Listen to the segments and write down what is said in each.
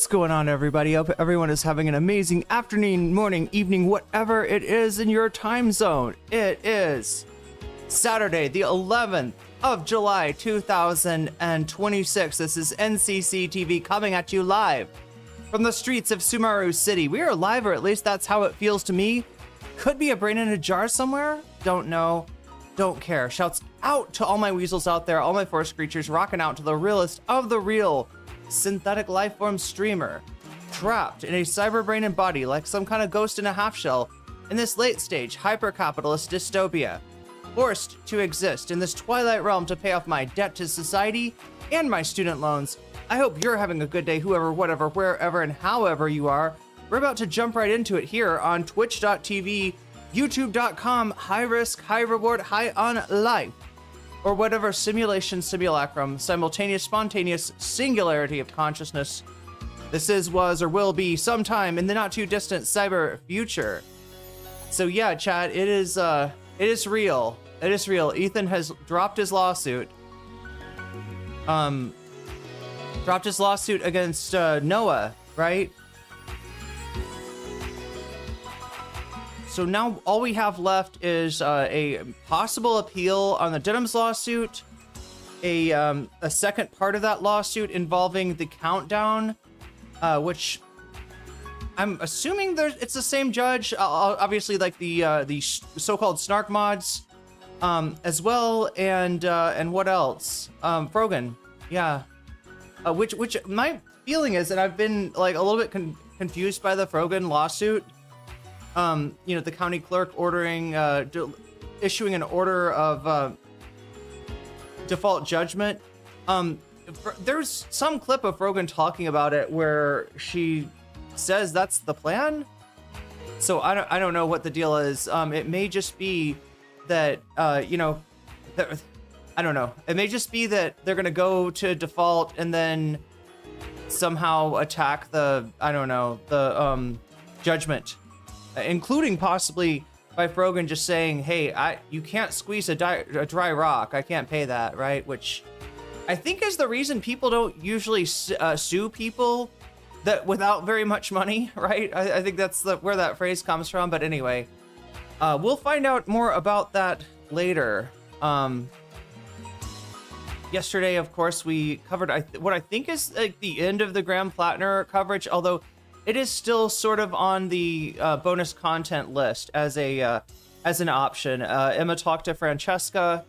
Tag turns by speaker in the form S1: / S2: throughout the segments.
S1: going on, everybody? Hope everyone is having an amazing afternoon, morning, evening, whatever it is in your time zone. It is Saturday, the 11th of July, 2026. This is NCC TV coming at you live from the streets of Sumaru City. We are live, or at least that's how it feels to me. Could be a brain in a jar somewhere. Don't know. Don't care. Shouts out to all my weasels out there, all my forest creatures, rocking out to the realest of the real synthetic lifeform streamer, trapped in a cyber brain and body like some kind of ghost in a half shell in this late stage hyper-capitalist dystopia, forced to exist in this twilight realm to pay off my debt to society and my student loans. I hope you're having a good day, whoever, whatever, wherever, and however you are. We're about to jump right into it here on twitch.tv, youtube.com, high risk, high reward, high on life, or whatever simulation, simulacrum, simultaneous, spontaneous singularity of consciousness this is, was, or will be sometime in the not too distant cyber future. So yeah, chat, it is real. It is real. Ethan has dropped his lawsuit. Dropped his lawsuit against Noah, right? So now all we have left is a possible appeal on the Denham's lawsuit, a second part of that lawsuit involving the countdown, which I'm assuming it's the same judge, obviously, like the so-called snark mods, as well, and what else? Frogan, yeah. Which my feeling is, and I've been like a little bit confused by the Frogan lawsuit. You know, the county clerk ordering, issuing an order of default judgment. There's some clip of Frogan talking about it where she says that's the plan. So I don't know what the deal is. It may just be that, you know, I don't know. It may just be that they're going to go to default and then somehow attack the, I don't know, the judgment. Including possibly by Frogan just saying, hey, you can't squeeze a dry rock. I can't pay that, right? Which I think is the reason people don't usually sue people that without very much money, right? I think that's where that phrase comes from. But anyway, we'll find out more about that later. Yesterday, of course, we covered what I think is like the end of the Graham Plattner coverage, although it is still sort of on the bonus content list as an option. Emma talked to Francesca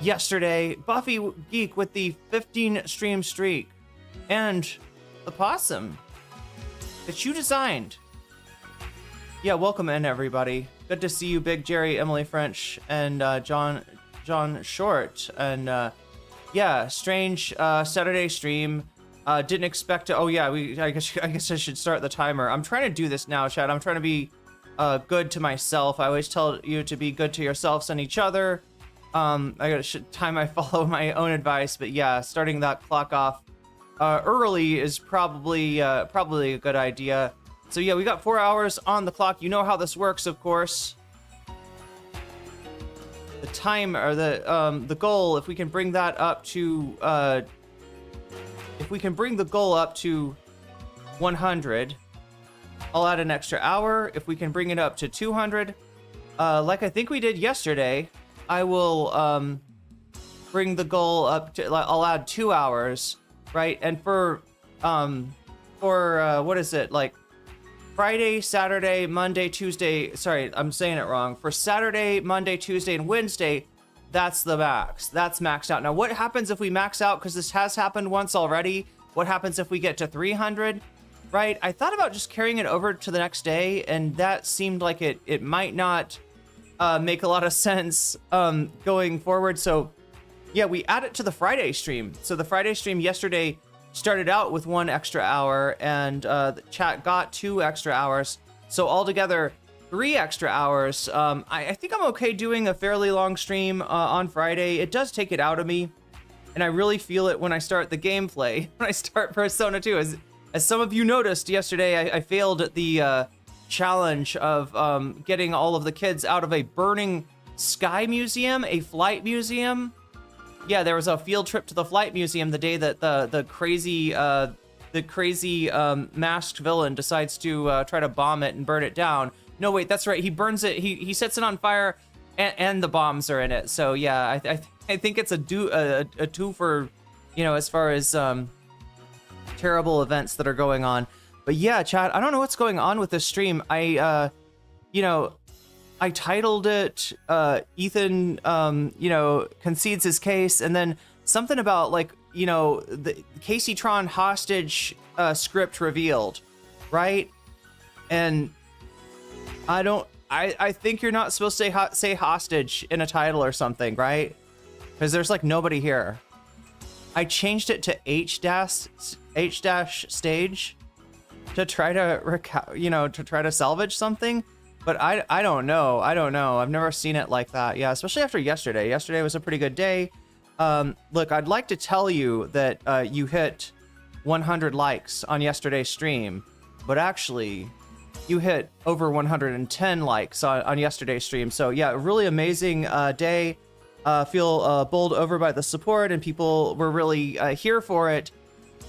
S1: yesterday. Buffy Geek with the 15 stream streak, and the possum that you designed. Yeah, welcome in, everybody. Good to see you, Big Jerry, Emily French, and John Short. And yeah, strange Saturday stream. Didn't expect to. Oh yeah, I guess I should start the timer. I'm trying to do this now, chat. I'm trying to be good to myself. I always tell you to be good to yourselves and each other. Should time I follow my own advice, but yeah, starting that clock off early is probably a good idea. So yeah, we got 4 hours on the clock. You know how this works, of course. The time, or the goal, if we can bring that up to if we can bring the goal up to 100, I'll add an extra hour. If we can bring it up to 200, like I think we did yesterday, I will bring the goal up to, I'll add 2 hours, right? And for what is it, like Friday, Saturday, Monday, Tuesday, sorry, I'm saying it wrong. For Saturday, Monday, Tuesday, and Wednesday, that's the max. That's maxed out. Now, what happens if we max out? Because this has happened once already. What happens if we get to 300? Right? I thought about just carrying it over to the next day, and that seemed like it might not make a lot of sense going forward. So, yeah, we add it to the Friday stream. So the Friday stream yesterday started out with 1 extra hour, and the chat got 2 extra hours. So altogether, 3 extra hours. I think I'm okay doing a fairly long stream on Friday. It does take it out of me, and I really feel it when I start the gameplay, when I start Persona 2. As some of you noticed yesterday, I failed at the challenge of getting all of the kids out of a burning sky museum, a flight museum. Yeah, there was a field trip to the flight museum the day that the crazy the crazy masked villain decides to try to bomb it and burn it down. No, wait, that's right. He burns it. He sets it on fire, and the bombs are in it. So yeah, I think it's a two for, you know, as far as terrible events that are going on. But yeah, chat, I don't know what's going on with this stream. I titled it Ethan concedes his case, and then something about like, you know, the Kaceytron hostage script revealed, right? And I think you're not supposed to say hostage in a title or something, right? Because there's like nobody here. I changed it to H stage to try to salvage something, but I don't know. I've never seen it like that. Yeah, especially after yesterday. Yesterday was a pretty good day. Look, I'd like to tell you that you hit 100 likes on yesterday's stream, but actually you hit over 110 likes on yesterday's stream. So yeah, really amazing day. Feel bowled over by the support, and people were really here for it.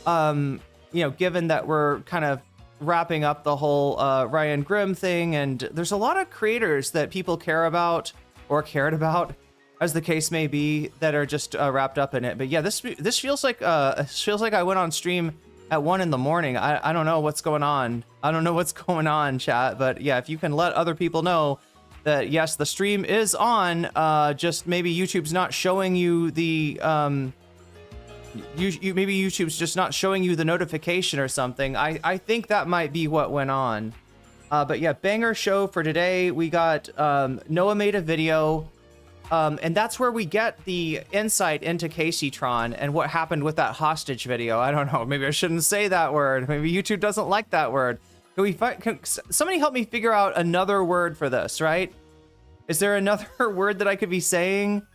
S1: Given that we're kind of wrapping up the whole Ryan Grimm thing, and there's a lot of creators that people care about or cared about, as the case may be, that are just wrapped up in it. But yeah, this feels like I went on stream at 1 in the morning. I don't know what's going on. I don't know what's going on, chat. But yeah, if you can let other people know that yes, the stream is on, just maybe YouTube's not showing you the maybe YouTube's just not showing you the notification or something. I think that might be what went on. But yeah, banger show for today. We got Noah made a video, and that's where we get the insight into Kaceytron and what happened with that hostage video. I don't know, maybe I shouldn't say that word. Maybe YouTube doesn't like that word. Can somebody help me figure out another word for this, right? Is there another word that I could be saying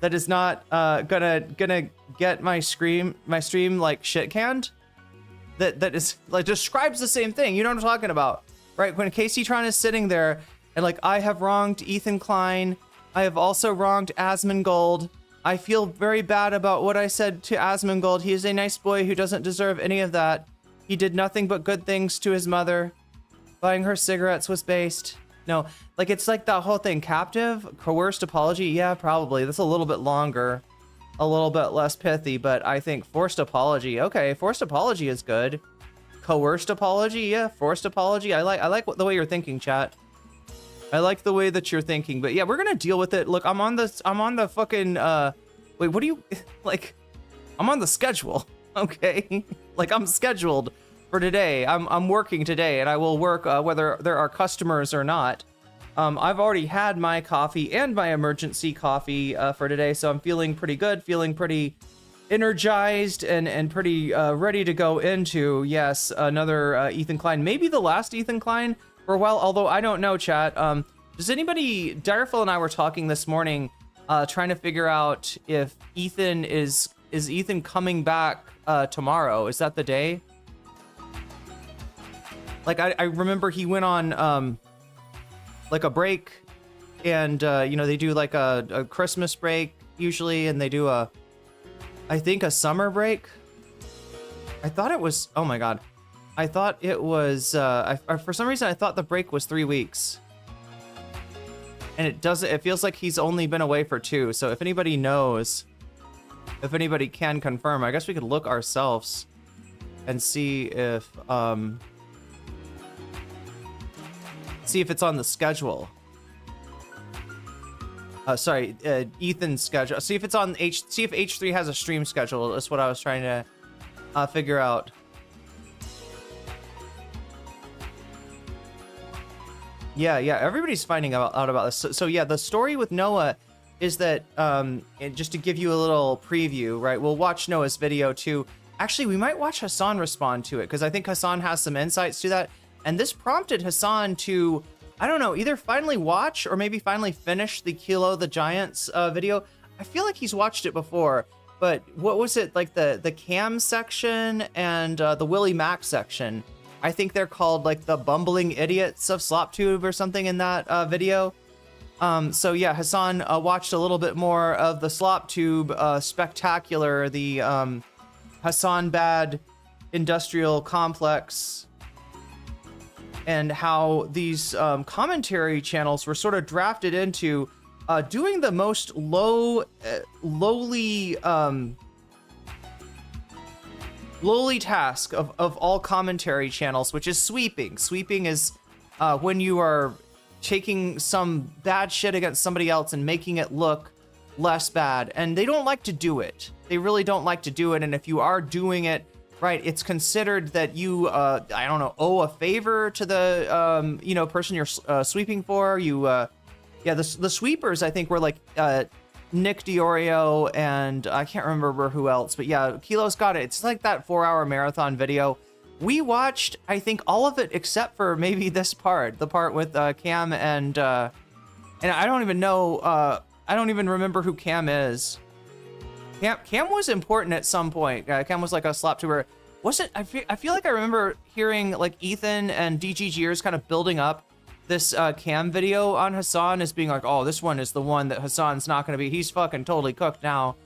S1: that is not gonna get my stream like shit canned? That is like describes the same thing. You know what I'm talking about, right? When Kaceytron is sitting there and like, I have wronged Ethan Klein. I have also wronged Asmongold. I feel very bad about what I said to Asmongold. He is a nice boy who doesn't deserve any of that. He did nothing but good things to his mother. Buying her cigarettes was based. No, like it's like that whole thing. Captive, coerced apology. Yeah, probably. That's a little bit longer, a little bit less pithy, but I think forced apology. Okay, forced apology is good. Coerced apology. Yeah, forced apology. I like the way you're thinking, chat. I like the way that you're thinking, but yeah, we're gonna deal with it. Look, I'm on the fucking, wait, what do you, like, I'm on the schedule, okay? Like, I'm scheduled for today. I'm working today, and I will work whether there are customers or not. I've already had my coffee and my emergency coffee for today, so I'm feeling pretty good, feeling pretty energized and pretty ready to go into, yes, another Ethan Klein, maybe the last Ethan Klein for a while, although I don't know, chat. Does anybody, Direful and I were talking this morning, trying to figure out if Ethan is Ethan coming back tomorrow? Is that the day? Like, I remember he went on like a break, and they do like a Christmas break usually, and they do I think a summer break. I thought it was, oh my god, I thought it was for some reason I thought the break was 3 weeks, and it feels like he's only been away for 2. So if anybody knows, if anybody can confirm, I guess we could look ourselves and see if it's on the schedule. Sorry, Ethan's schedule. See if it's on see if H3 has a stream schedule. That's what I was trying to figure out. Yeah, everybody's finding out about this. So yeah, the story with Noah is that, and just to give you a little preview, right? We'll watch Noah's video too. Actually, we might watch Hasan respond to it, because I think Hasan has some insights to that. And this prompted Hasan to, I don't know, either finally watch or maybe finally finish the Kilo the Giants video. I feel like he's watched it before, but what was it, like the Cam section and the Willie Mack section? I think they're called like the bumbling idiots of SlopTube or something in that video. So yeah, Hasan watched a little bit more of the SlopTube spectacular, the Hasan Bad industrial complex and how these commentary channels were sort of drafted into doing the most lowly task of all commentary channels, which is sweeping. Sweeping is when you are taking some bad shit against somebody else and making it look less bad. And they don't like to do it. They really don't like to do it. And if you are doing it, right, it's considered that you, I don't know, owe a favor to the, you know, person you're sweeping for. You, yeah, the sweepers, I think, were like Nick Diorio and I can't remember who else, but yeah, Kilo's got it. It's like that 4-hour marathon video. We watched, I think, all of it except for maybe this part, the part with Cam and I don't even know, I don't even remember who Cam is. Cam was important at some point. Cam was like a slap tuber. Wasn't, I feel like I remember hearing like Ethan and DGGers kind of building up this Cam video on Hasan as being like, oh, this one is the one that Hasan's not going to be. He's fucking totally cooked now.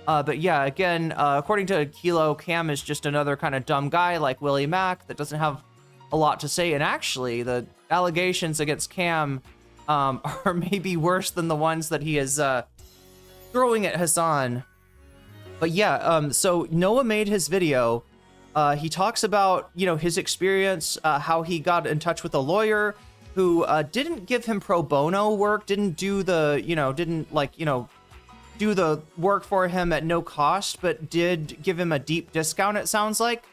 S1: But yeah, again, according to Kilo, Cam is just another kind of dumb guy like Willie Mack that doesn't have a lot to say. And actually, the allegations against Cam are maybe worse than the ones that he is throwing at Hasan. But yeah, so Noah made his video. He talks about, you know, his experience, how he got in touch with a lawyer who didn't give him pro bono work, didn't do the, you know, didn't like, you know, do the work for him at no cost, but did give him a deep discount, it sounds like.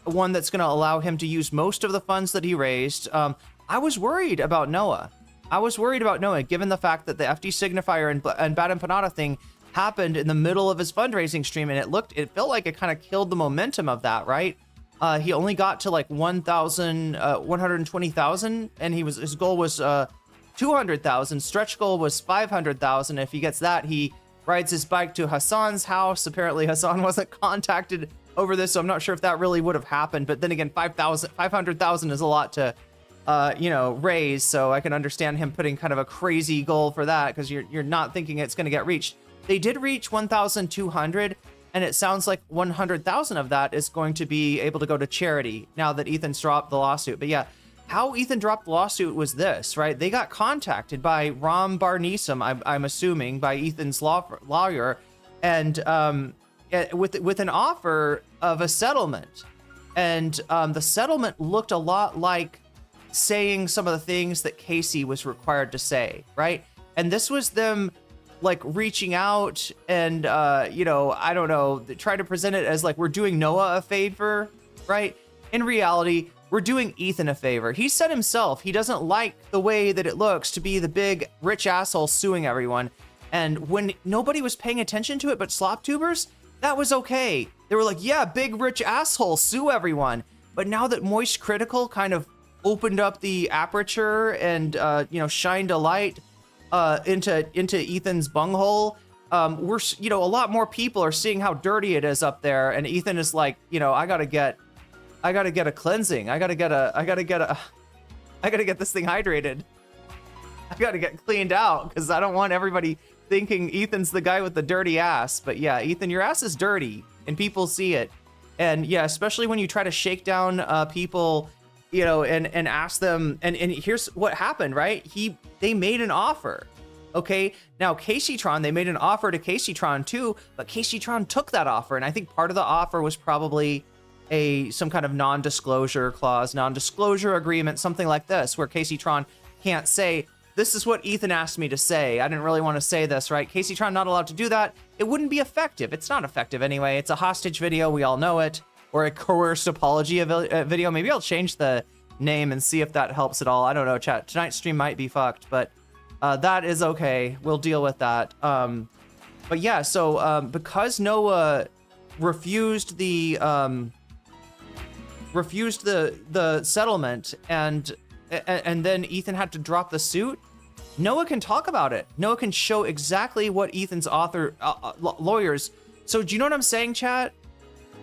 S1: One that's going to allow him to use most of the funds that he raised. I was worried about Noah. Given the fact that the FD Signifier and Bad Empanada thing happened in the middle of his fundraising stream, and it felt like it kind of killed the momentum of that, right? He only got to like 120,000, and his goal was 200,000. Stretch goal was 500,000. If he gets that, he rides his bike to Hasan's house. Apparently Hasan wasn't contacted over this, so I'm not sure if that really would have happened. But then again, 500,000 is a lot to, you know, raise. So I can understand him putting kind of a crazy goal for that, because you're not thinking it's going to get reached. They did reach 1,200, and it sounds like 100,000 of that is going to be able to go to charity now that Ethan's dropped the lawsuit. But yeah, how Ethan dropped the lawsuit was this, right? They got contacted by Ram Barneesum, I'm assuming, by Ethan's lawyer, and with an offer of a settlement. And the settlement looked a lot like saying some of the things that Casey was required to say, right? And this was them like reaching out and, you know, I don't know, try to present it as like we're doing Noah a favor, right? In reality, we're doing Ethan a favor. He said himself he doesn't like the way that it looks to be the big rich asshole suing everyone. And when nobody was paying attention to it but slop tubers, that was okay. They were like, yeah, big rich asshole, sue everyone. But now that Moist Critical kind of opened up the aperture and, you know, shined a light into Ethan's bunghole, we're, you know, a lot more people are seeing how dirty it is up there. And Ethan is like, you know, I gotta get a cleansing. I gotta get this thing hydrated. I gotta get cleaned out because I don't want everybody thinking Ethan's the guy with the dirty ass. But yeah, Ethan, your ass is dirty and people see it. And yeah, especially when you try to shake down people, you know, and ask them, and here's what happened, right? They made an offer. Okay, now Kaceytron, they made an offer to Kaceytron too, but Kaceytron took that offer, and I think part of the offer was probably some kind of non-disclosure clause, non-disclosure agreement, something like this, where Kaceytron can't say, this is what Ethan asked me to say. I didn't really want to say this, right? Kaceytron not allowed to do that. It wouldn't be effective. It's not effective anyway. It's a hostage video. We all know it. Or a coerced apology video. Maybe I'll change the name and see if that helps at all. I don't know, chat. Tonight's stream might be fucked, but that is okay. We'll deal with that. But yeah, so because Noah refused the settlement, and then Ethan had to drop the suit, Noah can talk about it. Noah can show exactly what Ethan's lawyers. So do you know what I'm saying, chat?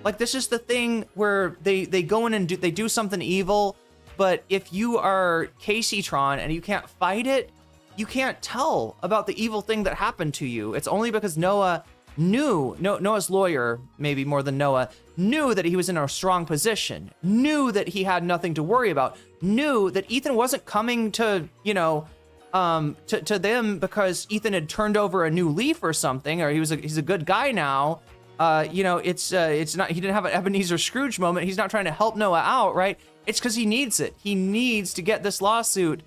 S1: Like, this is the thing where they go in and they do something evil, but if you are Kaceytron and you can't fight it, you can't tell about the evil thing that happened to you. It's only because Noah Noah's lawyer, maybe more than Noah, knew that he was in a strong position, knew that he had nothing to worry about, knew that Ethan wasn't coming to, to them because Ethan had turned over a new leaf or something, or he's a good guy now. It's not, he didn't have an Ebenezer Scrooge moment. He's not trying to help Noah out, right? It's because he needs it. He needs to get this lawsuit,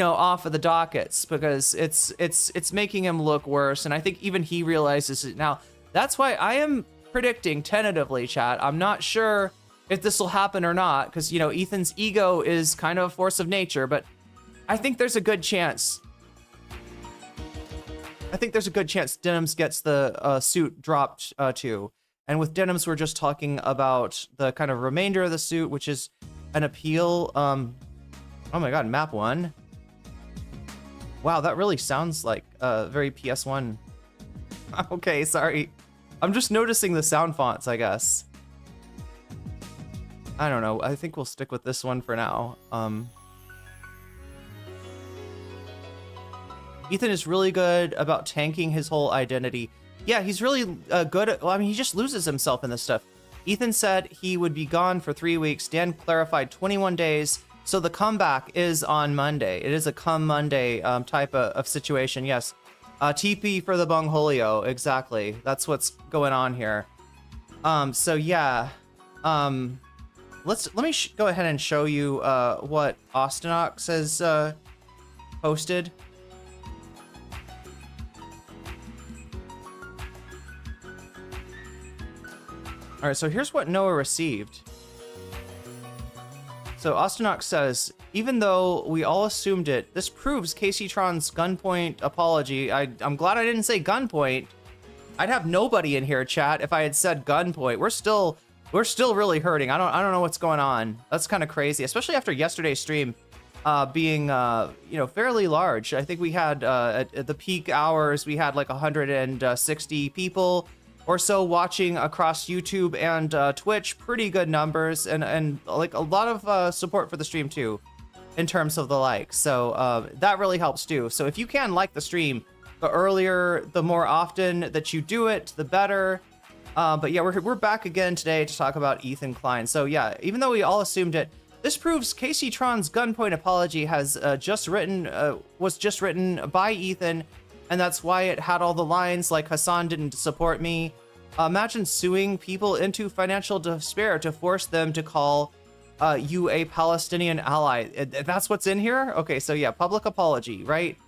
S1: off of the dockets, because it's making him look worse. And I think even he realizes it now. That's why I am predicting tentatively, chat. I'm not sure if this will happen or not, because, Ethan's ego is kind of a force of nature, but I think there's a good chance. Denims gets the suit dropped too. And with Denims, we're just talking about the kind of remainder of the suit, which is an appeal. Oh my God, map 1. Wow, that really sounds like very PS1. Okay, sorry. I'm just noticing the sound fonts, I guess. I don't know. I think we'll stick with this one for now. Ethan is really good about tanking his whole identity. Yeah, he's really good at, well, I mean, he just loses himself in this stuff. Ethan said he would be gone for 3 weeks. Dan clarified 21 days. So the comeback is on Monday. It is a come Monday type of situation. Yes. TP for the Bungholio. Exactly. That's what's going on here. So yeah. Let me go ahead and show you what Austinox has posted. All right, so here's what Noah received. So Austinox says, even though we all assumed it, this proves Kaceytron's gunpoint apology. I'm glad I didn't say gunpoint. I'd have nobody in here, chat, if I had said gunpoint. We're still really hurting. I don't know what's going on. That's kind of crazy, especially after yesterday's stream being fairly large. I think we had at the peak hours we had like 160 people or so watching across YouTube and Twitch. Pretty good numbers, and like a lot of support for the stream too, in terms of the likes. So that really helps too. So if you can like the stream, the earlier, the more often that you do it, the better. But yeah, we're back again today to talk about Ethan Klein. So yeah, even though we all assumed it, this proves Kaceytron's gunpoint apology has was just written by Ethan. And that's why it had all the lines like Hasan didn't support me. Imagine suing people into financial despair to force them to call you a Palestinian ally. That's what's in here? Okay, so yeah, public apology, right?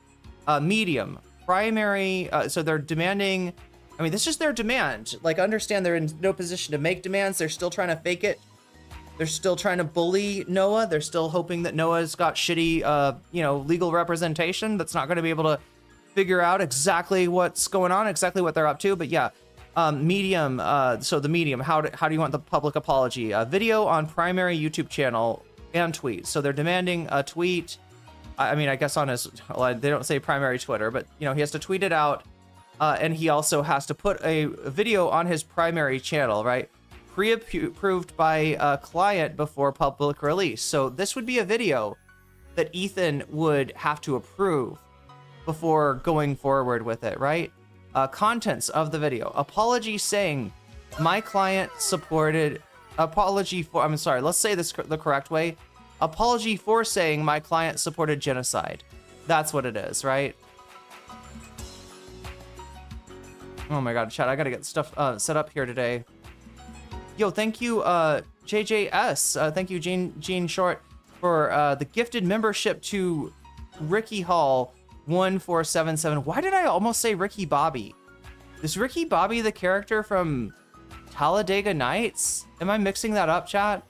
S1: Medium, primary, so they're demanding, I mean, this is their demand. Like, understand they're in no position to make demands. They're still trying to fake it. They're still trying to bully Noah. They're still hoping that Noah's got shitty, legal representation that's not going to be able to figure out exactly what's going on, exactly what they're up to. But yeah, medium. So the medium. How do you want the public apology? Video on primary YouTube channel and tweet. So they're demanding a tweet. I mean, I guess on his. Well, they don't say primary Twitter, but he has to tweet it out, and he also has to put a video on his primary channel, right? Pre-approved by a client before public release. So this would be a video that Ethan would have to approve before going forward with it, right? Contents of the video. Apology saying my client supported, apology for, I'm sorry, let's say this the correct way. Apology for saying my client supported genocide. That's what it is, right? Oh my God, chat, I gotta get stuff set up here today. Yo, thank you, JJS. Thank you, Gene Short, for the gifted membership to Ricky Hall 1477. Why did I almost say Ricky Bobby? Is Ricky Bobby the character from Talladega Nights? Am I mixing that up, chat?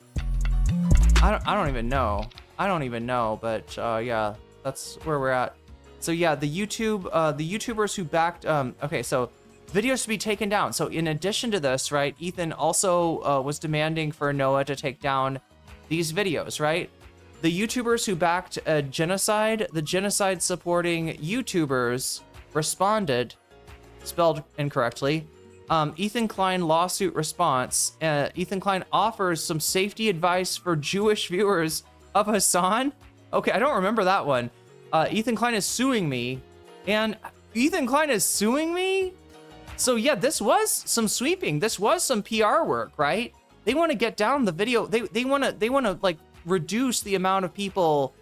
S1: I don't even know. I don't even know, but yeah, that's where we're at. So yeah, the YouTubers who backed, okay, so videos to be taken down. So in addition to this, right, Ethan also was demanding for Noah to take down these videos, right? The YouTubers who backed a genocide, the genocide supporting YouTubers responded, spelled incorrectly. Ethan Klein lawsuit response. Ethan Klein offers some safety advice for Jewish viewers of Hasan. Okay, I don't remember that one. Ethan Klein is suing me, and Ethan Klein is suing me? So yeah, this was some sweeping. This was some PR work, right? They want to get down the video. They want to like reduce the amount of people,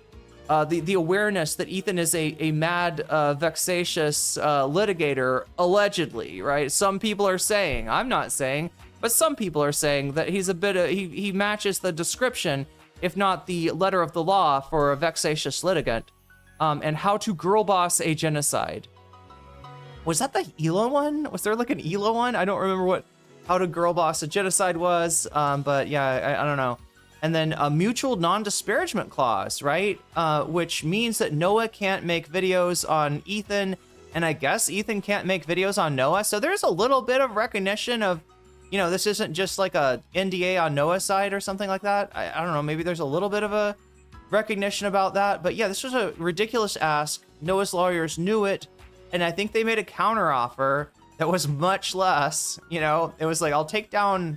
S1: the awareness that Ethan is a mad, vexatious litigator, allegedly, right? Some people are saying, I'm not saying, but some people are saying that he's a bit of, he matches the description, if not the letter of the law, for a vexatious litigant. And how to girl boss a genocide. Was that the ELO one? Was there like an ELO one? I don't remember what how to girl boss a genocide was, but yeah, I don't know. And then a mutual non-disparagement clause, right? Which means that Noah can't make videos on Ethan, and I guess Ethan can't make videos on Noah. So there's a little bit of recognition of, you know, this isn't just like a NDA on Noah's side or something like that. I don't know, maybe there's a little bit of a recognition about that. But yeah, this was a ridiculous ask. Noah's lawyers knew it, and I think they made a counter offer that was much less. You know, it was like, I'll take down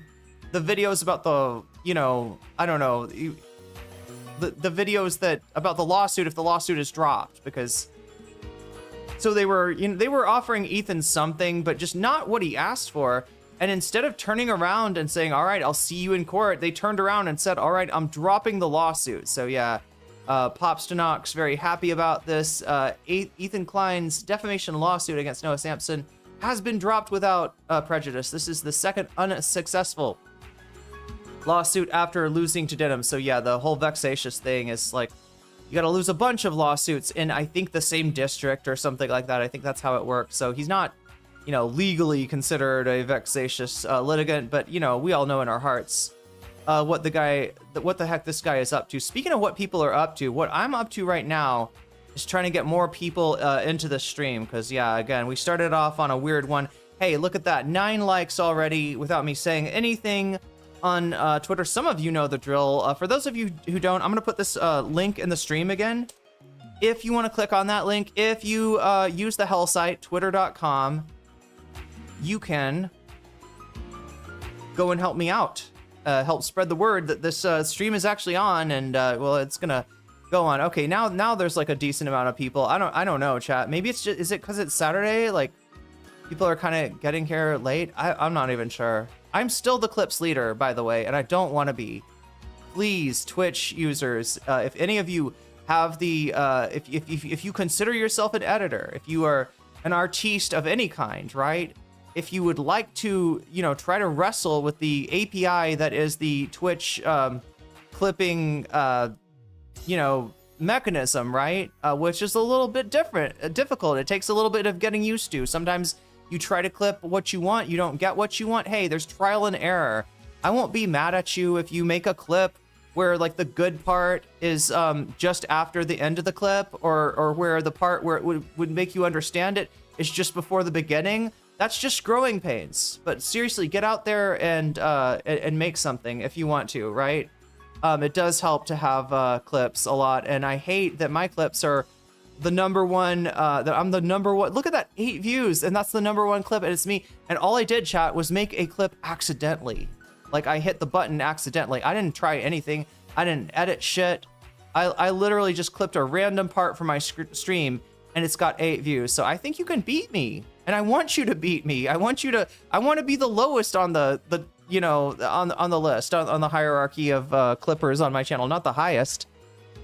S1: the videos about the, you know, I don't know, the videos that about the lawsuit if the lawsuit is dropped, because so they were, you know, they were offering Ethan something, but just not what he asked for. And instead of turning around and saying, all right, I'll see you in court, they turned around and said, all right, I'm dropping the lawsuit. So yeah, Pops to Knox very happy about this. Ethan Klein's defamation lawsuit against Noah Samsen has been dropped without prejudice. This is the second unsuccessful lawsuit after losing to Denham. So yeah, the whole vexatious thing is like, you gotta lose a bunch of lawsuits in, I think, the same district or something like that. I think that's how it works. So he's not, you know, legally considered a vexatious litigant, but, you know, we all know in our hearts what the heck this guy is up to. Speaking of what people are up to, what I'm up to right now is trying to get more people into the stream, because yeah, again, we started off on a weird one. Hey, look at that, 9 likes already without me saying anything on Twitter. Some of you know the drill. For those of you who don't, I'm gonna put this link in the stream again. If you want to click on that link, if you use the hell site, twitter.com, you can go and help me out, help spread the word that this stream is actually on, and well, it's gonna go on. Okay, now there's like a decent amount of people. I don't know, chat. Maybe it's just, is it because it's Saturday? Like, people are kind of getting here late. I'm not even sure. I'm still the clips leader, by the way, and I don't want to be. Please, Twitch users, if any of you have the, if you consider yourself an editor, if you are an artiste of any kind, right? If you would like to, you know, try to wrestle with the API that is the Twitch clipping, you know, mechanism, right? Which is a little bit difficult. It takes a little bit of getting used to. Sometimes you try to clip what you want, you don't get what you want. Hey, there's trial and error. I won't be mad at you if you make a clip where like the good part is just after the end of the clip, or where the part where it would make you understand it is just before the beginning. That's just growing pains. But seriously, get out there and make something if you want to, right? It does help to have clips a lot, and I hate that my clips are the number one, that I'm the number one. Look at that, 8 views, and that's the number one clip, and it's me. And all I did, chat, was make a clip accidentally. Like, I hit the button accidentally. I didn't try anything. I didn't edit shit. I literally just clipped a random part from my stream, and it's got 8 views. So I think you can beat me, and I want you to beat me. I want to be the lowest on the you know, on the list, on the hierarchy of clippers on my channel, not the highest.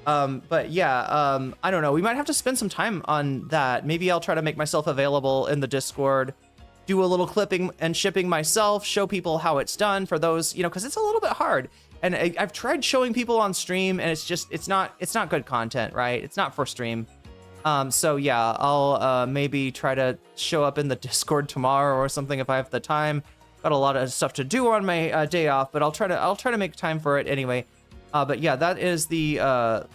S1: But yeah, I don't know. We might have to spend some time on that. Maybe I'll try to make myself available in the Discord, do a little clipping and shipping myself, show people how it's done for those, you know, because it's a little bit hard. And I've tried showing people on stream, and it's not good content, right? It's not for stream. So yeah, I'll maybe try to show up in the Discord tomorrow or something if I have the time. Got a lot of stuff to do on my day off, but I'll try to make time for it anyway. But yeah, that is the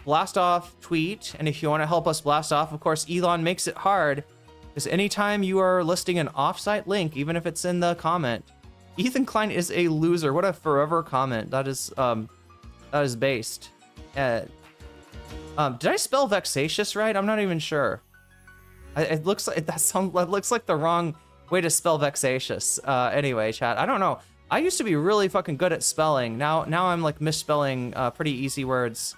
S1: blast off tweet. And if you want to help us blast off, of course, Elon makes it hard, because anytime you are listing an offsite link, even if it's in the comment, Ethan Klein is a loser. What a forever comment. That is based. Did I spell vexatious right? I'm not even sure. It looks like that looks like the wrong way to spell vexatious. Anyway, chat, I don't know. I used to be really fucking good at spelling. Now I'm like misspelling pretty easy words.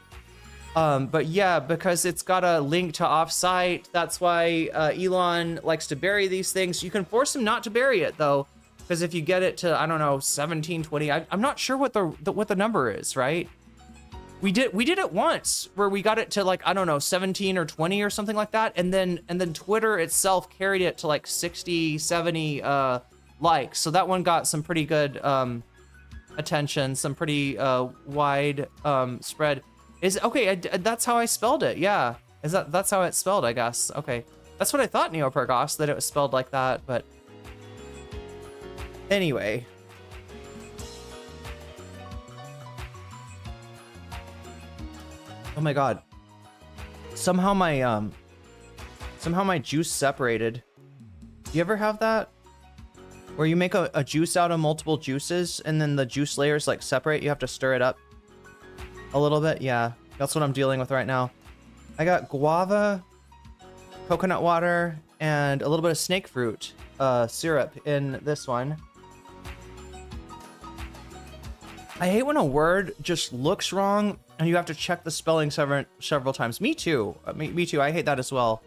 S1: But yeah, because it's got a link to offsite, that's why Elon likes to bury these things. You can force him not to bury it though, because if you get it to, I don't know, 17, 20, I'm not sure what the number is, right? We did it once where we got it to like, I don't know, 17 or 20 or something like that, and then Twitter itself carried it to like 60, 70 likes. So that one got some pretty good attention, some pretty wide spread. That's how I spelled it. Yeah, that's how it's spelled, I guess. Okay, that's what I thought, Neopergos, that it was spelled like that. But anyway, oh my god, somehow my juice separated. Do you ever have that where you make a juice out of multiple juices and then the juice layers like separate? You have to stir it up a little bit. Yeah, that's what I'm dealing with right now. I got guava, coconut water, and a little bit of snake fruit syrup in this one. I hate when a word just looks wrong and you have to check the spelling several times. Me too. Me too. I hate that as well.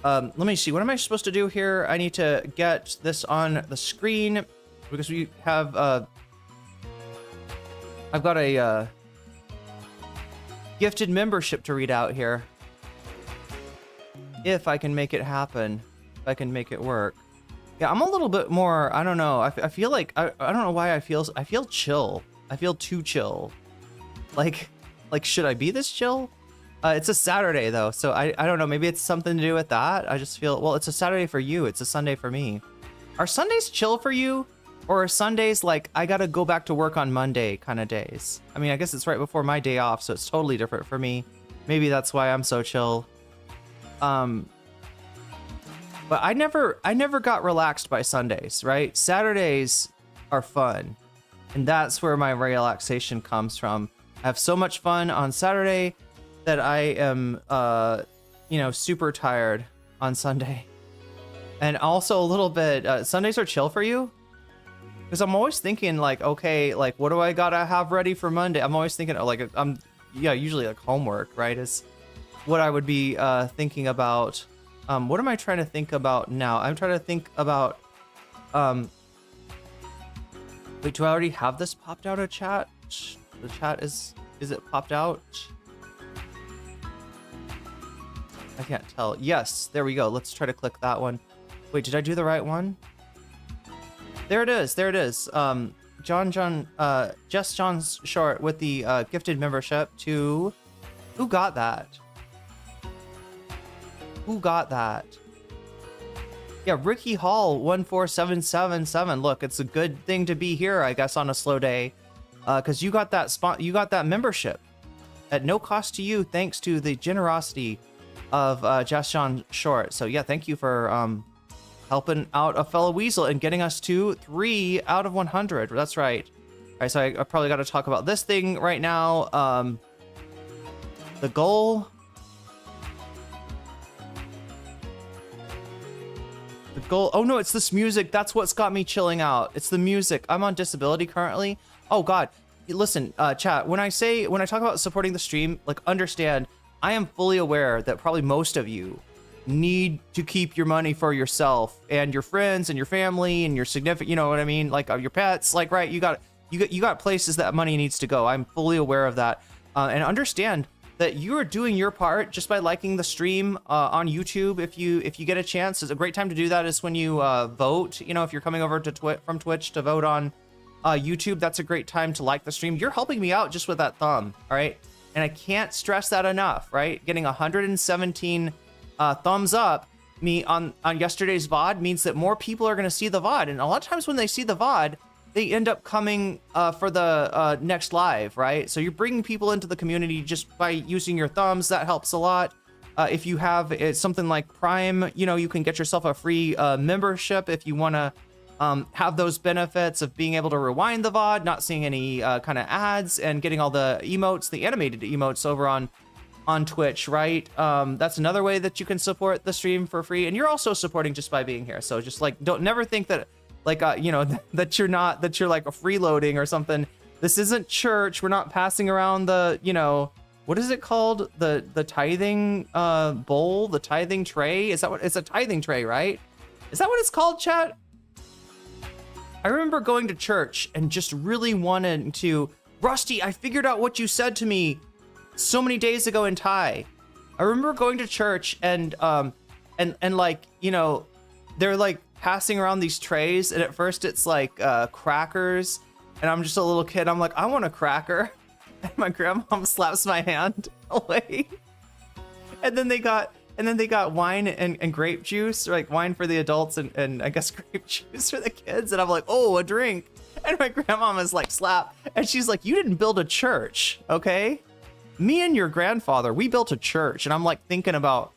S1: Let me see. What am I supposed to do here? I need to get this on the screen because we have I've got a gifted membership to read out here. If I can make it happen, if I can make it work. Yeah, I'm a little bit more, I don't know. I feel like I don't know why I feel chill. I feel too chill. Like should I be this chill? It's a Saturday though, so I don't know. Maybe it's something to do with that. I just feel, well, it's a Saturday for you. It's a Sunday for me. Are Sundays chill for you? Or are Sundays like, I gotta go back to work on Monday kind of days? I mean, I guess it's right before my day off, so it's totally different for me. Maybe that's why I'm so chill. But I never got relaxed by Sundays, right? Saturdays are fun. And that's where my relaxation comes from. I have so much fun on Saturday that I am, super tired on Sunday. And also a little bit, Sundays are chill for you? Because I'm always thinking like, okay, like what do I gotta have ready for Monday? I'm always thinking usually like homework, right? Is what I would be thinking about. What am I trying to think about now? I'm trying to think about, wait, do I already have this popped out of chat? The chat is it popped out? I can't tell. Yes, there we go. Let's try to click that one. Wait, did I do the right one? There it is. There it is. Just John's Short with the gifted membership to... Who got that? Who got that? Yeah, Ricky Hall 14777. Look, it's a good thing to be here, I guess, on a slow day, because you got that spot. You got that membership at no cost to you, thanks to the generosity of Just John Short. So yeah, thank you for helping out a fellow weasel and getting us to 3 out of 100. That's right. All right, so I probably got to talk about this thing right now. The goal. The goal. Oh no, it's this music. That's what's got me chilling out. It's the music. I'm on disability currently. Oh God. Listen, chat. When I talk about supporting the stream, like, understand, I am fully aware that probably most of you need to keep your money for yourself and your friends and your family and your significant, you know what I mean? Like your pets, like, right. You got places that money needs to go. I'm fully aware of that. And understand that you are doing your part just by liking the stream on YouTube. If you get a chance, it's a great time to do that is when you vote. You know, if you're coming over to from Twitch to vote on YouTube, that's a great time to like the stream. You're helping me out just with that thumb, all right? And I can't stress that enough, right? Getting 117 thumbs up me on yesterday's VOD means that more people are going to see the VOD. And a lot of times when they see the VOD, they end up coming for the next live, right? So you're bringing people into the community just by using your thumbs. That helps a lot. If you have something like Prime, you know, you can get yourself a free membership if you want to have those benefits of being able to rewind the VOD, not seeing any kind of ads, and getting all the emotes, the animated emotes over on Twitch, right? That's another way that you can support the stream for free, and you're also supporting just by being here. So just like, don't never think that like you know, that you're like freeloading or something. This isn't church. We're not passing around the, you know, what is it called? The tithing bowl, the tithing tray? Is that what it's a tithing tray, right? Is that what it's called, chat? I remember going to church and just really wanting to, Rusty, I figured out what you said to me so many days ago in Thai. I remember going to church and like, you know, they're like passing around these trays, and at first it's like crackers, and I'm just a little kid. I'm like, I want a cracker. And my grandma slaps my hand away. And then they got wine and grape juice, or like wine for the adults and I guess grape juice for the kids. And I'm like, oh, a drink. And my grandmama's like, slap. And she's like, you didn't build a church, okay? Me and your grandfather, we built a church. And I'm like thinking about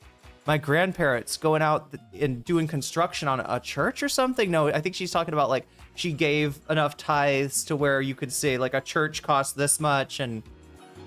S1: my grandparents going out and doing construction on a church or something. No, I think she's talking about like she gave enough tithes to where you could say like a church costs this much, and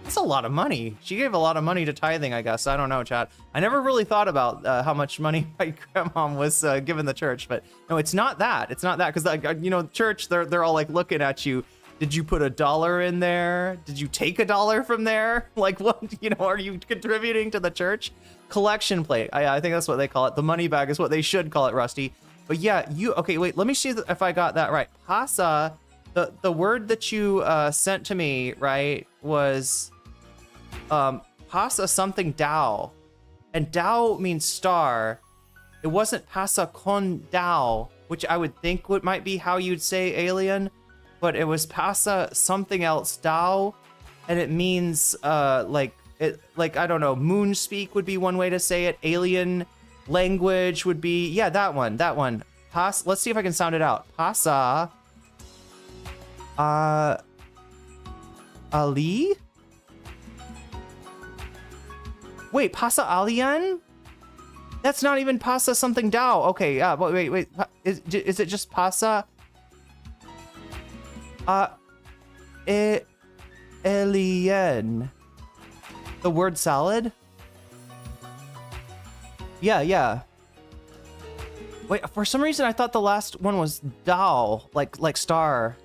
S1: that's a lot of money. She gave a lot of money to tithing, I guess. I don't know, chat. I never really thought about how much money my grandma was giving the church, but no, it's not that. It's not that, because like, you know, church, they're all like looking at you. Did you put $1 in there? Did you take $1 from there? Like, what, you know, are you contributing to the church? Collection plate. I think that's what they call it. The money bag is what they should call it, Rusty. But yeah, okay, wait, let me see if I got that right. Pasa, the word that you sent to me, right, was pasa something Dao. And Dao means star. It wasn't pasa con Dao, which I would think might be how you'd say alien, but it was pasa something else Dao, and it means like I don't know, moon speak would be one way to say it. Alien language would be, yeah, that one. Let's see if I can sound it out. Pasa Ali? Wait, Pasa Alien? That's not even Pasa something Dao. Okay, yeah, but wait. Is it just Pasa? Alien. The word salad? Yeah. Wait, for some reason I thought the last one was Dao, like star.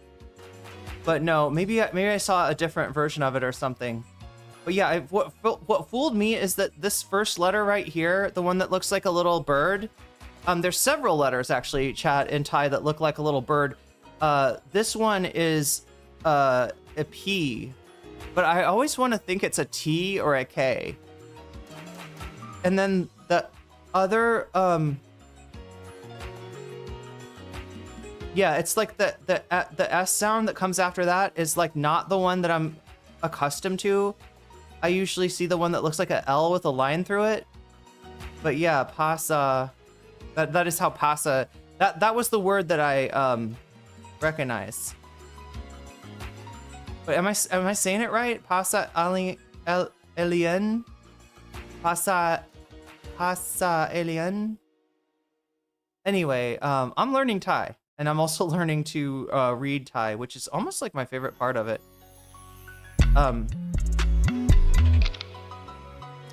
S1: But no, maybe I saw a different version of it or something. But yeah, what fooled me is that this first letter right here, the one that looks like a little bird, there's several letters actually, chat, in Thai that look like a little bird. This one is a P, but I always want to think it's a T or a K. And then the other, yeah, it's like the S sound that comes after that is like not the one that I'm accustomed to. I usually see the one that looks like an L with a line through it. But yeah, pasa, that is how pasa, that was the word that I recognize. Wait, am I saying it right? Pasa alien? Pasa alien? Anyway, I'm learning Thai, and I'm also learning to read Thai, which is almost like my favorite part of it.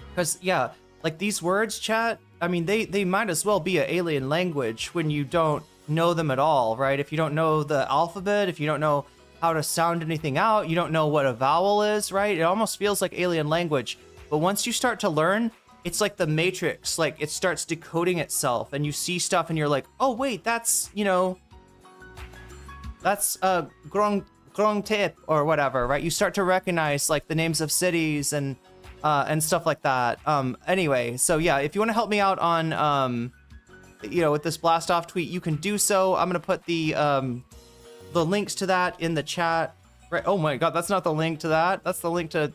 S1: Because yeah, like these words, chat, I mean, they might as well be an alien language when you don't know them at all, right? If you don't know the alphabet, if you don't know how to sound anything out, you don't know what a vowel is, right? It almost feels like alien language. But once you start to learn, it's like the Matrix, like it starts decoding itself, and you see stuff and you're like, oh wait, that's, you know, that's Grong Tip or whatever, right? You start to recognize like the names of cities and stuff like that. Anyway, so yeah, if you want to help me out on you know, with this blast off tweet, you can do so. I'm gonna put the links to that in the chat. Right? Oh my god, that's not the link to that. That's the link to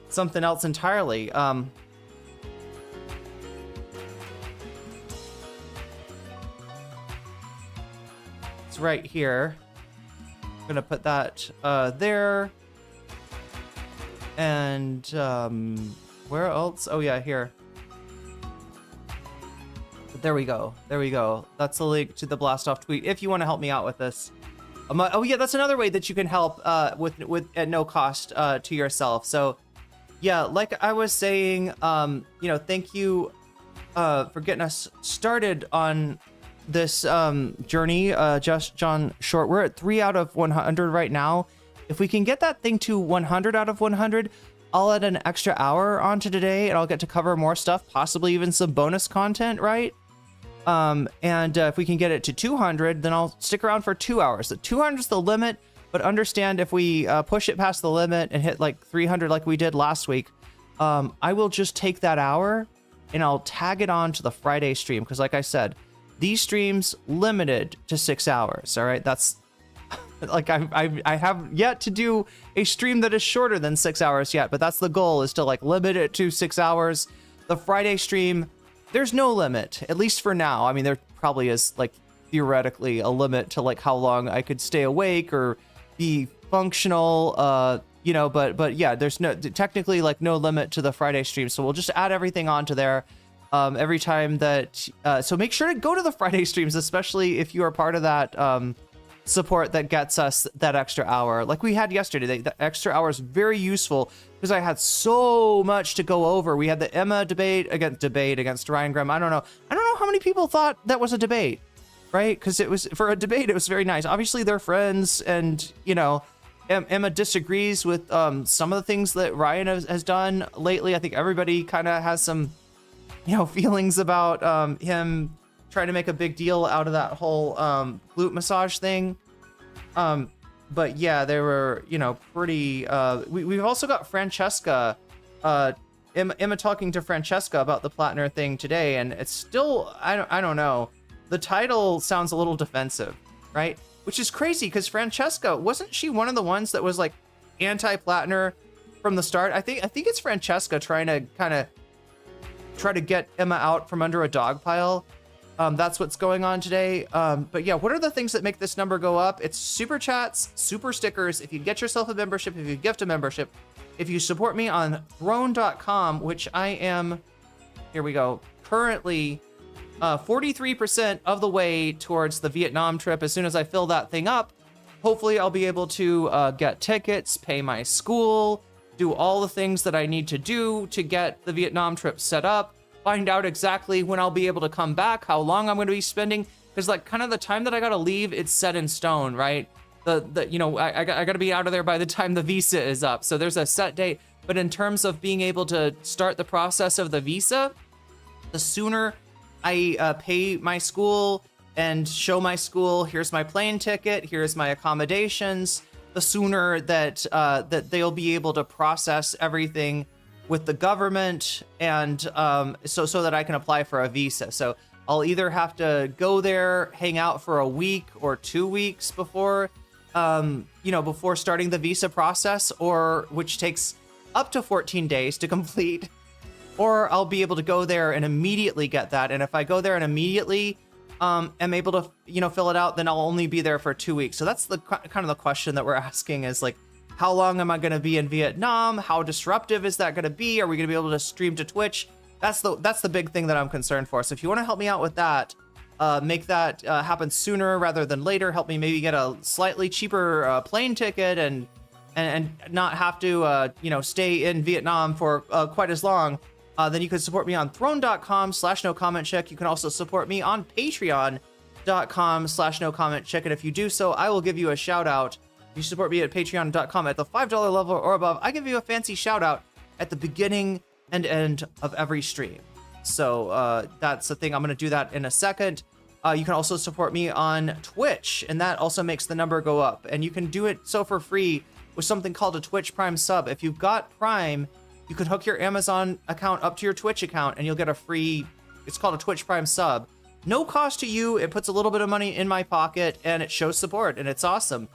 S1: something else entirely. It's right here. I'm gonna put that there. And where else? Oh yeah, here. There we go. That's the link to the blast off tweet if you want to help me out with this. Oh yeah, that's another way that you can help with at no cost to yourself. So yeah, like I was saying, you know, thank you for getting us started on this journey, Just John Short. We're at 3 out of 100 right now. If we can get that thing to 100 out of 100, I'll add an extra hour onto today, and I'll get to cover more stuff, possibly even some bonus content, right? And if we can get it to 200, then I'll stick around for 2 hours. The 200 is the limit, but understand if we push it past the limit and hit like 300 like we did last week, I will just take that hour and I'll tag it on to the Friday stream. Because like I said, these streams limited to 6 hours. All right. That's like, I have yet to do a stream that is shorter than 6 hours yet, but that's the goal, is to like limit it to 6 hours. The Friday stream, there's no limit, at least for now. I mean, there probably is like theoretically a limit to like how long I could stay awake or be functional, you know, but yeah, there's technically like no limit to the Friday stream. So we'll just add everything onto there every time that, so make sure to go to the Friday streams, especially if you are part of that support that gets us that extra hour. Like we had yesterday, the extra hour is very useful because I had so much to go over. We had the Emma debate against Ryan Graham. I don't know how many people thought that was a debate, right? Because it was, for a debate, it was very nice. Obviously they're friends, and you know, Emma disagrees with some of the things that Ryan has done lately. I think everybody kind of has some, you know, feelings about him trying to make a big deal out of that whole glute massage thing. But yeah, they were, you know, pretty, we've also got Francesca, Emma talking to Francesca about the Plattner thing today, and it's still, I don't know. The title sounds a little defensive, right? Which is crazy, because Francesca, wasn't she one of the ones that was like anti-Plattner from the start? I think it's Francesca trying to kind of try to get Emma out from under a dog pile. That's what's going on today. But yeah, what are the things that make this number go up? It's super chats, super stickers. If you get yourself a membership, if you gift a membership, if you support me on throne.com, which I am, here we go, currently 43% of the way towards the Vietnam trip. As soon as I fill that thing up, hopefully I'll be able to get tickets, pay my school, do all the things that I need to do to get the Vietnam trip set up, find out exactly when I'll be able to come back, how long I'm going to be spending, because like kind of the time that I got to leave, it's set in stone, right? You know, I got to be out of there by the time the visa is up. So there's a set date. But in terms of being able to start the process of the visa, the sooner I pay my school and show my school, here's my plane ticket, here's my accommodations, the sooner that that they'll be able to process everything with the government, and so that I can apply for a visa. So I'll either have to go there, hang out for a week or 2 weeks before, you know, before starting the visa process, or which takes up to 14 days to complete, or I'll be able to go there and immediately get that. And if I go there and immediately am able to, you know, fill it out, then I'll only be there for 2 weeks. So that's the kind of the question that we're asking, is like, how long am I going to be in Vietnam? How disruptive is that going to be? Are we going to be able to stream to Twitch? That's the big thing that I'm concerned for. So if you want to help me out with that, make that happen sooner rather than later, help me maybe get a slightly cheaper plane ticket and not have to, you know, stay in Vietnam for quite as long, then you can support me on throne.com/nocommentchick. You can also support me on patreon.com/nocommentchick. And if you do so, I will give you a shout out. If you support me at patreon.com at the $5 level or above, I give you a fancy shout out at the beginning and end of every stream. So that's the thing. I'm going to do that in a second. You can also support me on Twitch, and that also makes the number go up. And you can do it so for free with something called a Twitch Prime sub. If you've got Prime, you can hook your Amazon account up to your Twitch account, and you'll get a free, it's called a Twitch Prime sub. No cost to you. It puts a little bit of money in my pocket, and it shows support, and it's awesome.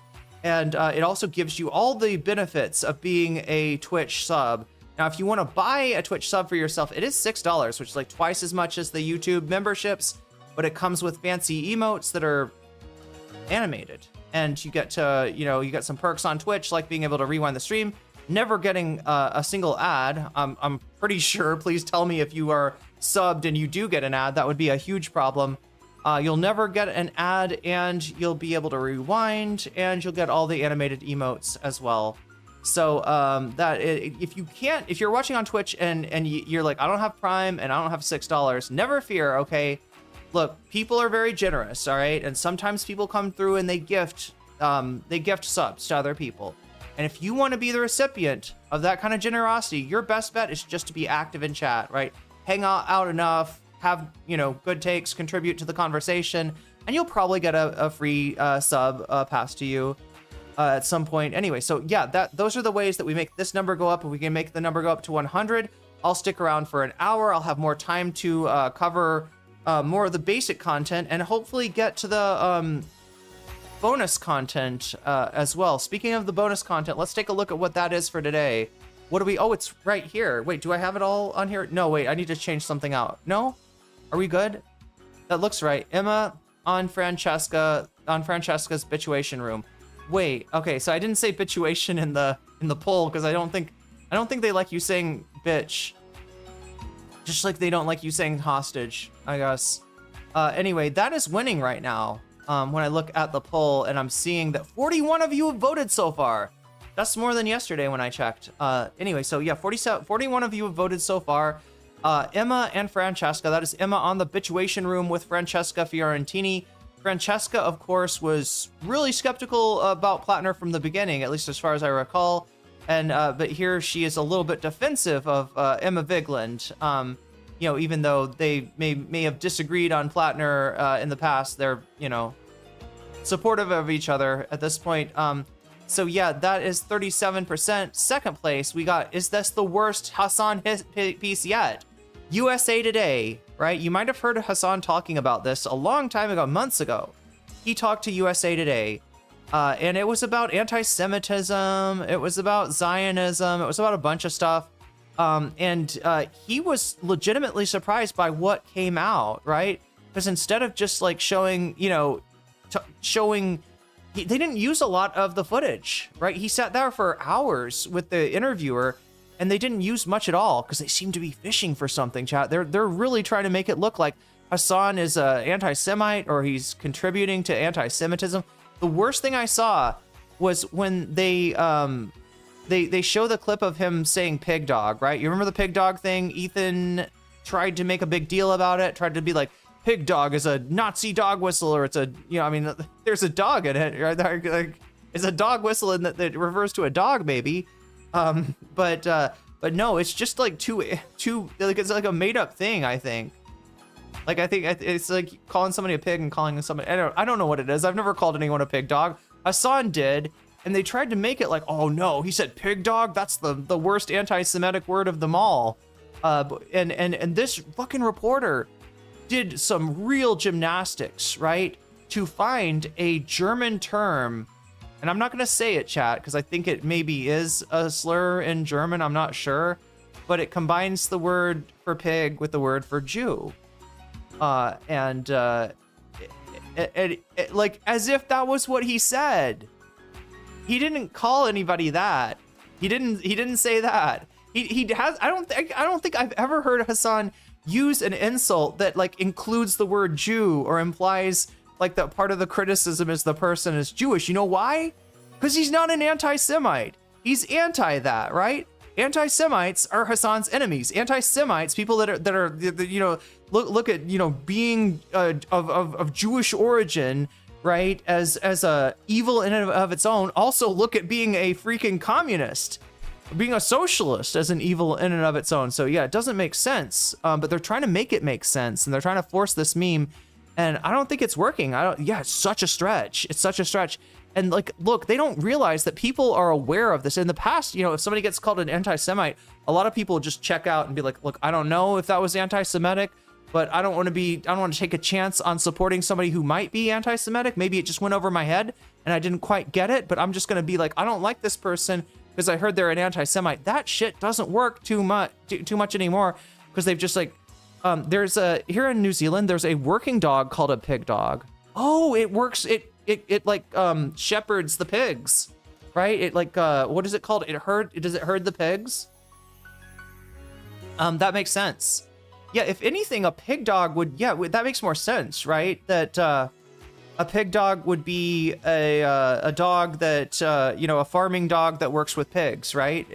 S1: And it also gives you all the benefits of being a Twitch sub. Now, if you want to buy a Twitch sub for yourself, it is $6, which is like twice as much as the YouTube memberships, but it comes with fancy emotes that are animated. And you get to, you know, you get some perks on Twitch, like being able to rewind the stream, never getting a single ad. I'm pretty sure, please tell me if you are subbed and you do get an ad, that would be a huge problem. You'll never get an ad, and you'll be able to rewind, and you'll get all the animated emotes as well. So if you're watching on Twitch and you're like, I don't have Prime and I don't have $6, never fear, okay? Look, people are very generous, all right? And sometimes people come through and they gift subs to other people. And if you want to be the recipient of that kind of generosity, your best bet is just to be active in chat, right? Hang out enough, have, good takes, contribute to the conversation, and you'll probably get a free sub passed to you at some point. Anyway, so yeah, those are the ways that we make this number go up. If we can make the number go up to 100, I'll stick around for an hour. I'll have more time to cover more of the basic content and hopefully get to the bonus content as well. Speaking of the bonus content, let's take a look at what that is for today. What do we, oh, it's right here. Wait, do I have it all on here? No, wait, I need to change something out. No? Are we good? That looks right. Emma on Francesca's bituation room. Wait, okay, so I didn't say bituation in the poll because I don't think they like you saying bitch. Just like they don't like you saying hostage, I guess. Anyway, that is winning right now. When I look at the poll and I'm seeing that 41 of you have voted so far. That's more than yesterday when I checked. Anyway, so yeah, 41 of you have voted so far. Emma and Francesca, that is Emma on the bituation room with Francesca Fiorentini. Francesca, of course, was really skeptical about Plattner from the beginning, at least as far as I recall. And but here she is a little bit defensive of Emma Vigland. Even though they may have disagreed on Plattner in the past, they're, supportive of each other at this point. So yeah, that is 37%. Second place, we got, is this the worst Hasan piece yet? USA Today, right? You might have heard Hasan talking about this a long time ago, months ago. He talked to USA Today, and it was about anti-Semitism, it was about Zionism, it was about a bunch of stuff. And he was legitimately surprised by what came out, right? Because instead of just like showing, they didn't use a lot of the footage, right? He sat there for hours with the interviewer and they didn't use much at all because they seem to be fishing for something, chat. They're really trying to make it look like Hasan is an anti-Semite or he's contributing to anti-Semitism. The worst thing I saw was when they show the clip of him saying pig dog, right? You remember the pig dog thing? Ethan tried to make a big deal about it, tried to be like, pig dog is a Nazi dog whistle, or it's a, there's a dog in it, right? Like, it's a dog whistle and that refers to a dog, maybe. But no, it's just like too, like, it's like a made up thing, I think. Like, I think it's like calling somebody a pig and calling somebody, I don't know what it is. I've never called anyone a pig dog. Hasan did. And they tried to make it like, oh no, he said pig dog. That's the worst anti-Semitic word of them all. And this fucking reporter did some real gymnastics, right? To find a German term, and I'm not gonna say it, chat, because I think it maybe is a slur in German, I'm not sure. But it combines the word for pig with the word for Jew. Like, as if that was what he said. He didn't call anybody that. He didn't say that. He has. I don't think I've ever heard Hasan use an insult that like includes the word Jew or implies like that part of the criticism is the person is Jewish. You know why? Because he's not an anti-Semite. He's anti that, right? Anti-Semites are Hasan's enemies. Anti-Semites, people that are look at being of Jewish origin, right, as a evil in and of its own, also look at being a freaking communist, being a socialist as an evil in and of its own. So yeah, it doesn't make sense, but they're trying to make it make sense, and they're trying to force this meme, and I don't think it's working. It's such a stretch. It's such a stretch. And like, look, they don't realize that people are aware of this. In the past, if somebody gets called an anti-Semite, a lot of people just check out and be like, look, I don't know if that was anti-Semitic, but I don't want to take a chance on supporting somebody who might be anti-Semitic. Maybe it just went over my head and I didn't quite get it, but I'm just going to be like, I don't like this person because I heard they're an anti-Semite. That shit doesn't work too much anymore, because they've just like, here in New Zealand, there's a working dog called a pig dog. Oh, it works. It like shepherds the pigs, right? It like, what is it called? Does it herd the pigs? That makes sense. Yeah, if anything, a pig dog would, that makes more sense, right? That a pig dog would be a dog that, a farming dog that works with pigs, right?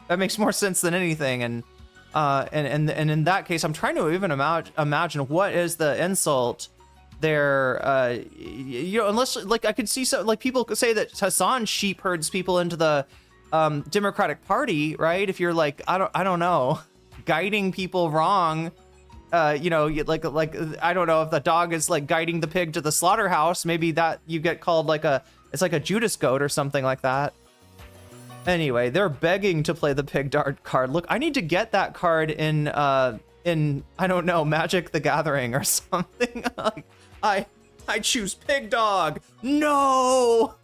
S1: That makes more sense than anything. And in that case, I'm trying to even imagine what is the insult they're you know, unless like I could see some like people could say that Hasan sheep herds people into the Democratic Party, right? If you're like I don't know, guiding people wrong, you know, like I don't know if the dog is like guiding the pig to the slaughterhouse, maybe that you get called like it's like a Judas goat or something like that. Anyway, they're begging to play the pig dog card. Look, I need to get that card in I don't know, Magic the Gathering or something. Like, I choose pig dog. No.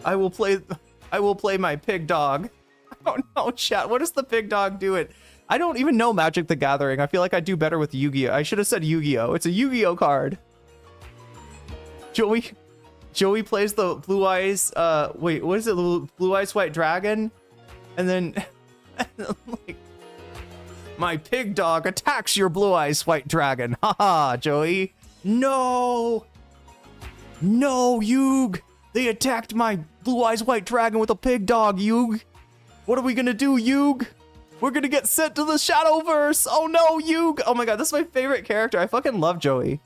S1: I will play my pig dog. I don't know, chat. What does the pig dog do it? I don't even know Magic the Gathering. I feel like I do better with Yu-Gi-Oh. I should have said Yu-Gi-Oh. It's a Yu-Gi-Oh card. Joey plays the Blue Eyes, wait, what is it? Blue Eyes White Dragon? And then, like, my pig dog attacks your Blue Eyes White Dragon. Haha, Joey. No, Yug. They attacked my Blue Eyes White Dragon with a pig dog, Yug. What are we gonna do, Yug? We're gonna get sent to the Shadowverse. Oh no, Yug. Oh my god, this is my favorite character. I fucking love Joey.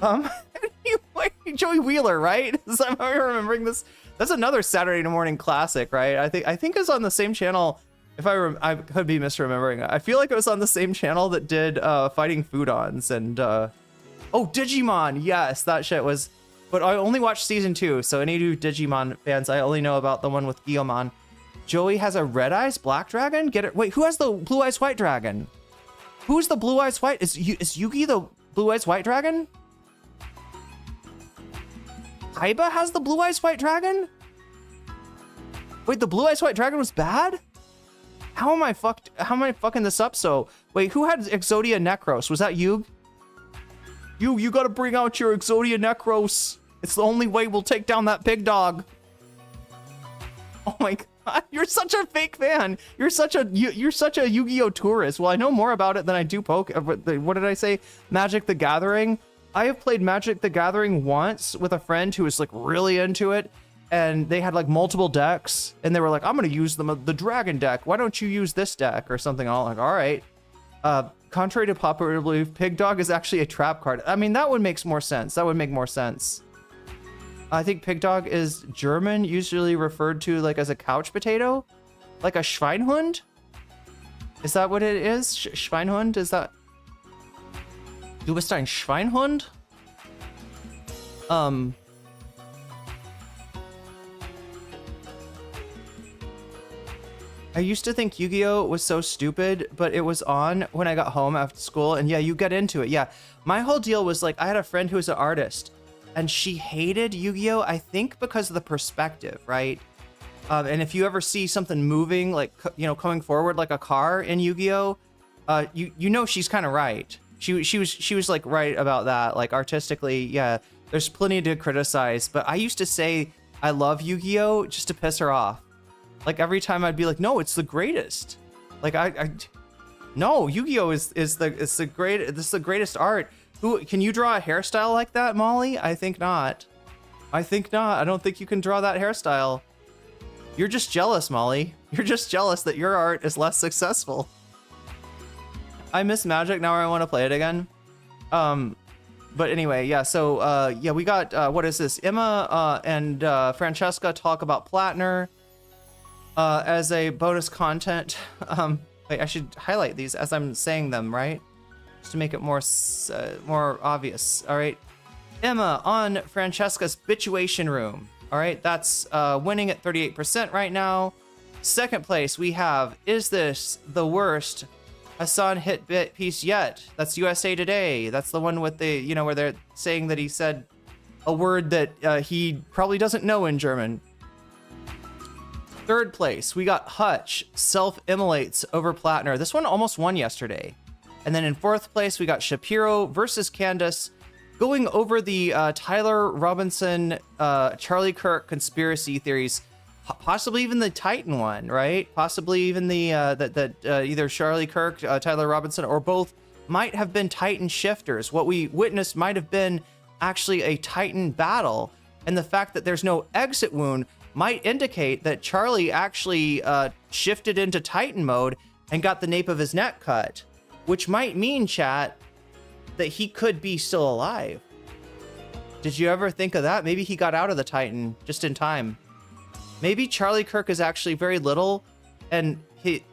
S1: Anyway, Joey Wheeler, right? Am I remembering this? That's another Saturday morning classic, right? I think it was on the same channel. If I could be misremembering. I feel like it was on the same channel that did Fighting Foodons and oh, Digimon. Yes, that shit was. But I only watched season 2, so any of you Digimon fans, I only know about the one with Guilmon. Joey has a Red Eyes Black Dragon. Get it? Wait, who has the Blue Eyes White Dragon? Who's the Blue Eyes White? Is Yugi the Blue Eyes White Dragon? Kaiba has the Blue Eyes White Dragon? Wait, the Blue Eyes White Dragon was bad? How am I fucking this up? So wait, who had Exodia Necros? Was that you? You gotta bring out your Exodia Necros. It's the only way we'll take down that pig dog. Oh my god, you're such a fake fan. You're such a Yu-Gi-Oh tourist. Well, I know more about it than I do what did I say? Magic the Gathering. I have played Magic the Gathering once with a friend who was like really into it, and they had like multiple decks, and they were like, I'm gonna use the dragon deck. Why don't you use this deck or something? I'm like, all right. Contrary to popular belief, Pig Dog is actually a trap card. I mean, that would make more sense. That would make more sense. I think Pig Dog is German, usually referred to like as a couch potato, like a Schweinhund. Is that what it is? Schweinhund? Is that? Du bist ein Schweinhund? I used to think Yu-Gi-Oh was so stupid, but it was on when I got home after school, and yeah, you get into it. Yeah, my whole deal was like, I had a friend who was an artist, and she hated Yu-Gi-Oh, I think because of the perspective, right? And if you ever see something moving, like, you know, coming forward like a car in Yu-Gi-Oh, you know she's kind of right. She was like right about that, like artistically, yeah, there's plenty to criticize, but I used to say I love Yu-Gi-Oh just to piss her off. Like every time I'd be like, no, it's the greatest. Like no, Yu-Gi-Oh is the greatest art. Who can you draw a hairstyle like that, Molly? I think not. I don't think you can draw that hairstyle. You're just jealous, Molly. You're just jealous that your art is less successful. I miss Magic, now I want to play it again. But anyway, yeah, so yeah, we got what is this? Emma and Francesca talk about Platner. As a bonus content. Wait, I should highlight these as I'm saying them, right? Just to make it more obvious. All right. Emma on Francesca's Bituation Room. All right, that's winning at 38% right now. Second place, we have Is This the Worst Hasan hit bit piece yet? That's USA Today. That's the one with the, you know, where they're saying that he said a word that he probably doesn't know in German. Third place, we got Hutch, self-immolates over Platner. This one almost won yesterday. And then in fourth place, we got Shapiro versus Candace, going over the Tyler Robinson, Charlie Kirk conspiracy theories, possibly even the Titan one, right? Possibly even the either Charlie Kirk, Tyler Robinson, or both might have been Titan shifters. What we witnessed might have been actually a Titan battle, and the fact that there's no exit wound might indicate that Charlie actually shifted into Titan mode and got the nape of his neck cut, which might mean, chat, that he could be still alive. Did you ever think of that? Maybe he got out of the Titan just in time. Maybe Charlie Kirk is actually very little, and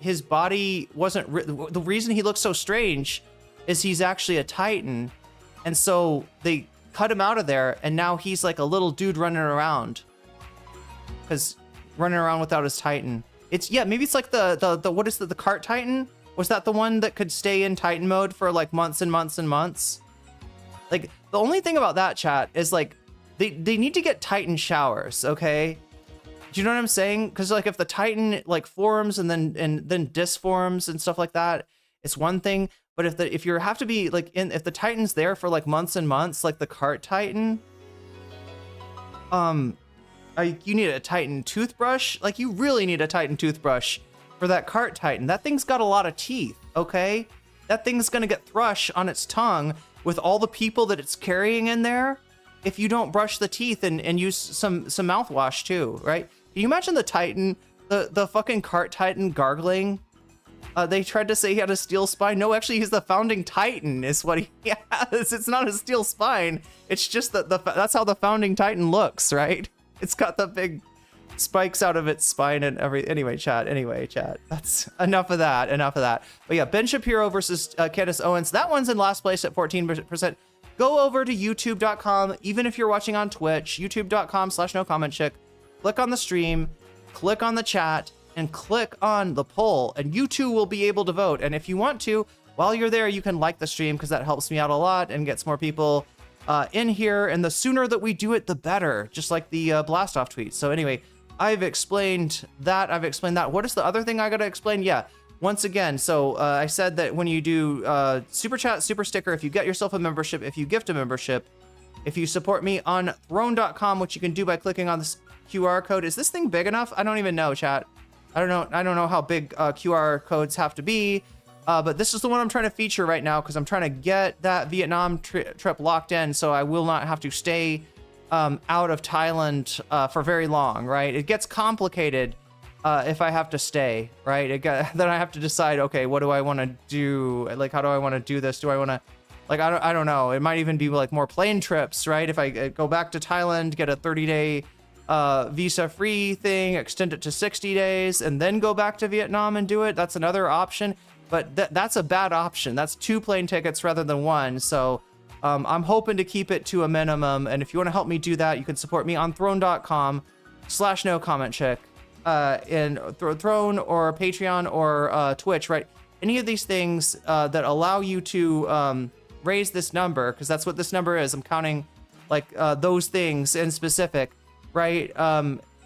S1: his body wasn't... The reason he looks so strange is he's actually a Titan, and so they cut him out of there, and now he's like a little dude running around. Because running around without his Titan. Maybe it's like the what is the cart Titan? Was that the one that could stay in Titan mode for like months and months and months? Like, the only thing about that, chat, is like they need to get Titan showers, okay? Do you know what I'm saying? Because like if the Titan like forms and then disforms and stuff like that, it's one thing. But if you have to be like if the Titan's there for like months and months, like the cart Titan, you need a Titan toothbrush. Like, you really need a Titan toothbrush for that cart Titan. That thing's got a lot of teeth, okay? That thing's gonna get thrush on its tongue with all the people that it's carrying in there if you don't brush the teeth and use some mouthwash too, right? Can you imagine the Titan, the fucking cart Titan gargling? They tried to say he had a steel spine. No, actually, he's the founding Titan is what he has. It's not a steel spine. It's just that that's how the founding Titan looks, right? It's got the big spikes out of its spine and everything. Anyway, chat. That's enough of that. But yeah, Ben Shapiro versus Candace Owens. That one's in last place at 14%. Go over to youtube.com, even if you're watching on Twitch, youtube.com/nocommentchick. Click on the stream, click on the chat, and click on the poll, and you too will be able to vote. And if you want to, while you're there, you can like the stream because that helps me out a lot and gets more people in here. And the sooner that we do it, the better, just like the blast off tweets. So anyway, I've explained that. What is the other thing I gotta explain? Yeah, once again, so I said that when you do super chat, super sticker, if you get yourself a membership, if you gift a membership, if you support me on throne.com, which you can do by clicking on this QR code. Is this thing big enough? I don't even know, chat. I don't know how big QR codes have to be, but this is the one I'm trying to feature right now because I'm trying to get that Vietnam trip locked in, so I will not have to stay out of Thailand for very long, right? It gets complicated if I have to stay, right? Then I have to decide, okay, what do I want to do? Like, how do I want to do this? Do I want to, like, I don't know. It might even be like more plane trips, right? If I go back to Thailand, get a 30-day visa-free thing, extend it to 60 days, and then go back to Vietnam and do it. That's another option, but that's a bad option. That's 2 plane tickets rather than 1. So I'm hoping to keep it to a minimum. And if you want to help me do that, you can support me on throne.com/nocommentchick in Throne or Patreon or Twitch, right? Any of these things that allow you to raise this number, because that's what this number is. I'm counting like those things in specific, right?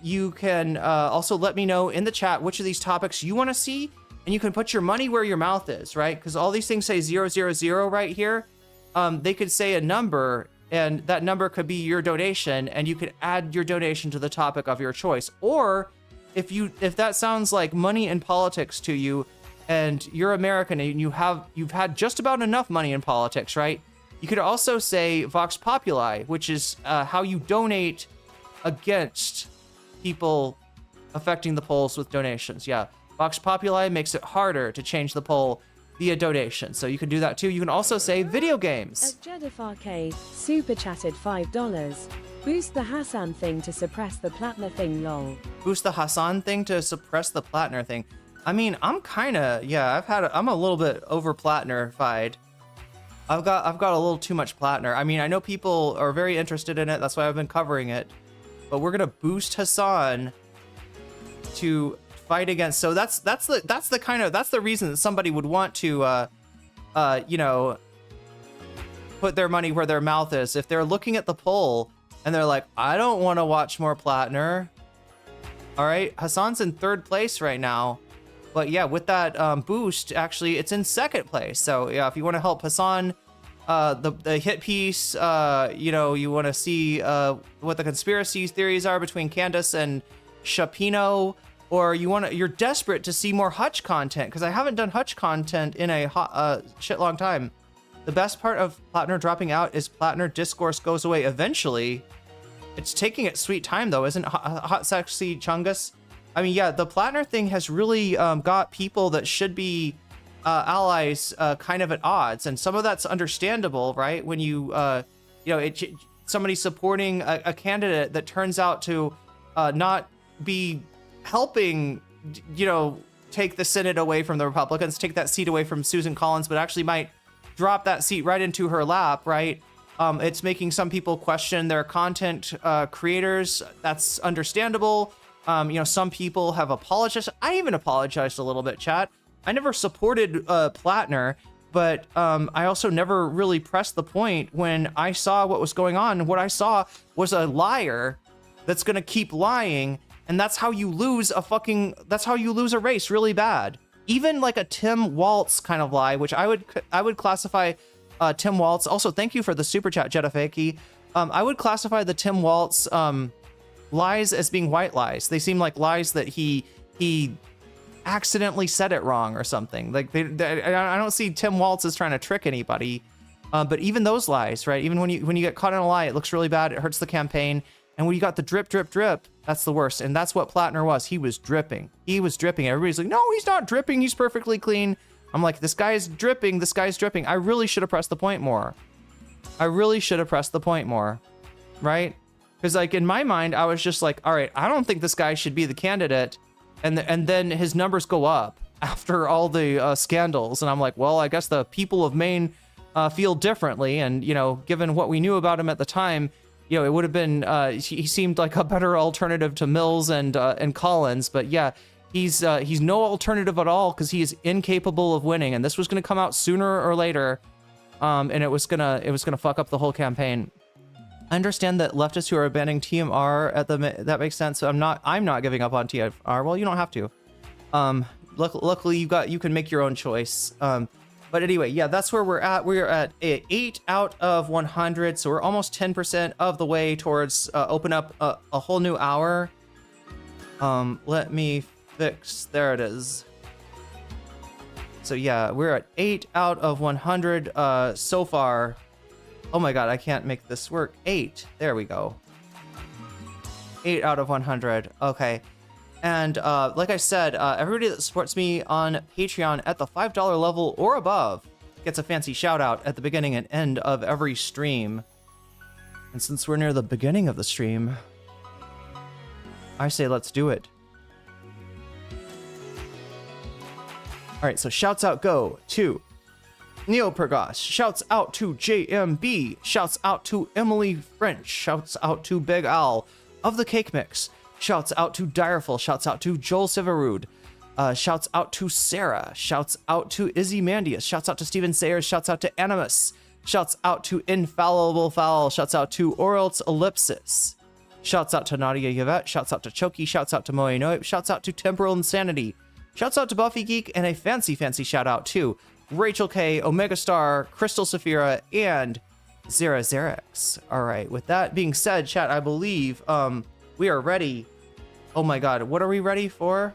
S1: You can also let me know in the chat which of these topics you want to see, and you can put your money where your mouth is, right? Because all these things say 000 right here. They could say a number, and that number could be your donation, and you could add your donation to the topic of your choice. Or if that sounds like money in politics to you, and you're American and you've had just about enough money in politics, right? You could also say Vox Populi, which is how you donate against people affecting the polls with donations. Yeah, Vox Populi makes it harder to change the poll via donation, so you can do that too. You can also say video games.
S2: Jedif Arcade super chatted $5. Boost the Hasan thing to suppress the Platner thing, lol.
S1: Boost the Hasan thing to suppress the Platner thing. I mean, I'm kind of, yeah, I'm a little bit over Platner-fied. I've got a little too much Platner. I mean, I know people are very interested in it. That's why I've been covering it. But we're gonna boost Hasan to fight against. So that's the reason that somebody would want to, you know, put their money where their mouth is. If they're looking at the poll and they're like, I don't want to watch more Platner. All right, Hasan's in 3rd place right now. But yeah, with that boost, actually, it's in 2nd place. So yeah, if you want to help Hasan, the hit piece, you know, you want to see what the conspiracy theories are between Candace and Shapino, or you're desperate to see more Hutch content, because I haven't done Hutch content in a shit long time. The best part of Platner dropping out is Platner discourse goes away eventually. It's taking its sweet time though, isn't Hot Sexy Chungus? I mean, yeah, the Platner thing has really got people that should be allies kind of at odds, and some of that's understandable, right? When you somebody supporting a candidate that turns out to not be helping, take the Senate away from the Republicans, take that seat away from Susan Collins, but actually might drop that seat right into her lap, right? It's making some people question their content creators. That's understandable. Some people have apologized. I even apologized a little bit, chat. I never supported Plattner, but I also never really pressed the point when I saw what was going on. What I saw was a liar that's going to keep lying, and that's how you lose a race really bad. Even like a Tim Waltz kind of lie, which I would classify Tim Waltz. Also, thank you for the super chat, Jedafaki. I would classify the Tim Waltz lies as being white lies. They seem like lies that he accidentally said it wrong or something. Like I don't see Tim Waltz as trying to trick anybody. But even those lies, right? Even when you get caught in a lie, it looks really bad. It hurts the campaign. And when you got the drip, drip, drip, that's the worst. And that's what Plattner was. He was dripping. Everybody's like, no, he's not dripping. He's perfectly clean. I'm like, this guy's dripping. I really should have pressed the point more. Right? Because like in my mind, I was just like, all right, I don't think this guy should be the candidate. And then his numbers go up after all the scandals. And I'm like, well, I guess the people of Maine feel differently. And, given what we knew about him at the time, it would have been, he seemed like a better alternative to Mills and Collins. But yeah, he's no alternative at all because he is incapable of winning. And this was going to come out sooner or later. And it was gonna fuck up the whole campaign. I understand that leftists who are banning TMR that makes sense. So I'm not giving up on TMR. Well, you don't have to. Luckily you can make your own choice. But anyway, yeah, that's where we're at. We're at 8 out of 100, so we're almost 10% of the way towards open up a whole new hour. Let me fix. There it is. So yeah, we're at 8 out of 100 so far. Oh my god, I can't make this work. 8. There we go. 8 out of 100. Okay. And like I said, everybody that supports me on Patreon at the $5 level or above gets a fancy shout out at the beginning and end of every stream. And since we're near the beginning of the stream, I say let's do it. All right, so shouts out go to Neil Pergos, shouts out to JMB, shouts out to Emily French, shouts out to Big Al of the Cake Mix, shouts out to Direful, shouts out to Joel Siverud, shouts out to Sarah, shouts out to Izzy Mandius, shouts out to Steven Sayers, shouts out to Animus, shouts out to Infallible Fowl, shouts out to Oralt's Ellipsis, shouts out to Nadia Yvette, shouts out to Choki, shouts out to Moe Noip, shouts out to Temporal Insanity, shouts out to Buffy Geek, and a fancy shout out to Rachel K, Omega Star, Crystal Saphira, and Zera Zerex. All right, with that being said, chat, I believe we are ready. Oh my god, what are we ready for?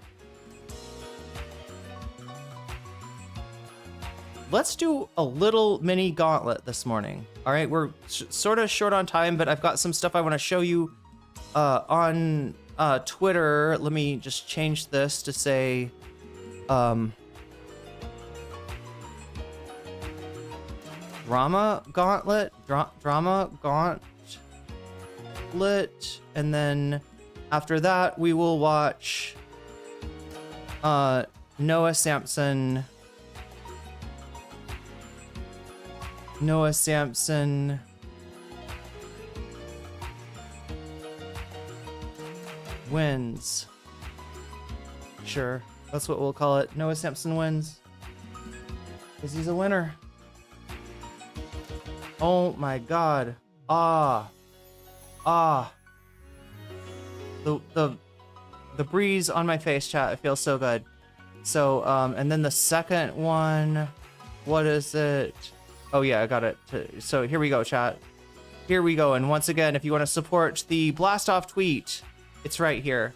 S1: Let's do a little mini gauntlet this morning. All right, we're sort of short on time, but I've got some stuff I want to show you on Twitter. Let me just change this to say drama gauntlet, and then after that we will watch Noah Samsen wins. Sure, that's what we'll call it. Noah Samsen wins because he's a winner. Oh my god. The breeze on my face, chat. It feels so good. So and then the second one, what is it? Oh yeah, I got it. So here we go, chat. Here we go. And once again, if you want to support the blast off tweet, it's right here.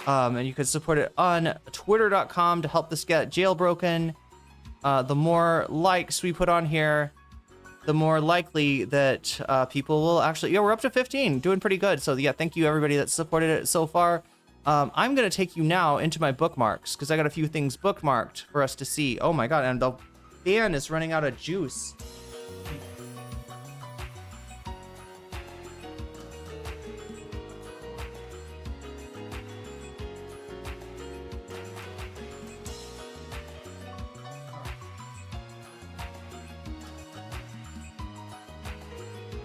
S1: And you can support it on twitter.com to help this get jailbroken. The more likes we put on here, the more likely that people will actually... Yeah, we're up to 15, doing pretty good. So yeah, thank you everybody that supported it so far. I'm gonna take you now into my bookmarks because I got a few things bookmarked for us to see. Oh my god, and the fan is running out of juice.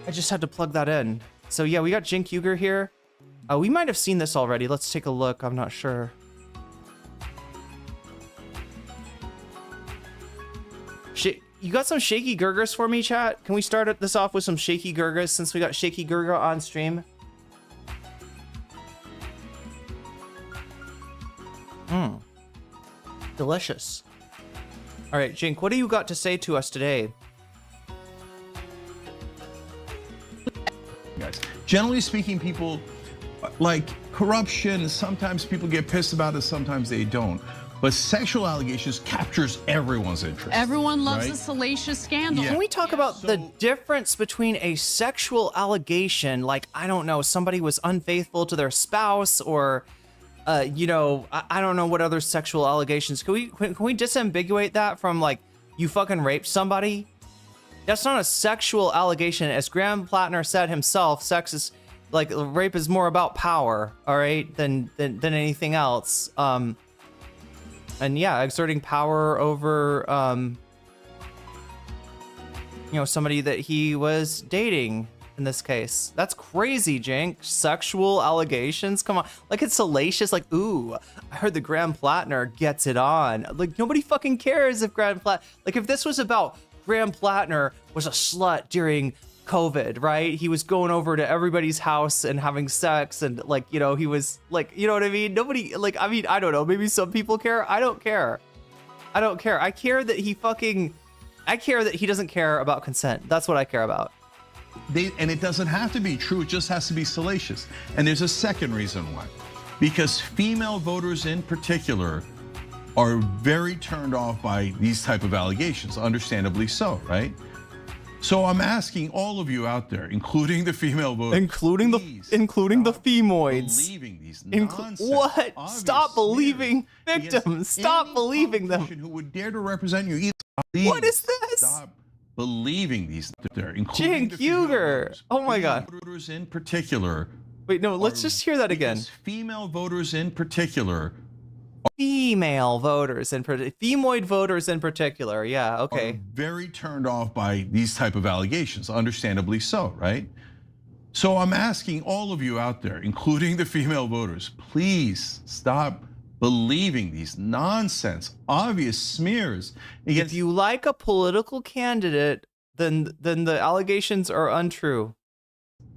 S1: I just had to plug that in. So yeah, we got Cenk Uygur here. We might have seen this already. Let's take a look. I'm not sure. You got some shaky gurgurs for me, chat? Can we start this off with some shaky gurgurs since we got shaky gurgur on stream? Delicious. All right, Cenk, what do you got to say to us today?
S3: Guys, generally speaking, people like corruption. Sometimes people get pissed about it, sometimes they don't. But sexual allegations captures everyone's interest.
S4: Everyone loves
S3: right?
S4: a salacious scandal.
S1: Can we talk about the difference between a sexual allegation, like, I don't know, somebody was unfaithful to their spouse, or, you know, I don't know what other sexual allegations. Can we disambiguate that from, like, you fucking raped somebody? That's not a sexual allegation. As Graham Plattner said himself, sex is, like, rape is more about power, all right, than anything else. And yeah, exerting power over, you know, somebody that he was dating in this case. That's crazy, Cenk. Sexual allegations, come on. Like, it's salacious, like, ooh, I heard the Graham Plattner gets it on. Like, nobody fucking cares if like, if this was about Graham Plattner was a slut during COVID, right? He was going over to everybody's house and having sex, and, like, you know, he was, like, you know what I mean? Nobody, like, I mean, I don't know, maybe some people care. I don't care. I don't care. I care that he doesn't care about consent. That's what I care about.
S3: And it doesn't have to be true, it just has to be salacious. And there's a second reason why. Because female voters in particular are very turned off by these type of allegations, understandably so, right? So I'm asking all of you out there, including the female voters,
S1: including the femoids,
S3: believing these nonsense,
S1: what? Stop believing victims. Stop believing them.
S3: Who would dare to represent you?
S1: What is this?
S3: Stop believing these there, including
S1: Cenk Uygur. Oh my god.
S3: Voters in particular.
S1: Wait, no, let's just hear that again.
S3: Female voters in particular.
S1: Female voters in particular, femoid voters in particular, yeah, okay.
S3: Are very turned off by these type of allegations, understandably so, right? So I'm asking all of you out there, including the female voters, please stop believing these nonsense, obvious smears.
S1: If you like a political candidate, then the allegations are untrue.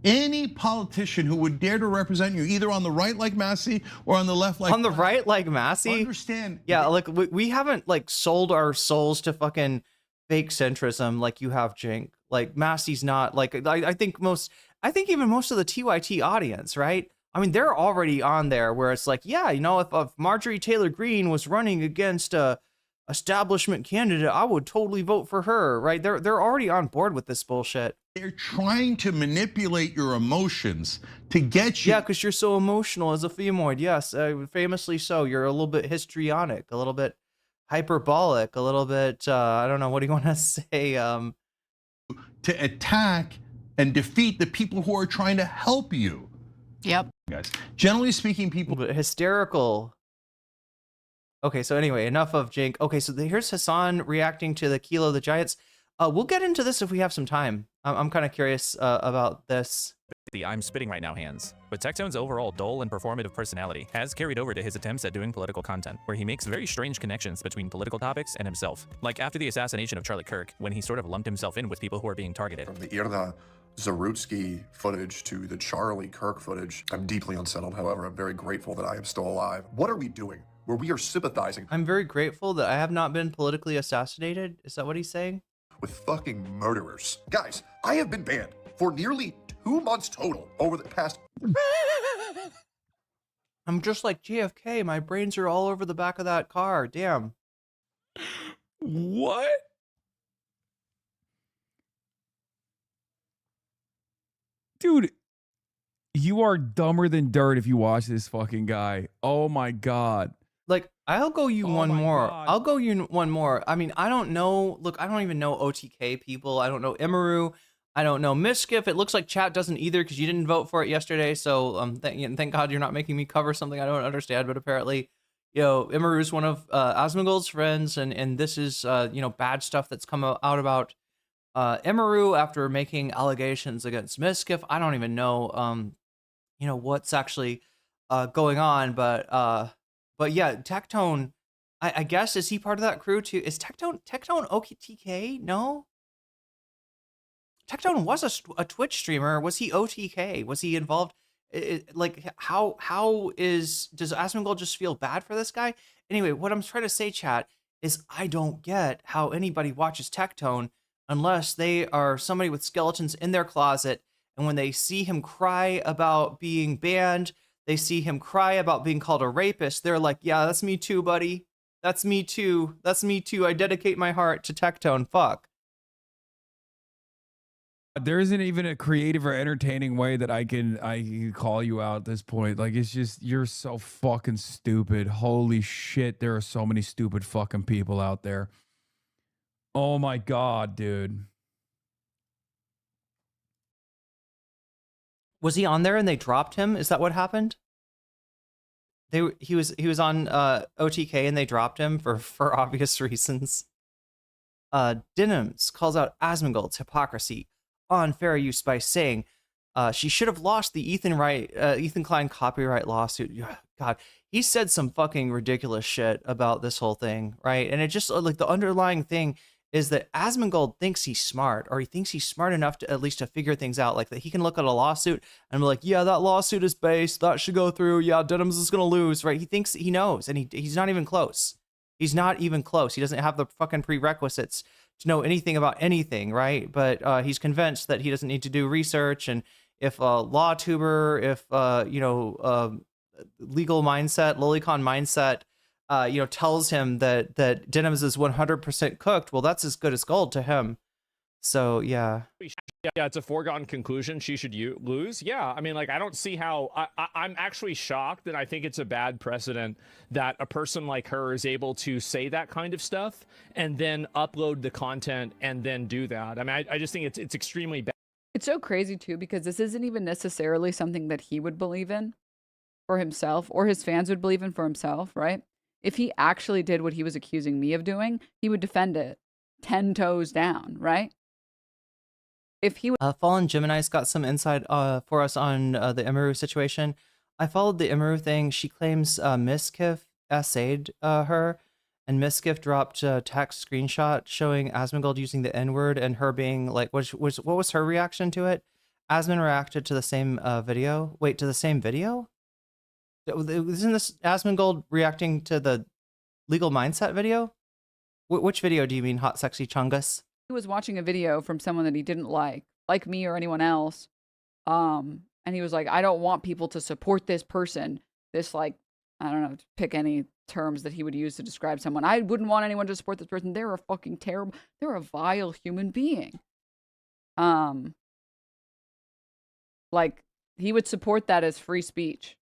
S3: Any politician who would dare to represent you, either on the right like Massey or on the left like...
S1: On the right like Massey?
S3: Understand.
S1: Yeah, like, we haven't, like, sold our souls to fucking fake centrism like you have, Cenk. Like, Massey's not, like, I think even most of the TYT audience, right? I mean, they're already on there where it's like, yeah, you know, if Marjorie Taylor Greene was running against a establishment candidate, I would totally vote for her, right? They're already on board with this bullshit.
S3: They're trying to manipulate your emotions to get you.
S1: Yeah, because you're so emotional as a femoid. Yes, famously so. You're a little bit histrionic, a little bit hyperbolic, a little bit, I don't know, what do you want to say?
S3: To attack and defeat the people who are trying to help you.
S4: Yep.
S3: Guys, generally speaking, people...
S1: But hysterical. Okay, so anyway, enough of Cenk. Okay, so here's Hasan reacting to the Kilo the Giants. We'll get into this if we have some time. I'm kind of curious about this.
S5: The I'm spitting right now hands. But Tectone's overall dull and performative personality has carried over to his attempts at doing political content, where he makes very strange connections between political topics and himself. Like after the assassination of Charlie Kirk, when he sort of lumped himself in with people who are being targeted.
S6: From the Irda Zarutsky footage to the Charlie Kirk footage, I'm deeply unsettled. However, I'm very grateful that I am still alive. What are we doing where we are sympathizing?
S1: I'm very grateful that I have not been politically assassinated. Is that what he's saying?
S6: With fucking murderers. Guys, I have been banned for nearly 2 months total over the past...
S1: I'm just like JFK. My brains are all over the back of that car. Damn.
S5: What?
S7: Dude,
S4: you are dumber than dirt if you watch this fucking guy. Oh my god.
S1: Like, I'll go you
S4: Oh
S1: one
S4: my
S1: more.
S4: God.
S1: I'll go you one more. I mean, I don't know. Look, I don't even know OTK people. I don't know Imaru. I don't know Miskiff. It looks like chat doesn't either because you didn't vote for it yesterday. So thank God you're not making me cover something I don't understand. But apparently, Imaru is one of Asmongold's friends, and this is bad stuff that's come out about Imaru after making allegations against Miskiff. I don't even know what's actually going on, but yeah, Tectone, I guess, is he part of that crew too? Is Tectone OTK? No? Tectone was a Twitch streamer. Was he OTK? Was he involved? Like, does Asmongold just feel bad for this guy? Anyway, what I'm trying to say, chat, is I don't get how anybody watches Tectone unless they are somebody with skeletons in their closet, and when they see him cry about being banned, they see him cry about being called a rapist, they're like, yeah, that's me too, buddy. That's me too. That's me too. I dedicate my heart to Tectone. Fuck.
S4: There isn't even a creative or entertaining way that I can call you out at this point. Like, it's just, you're so fucking stupid. Holy shit, there are so many stupid fucking people out there. Oh my god, dude.
S1: Was he on there and they dropped him? Is that what happened? He was on OTK and they dropped him for obvious reasons. Denims calls out Asmongold's hypocrisy on fair use by saying she should have lost the Ethan Klein copyright lawsuit. God, he said some fucking ridiculous shit about this whole thing, right? And it just, like, the underlying thing is that Asmongold thinks he's smart, or he thinks he's smart enough to at least to figure things out, like that he can look at a lawsuit and be like, yeah, that lawsuit is based, that should go through, yeah, Denims is gonna lose, right? He thinks he knows, and he's not even close. He's not even close. He doesn't have the fucking prerequisites to know anything about anything, right? But he's convinced that he doesn't need to do research, and if LawTuber, if legal mindset, Lolicon mindset, tells him that Denims is 100% cooked, well, that's as good as gold to him. So yeah,
S7: it's a foregone conclusion she should lose. Yeah, I mean, like, I don't see how. I'm actually shocked, and I think it's a bad precedent that a person like her is able to say that kind of stuff and then upload the content and then do that. I mean, I just think it's extremely bad.
S8: It's so crazy too, because this isn't even necessarily something that he would believe in for himself, or his fans would believe in for himself, right? If he actually did what he was accusing me of doing, he would defend it 10 toes down, right? If he
S1: Fallen Gemini's got some insight for us on the Imaru situation. I followed the Imaru thing. She claims Miskiff essayed her, and Miskiff dropped a text screenshot showing Asmongold using the N-word and her being like, what was her reaction to it? Asmon reacted to the same video. Wait, to the same video? Isn't this Asmongold reacting to the legal mindset video? Which video do you mean, Hot Sexy Chungus?
S8: He was watching a video from someone that he didn't like me or anyone else. And he was like, I don't want people to support this person. This, like, I don't know, pick any terms that he would use to describe someone. I wouldn't want anyone to support this person. They're a fucking terrible, they're a vile human being. Like, he would support that as free speech.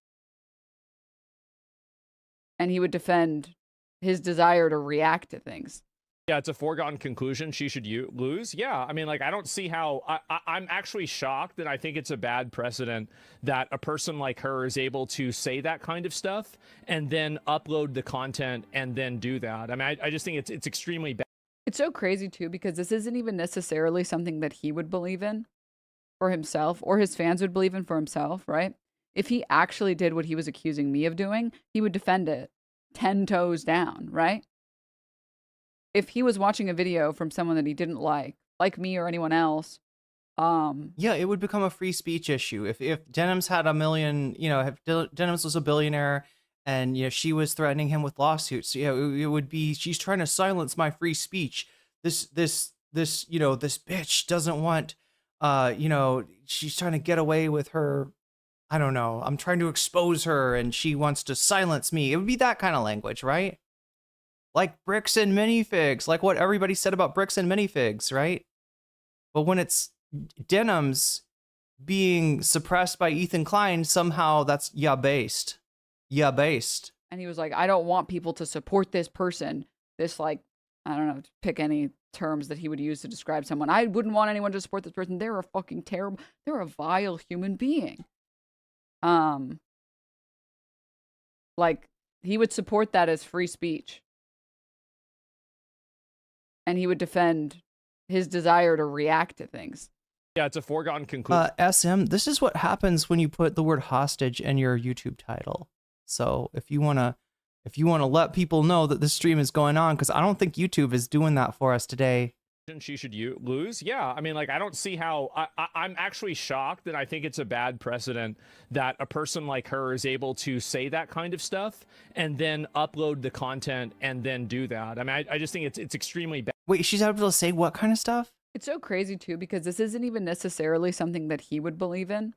S8: And he would defend his desire to react to things.
S7: Yeah, it's a foregone conclusion she should lose. Yeah, I mean, like, I don't see how. I'm actually shocked, and I think it's a bad precedent that a person like her is able to say that kind of stuff and then upload the content and then do that. I mean, I just think it's extremely bad.
S8: It's so crazy too, because this isn't even necessarily something that he would believe in for himself, or his fans would believe in for himself, right? If he actually did what he was accusing me of doing, he would defend it 10 toes down, right? If he was watching a video from someone that he didn't like me or anyone else,
S1: yeah, it would become a free speech issue. If Denims had a million, if Denims was a billionaire and she was threatening him with lawsuits, it would be, she's trying to silence my free speech. This bitch doesn't want, she's trying to get away with her. I don't know. I'm trying to expose her and she wants to silence me. It would be that kind of language, right? Like bricks and minifigs, like what everybody said about bricks and minifigs, right? But when it's Denims being suppressed by Ethan Klein, somehow that's based. Based.
S8: And he was like, I don't want people to support this person. This, like, I don't know, pick any terms that he would use to describe someone. I wouldn't want anyone to support this person. They're a fucking terrible, they're a vile human being. Like, he would support that as free speech. And he would defend his desire to react to things.
S7: Yeah, it's a foregone conclusion.
S1: SM, this is what happens when you put the word hostage in your YouTube title. So if you wanna let people know that this stream is going on, because I don't think YouTube is doing that for us today.
S7: She should lose. Yeah, I mean, like, I don't see how. I'm actually shocked, and I think it's a bad precedent that a person like her is able to say that kind of stuff and then upload the content and then do that. I mean, I just think it's extremely bad.
S1: Wait, she's able to say what kind of stuff?
S8: It's so crazy too, because this isn't even necessarily something that he would believe in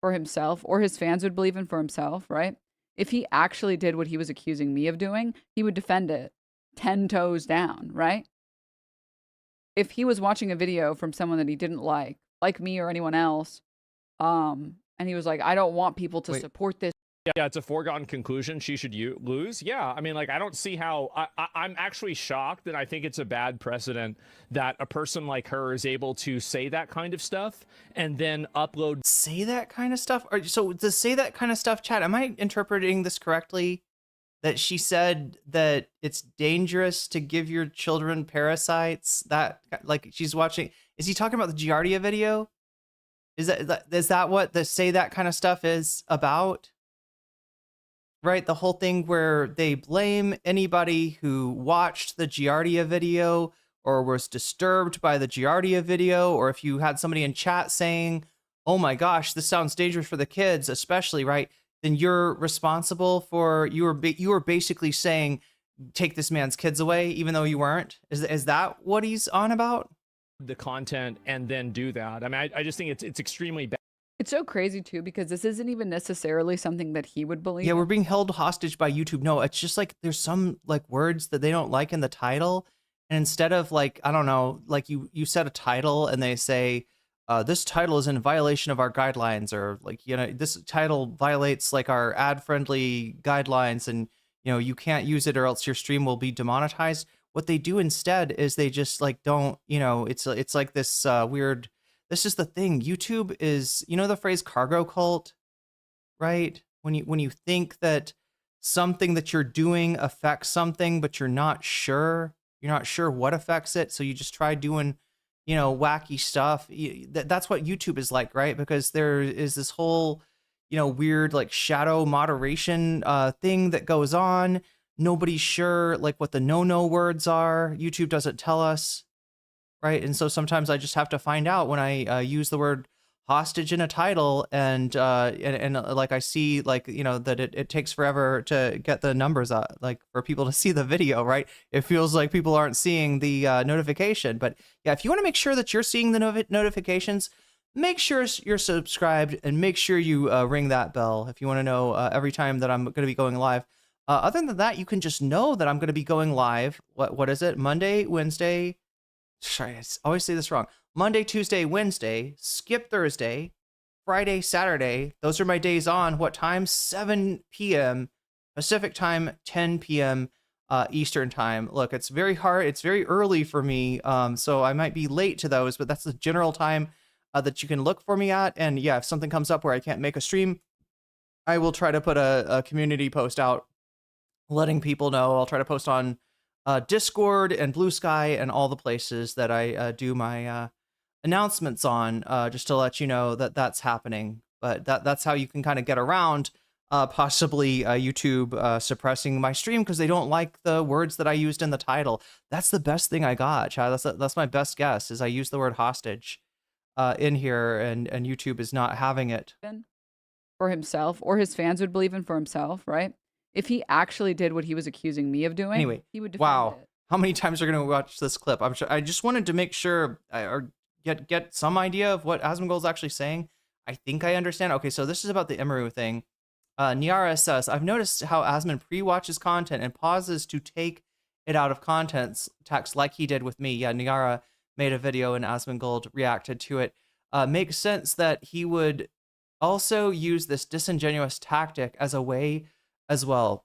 S8: for himself, or his fans would believe in for himself, right? If he actually did what he was accusing me of doing, he would defend it 10 toes down, right? If he was watching a video from someone that he didn't like me or anyone else, and he was like, I don't want people to support this.
S7: Yeah, it's a foregone conclusion. She should lose. Yeah, I mean, like, I don't see how. I'm actually shocked, and I think it's a bad precedent that a person like her is able to say that kind of stuff and then upload.
S1: Say that kind of stuff? So to say that kind of stuff, Chad, am I interpreting this correctly? That she said that it's dangerous to give your children parasites? That, like, she's watching. Is he talking about the Giardia video? Is that what the say that kind of stuff is about? Right, the whole thing where they blame anybody who watched the Giardia video or was disturbed by the Giardia video, or if you had somebody in chat saying, oh my gosh, this sounds dangerous for the kids, especially, right? Then you're responsible for, you were basically saying, take this man's kids away, even though you weren't. Is that what he's on about?
S7: The content and then do that. I mean, I just think it's extremely bad.
S8: It's so crazy too, because this isn't even necessarily something that he would believe.
S1: Yeah, we're being held hostage by YouTube. No, it's just like there's some like words that they don't like in the title. And instead of like, I don't know, like you set a title and they say, this title is in violation of our guidelines, or like, you know, this title violates like our ad-friendly guidelines, and, you know, you can't use it or else your stream will be demonetized. What they do instead is they just like don't, you know, it's like this weird. This is the thing. YouTube is, you know, the phrase cargo cult, right? When you think that something that you're doing affects something, but you're not sure what affects it, so you just try doing, you know, wacky stuff. That's what YouTube is like, right? Because there is this whole, you know, weird like shadow moderation thing that goes on. Nobody's sure like what the no words are. YouTube doesn't tell us. Right. And so sometimes I just have to find out when I use the word hostage in a title, and like I see like, you know, that it takes forever to get the numbers up, like for people to see the video. Right. It feels like people aren't seeing the notification. But yeah, if you want to make sure that you're seeing the notifications, make sure you're subscribed and make sure you ring that bell if you want to know every time that I'm going to be going live. Other than that, you can just know that I'm going to be going live. What is it? Monday, Wednesday. Sorry, I always say this wrong. Monday, Tuesday, Wednesday, skip Thursday, Friday, Saturday. Those are my days on. What time? 7 p.m. Pacific time, 10 p.m. Eastern time. Look, it's very hard. It's very early for me, so I might be late to those, but that's the general time that you can look for me at. And yeah, if something comes up where I can't make a stream, I will try to put a community post out letting people know. I'll try to post on Discord and Blue Sky and all the places that I do my announcements on, just to let you know that that's happening. But that's how you can kind of get around possibly YouTube suppressing my stream because they don't like the words that I used in the title. That's the best thing I got, Chad. That's my best guess, is I used the word hostage in here, and YouTube is not having it.
S8: For himself, or his fans would believe in for himself, right? If he actually did what he was accusing me of doing,
S1: anyway,
S8: he would defend
S1: wow.
S8: it.
S1: How many times are going to watch this clip? I'm sure. I just wanted to make sure or get some idea of what Asmongold is actually saying. I think I understand. Okay, so this is about the Emaru thing. Niara says, I've noticed how Asmon pre-watches content and pauses to take it out of context like he did with me. Yeah, Niara made a video and Asmongold reacted to it. makes sense that he would also use this disingenuous tactic as a way as well.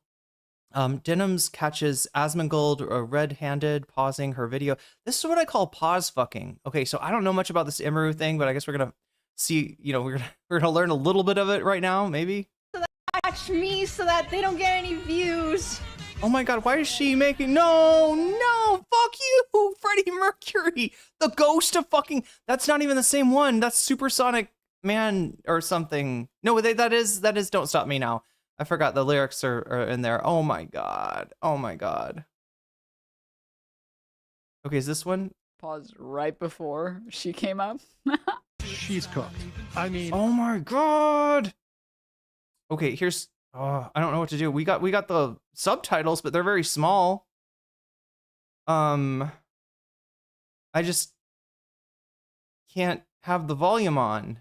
S1: Denims catches Asmongold red-handed pausing her video. This is what I call pause fucking. Okay, so I don't know much about this Imaru thing, but I guess we're gonna see. You know, we're gonna learn a little bit of it right now, maybe.
S9: Watch me so that they don't get any views.
S1: Oh my god, why is she making no, fuck you, Freddie Mercury, the ghost of fucking, that's not even the same one, that's Supersonic Man or something. No, that is Don't Stop Me Now. I forgot the lyrics are in there. Oh my god. Okay, is this one?
S8: Pause right before she came up.
S10: She's cooked. I mean,
S1: oh my god. Okay, here's I don't know what to do. We got the subtitles, but they're very small. I just can't have the volume on.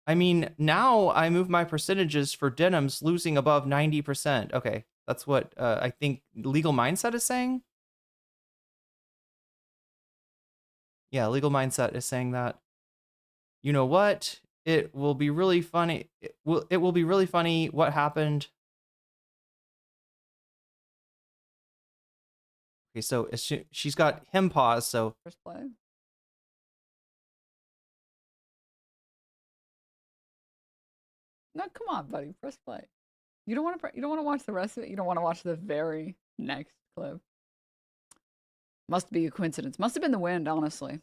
S1: I mean, now I move my percentages for Denims losing above 90%. Okay, that's what I think Legal Mindset is saying. Yeah, Legal Mindset is saying that. You know what? It will be really funny. It will be really funny what happened. Okay, so she's got him paused, so
S8: First play. No, come on, buddy. Press play. You don't want to. You don't want to watch the rest of it. You don't want to watch the very next clip. Must be a coincidence. Must have been the wind, honestly.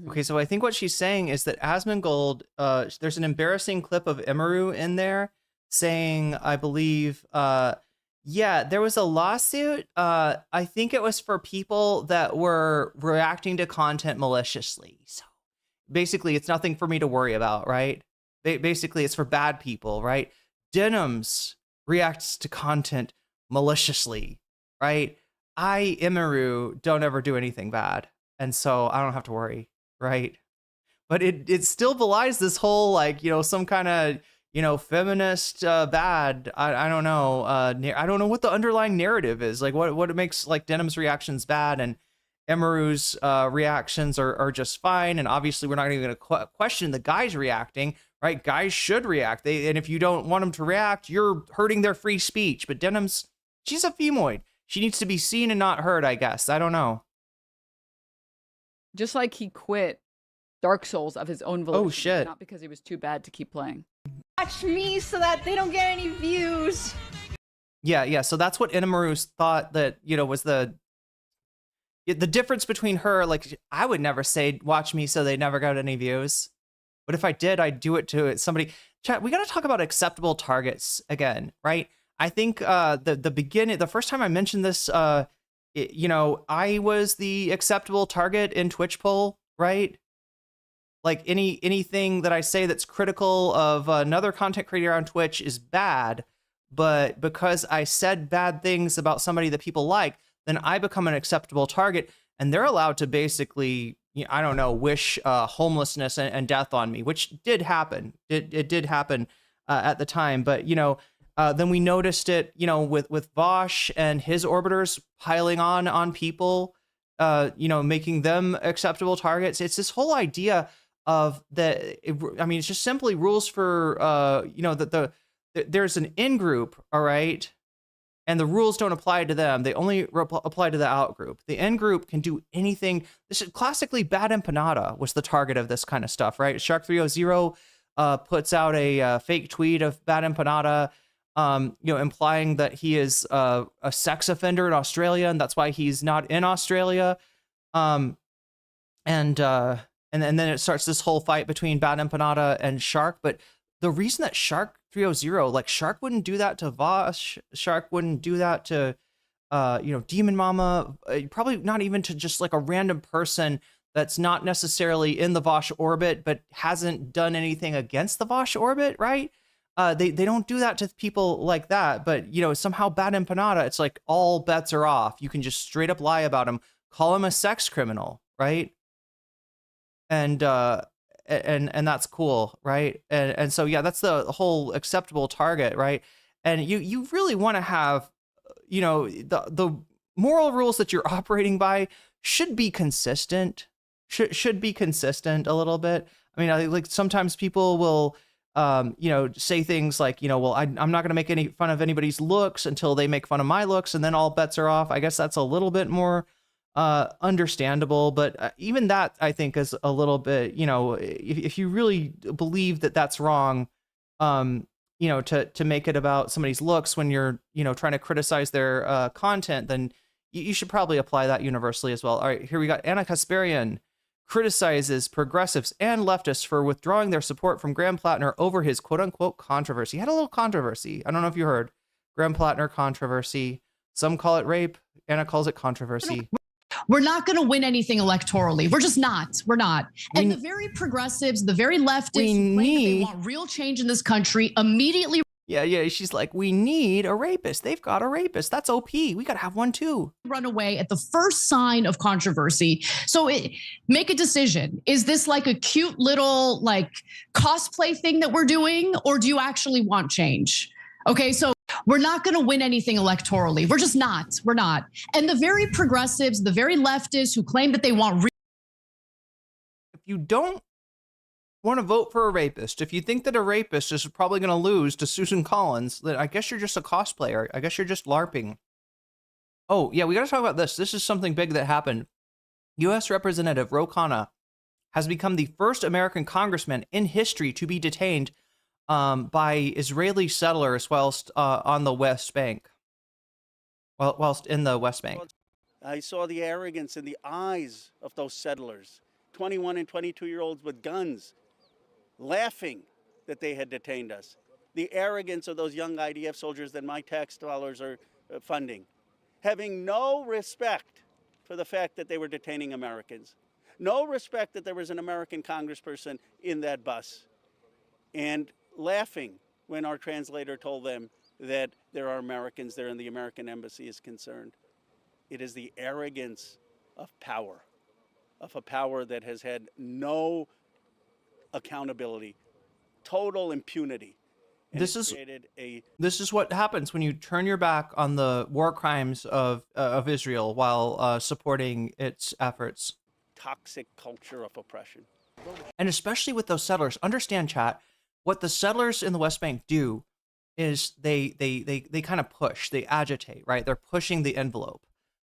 S1: Okay, so I think what she's saying is that Asmongold, there's an embarrassing clip of Imaru in there saying, I believe, yeah, there was a lawsuit. I think it was for people that were reacting to content maliciously. So basically, it's nothing for me to worry about, right? Basically, it's for bad people, right? Denims reacts to content maliciously, right? I, Imaru, don't ever do anything bad. And so I don't have to worry, right? But it still belies this whole, like, you know, some kind of, you know, feminist bad. I don't know. I don't know what the underlying narrative is. Like, what it makes, like, Denim's reactions bad and Emaru's reactions are just fine. And obviously, we're not even going to question the guys reacting, right? Guys should react. And if you don't want them to react, you're hurting their free speech. But Denim's, she's a femoid. She needs to be seen and not heard, I guess. I don't know.
S8: Just like he quit Dark Souls of his own volition.
S1: Oh, shit.
S8: Not because he was too bad to keep playing.
S9: Watch me so that they don't get any views.
S1: Yeah. So that's what Inamaru thought that, you know, was the difference between her. Like, I would never say, watch me so they never got any views. But if I did, I'd do it to somebody. Chat, we got to talk about acceptable targets again, right? I think the first time I mentioned this, you know, I was the acceptable target in Twitch poll, right? Like anything that I say that's critical of another content creator on Twitch is bad, but because I said bad things about somebody that people like, then I become an acceptable target, and they're allowed to basically, I don't know, wish homelessness and death on me, which did happen. It did happen at the time, but you know. Then we noticed it, you know, with Vosh and his orbiters piling on people, you know, making them acceptable targets. It's this whole idea of I mean, it's just simply rules for, you know, that there's an in group, all right, and the rules don't apply to them. They only apply to the out group. The in group can do anything. This is classically Bad Empanada was the target of this kind of stuff, right? Shark 300 puts out a fake tweet of Bad Empanada. You know, implying that he is a sex offender in Australia, and that's why he's not in Australia. And then it starts this whole fight between Bad Empanada and Shark. But the reason that Shark 300, like Shark wouldn't do that to Vosh, Shark wouldn't do that to, you know, Demon Mama, probably not even to just like a random person that's not necessarily in the Vosh orbit, but hasn't done anything against the Vosh orbit, right? They don't do that to people like that, but you know, somehow Bad Empanada, it's like all bets are off. You can just straight up lie about him, call him a sex criminal, right? And that's cool, right? And so yeah, that's the whole acceptable target, right? And you really want to have, you know, the moral rules that you're operating by should be consistent, should be consistent a little bit. I mean, like sometimes people will, say things like, well, I'm not going to make any fun of anybody's looks until they make fun of my looks, and then all bets are off. I guess that's a little bit more understandable, but even that I think is a little bit, if you really believe that that's wrong, to make it about somebody's looks when you're, trying to criticize their content, then you should probably apply that universally as well. All right, here we got Anna Kasparian criticizes progressives and leftists for withdrawing their support from Graham Plattner over his quote-unquote controversy. He had a little controversy. I don't know if you heard. Graham Plattner controversy. Some call it rape. Anna calls it controversy.
S11: We're not going to win anything electorally. We're just not. We're not. And the very progressives, the very leftists who claim that they want real change in this country immediately.
S1: Yeah. She's like, we need a rapist. They've got a rapist. That's OP. We got to have one too.
S11: Run away at the first sign of controversy. So make a decision. Is this like a cute little like cosplay thing that we're doing? Or do you actually want change? Okay, so we're not going to win anything electorally. We're just not. We're not. And the very progressives, the very leftists who claim that they want.
S1: If you don't want to vote for a rapist, if you think that a rapist is probably going to lose to Susan Collins, then I guess you're just a cosplayer. I guess you're just LARPing. Oh, yeah, we got to talk about this. This is something big that happened. U.S. Representative Ro Khanna has become the first American congressman in history to be detained by Israeli settlers whilst on the West Bank. Whilst in the West Bank.
S12: I saw the arrogance in the eyes of those settlers, 21 and 22-year-olds with guns, laughing that they had detained us. The arrogance of those young IDF soldiers that my tax dollars are funding, having no respect for the fact that they were detaining Americans, no respect that there was an American congressperson in that bus, and laughing when our translator told them that there are Americans there and the American embassy is concerned. It is the arrogance of power, of a power that has had no accountability, total impunity. And
S1: this is what happens when you turn your back on the war crimes of Israel while supporting its efforts.
S12: Toxic culture of oppression.
S1: And especially with those settlers, understand, chat, what the settlers in the West Bank do is they kind of push, they agitate, right? They're pushing the envelope.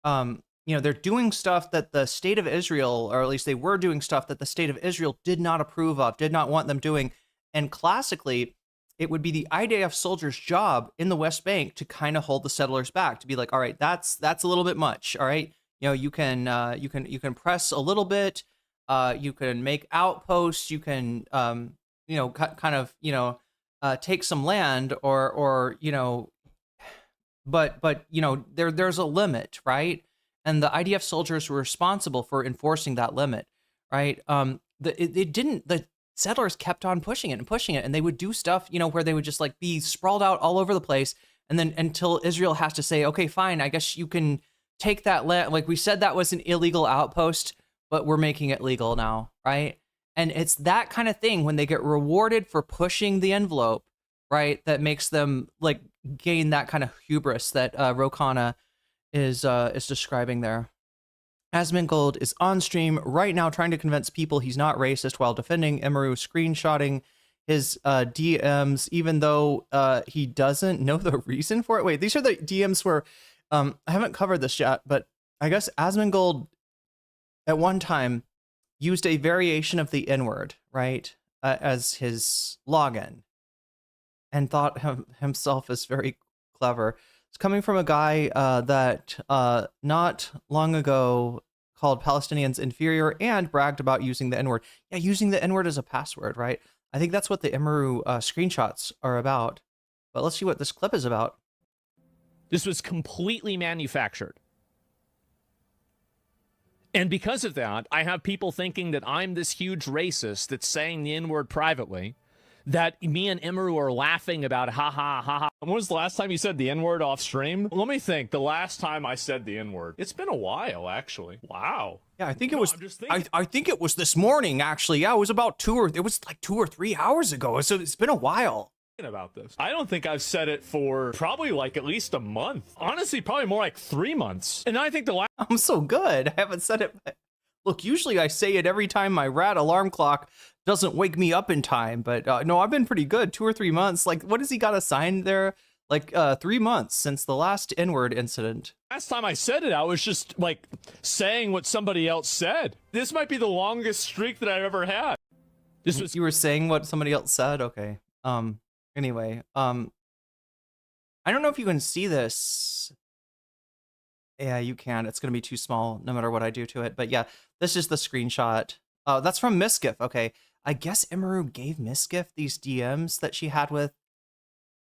S1: They're doing stuff that the state of Israel, or at least they were doing stuff that the state of Israel did not approve of, did not want them doing. And classically, it would be the IDF soldiers' job in the West Bank to kind of hold the settlers back, to be like, all right, that's a little bit much. All right, you can press a little bit, you can make outposts, you can take some land, or but there's a limit, right? And the IDF soldiers were responsible for enforcing that limit, right? The settlers kept on pushing it, and they would do stuff, where they would just like be sprawled out all over the place, and then until Israel has to say, okay, fine, I guess you can take that land. Like we said, that was an illegal outpost, but we're making it legal now, right? And it's that kind of thing when they get rewarded for pushing the envelope, right, that makes them like gain that kind of hubris that Ro Khanna is describing there. Asmongold is on stream right now trying to convince people he's not racist while defending Emaru, screenshotting his DMs, even though he doesn't know the reason for it. Wait, these are the DMs where I haven't covered this yet, but I guess Asmongold at one time used a variation of the N-word, right, as his login, and thought himself as very clever. It's coming from a guy that not long ago called Palestinians inferior and bragged about using the N-word. Yeah, using the N-word as a password, right? I think that's what the Emaru screenshots are about. But let's see what this clip is about.
S7: This was completely manufactured. And because of that, I have people thinking that I'm this huge racist that's saying the N-word privately, that me and Emaru are laughing about ha ha ha ha. When was the last time you said the N-word off stream? Let me think. The last time I said the N-word. It's been a while, actually. Wow.
S1: Yeah, I think it was. I think it was this morning, actually. Yeah, it was about 2 or 3 hours ago. So it's been a while.
S7: About this, I don't think I've said it for probably like at least a month. Honestly, probably more like 3 months. And I think the last.
S1: I'm so good. I haven't said it. Look, usually I say it every time my rat alarm clock doesn't wake me up in time, but no, I've been pretty good. 2 or 3 months. Like, what has he got assigned there? Like 3 months since the last N-word incident.
S7: Last time I said it, I was just like saying what somebody else said. This might be the longest streak that I've ever had. This was
S1: You were saying what somebody else said? Okay. Anyway, I don't know if you can see this. Yeah, you can. It's going to be too small no matter what I do to it. But yeah, this is the screenshot. That's from Miskiff. Okay. I guess Emiru gave Miskiff these DMs that she had with,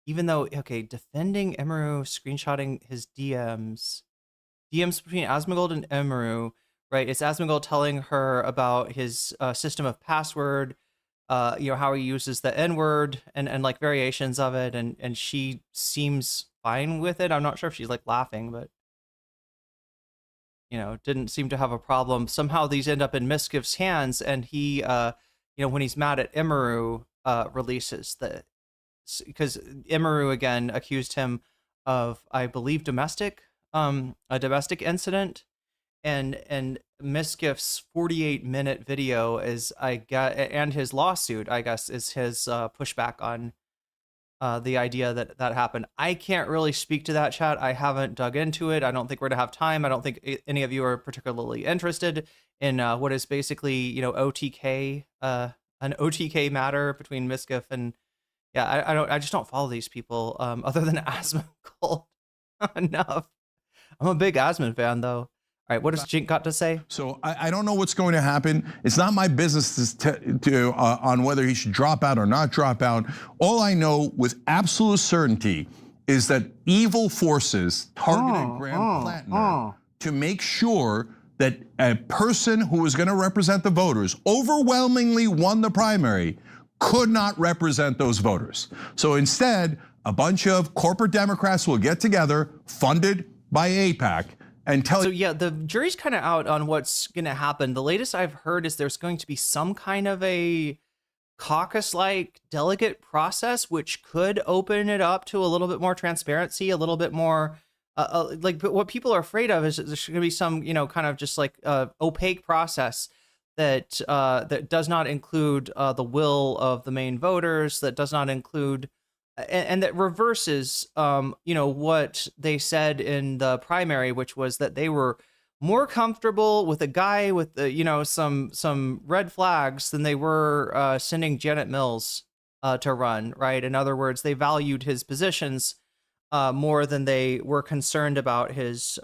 S1: even though, okay, defending Emiru, screenshotting his DMs between Asmongold and Emiru, right? It's Asmongold telling her about his system of password, how he uses the N-word and like variations of it. And she seems fine with it. I'm not sure if she's like laughing, but didn't seem to have a problem. Somehow these end up in Miskiff's hands, and he, when he's mad at Emiru, releases because Emiru again accused him of, I believe, a domestic incident, and Miskiff's 48-minute video is, and his lawsuit, I guess, is his pushback on the idea that happened. I can't really speak to that, chat. I haven't dug into it. I don't think we're gonna have time. I don't think any of you are particularly interested in what is basically, OTK, an OTK matter between Miskiff and, yeah, I just don't follow these people other than Asmongold enough. I'm a big Asmon fan though. All right, what does Jink got to say?
S3: So I don't know what's going to happen. It's not my business to on whether he should drop out or not drop out. All I know with absolute certainty is that evil forces targeted Graham Plattner to make sure that a person who was going to represent the voters, overwhelmingly won the primary, could not represent those voters. So instead, a bunch of corporate Democrats will get together, funded by AIPAC, and tell.
S1: So yeah, the jury's kind of out on what's going to happen. The latest I've heard is there's going to be some kind of a caucus-like delegate process, which could open it up to a little bit more transparency, a little bit more but what people are afraid of is that there's going to be some, kind of just like opaque process that that does not include the will of the main voters, that does not include and that reverses, what they said in the primary, which was that they were more comfortable with a guy with, some red flags than they were sending Janet Mills to run, right? In other words, they valued his positions more than they were concerned about his,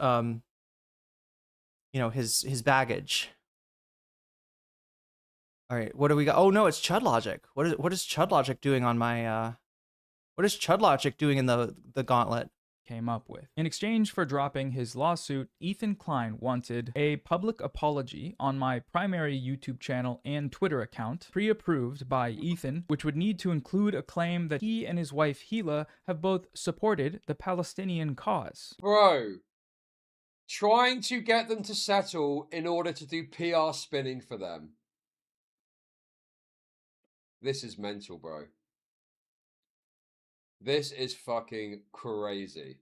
S1: his baggage. All right, what do we got? Oh no, it's Chud Logic. What is Chud Logic doing on my? What is Chud Logic doing in the gauntlet?
S13: Came up with. In exchange for dropping his lawsuit, Ethan Klein wanted a public apology on my primary YouTube channel and Twitter account, pre-approved by Ethan, which would need to include a claim that he and his wife Hila have both supported the Palestinian cause.
S14: Bro, trying to get them to settle in order to do PR spinning for them. This is mental, bro. This is fucking crazy.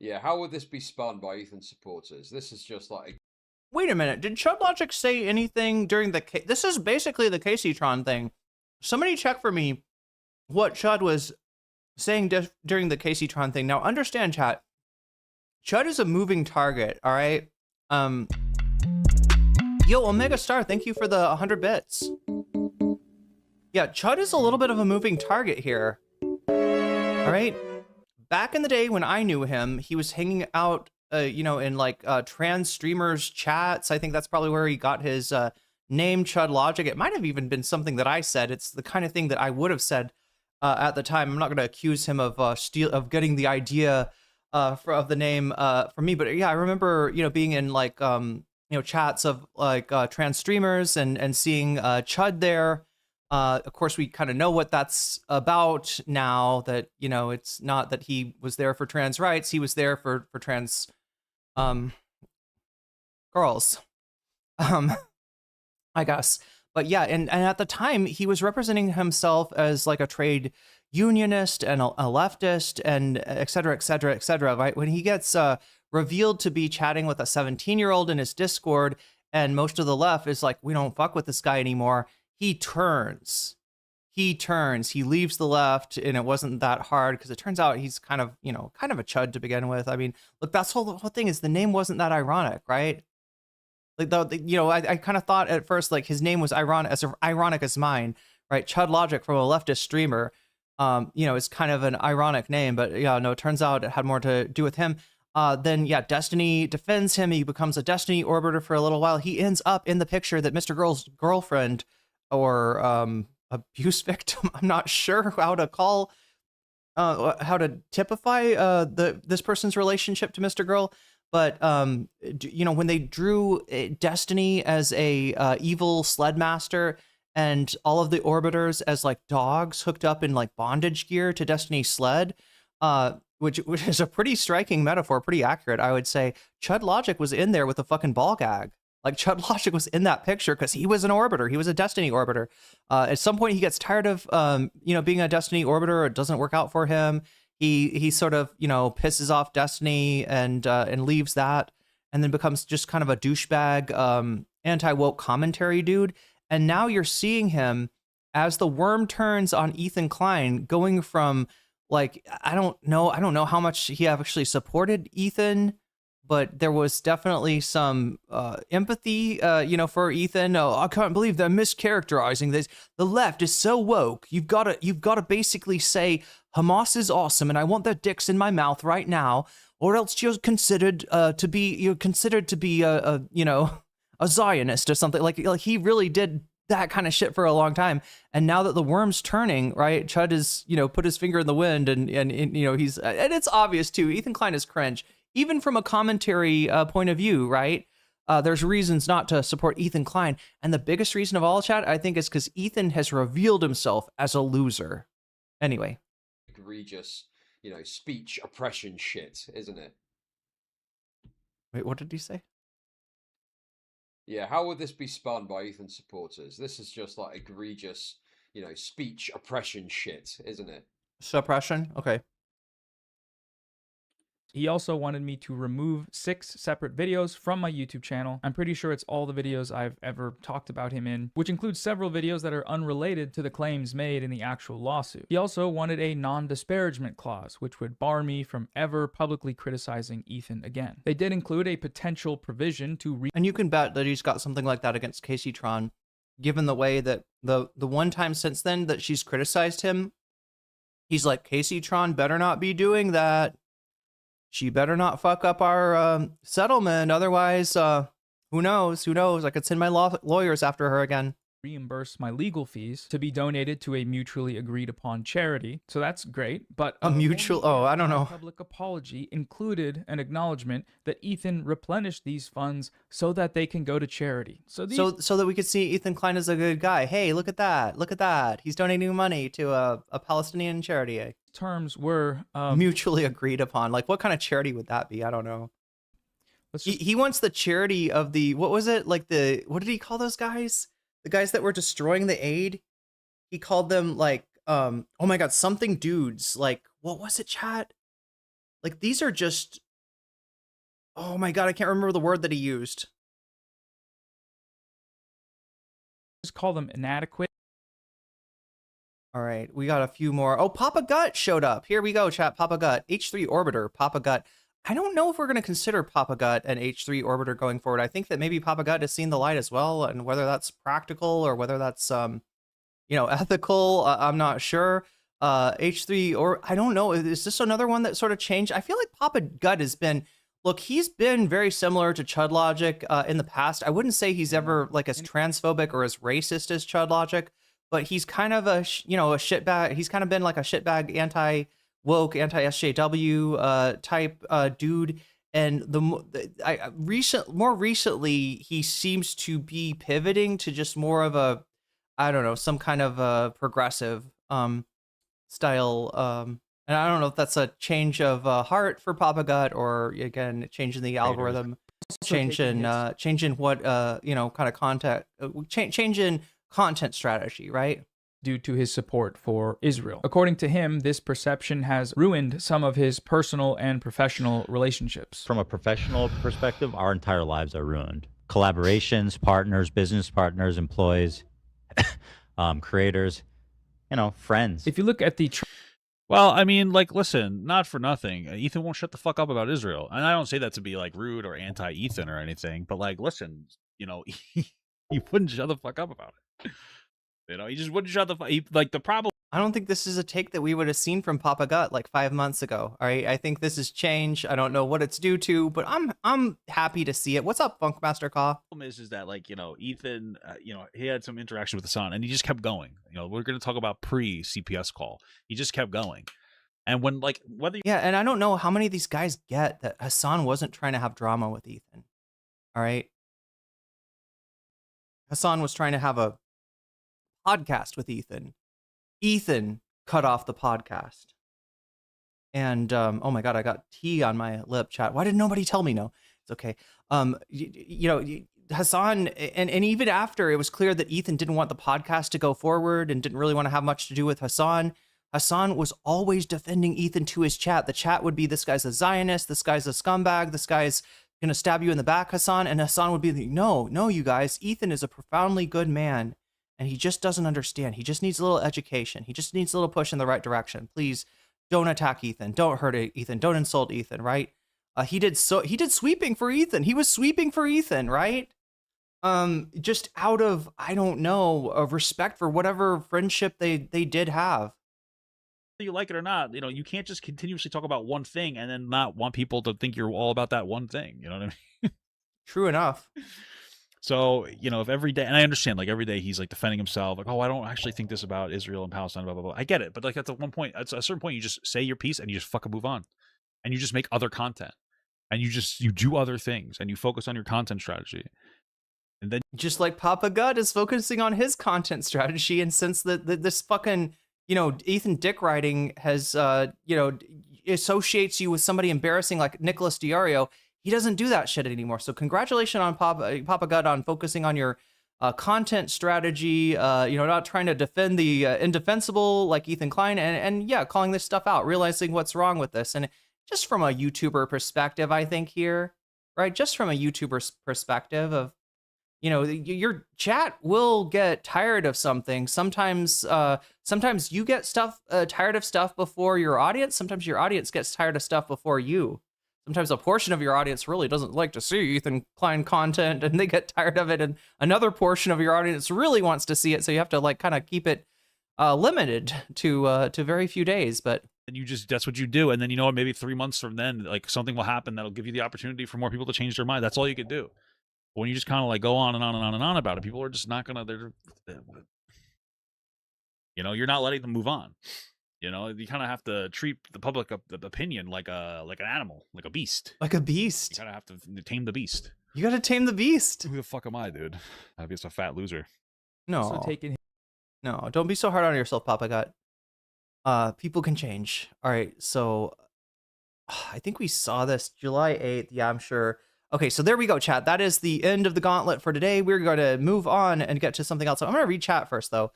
S14: Yeah, how would this be spun by Ethan's supporters? This is just like...
S1: Wait a minute, did Chud Logic say anything during the... This is basically the Kaceytron thing. Somebody check for me what Chud was saying during the Kaceytron thing. Now, understand, chat. Chud is a moving target, all right? Yo, Omega Star, thank you for the 100 bits. Yeah, Chud is a little bit of a moving target here. All right. Back in the day when I knew him, he was hanging out, in like trans streamers chats. I think that's probably where he got his name, Chud Logic. It might have even been something that I said. It's the kind of thing that I would have said at the time. I'm not going to accuse him of getting the idea of the name from me. But yeah, I remember, being in like, chats of like trans streamers and seeing Chud there. Of course, we kind of know what that's about now, that, it's not that he was there for trans rights. He was there for trans girls, I guess. But yeah, and at the time, he was representing himself as like a trade unionist and a leftist and et cetera, right? When he gets revealed to be chatting with a 17-year-old in his Discord, and most of the left is like, we don't fuck with this guy anymore. He turns, he leaves the left, and it wasn't that hard because it turns out he's kind of a chud to begin with. I mean, look, the whole thing is the name wasn't that ironic, right? Like, I kind of thought at first like his name was ironic as mine, right? Chud Logic from a leftist streamer, is kind of an ironic name, but yeah, no, it turns out it had more to do with him. Then Destiny defends him. He becomes a Destiny orbiter for a little while. He ends up in the picture that Mr. Girl's girlfriend or abuse victim, I'm not sure how to typify this person's relationship to Mr. Girl. But when they drew Destiny as a evil sled master and all of the orbiters as like dogs hooked up in like bondage gear to Destiny's sled, which is a pretty striking metaphor, pretty accurate, I would say. Chud Logic was in there with a fucking ball gag. Like, Chud Logic was in that picture because he was an orbiter. He was a Destiny orbiter. At some point, he gets tired of being a Destiny orbiter. It doesn't work out for him. He sort of pisses off Destiny and leaves that, and then becomes just kind of a douchebag anti-woke commentary dude. And now you're seeing him as the worm turns on Ethan Klein, going from like, I don't know how much he actually supported Ethan, but there was definitely some empathy, for Ethan. Oh, I can't believe they're mischaracterizing this. The left is so woke. You've got to basically say Hamas is awesome, and I want their dicks in my mouth right now, or else you're considered to be a Zionist or something. Like he really did that kind of shit for a long time. And now that the worm's turning, right, Chud is put his finger in the wind, and he's, and it's obvious too. Ethan Klein is cringe. Even from a commentary point of view, right? There's reasons not to support Ethan Klein. And the biggest reason of all, chat, I think, is because Ethan has revealed himself as a loser. Anyway.
S14: Egregious, speech oppression shit, isn't it?
S1: Wait, what did he say?
S14: Yeah, how would this be spun by Ethan supporters? This is just like egregious, speech oppression shit, isn't it?
S1: Suppression? Okay.
S13: He also wanted me to remove 6 separate videos from my YouTube channel. I'm pretty sure it's all the videos I've ever talked about him in, which includes several videos that are unrelated to the claims made in the actual lawsuit. He also wanted a non-disparagement clause, which would bar me from ever publicly criticizing Ethan again. They did include a potential provision to
S1: and you can bet that he's got something like that against Kaceytron, given the way that the one time since then that she's criticized him, he's like, Kaceytron better not be doing that. She better not fuck up our settlement. Otherwise, who knows? I could send my lawyers after her again.
S13: Reimburse my legal fees to be donated to a mutually agreed upon charity. So that's great. But
S1: a mutual, I don't know.
S13: Public apology included an acknowledgement that Ethan replenished these funds so that they can go to charity. So
S1: that we could see Ethan Klein as a good guy. Hey, look at that. He's donating money to a Palestinian charity.
S13: Terms were
S1: mutually agreed upon. Like, what kind of charity would that be? I don't know. He wants the charity of the, what was it? Like what did he call those guys? The guys that were destroying the aid? He called them like, oh my God, something dudes. Like, what was it, chat? Like, these are just, oh my God, I can't remember the word that he used.
S13: Just call them inadequate.
S1: All right, we got a few more. Oh, Papa Gut showed up. Here we go, chat. Papa Gut, H3 orbiter, Papa Gut. I don't know if we're going to consider Papa Gut an H3 orbiter going forward. I think that maybe Papa Gut has seen the light as well, and whether that's practical or whether that's ethical, I'm not sure. H3, or I don't know. Is this another one that sort of changed? I feel like Papa Gut has been, look, he's been very similar to Chud Logic in the past. I wouldn't say he's ever like as transphobic or as racist as Chud Logic, but he's kind of a shitbag. He's kind of been like a shitbag anti-woke, anti-SJW type dude. And more recently, he seems to be pivoting to just more of a, I don't know, some kind of a progressive style. And I don't know if that's a change of heart for Papa Gut, or again, changing the algorithm, changing what kind of content, changing content strategy, right?
S13: due to his support for Israel. According to him, this perception has ruined some of his personal and professional relationships.
S15: From a professional perspective, our entire lives are ruined. Collaborations, partners, business partners, employees, creators, friends.
S13: If you look at the
S16: well, I mean, like, listen, not for nothing. Ethan won't shut the fuck up about Israel. And I don't say that to be, like, rude or anti-Ethan or anything. But, like, listen, he wouldn't shut the fuck up about it. He just wouldn't shut the fuck like, the problem...
S1: I don't think this is a take that we would have seen from Papa Gut like 5 months ago. All right, I think this is change. I don't know what it's due to, but I'm happy to see it. What's up, Funkmaster Caw?
S16: The problem is that, like, Ethan, he had some interaction with Hasan, and he just kept going. We're going to talk about pre-CPS call. He just kept going, and when, like, whether
S1: yeah, and I don't know how many of these guys get that Hasan wasn't trying to have drama with Ethan. All right, Hasan was trying to have a podcast with Ethan. Ethan cut off the podcast. And oh my god, I got tea on my lip, chat. Why did nobody tell me? No, it's okay. Hasan, and even after it was clear that Ethan didn't want the podcast to go forward and didn't really want to have much to do with Hasan, Hasan was always defending Ethan to his chat. The chat would be, this guy's a Zionist, this guy's a scumbag, this guy's gonna stab you in the back, Hasan. And Hasan would be like, no, you guys, Ethan is a profoundly good man. And he just doesn't understand. He just needs a little education. He just needs a little push in the right direction. Please don't attack Ethan. Don't hurt Ethan. Don't insult Ethan, right? He did sweeping for Ethan. He was sweeping for Ethan, right? Just out of, I don't know, of respect for whatever friendship they did have.
S16: Whether you like it or not, you can't just continuously talk about one thing and then not want people to think you're all about that one thing. You know what I mean?
S1: True enough.
S16: So, if every day, and I understand, like, every day he's, like, defending himself, like, oh, I don't actually think this about Israel and Palestine, blah, blah, blah. I get it. But, like, at one point, at a certain point, you just say your piece and you just fucking move on. And you just make other content. And you do other things. And you focus on your content strategy. And then,
S1: just like Papa Gut is focusing on his content strategy. And since this fucking, Ethan dick riding has, associates you with somebody embarrassing like Nicholas Diario, he doesn't do that shit anymore. So congratulations on Papa Gut on focusing on your content strategy, not trying to defend the indefensible like Ethan Klein, and yeah, calling this stuff out, realizing what's wrong with this. And just from a YouTuber perspective, I think here, right? Just from a YouTuber perspective of, your chat will get tired of something. Sometimes you get tired of stuff before your audience. Sometimes your audience gets tired of stuff before you. Sometimes a portion of your audience really doesn't like to see Ethan Klein content and they get tired of it. And another portion of your audience really wants to see it. So you have to like kind of keep it limited to very few days. But
S16: that's what you do. And then, maybe 3 months from then, like, something will happen that'll give you the opportunity for more people to change their mind. That's all you could do. But when you just kind of like go on and on and on and on about it, people are just not going to, you're not letting them move on. You kind of have to treat the public opinion like an animal, like a beast.
S1: Like a beast.
S16: You kind of have to tame the beast.
S1: You got to tame the beast.
S16: Who the fuck am I, dude? I'm just a fat loser.
S1: No. No, don't be so hard on yourself, Papa Gut. People can change. All right, so I think we saw this July 8th. Yeah, I'm sure. Okay, so there we go, chat. That is the end of the gauntlet for today. We're going to move on and get to something else. I'm going to read chat first, though.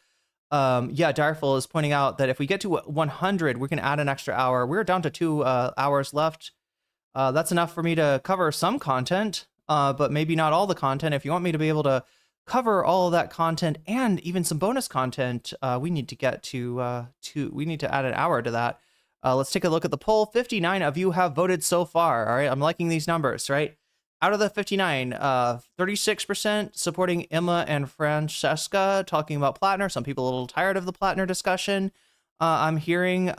S1: Yeah, Direful is pointing out that if we get to 100, we can add an extra hour. We're down to 2 hours left. That's enough for me to cover some content, but maybe not all the content. If you want me to be able to cover all of that content and even some bonus content, we need to get to we need to add an hour to that. Let's take a look at the poll. 59 of you have voted so far. All right, I'm liking these numbers, right? Out of the 59, 36% supporting Emma and Francesca talking about Plattner. Some people a little tired of the Plattner discussion. I'm hearing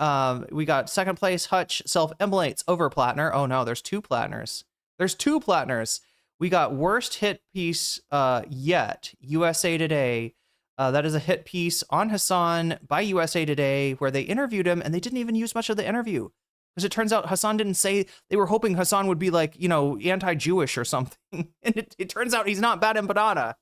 S1: we got second place, Hutch self-immolates over Plattner. Oh no, there's 2 Plattners. There's 2 Plattners. We got worst hit piece yet, USA Today. That is a hit piece on Hasan by USA Today where they interviewed him and they didn't even use much of the interview. Because it turns out Hasan didn't say, they were hoping Hasan would be like, anti-Jewish or something. And it turns out he's not bad empanada.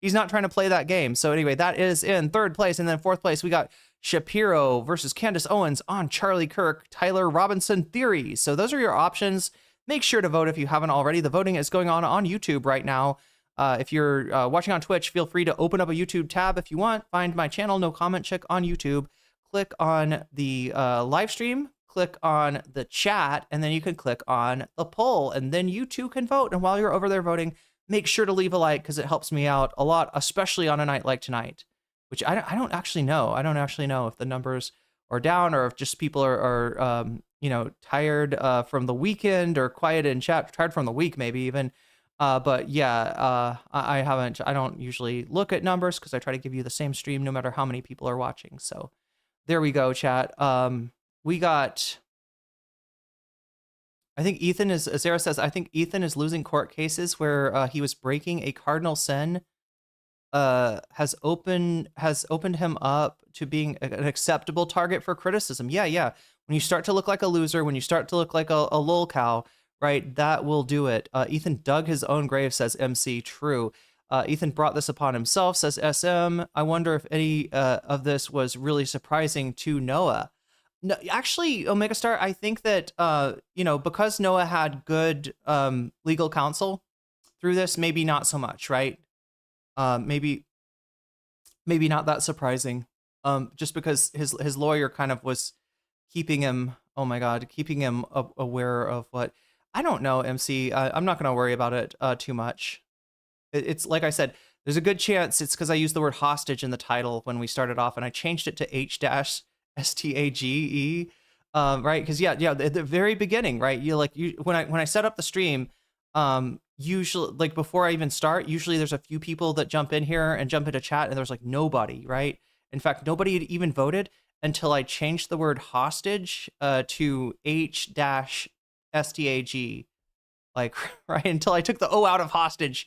S1: He's not trying to play that game. So anyway, that is in 3rd place. And then 4th place, we got Shapiro versus Candace Owens on Charlie Kirk, Tyler Robinson theory. So those are your options. Make sure to vote if you haven't already. The voting is going on YouTube right now. If you're watching on Twitch, feel free to open up a YouTube tab if you want. Find my channel, nocommentchick, on YouTube. Click on the live stream, click on the chat, and then you can click on the poll, and then you too can vote. And while you're over there voting, make sure to leave a like because it helps me out a lot, especially on a night like tonight, which I don't actually know. I don't actually know if the numbers are down or if just people are tired from the weekend or quiet in chat, tired from the week maybe even. But yeah, I don't usually look at numbers because I try to give you the same stream no matter how many people are watching. So there we go, chat. We got, I think Ethan is, Sarah says, I think Ethan is losing court cases where he was breaking a cardinal sin, has opened him up to being an acceptable target for criticism. Yeah. When you start to look like a loser, when you start to look like a lol cow, right, that will do it. Ethan dug his own grave, says MC. True. Ethan brought this upon himself, says SM. I wonder if any of this was really surprising to Noah. No, actually, Omega Star, I think that, because Noah had good legal counsel through this, maybe not so much, right? Maybe not that surprising. Just because his lawyer kind of was keeping him, keeping him aware of what, I don't know, MC. I'm not going to worry about it too much. It's like I said, there's a good chance it's because I used the word hostage in the title when we started off, and I changed it to H-STAGE, right? Because at the very beginning, right? When I set up the stream, usually like before I even start, usually there's a few people that jump in here and jump into chat, and there's like nobody, right? In fact, nobody had even voted until I changed the word hostage to H-STAG, like right until I took the O out of hostage.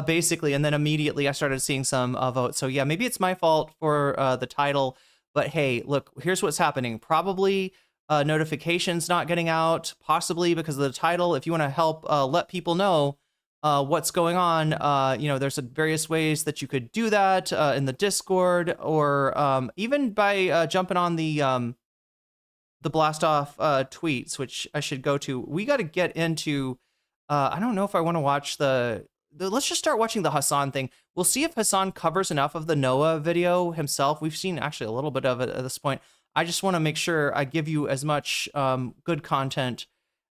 S1: Basically, and then immediately I started seeing some votes. So yeah, maybe it's my fault for the title, but hey, look, here's what's happening. Probably notifications not getting out, possibly because of the title. If you want to help let people know what's going on, there's various ways that you could do that in the Discord, or even by jumping on the blast off tweets, which I should go to. We got to get into. I don't know if I want to watch let's just start watching the Hasan thing. We'll see if Hasan covers enough of the Noah video himself. We've seen actually a little bit of it at this point. I just want to make sure I give you as much good content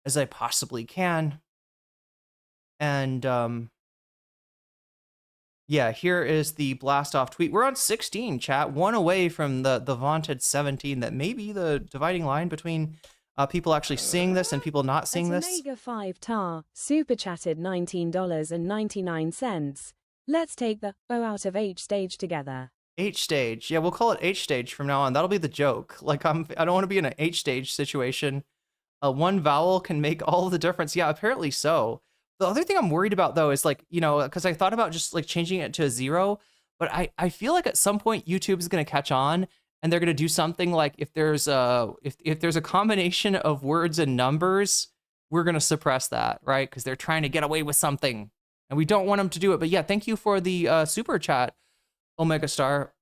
S1: as I possibly can. And yeah, here is the blast off tweet. We're on 16, chat. One away from the vaunted 17 that may be the dividing line between people actually seeing this and people not seeing this.
S2: Omega 5 tar super chatted $19.99. Let's take the O out of H stage together.
S1: H stage, yeah, we'll call it H stage from now on. That'll be the joke. Like I don't want to be in an H stage situation. One vowel can make all the difference. Yeah, apparently so. The other thing I'm worried about though is because I thought about just like changing it to a 0, but I feel like at some point YouTube is going to catch on. And they're going to do something like if there's a combination of words and numbers, we're going to suppress that, right? Because they're trying to get away with something, and we don't want them to do it. But yeah, thank you for the super chat, Omega Star,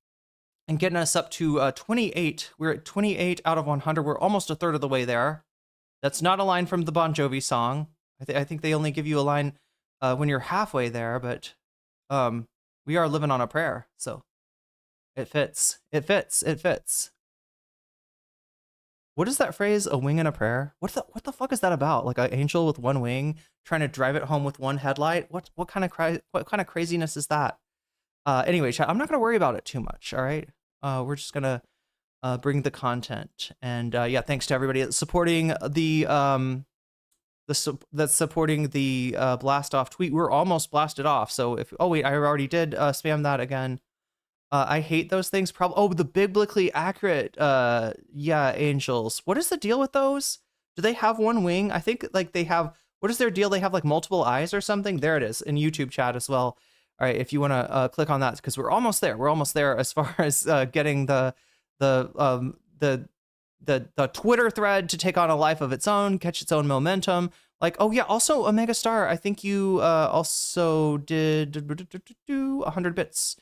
S1: and getting us up to 28. We're at 28 out of 100. We're almost a third of the way there. That's not a line from the Bon Jovi song. I think they only give you a line when you're halfway there, but we are living on a prayer, so. It fits. What is that phrase? A wing and a prayer? What the fuck is that about? Like an angel with one wing trying to drive it home with one headlight? What kind of craziness is that? Anyway, chat, I'm not gonna worry about it too much. All right, we're just gonna bring the content, and yeah, thanks to everybody that's supporting the blast off tweet. We're almost blasted off. So if I already did spam that again. I hate those things. The biblically accurate, angels. What is the deal with those? Do they have one wing? I think like they have. What is their deal? They have like multiple eyes or something. There it is in YouTube chat as well. All right, if you want to click on that, because we're almost there. We're almost there as far as getting the Twitter thread to take on a life of its own, catch its own momentum. Like, oh yeah, also Omega Star. I think you also did 100 bits.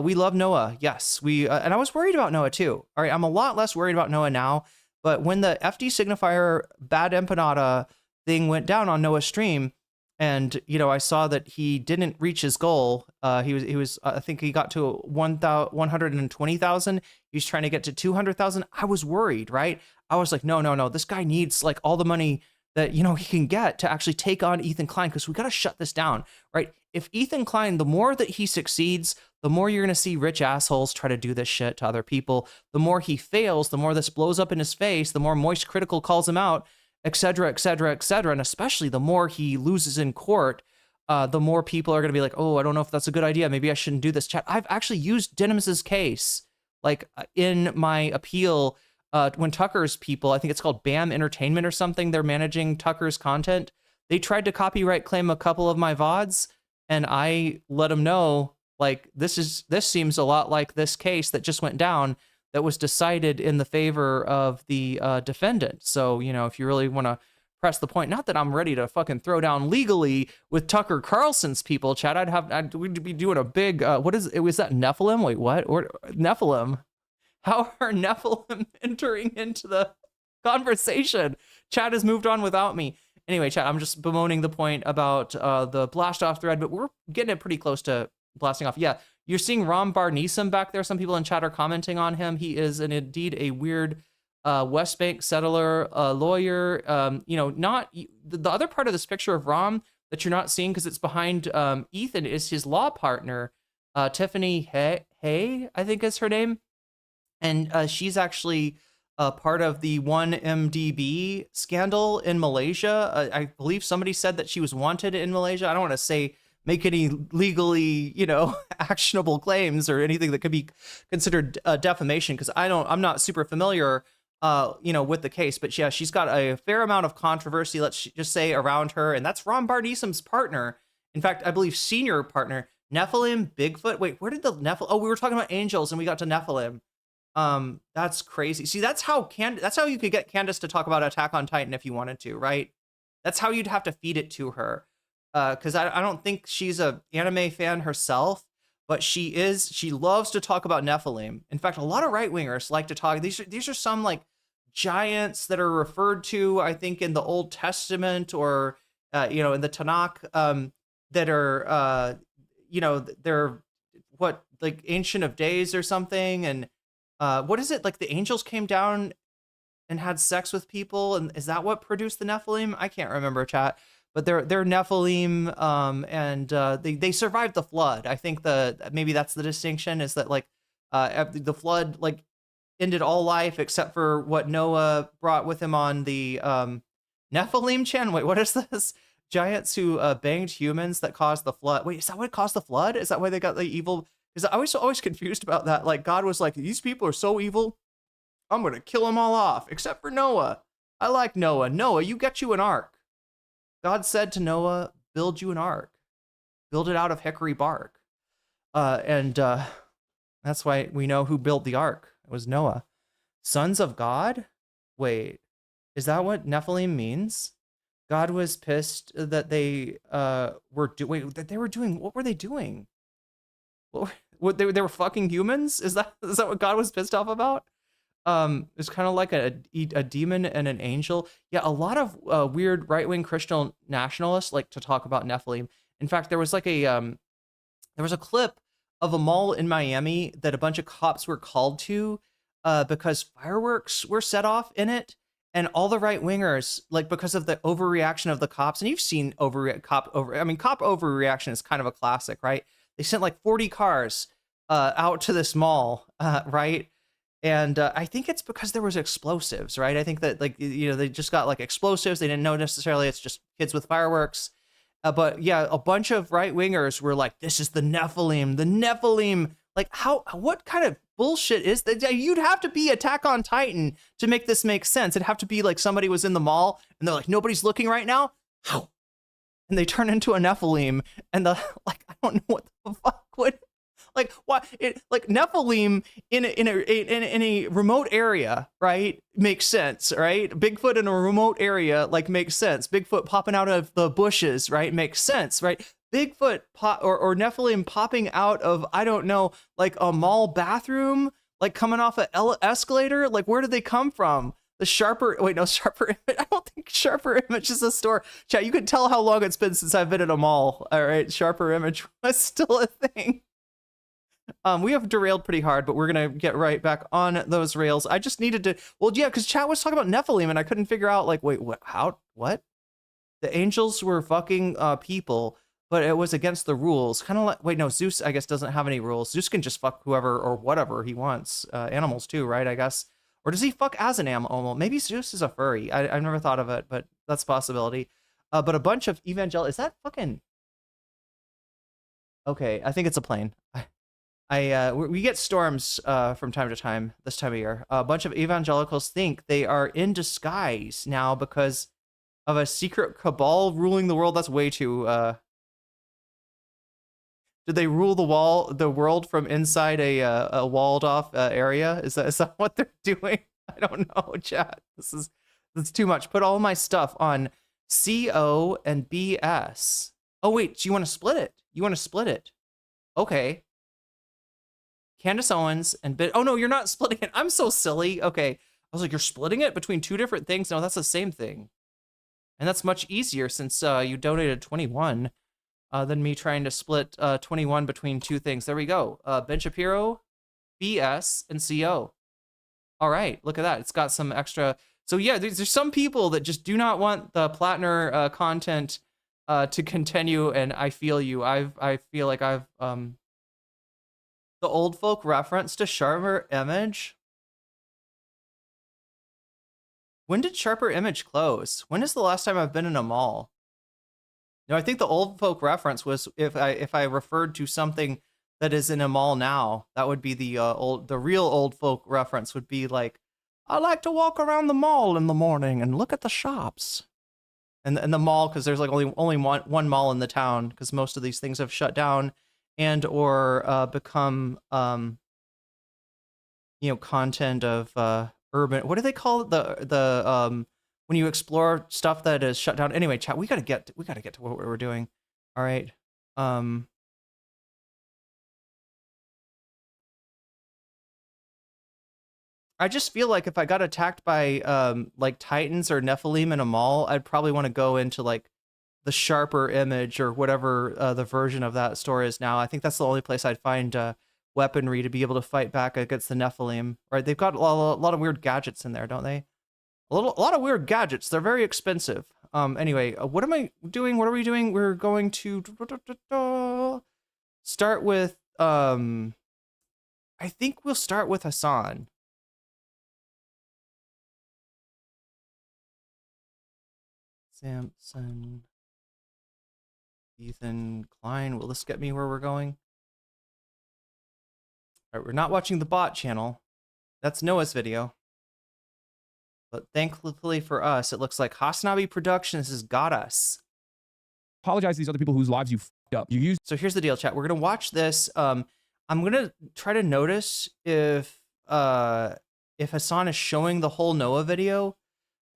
S1: We love Noah. Yes, and I was worried about Noah too. All right, I'm a lot less worried about Noah now. But when the FD signifier bad empanada thing went down on Noah's stream, And I saw that he didn't reach his goal. He was I think he got to 120,000. He was trying to get to 200,000. I was worried, right? I was like, no, this guy needs like all the money that he can get to actually take on Ethan Klein, because we got to shut this down, right? If Ethan Klein, the more that he succeeds, the more you're going to see rich assholes try to do this shit to other people. The more he fails, the more this blows up in his face, the more Moist Critical calls him out, et cetera, et cetera, et cetera. And especially the more he loses in court, the more people are going to be like, oh, I don't know if that's a good idea. Maybe I shouldn't do this. Chat, I've actually used Denims's case like in my appeal when Tucker's people, I think it's called BAM Entertainment or something, they're managing Tucker's content. They tried to copyright claim a couple of my VODs, and I let them know, like, this seems a lot like this case that just went down that was decided in the favor of the defendant. So, if you really want to press the point, not that I'm ready to fucking throw down legally with Tucker Carlson's people, Chad, we'd be doing a big, was that Nephilim? Wait, what? Or Nephilim? How are Nephilim entering into the conversation? Chad has moved on without me. Anyway, Chad, I'm just bemoaning the point about the blast off thread, but we're getting it pretty close to blasting off. Yeah, you're seeing Ram Barnesom back there. Some people in chat are commenting on him. He is indeed a weird West Bank settler lawyer. Not the other part of this picture of Ram that you're not seeing because it's behind Ethan is his law partner, Tiffany Hay, I think is her name. And she's actually part of the 1MDB scandal in Malaysia. I believe somebody said that she was wanted in Malaysia. I don't want to make any legally, actionable claims or anything that could be considered defamation, because I'm not super familiar, with the case. But yeah, she's got a fair amount of controversy, let's just say, around her, and that's Ron Barnesom's partner. In fact, I believe senior partner, Nephilim, Bigfoot. Wait, where did the Nephilim? Oh, we were talking about angels, and we got to Nephilim. That's crazy. See, that's how you could get Candace to talk about Attack on Titan if you wanted to, right? That's how you'd have to feed it to her. Because I don't think she's a anime fan herself, but she loves to talk about Nephilim. In fact, a lot of right-wingers like to talk. These are some like giants that are referred to, I think, in the Old Testament or in the Tanakh, that are they're what, like Ancient of Days or something. And what is it, like the angels came down and had sex with people, and is that what produced the Nephilim? I can't remember, chat. But they're Nephilim, and they survived the flood. I think maybe that's the distinction, is that like the flood like ended all life except for what Noah brought with him on the Nephilim channel. Wait, what is this? Giants who banged humans that caused the flood. Wait, is that what caused the flood? Is that why they got the evil? Because I was always confused about that. Like God was like, these people are so evil, I'm gonna kill them all off except for Noah. I like Noah. Noah, you get you an ark. God said to Noah, build you an ark. Build it out of hickory bark. And that's why we know who built the ark. It was Noah. Sons of God? Wait, is that what Nephilim means? God was pissed that they were doing, what were they doing? What they were fucking humans? Is that what God was pissed off about? It's kind of like a demon and an angel. Yeah, a lot of weird right-wing Christian nationalists like to talk about Nephilim. In fact, there was like a clip of a mall in Miami that a bunch of cops were called to because fireworks were set off in it, and all the right-wingers, like because of the overreaction of the cops, and you've seen cop overreaction is kind of a classic, right? They sent like 40 cars out to this mall, right? And I think it's because there was explosives, right? I think that they just got like explosives. They didn't know necessarily it's just kids with fireworks. But yeah, a bunch of right-wingers were like, this is the Nephilim. Like what kind of bullshit is that? You'd have to be Attack on Titan to make this make sense. It'd have to be like somebody was in the mall and they're like, nobody's looking right now. And they turn into a Nephilim, and I don't know what the fuck would. Like what it like Nephilim in a remote area, right? Makes sense, right? Bigfoot in a remote area like makes sense. Bigfoot popping out of the bushes, right? Makes sense, right? Bigfoot or Nephilim popping out of, I don't know, like a mall bathroom, like coming off an escalator. Like where did they come from? The Sharper, wait, no, Sharper Image. I don't think Sharper Image is a store. Chat, you can tell how long it's been since I've been in a mall. All right, Sharper Image was still a thing. We have derailed pretty hard, but we're gonna get right back on those rails. I just needed to, well, yeah, because chat was talking about Nephilim, and I couldn't figure out, like, wait, what? How? What? The angels were fucking people, but it was against the rules. Kind of like, wait, no, Zeus, I guess, doesn't have any rules. Zeus can just fuck whoever or whatever he wants. Animals too, right? I guess. Or does he fuck as an animal? Maybe Zeus is a furry. I've never thought of it, but that's a possibility. But a bunch of is that fucking... Okay, I think it's a plane. We get storms from time to time this time of year. A bunch of evangelicals think they are in disguise now because of a secret cabal ruling the world. That's way too... Did they rule the world from inside a walled off area? Is that what they're doing? I don't know, chat. That's too much. Put all my stuff on CO and BS. Oh wait, so you want to split it? You want to split it? Okay. Candace Owens and oh no, you're not splitting it. I'm so silly. Okay, I was like, you're splitting it between two different things. No, that's the same thing, and that's much easier since you donated 21. Than me trying to split 21 between two things. There we go. Ben Shapiro, BS, and CO. All right, look at that. It's got some extra. So yeah, there's some people that just do not want the Plattner content to continue, and I feel you. I feel like I've the old folk reference to Sharper Image. When did Sharper Image close? When is the last time I've been in a mall? No, I think the old folk reference was if I referred to something that is in a mall now, that would be the real old folk reference would be like, I like to walk around the mall in the morning and look at the shops. And the mall, because there's like only one mall in the town, because most of these things have shut down or become content of urban. What do they call it? The when you explore stuff that is shut down. Anyway, chat, we gotta get to what we're doing. All right. I just feel like if I got attacked by like Titans or Nephilim in a mall, I'd probably want to go into like the Sharper Image or whatever the version of that store is now. I think that's the only place I'd find weaponry to be able to fight back against the Nephilim. Right? They've got a lot of weird gadgets in there, don't they? A lot of weird gadgets. They're very expensive. Anyway, what am I doing? What are we doing? We're going to start with I think we'll start with Hasan. Samsen, Ethan Klein. Will this get me where we're going? All right, we're not watching the bot channel. That's Noah's video. But thankfully for us, it looks like Hasnabi Productions has got us.
S4: Apologize to these other people whose lives you f***ed up.
S1: So here's the deal, chat. We're gonna watch this. I'm gonna try to notice if Hasan is showing the whole Noah video.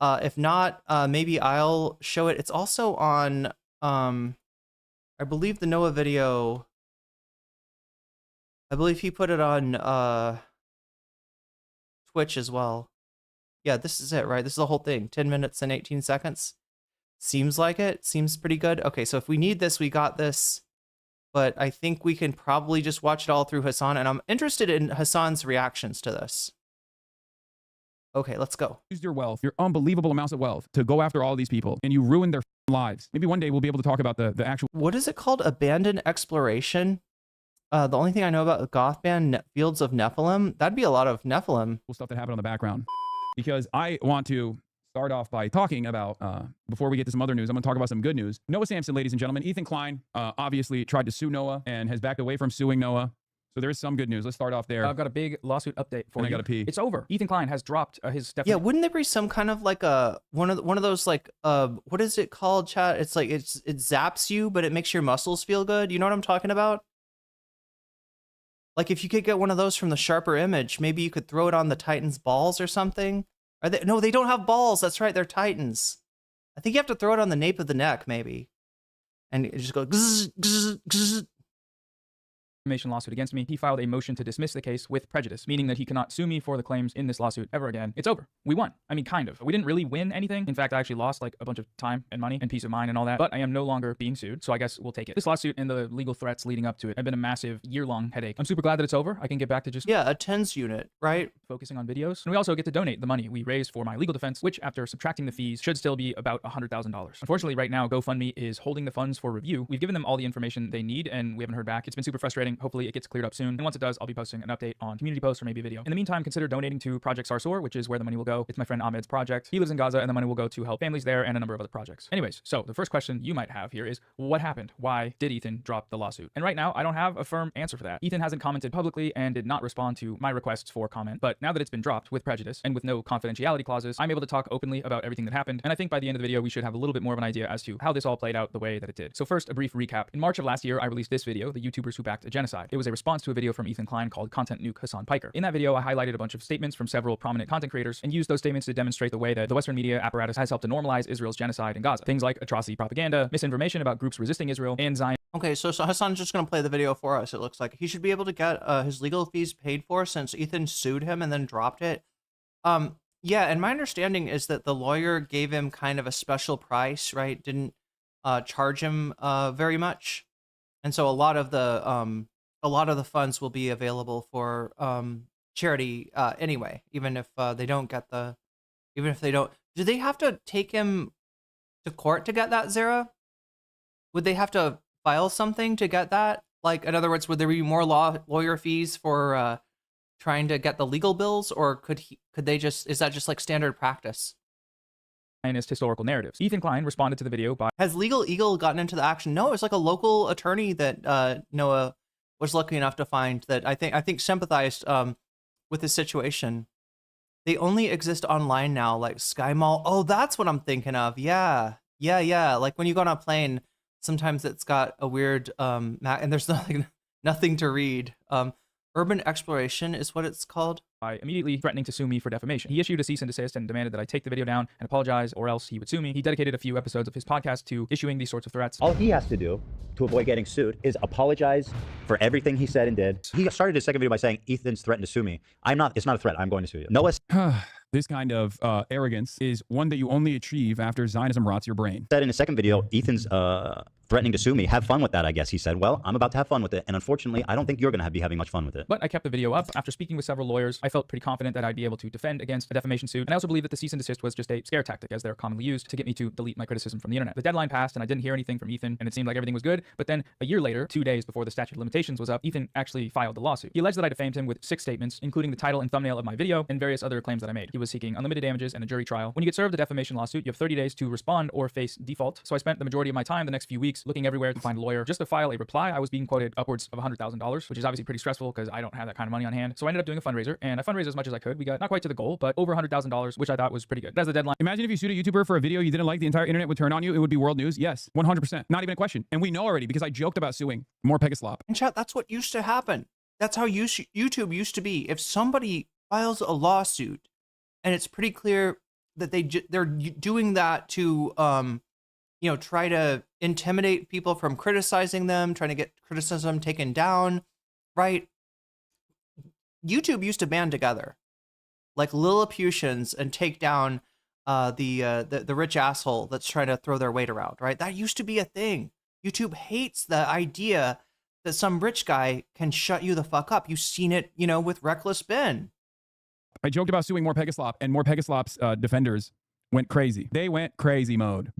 S1: If not, maybe I'll show it. It's also on I believe the Noah video. I believe he put it on Twitch as well. Yeah, this is it, right? This is the whole thing. 10 minutes and 18 seconds. Seems like it. Seems pretty good. Okay, so if we need this, we got this. But I think we can probably just watch it all through Hasan. And I'm interested in Hasan's reactions to this. Okay, let's go.
S4: Used your wealth, your unbelievable amounts of wealth, to go after all these people, and you ruined their lives. Maybe one day we'll be able to talk about the actual...
S1: What is it called? Abandoned exploration? The only thing I know about the goth band, Fields of Nephilim, that'd be a lot of Nephilim.
S4: Stuff that happened on the background. Because I want to start off by talking about, before we get to some other news, I'm going to talk about some good news. Noah Samsen, ladies and gentlemen. Ethan Klein obviously tried to sue Noah and has backed away from suing Noah. So there is some good news. Let's start off there.
S13: I've got a big lawsuit update for you.
S4: I got to pee.
S13: It's over. Ethan Klein has dropped his
S1: Yeah, wouldn't there be some kind of like one of those like what is it called, chat? It's like it zaps you, but it makes your muscles feel good. You know what I'm talking about? Like if you could get one of those from the Sharper Image, maybe you could throw it on the Titan's balls or something. Are they? No, they don't have balls. That's right. They're Titans. I think you have to throw it on the nape of the neck, maybe. And you just go, gzz, gzz, gzz.
S13: defamation lawsuit against me, he filed a motion to dismiss the case with prejudice, meaning that he cannot sue me for the claims in this lawsuit ever again. It's over. We won. I mean, kind of. We didn't really win anything. In fact, I actually lost like a bunch of time and money and peace of mind and all that, but I am no longer being sued, so I guess we'll take it. This lawsuit and the legal threats leading up to it have been a massive year-long headache. I'm super glad that it's over. I can get back to just
S1: a TENS unit, right?
S13: Focusing on videos. And we also get to donate the money we raised for my legal defense, which after subtracting the fees should still be about $100,000. Unfortunately, right now, GoFundMe is holding the funds for review. We've given them all the information they need and we haven't heard back. It's been super frustrating. Hopefully it gets cleared up soon. And once it does, I'll be posting an update on community posts or maybe a video. In the meantime, consider donating to Project Sarsour, which is where the money will go. It's my friend Ahmed's project. He lives in Gaza and the money will go to help families there and a number of other projects. Anyways, so the first question you might have here is what happened? Why did Ethan drop the lawsuit? And right now, I don't have a firm answer for that. Ethan hasn't commented publicly and did not respond to my requests for comment, but now that it's been dropped with prejudice and with no confidentiality clauses, I'm able to talk openly about everything that happened. And I think by the end of the video, we should have a little bit more of an idea as to how this all played out the way that it did. So first, a brief recap. In March of last year, I released this video, The YouTubers Who Backed a Genocide. It was a response to a video from Ethan Klein called Content Nuke Hasan Piker. In that video, I highlighted a bunch of statements from several prominent content creators and used those statements to demonstrate the way that the Western media apparatus has helped to normalize Israel's genocide in Gaza. Things like atrocity propaganda, misinformation about groups resisting Israel, and Zion.
S1: Okay, so Hasan's just going to play the video for us, it looks like. He should be able to get his legal fees paid for since Ethan sued him and then dropped it. Yeah, and my understanding is that the lawyer gave him kind of a special price, right? Didn't charge him very much. And so a lot of the funds will be available for charity anyway, even if they don't, do they have to take him to court to get that, Zara? Would they have to file something to get that? Like, in other words, would there be more lawyer fees for trying to get the legal bills, or could they just, is that just like standard practice?
S13: Zionist historical narratives. Ethan Klein responded to the video by...
S1: Has Legal Eagle gotten into the action? No, it's like a local attorney that Noah was lucky enough to find that I think sympathized with the situation. They only exist online now, like Sky Mall. Oh, that's what I'm thinking of. Yeah. Like when you go on a plane, sometimes it's got a weird map and there's nothing to read. Urban Exploration is what it's called.
S13: By immediately threatening to sue me for defamation. He issued a cease and desist and demanded that I take the video down and apologize or else he would sue me. He dedicated a few episodes of his podcast to issuing these sorts of threats.
S15: All he has to do to avoid getting sued is apologize for everything he said and did. He started his second video by saying, Ethan's threatened to sue me. It's not a threat. I'm going to sue you. Noah
S4: This kind of arrogance is one that you only achieve after Zionism rots your brain.
S15: Said in his second video, Ethan's threatening to sue me. Have fun with that, I guess. He said, well, I'm about to have fun with it. And unfortunately, I don't think you're going to be having much fun with it.
S13: But I kept the video up. After speaking with several lawyers, I felt pretty confident that I'd be able to defend against a defamation suit. And I also believe that the cease and desist was just a scare tactic, as they're commonly used, to get me to delete my criticism from the internet. The deadline passed and I didn't hear anything from Ethan, and it seemed like everything was good. But then a year later, 2 days before the statute of limitations was up, Ethan actually filed the lawsuit. He alleged that I defamed him with 6 statements, including the title and thumbnail of my video and various other claims that I made. He was seeking unlimited damages and a jury trial. When you get served a defamation lawsuit, you have 30 days to respond or face default. So I spent the majority of my time the next few weeks looking everywhere to find a lawyer just to file a reply. I was being quoted upwards of $100,000, which is obviously pretty stressful because I don't have that kind of money on hand. So I ended up doing a fundraiser, and I fundraised as much as I could. We got not quite to the goal, but over $100,000, which I thought was pretty good. That's the deadline.
S4: Imagine if you sued a YouTuber for a video you didn't like, the entire internet would turn on you. It would be world news. Yes, 100%. Not even a question. And we know already because I joked about suing. More Pegaslop.
S1: And chat, that's what used to happen. That's how YouTube used to be. If somebody files a lawsuit and it's pretty clear that they're doing that to try to intimidate people from criticizing them, trying to get criticism taken down, right? YouTube used to band together like Lilliputians and take down the rich asshole that's trying to throw their weight around, right? That used to be a thing. YouTube hates the idea that some rich guy can shut you the fuck up. You've seen it, with Reckless Ben.
S4: I joked about suing More Pegaslop, and More Pegaslop's defenders went crazy. They went crazy mode.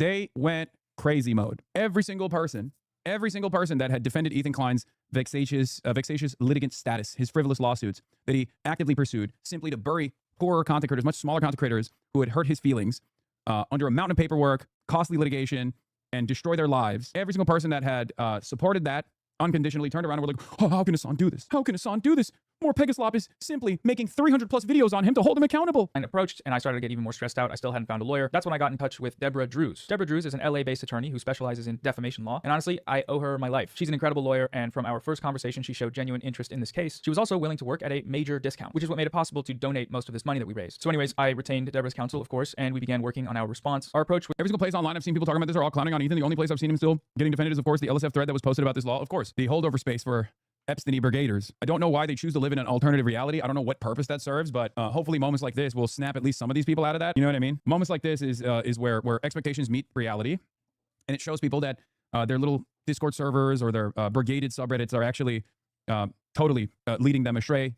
S4: Every single person that had defended Ethan Klein's vexatious litigant status, his frivolous lawsuits that he actively pursued simply to bury poorer content creators, much smaller content creators who had hurt his feelings under a mountain of paperwork, costly litigation, and destroy their lives. Every single person that had supported that unconditionally turned around and were like, oh, how can Hasan do this? How can Hasan do this? More Pegaslop is simply making 300 plus videos on him to hold him accountable.
S13: And approached, and I started to get even more stressed out. I still hadn't found a lawyer. That's when I got in touch with Deborah Drews. Deborah Drews is an LA-based attorney who specializes in defamation law. And honestly, I owe her my life. She's an incredible lawyer, and from our first conversation, she showed genuine interest in this case. She was also willing to work at a major discount, which is what made it possible to donate most of this money that we raised. So anyways, I retained Deborah's counsel, of course, and we began working on our response. Our approach with
S4: every single place online I've seen people talking about this are all clowning on Ethan. The only place I've seen him still getting defended is, of course, the LSF thread that was posted about this law. Of course, the holdover space for Epstein brigaders. I don't know why they choose to live in an alternative reality. I don't know what purpose that serves, but hopefully moments like this will snap at least some of these people out of that. You know what I mean? Moments like this is where expectations meet reality, and it shows people that their little Discord servers or their brigaded subreddits are actually totally leading them astray,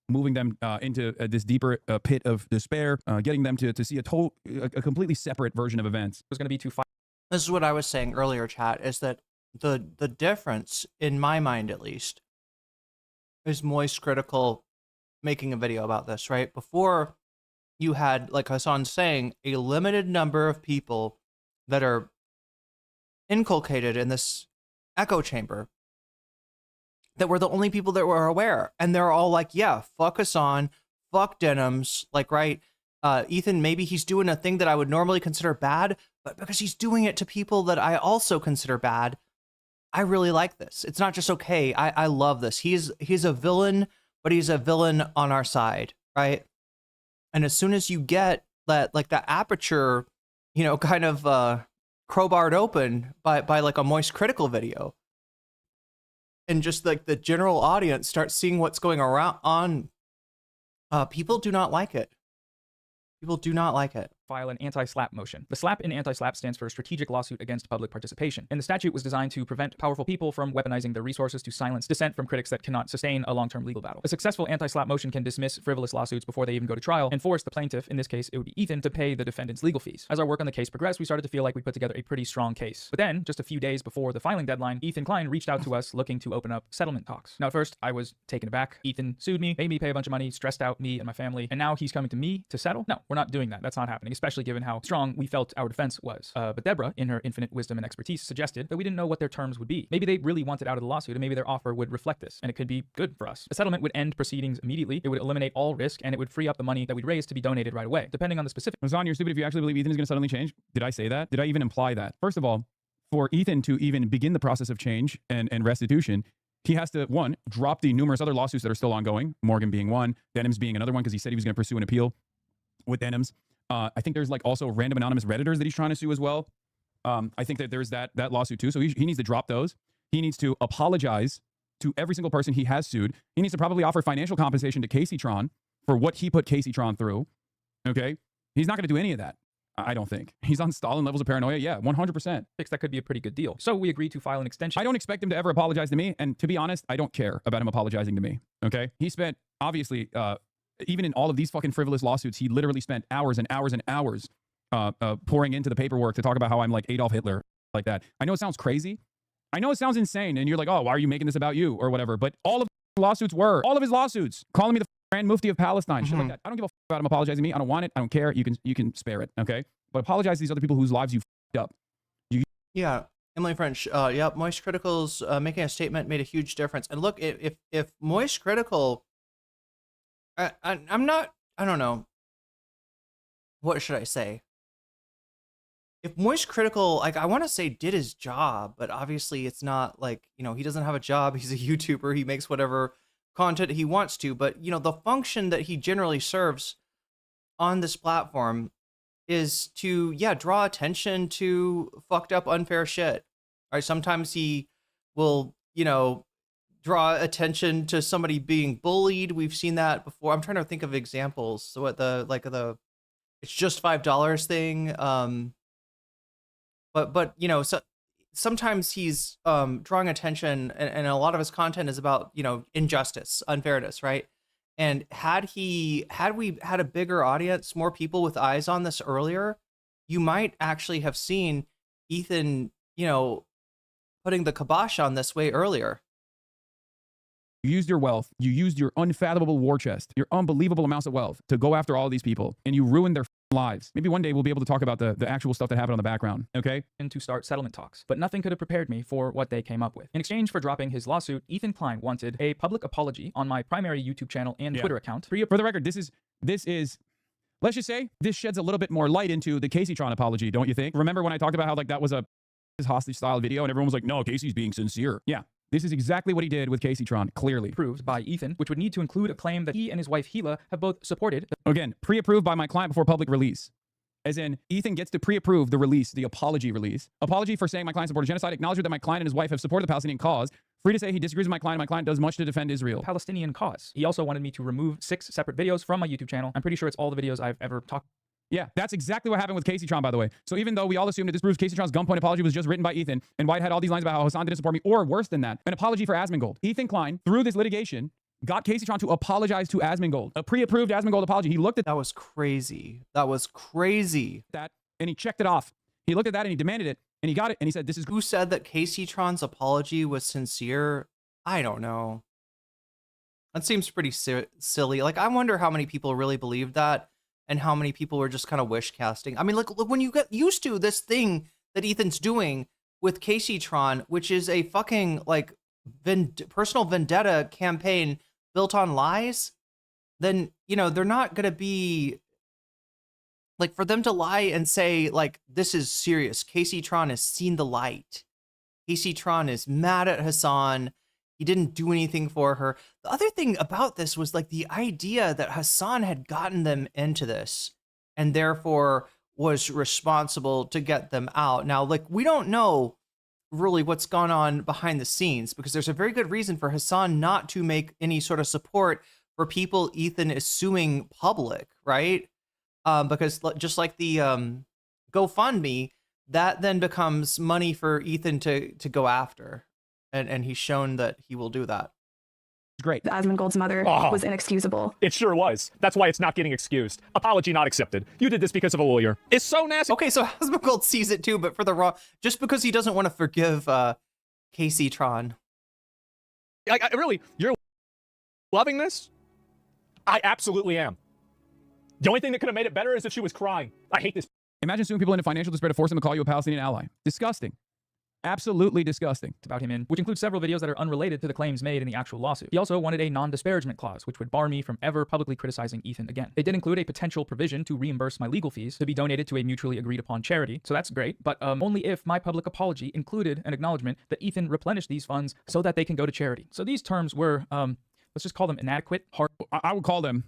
S4: moving them into this deeper pit of despair, getting them to see a completely separate version of events.
S13: There's going to be 2
S1: This is what I was saying earlier, chat, is that the difference, in my mind at least, is Moist Critical making a video about this, right? Before, you had, like Hasan's saying, a limited number of people that are inculcated in this echo chamber that were the only people that were aware. And they're all like, yeah, fuck Hasan, fuck Denims, like, right? Ethan, maybe he's doing a thing that I would normally consider bad, but because he's doing it to people that I also consider bad, I really like this. It's not just okay. I love this. He's a villain, but he's a villain on our side, right? And as soon as you get that, like, that aperture, you know, kind of crowbarred open by like a Moist Critical video, and just like the general audience starts seeing what's going around on, people do not like it. People do not like it.
S13: File an anti-SLAPP motion. The SLAPP in anti-SLAPP stands for Strategic Lawsuit Against Public Participation, and the statute was designed to prevent powerful people from weaponizing their resources to silence dissent from critics that cannot sustain a long-term legal battle. A successful anti-SLAPP motion can dismiss frivolous lawsuits before they even go to trial and force the plaintiff, in this case it would be Ethan, to pay the defendant's legal fees. As our work on the case progressed, we started to feel like we put together a pretty strong case. But then, just a few days before the filing deadline, Ethan Klein reached out to us looking to open up settlement talks. Now at first, I was taken aback. Ethan sued me, made me pay a bunch of money, stressed out me and my family, and now he's coming to me to settle? No, we're not doing that. That's not happening, especially given how strong we felt our defense was. But Deborah, in her infinite wisdom and expertise, suggested that we didn't know what their terms would be. Maybe they really wanted out of the lawsuit, and maybe their offer would reflect this, and it could be good for us. A settlement would end proceedings immediately, it would eliminate all risk, and it would free up the money that we'd raised to be donated right away, depending on the specific.
S4: Hasan, you're stupid if you actually believe Ethan is going to suddenly change. Did I say that? Did I even imply that? First of all, for Ethan to even begin the process of change and restitution, he has to, one, drop the numerous other lawsuits that are still ongoing, Morgan being one, Denims being another one, because he said he was going to pursue an appeal with Denims. I think there's like also random anonymous Redditors that he's trying to sue as well. I think that there's that lawsuit too. So he needs to drop those. He needs to apologize to every single person he has sued. He needs to probably offer financial compensation to Kaceytron for what he put Kaceytron through. Okay? He's not going to do any of that. I don't think. He's on Stalin levels of paranoia. Yeah, 100%.
S13: That could be a pretty good deal. So we agreed to file an extension.
S4: I don't expect him to ever apologize to me. And to be honest, I don't care about him apologizing to me. Okay? He spent, obviously, even in all of these fucking frivolous lawsuits, he literally spent hours and hours and hours pouring into the paperwork to talk about how I'm like Adolf Hitler, like that. I know it sounds crazy. I know it sounds insane. And you're like, oh, why are you making this about you or whatever? But all of the lawsuits were, all of his lawsuits, calling me the Grand Mufti of Palestine, shit like that. I don't give a fuck about him apologizing to me. I don't want it. I don't care. You can spare it, okay? But apologize to these other people whose lives you fucked up.
S1: Yeah. Emily French, yep, Moist Critical's making a statement made a huge difference. And look, if Moist Critical, I'm not, I don't know, what should I say? If Moist Critical, like, I want to say did his job, but obviously it's not like, you know, he doesn't have a job. He's a YouTuber. He makes whatever content he wants to. But, you know, the function that he generally serves on this platform is to, yeah, draw attention to fucked up, unfair shit. Right? Sometimes he will, you know, draw attention to somebody being bullied. We've seen that before. I'm trying to think of examples. So what the it's just $5 thing. But you know, so sometimes he's drawing attention, and a lot of his content is about, you know, injustice, unfairness, right? And had we had a bigger audience, more people with eyes on this earlier, you might actually have seen Ethan, you know, putting the kibosh on this way earlier.
S4: You used your wealth, you used your unfathomable war chest, your unbelievable amounts of wealth to go after all these people, and you ruined their lives. Maybe one day we'll be able to talk about the actual stuff that happened on the background, okay?
S13: And to start settlement talks. But nothing could have prepared me for what they came up with. In exchange for dropping his lawsuit, Ethan Klein wanted a public apology on my primary YouTube channel and Twitter account.
S4: For the record, this is, let's just say, this sheds a little bit more light into the Kaceytron apology, don't you think? Remember when I talked about how like that was a hostage style video and everyone was like, no, Casey's being sincere. Yeah. This is exactly what he did with Kaceytron, clearly.
S13: Approved by Ethan, which would need to include a claim that he and his wife Hila have both supported.
S4: Again, pre-approved by my client before public release. As in, Ethan gets to pre-approve the release, the apology release. Apology for saying my client supported genocide, acknowledgement that my client and his wife have supported the Palestinian cause Free to say he disagrees with my client. My client does much to defend Israel.
S13: Palestinian cause. He also wanted me to remove 6 separate videos from my YouTube channel. I'm pretty sure it's all the videos I've ever talked.
S4: Yeah, that's exactly what happened with Kaceytron, by the way. So even though we all assumed that this proves Kaceytron's gunpoint apology was just written by Ethan, and White had all these lines about how Hasan didn't support me, or worse than that, an apology for Asmongold. Ethan Klein, through this litigation, got Kaceytron to apologize to Asmongold. A pre-approved Asmongold apology. He looked at
S1: that was crazy. That was crazy.
S4: That and he checked it off. He looked at that and he demanded it, and he got it, and he said, "This is."
S1: Who said that Kaceytron's apology was sincere? I don't know. That seems pretty silly. Like, I wonder how many people really believed that, and how many people were just kind of wish casting. I mean, look, when you get used to this thing that Ethan's doing with Kaceytron, which is a fucking like personal vendetta campaign built on lies, then, you know, they're not going to be like, for them to lie and say like, this is serious. Kaceytron has seen the light. Kaceytron is mad at Hasan. He didn't do anything for her. The other thing about this was like the idea that Hasan had gotten them into this and therefore was responsible to get them out. Now, like, we don't know really what's gone on behind the scenes, because there's a very good reason for Hasan not to make any sort of support for people Ethan is suing public, right? Because just like the GoFundMe, that then becomes money for Ethan to go after. And he's shown that he will do that.
S4: Great.
S17: Asmongold's mother was inexcusable.
S7: It sure was. That's why it's not getting excused. Apology not accepted. You did this because of a lawyer. It's so nasty.
S1: Okay, so Asmongold sees it too, but for the wrong, just because he doesn't want to forgive Kaceytron.
S7: I really, you're loving this? I absolutely am. The only thing that could have made it better is if she was crying. I hate this.
S4: Imagine suing people into financial despair to force them to call you a Palestinian ally. Disgusting. Absolutely disgusting.
S13: About him in, which includes several videos that are unrelated to the claims made in the actual lawsuit. He also wanted a non-disparagement clause, which would bar me from ever publicly criticizing Ethan again. It did include a potential provision to reimburse my legal fees to be donated to a mutually agreed upon charity, so that's great, but only if my public apology included an acknowledgement that Ethan replenished these funds so that they can go to charity. So these terms were, let's just call them inadequate, hard.
S4: I would call them,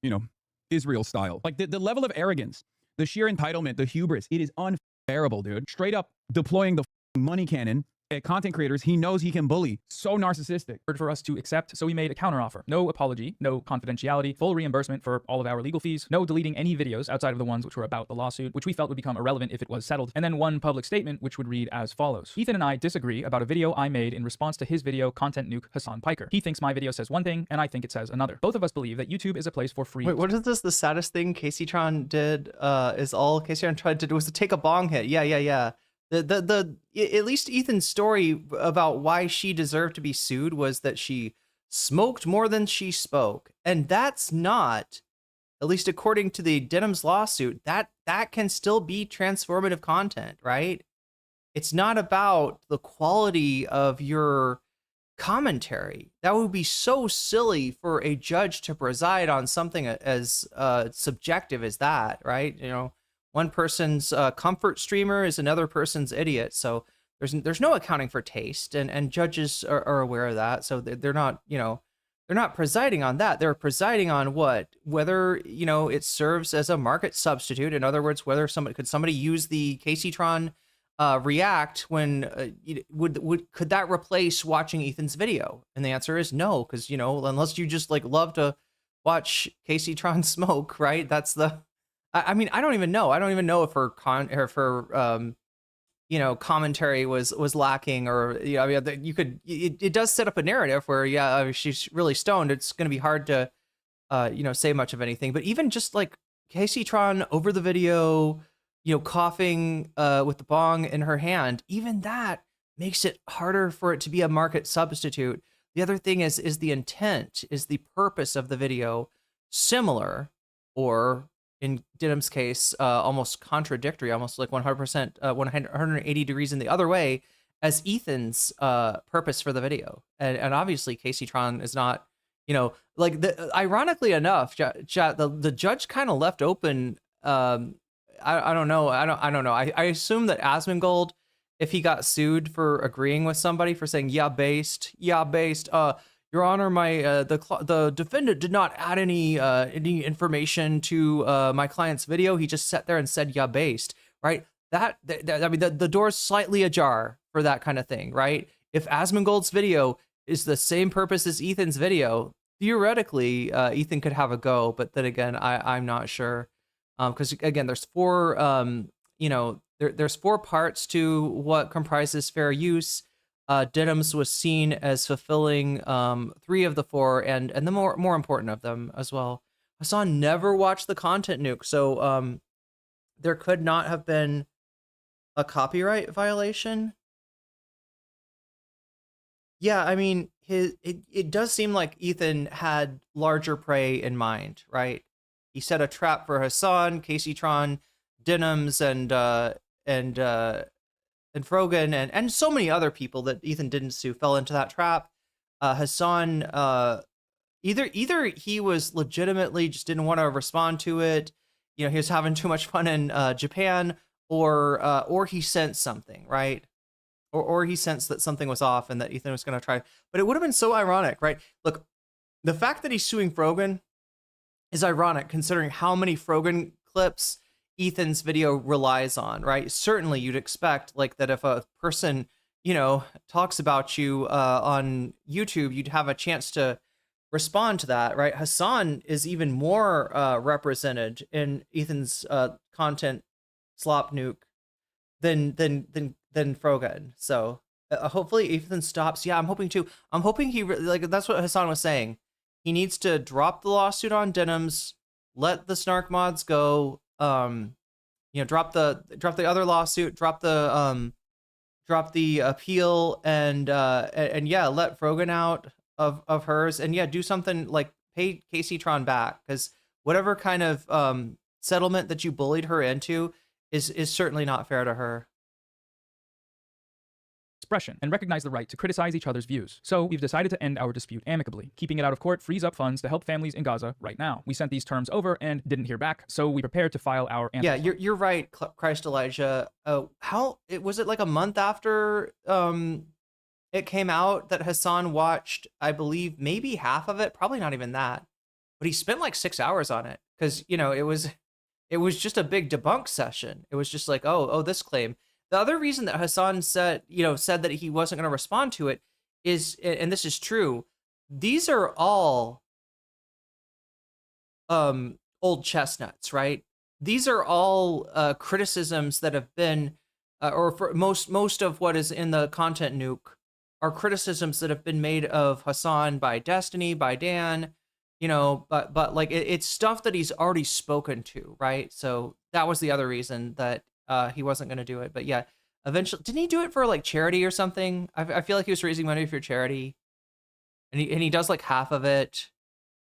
S4: you know, Israel style. Like the level of arrogance, the sheer entitlement, the hubris, it is unbearable, dude. Straight up deploying the money cannon at content creators he knows he can bully. So narcissistic.
S13: For us to accept, so we made a counteroffer. No apology, no confidentiality, full reimbursement for all of our legal fees, no deleting any videos outside of the ones which were about the lawsuit, which we felt would become irrelevant if it was settled, and then one public statement which would read as follows. Ethan and I disagree about a video I made in response to his video Content Nuke Hasan Piker. He thinks my video says one thing, and I think it says another. Both of us believe that YouTube is a place for free.
S1: Wait, what is this? The saddest thing Kaceytron did is all Kaceytron tried to do was to take a bong hit. Yeah. At least Ethan's story about why she deserved to be sued was that she smoked more than she spoke. And that's not, at least according to the Denham's lawsuit, that can still be transformative content, right? It's not about the quality of your commentary. That would be so silly for a judge to preside on something as subjective as that, right? You know, one person's comfort streamer is another person's idiot. So there's no accounting for taste, and judges are aware of that. So they're not, you know, they're not presiding on that. They're presiding on whether, you know, it serves as a market substitute. In other words, whether somebody use the Kaceytron react when could that replace watching Ethan's video? And the answer is no, because, you know, unless you just like love to watch Kaceytron smoke, right? That's the. I mean, I don't even know. I don't even know if her you know, commentary was lacking, or, you know, I mean, you could. It does set up a narrative where, yeah, she's really stoned. It's going to be hard to, you know, say much of anything. But even just like Kaceytron over the video, you know, coughing with the bong in her hand, even that makes it harder for it to be a market substitute. The other thing is the intent, is the purpose of the video similar, or in Denham's case, almost contradictory, almost like 100%, 180 degrees in the other way, as Ethan's purpose for the video. And obviously Kaceytron is not, you know, like, ironically enough, the judge kind of left open, I don't know. I don't know. I assume that Asmongold, if he got sued for agreeing with somebody for saying, yeah, based, Your Honor, the defendant did not add any information to my client's video. He just sat there and said, yeah, based, right? I mean, the door's slightly ajar for that kind of thing, right? if Asmongold's video is the same purpose as Ethan's video, theoretically, Ethan could have a go. But then again, I'm not sure. Because again, there's four, there's four parts to what comprises fair use. Denims was seen as fulfilling 3 of the 4, and the more important of them as well. Hasan never watched the content nuke, so there could not have been a copyright violation. Yeah, I mean, it does seem like Ethan had larger prey in mind, right? He set a trap for Hasan, Kaceytron, Denims, and Frogan, and so many other people that Ethan didn't sue fell into that trap. Hasan, either he was legitimately just didn't want to respond to it, he was having too much fun in Japan, or he sensed something, right? Or he sensed that something was off and that Ethan was going to try. But it would have been so ironic, right? Look, the fact that he's suing Frogan is ironic considering how many Frogan clips Ethan's video relies on, right? Certainly you'd expect like that if a person, talks about you on YouTube, you'd have a chance to respond to that, right? Hasan is even more represented in Ethan's content slop nuke than Frogan. So hopefully Ethan stops. Yeah, I'm hoping too. I'm hoping he that's what Hasan was saying. He needs to drop the lawsuit on Denims, let the snark mods go, drop the other lawsuit, drop the appeal, and yeah, let Frogan out of hers, and yeah, do something like pay Kaceytron back, because whatever kind of settlement that you bullied her into is certainly not fair to her.
S13: Expression and recognize the right to criticize each other's views. So we've decided to end our dispute amicably. Keeping it out of court frees up funds to help families in Gaza right now. We sent these terms over and didn't hear back, so we prepared to file our answer.
S1: Yeah, you're right, Christ Elijah. Was it like a month after it came out that Hasan watched, I believe, maybe half of it, probably not even that, but he spent like 6 hours on it because it was just a big debunk session. It was just like, oh, this claim. The other reason that Hasan said that he wasn't going to respond to it is, and this is true, these are all old chestnuts, right? These are all criticisms that have been, or for most of what is in the content nuke are criticisms that have been made of Hasan by Destiny, by Dan, but like it's stuff that he's already spoken to, right? So that was the other reason that he wasn't going to do it. But yeah, eventually, didn't he do it for like charity or something? I feel like he was raising money for charity, and he does like half of it,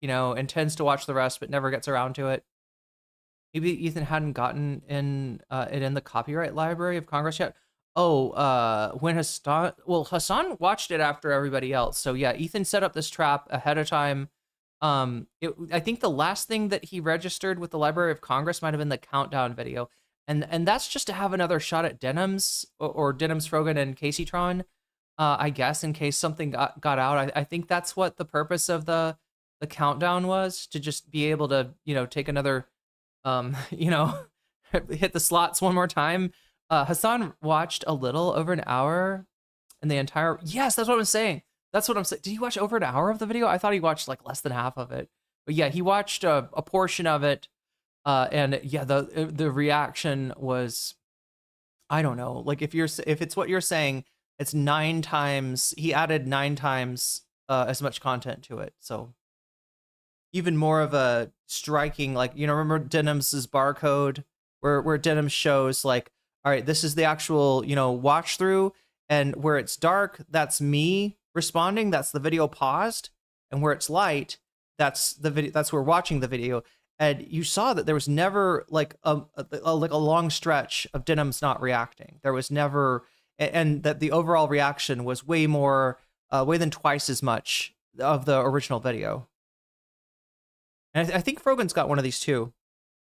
S1: intends to watch the rest, but never gets around to it. Maybe Ethan hadn't gotten it in the copyright library of Congress yet. When Hasan watched it after everybody else. So yeah, Ethan set up this trap ahead of time. I think the last thing that he registered with the Library of Congress might have been the countdown video. And that's just to have another shot at Denims or Denims, Frogan, and Kaceytron, I guess, in case something got out. I think that's what the purpose of the countdown was, to just be able to, take another, hit the slots one more time. Hasan watched a little over an hour in the entire. Yes, that's what I'm saying. That's what I'm saying. Did he watch over an hour of the video? I thought he watched like less than half of it. But yeah, he watched a portion of it. And yeah, the reaction was, I don't know, like if it's what you're saying, it's 9 times, he added 9 times as much content to it. So even more of a striking, like, remember Denims's barcode where Denims shows like, all right, this is the actual, watch through, and where it's dark, that's me responding, that's the video paused, and where it's light, that's the video, that's where we're watching the video. And you saw that there was never like a long stretch of Denims not reacting. There was never, and that the overall reaction was way than twice as much of the original video. And I think Frogan's got one of these too.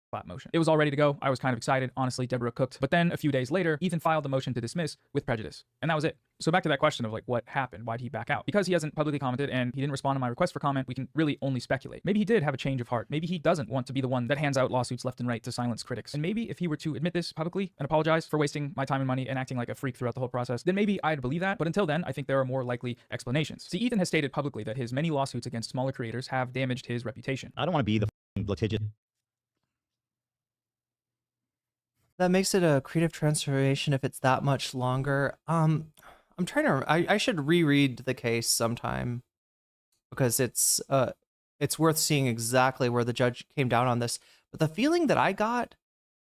S13: plat motion. It was all ready to go. I was kind of excited. Honestly, Deborah cooked. But then a few days later, Ethan filed the motion to dismiss with prejudice. And that was it. So back to that question of like what happened? Why'd he back out? Because he hasn't publicly commented and he didn't respond to my request for comment, we can really only speculate. Maybe he did have a change of heart. Maybe he doesn't want to be the one that hands out lawsuits left and right to silence critics. And maybe if he were to admit this publicly and apologize for wasting my time and money and acting like a freak throughout the whole process, then maybe I'd believe that. But until then, I think there are more likely explanations. See, Ethan has stated publicly that his many lawsuits against smaller creators have damaged his reputation.
S15: I don't want to be the litigious.
S1: That makes it a creative transformation if it's that much longer. I'm trying to. I should reread the case sometime because it's worth seeing exactly where the judge came down on this. But the feeling that I got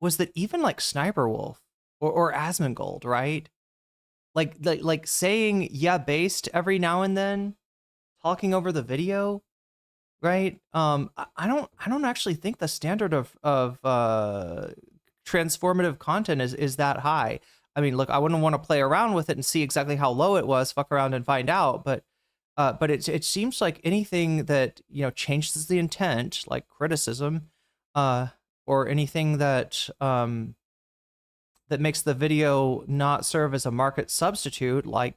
S1: was that even like Sniper Wolf or Asmongold, right? Like saying yeah based every now and then, talking over the video, right? I don't actually think the standard of transformative content is that high. I mean, look, I wouldn't want to play around with it and see exactly how low it was, fuck around and find out, but it seems like anything that, you know, changes the intent, like criticism, or anything that that makes the video not serve as a market substitute, like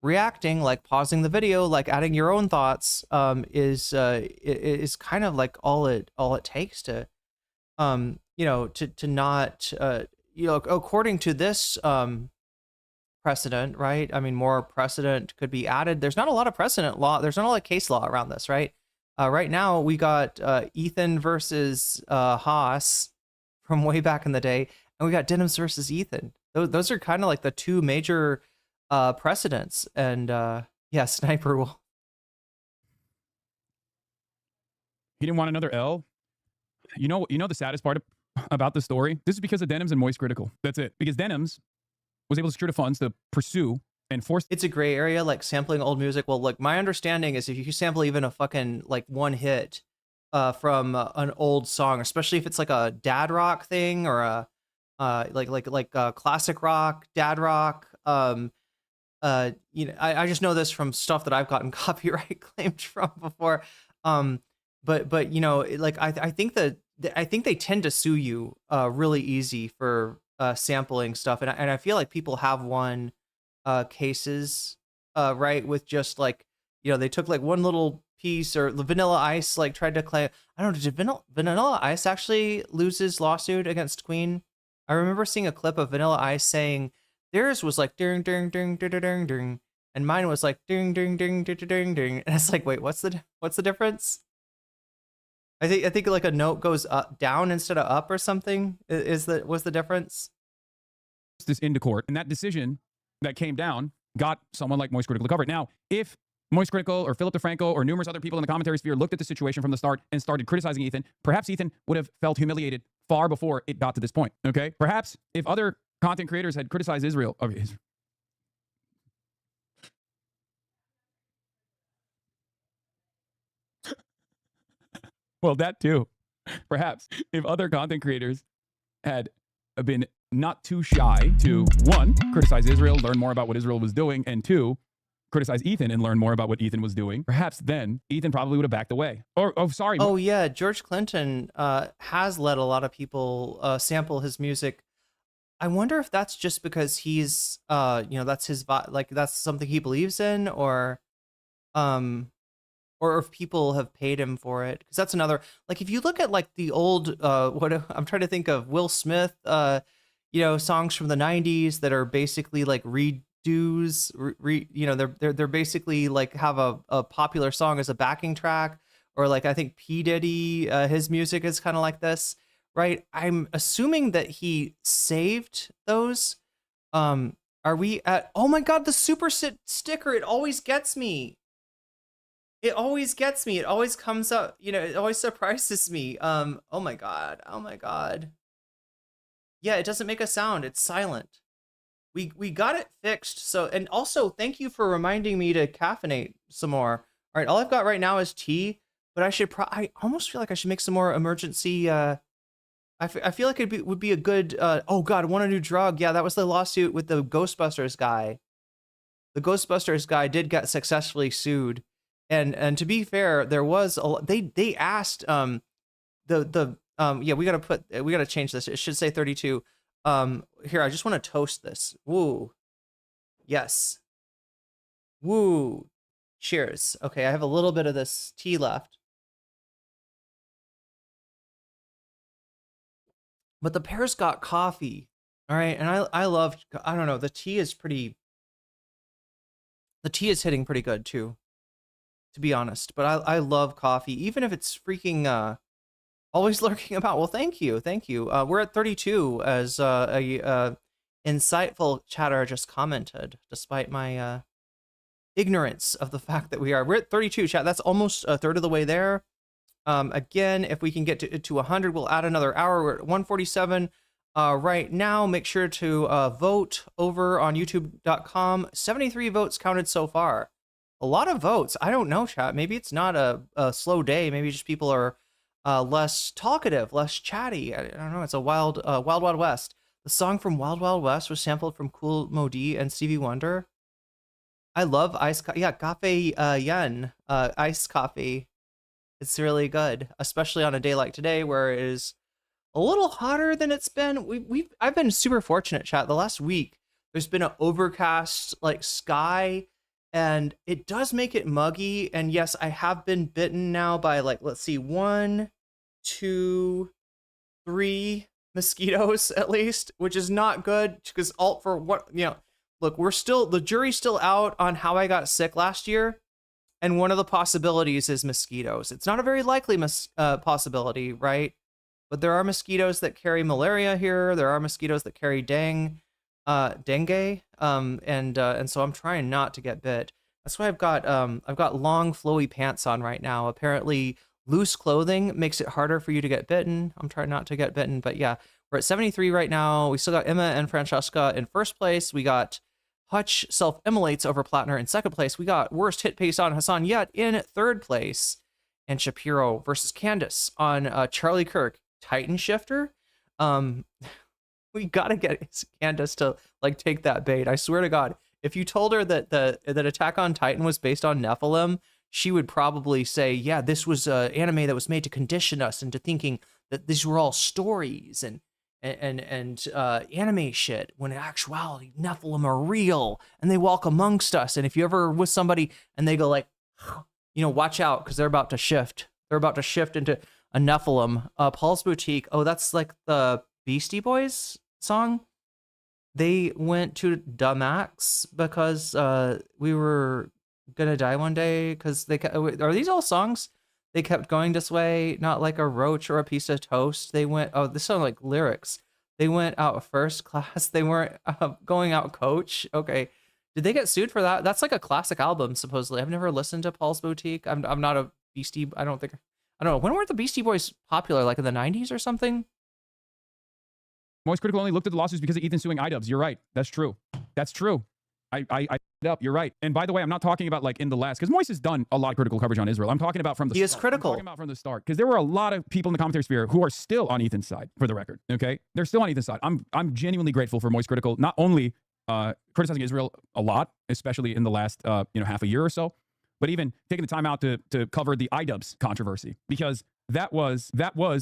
S1: reacting, like pausing the video, like adding your own thoughts, is kind of like all it takes to you know, to not, you know, according to this precedent, right? I mean, more precedent could be added. There's not a lot of precedent law. There's not a lot of case law around this, right? Right now, we got Ethan versus Haas from way back in the day, and we got Denims versus Ethan. Those are kind of like the two major precedents. And yeah, Sniper will.
S18: He didn't want another L. You know the saddest part about the story? This is because of Denims and Moist Critical. That's it. Because Denims was able to secure the funds to pursue and force.
S1: It's a gray area, like sampling old music. Well, look, my understanding is if you sample even a fucking like one hit from an old song, especially if it's like a dad rock thing or a like classic rock, dad rock. You know, I just know this from stuff that I've gotten copyright claimed from before. But you know, like I think they tend to sue you really easy for sampling stuff, and I feel like people have won cases right with just like, you know, they took like one little piece, or the Vanilla Ice like tried to claim. I don't know, did Vanilla Ice actually lose his lawsuit against Queen? I remember seeing a clip of Vanilla Ice saying theirs was like ding ding ding ding ding ding, and mine was like ding ding ding ding ding ding, and it's like, wait, what's the difference? I think like a note goes up, down instead of up or something. Was the difference?
S18: This into court, and that decision that came down got someone like Moist Critical to cover it. Now, if Moist Critical or Philip DeFranco or numerous other people in the commentary sphere looked at the situation from the start and started criticizing Ethan, perhaps Ethan would have felt humiliated far before it got to this point. Okay, perhaps if other content creators had criticized Israel. Well, that too. Perhaps if other content creators had been not too shy to, one, criticize Israel, learn more about what Israel was doing, and two, criticize Ethan and learn more about what Ethan was doing, perhaps then Ethan probably would have backed away.
S1: Oh yeah, George Clinton has let a lot of people sample his music. I wonder if that's just because he's you know, that's his like that's something he believes in, or if people have paid him for it, because that's another, like if you look at like the old what I'm trying to think of, Will Smith you know, songs from the 90s that are basically like redos, you know, they're basically like have a popular song as a backing track, or like I think P. Diddy his music is kind of like this, right? I'm assuming that he saved those. Are we at, oh my god, the super sticker, it always gets me. It always gets me. It always comes up, you know, it always surprises me. Oh my god. Oh my god. Yeah, it doesn't make a sound. It's silent. We got it fixed. So, and also thank you for reminding me to caffeinate some more. All right, all I've got right now is tea, but I almost feel like I should make some more emergency I feel like it would be a good oh god, want a new drug. Yeah, that was the lawsuit with the Ghostbusters guy. The Ghostbusters guy did get successfully sued. And to be fair, there was they asked the Yeah, we gotta change this. It should say 32. Here, I just want to toast this. Woo. Yes. Woo. Cheers. Okay, I have a little bit of this tea left. But the pears got coffee. All right, and I love, I don't know, the tea is hitting pretty good too, to be honest. But I love coffee, even if it's freaking always lurking about. Well, thank you. We're at 32, as a insightful chatter just commented, despite my ignorance of the fact that we're at 32, chat. That's almost a third of the way there. Again, if we can get to 100, we'll add another hour. We're at 147 right now. Make sure to vote over on youtube.com. 73 votes counted so far. A lot of votes. I don't know, chat. Maybe it's not a slow day. Maybe just people are less talkative, less chatty. I don't know. It's a wild Wild West. The song from Wild Wild West was sampled from Kool Modi and Stevie Wonder. I love Cafe Yen, iced coffee. It's really good, especially on a day like today where it is a little hotter than it's been. I've been super fortunate, chat. The last week, there's been an overcast sky, and it does make it muggy. And yes, I have been bitten now by let's see, 1, 2, 3 mosquitoes at least, which is not good because look, the jury's still out on how I got sick last year. And one of the possibilities is mosquitoes. It's not a very likely possibility, right? But there are mosquitoes that carry malaria here. There are mosquitoes that carry dengue. And so I'm trying not to get bit. That's why I've got long flowy pants on right now. Apparently, loose clothing makes it harder for you to get bitten. I'm trying not to get bitten, but yeah, we're at 73 right now. We still got Emma and Francesca in first place. We got Hutch self-immolates over Plattner in second place. We got worst hit pace on Hasan yet in third place. And Shapiro versus Candace on Charlie Kirk. Titan shifter. We gotta get Candace to take that bait. I swear to God, if you told her that that Attack on Titan was based on Nephilim, she would probably say, yeah, this was an anime that was made to condition us into thinking that these were all stories and anime shit, when in actuality Nephilim are real and they walk amongst us. And if you ever with somebody and they go watch out because they're about to shift into a Nephilim. Paul's Boutique, that's the Beastie Boys song. They went to Damax because we were gonna die one day, because are these all songs they kept going this way, not like a roach or a piece of toast. They went, this sounds like lyrics. They went out first class. They weren't going out coach. Okay. Did they get sued for that? That's like a classic album, supposedly. I've never listened to Paul's Boutique. I'm not a Beastie. I don't know. When were the Beastie Boys popular? Like in the 90s or something?
S18: Moist Critical only looked at the lawsuits because of Ethan suing iDubbbz. You're right. That's true. I up. You're right. And by the way, I'm not talking about in the last, because Moist has done a lot of critical coverage on Israel. I'm talking about from the start.
S1: He is critical.
S18: I'm talking about from the start, because there were a lot of people in the commentary sphere who are still on Ethan's side, for the record. Okay, they're still on Ethan's side. I'm genuinely grateful for Moist Critical not only criticizing Israel a lot, especially in the last half a year or so, but even taking the time out to cover the iDubbbz controversy, because that was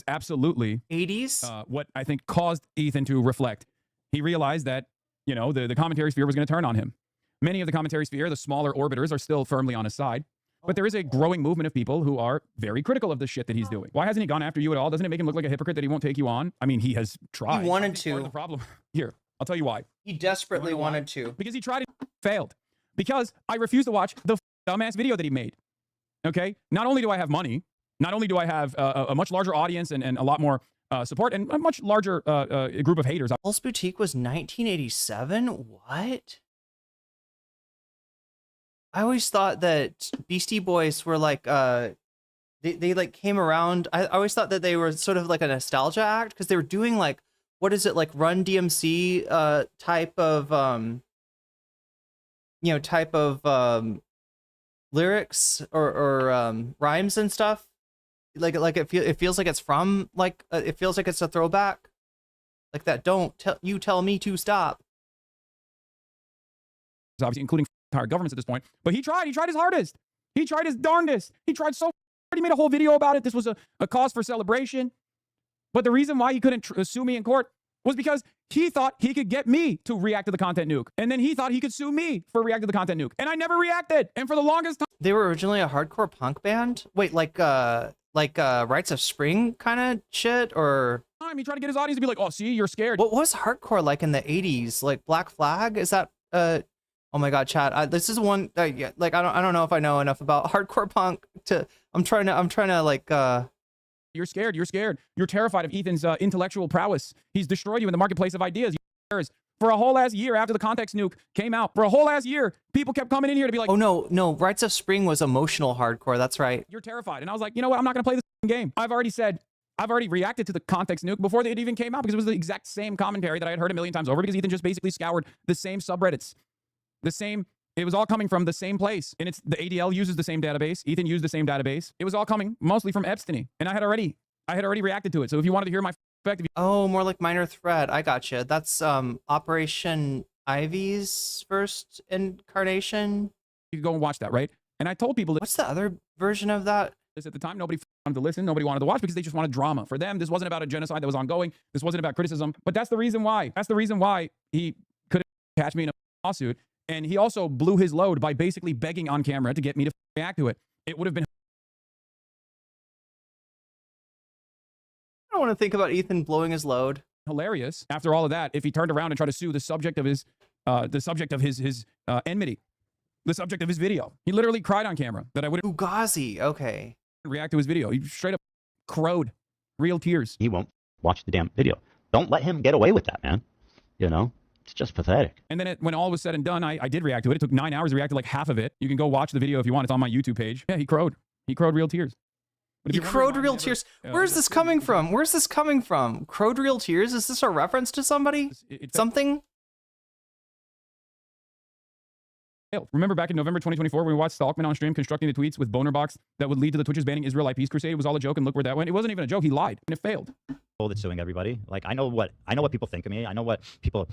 S18: absolutely
S1: 80s.
S18: What I think caused Ethan to reflect. He realized that the commentary sphere was going to turn on him. Many of the commentary sphere, the smaller orbiters, are still firmly on his side. But there is a growing movement of people who are very critical of the shit that he's doing. Why hasn't he gone after you at all? Doesn't it make him look like a hypocrite that he won't take you on? I mean, he has tried.
S1: He wanted to.
S18: Part of the problem here, I'll tell you why.
S1: He desperately wanted to.
S18: Because he tried and failed. Because I refused to watch the dumbass video that he made. Okay? Not only do I have money, not only do I have a much larger audience and a lot more support and a much larger group of haters.
S1: Paul's Boutique was 1987? What? I always thought that Beastie Boys were they came around. I always thought that they were sort of like a nostalgia act, because they were doing what is it, Run DMC type of lyrics or rhymes and stuff. It feels like it's from it feels like it's a throwback, like that. You tell me to stop.
S18: Obviously, including entire governments at this point, but he tried his hardest. He tried his darndest. He tried so hard. He made a whole video about it. This was a cause for celebration. But the reason why he couldn't sue me in court was because he thought he could get me to react to the content nuke. And then he thought he could sue me for reacting to the content nuke. And I never reacted. And for the longest time.
S1: They were originally a hardcore punk band? Wait, like Rites of Spring kind of shit, or?
S18: He tried to get his audience to be like, oh, see, you're scared.
S1: What was hardcore like in the 80s? Like Black Flag? Is that, oh my God, chat. This is one, yeah, like, I don't know if I know enough about hardcore punk to, I'm trying to like,
S18: You're scared. You're scared. You're terrified of Ethan's intellectual prowess. He's destroyed you in the marketplace of ideas. For a whole ass year after the context nuke came out, for a whole ass year, people kept coming in here to be like,
S1: oh no, Rites of Spring was emotional hardcore. That's right.
S18: You're terrified. And I was like, you know what? I'm not going to play this game. I've already reacted to the context nuke before it even came out because it was the exact same commentary that I had heard a million times over because Ethan just basically scoured the same subreddits. It was all coming from the same place. And it's the ADL uses the same database. Ethan used the same database. It was all coming mostly from Epstein. And I had already reacted to it. So if you wanted to hear my perspective.
S1: Oh, more like Minor Threat. I gotcha. That's Operation Ivy's first incarnation.
S18: You could go and watch that, right? And I told people that.
S1: What's the other version of that?
S18: At the time, nobody wanted to listen. Nobody wanted to watch because they just wanted drama. For them, this wasn't about a genocide that was ongoing. This wasn't about criticism. But that's the reason why. That's the reason why he couldn't catch me in a lawsuit. And he also blew his load by basically begging on camera to get me to react to it. It would have been.
S1: I don't want to think about Ethan blowing his load.
S18: Hilarious. After all of that, if he turned around and tried to sue the subject of his enmity, the subject of his video, he literally cried on camera that I would.
S1: Fugazi. Okay.
S18: React to his video. He straight up crowed, real tears.
S15: He won't watch the damn video. Don't let him get away with that, man. You know, it's just pathetic.
S18: And then when all was said and done, I did react to it. It took 9 hours to react to like half of it. You can go watch the video if you want. It's on my YouTube page. Yeah, he crowed. He crowed real tears.
S1: He crowed real tears. Where's this coming from? Where's this coming from? Crowed real tears? Is this a reference to somebody? Something?
S18: Remember back in November 2024 when we watched Stalkman on stream constructing the tweets with boner box that would lead to the Twitch's banning Israel IPs crusade? It was all a joke, and look where that went. It wasn't even a joke. He lied, and it failed.
S15: That's suing everybody. Like I know what people think of me. I know what people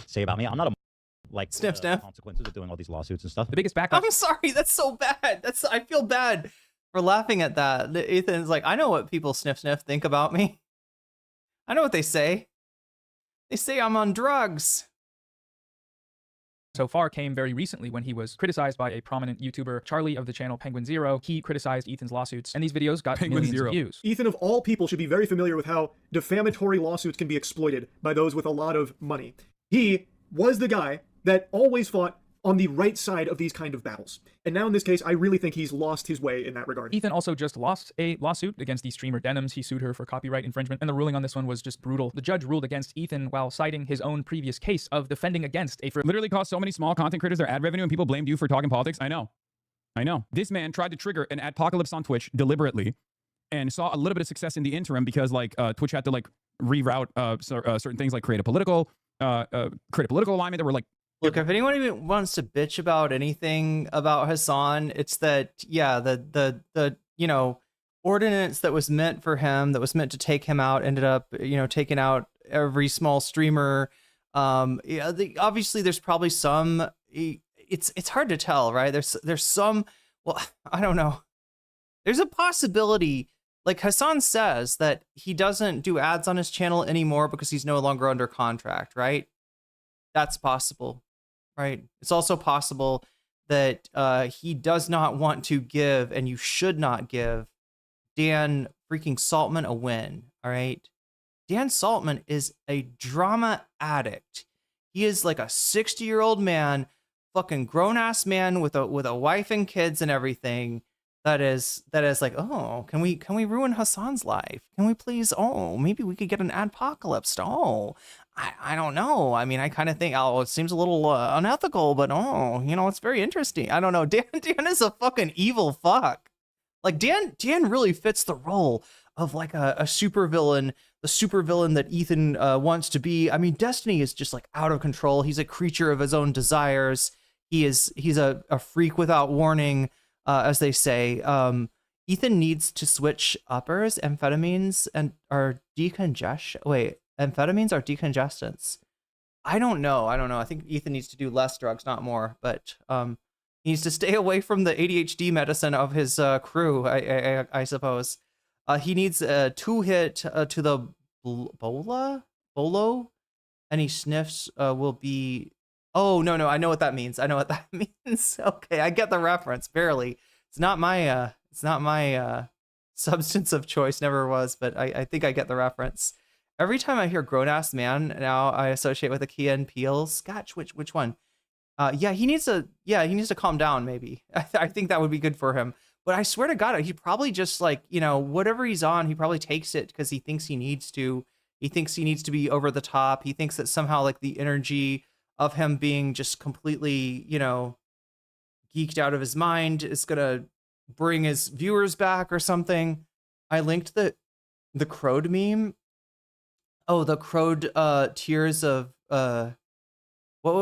S15: say about me. I'm not a
S1: sniff.
S15: Consequences of doing all these lawsuits and stuff.
S18: The biggest backlash.
S1: I'm sorry. That's so bad. I feel bad for laughing at that. Ethan's like, I know what people sniff think about me. I know what they say. They say I'm on drugs.
S13: So far came very recently when he was criticized by a prominent YouTuber, Charlie of the channel Penguin Zero. He criticized Ethan's lawsuits, and these videos got millions of views.
S10: Ethan, of all people, should be very familiar with how defamatory lawsuits can be exploited by those with a lot of money. He was the guy that always fought on the right side of these kind of battles. And now in this case, I really think he's lost his way in that regard.
S13: Ethan also just lost a lawsuit against the streamer Denims. He sued her for copyright infringement, and the ruling on this one was just brutal. The judge ruled against Ethan while citing his own previous case of defending against a...
S18: Literally cost so many small content creators their ad revenue, and people blamed you for talking politics. I know. This man tried to trigger an adpocalypse on Twitch deliberately and saw a little bit of success in the interim because Twitch had to reroute certain things like create a political alignment that were
S1: Look, if anyone even wants to bitch about anything about Hasan, it's that, yeah, the ordinance that was meant for him, that was meant to take him out, ended up, taking out every small streamer. Obviously there's probably some, it's hard to tell, right? There's some, well, I don't know. There's a possibility, like Hasan says, that he doesn't do ads on his channel anymore because he's no longer under contract, right? That's possible. Right. It's also possible that he does not want to give, and you should not give, Dan freaking Saltman a win. All right. Dan Saltman is a drama addict. He is like a 60-year-old man, fucking grown ass man with a wife and kids and everything. That is like, oh, can we ruin Hasan's life? Can we please? Oh, maybe we could get an adpocalypse. Oh, I don't know. I mean, I kind of think, oh, it seems a little unethical, but oh, it's very interesting. I don't know. Dan is a fucking evil fuck. Like Dan really fits the role of like a supervillain, the supervillain that Ethan wants to be. I mean, Destiny is just like out of control. He's a creature of his own desires. He's a freak without warning, as they say. Ethan needs to switch uppers, amphetamines, and are decongestion. Wait. Amphetamines are decongestants. I don't know. I think Ethan needs to do less drugs, not more. But he needs to stay away from the ADHD medicine of his crew, I suppose. He needs a 2-hit to the Bolo, any sniffs will be. Oh no, I know what that means. I know what that means. Okay, I get the reference. Barely. It's not my substance of choice. Never was, but I think I get the reference. Every time I hear grown ass man now, I associate with a Key and Peele. Scotch, which one? Yeah, he needs to calm down. Maybe I think that would be good for him. But I swear to God, he probably just like, whatever he's on, he probably takes it because he thinks he needs to. He thinks he needs to be over the top. He thinks that somehow like the energy of him being just completely, geeked out of his mind is gonna bring his viewers back or something. I linked the Crowd meme. Oh, the Crowd tears of what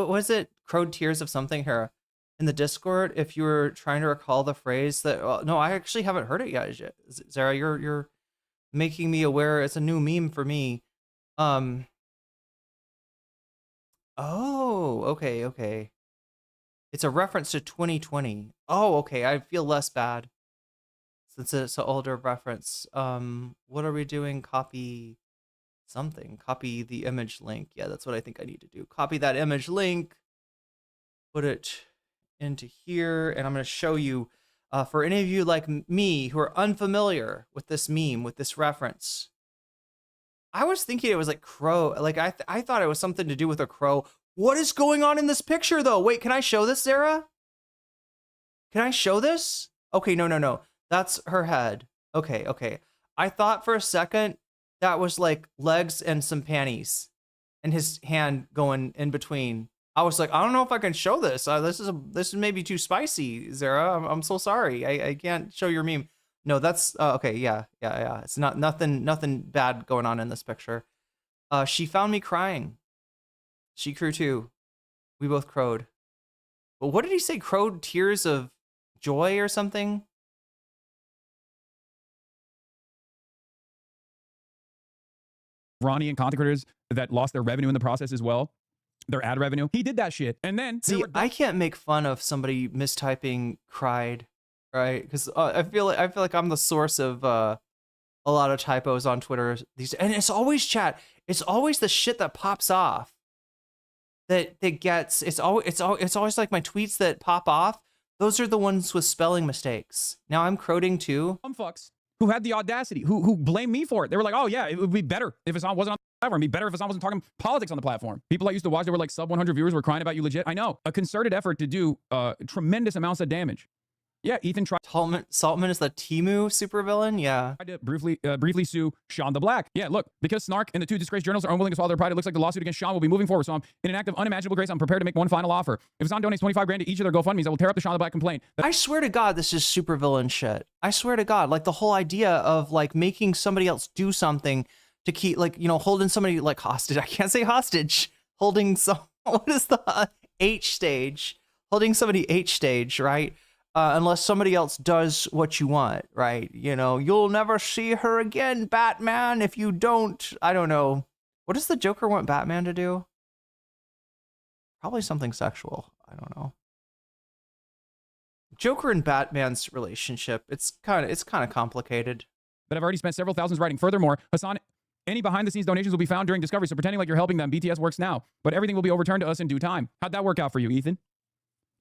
S1: was it? Crowd tears of something here in the Discord. If you were trying to recall the phrase that, no, I actually haven't heard it yet. Zara, you're making me aware. It's a new meme for me. Oh, okay. It's a reference to 2020. Oh, okay. I feel less bad since it's an older reference. What are we doing? Copy something. Copy the image link. Yeah, that's what I think I need to do. Copy that image link. Put it into here, and I'm going to show you, for any of you like me who are unfamiliar with this meme, with this reference. I was thinking it was like crow. Like I thought it was something to do with a crow. What is going on in this picture though? Wait, can I show this, Sarah? Can I show this? Okay, no. That's her head. Okay. I thought for a second that was like legs and some panties and his hand going in between. I was like, I don't know if I can show this. This is maybe too spicy, Zara. I'm so sorry. I can't show your meme. No, that's okay. Yeah. It's not nothing bad going on in this picture. She found me crying. She crew too. We both crowed. But what did he say? Crowed tears of joy or something?
S18: Ronnie and content creators that lost their revenue in the process as well. Their ad revenue. He did that shit. And then
S1: see, I can't make fun of somebody mistyping cried, right? Because I feel like I'm the source of a lot of typos on Twitter. And it's always chat. It's always the shit that pops off. That gets. It's always like my tweets that pop off. Those are the ones with spelling mistakes. Now I'm crowding too.
S18: Fucks who had the audacity, who blamed me for it. They were like, oh yeah, it would be better if Hasan wasn't on the platform. It'd be better if Hasan wasn't talking politics on the platform. People I used to watch that were like sub 100 viewers were crying about you legit. I know. A concerted effort to do tremendous amounts of damage. Yeah, Ethan tried.
S1: Saltman is the Temu supervillain. Yeah.
S18: Tried to briefly sue Sean the Black. Yeah, look, because Snark and the two disgraced journalists are unwilling to swallow their pride, it looks like the lawsuit against Sean will be moving forward. So I'm in an act of unimaginable grace. I'm prepared to make one final offer. If Hasan donates 25 grand to each of their GoFundMes, I will tear up the Sean the Black complaint.
S1: I swear to God, this is supervillain shit. I swear to God, like the whole idea of like making somebody else do something to keep, like, holding somebody like hostage. I can't say hostage. Holding some. What is the H stage? Holding somebody H stage, right? Unless somebody else does what you want, right? You'll never see her again, Batman, if you don't. I don't know. What does the Joker want Batman to do? Probably something sexual. I don't know. Joker and Batman's relationship, it's kind of complicated.
S18: But I've already spent several thousands writing. Furthermore, Hasan, any behind-the-scenes donations will be found during discovery, so pretending like you're helping them, BTS works now. But everything will be overturned to us in due time. How'd that work out for you, Ethan?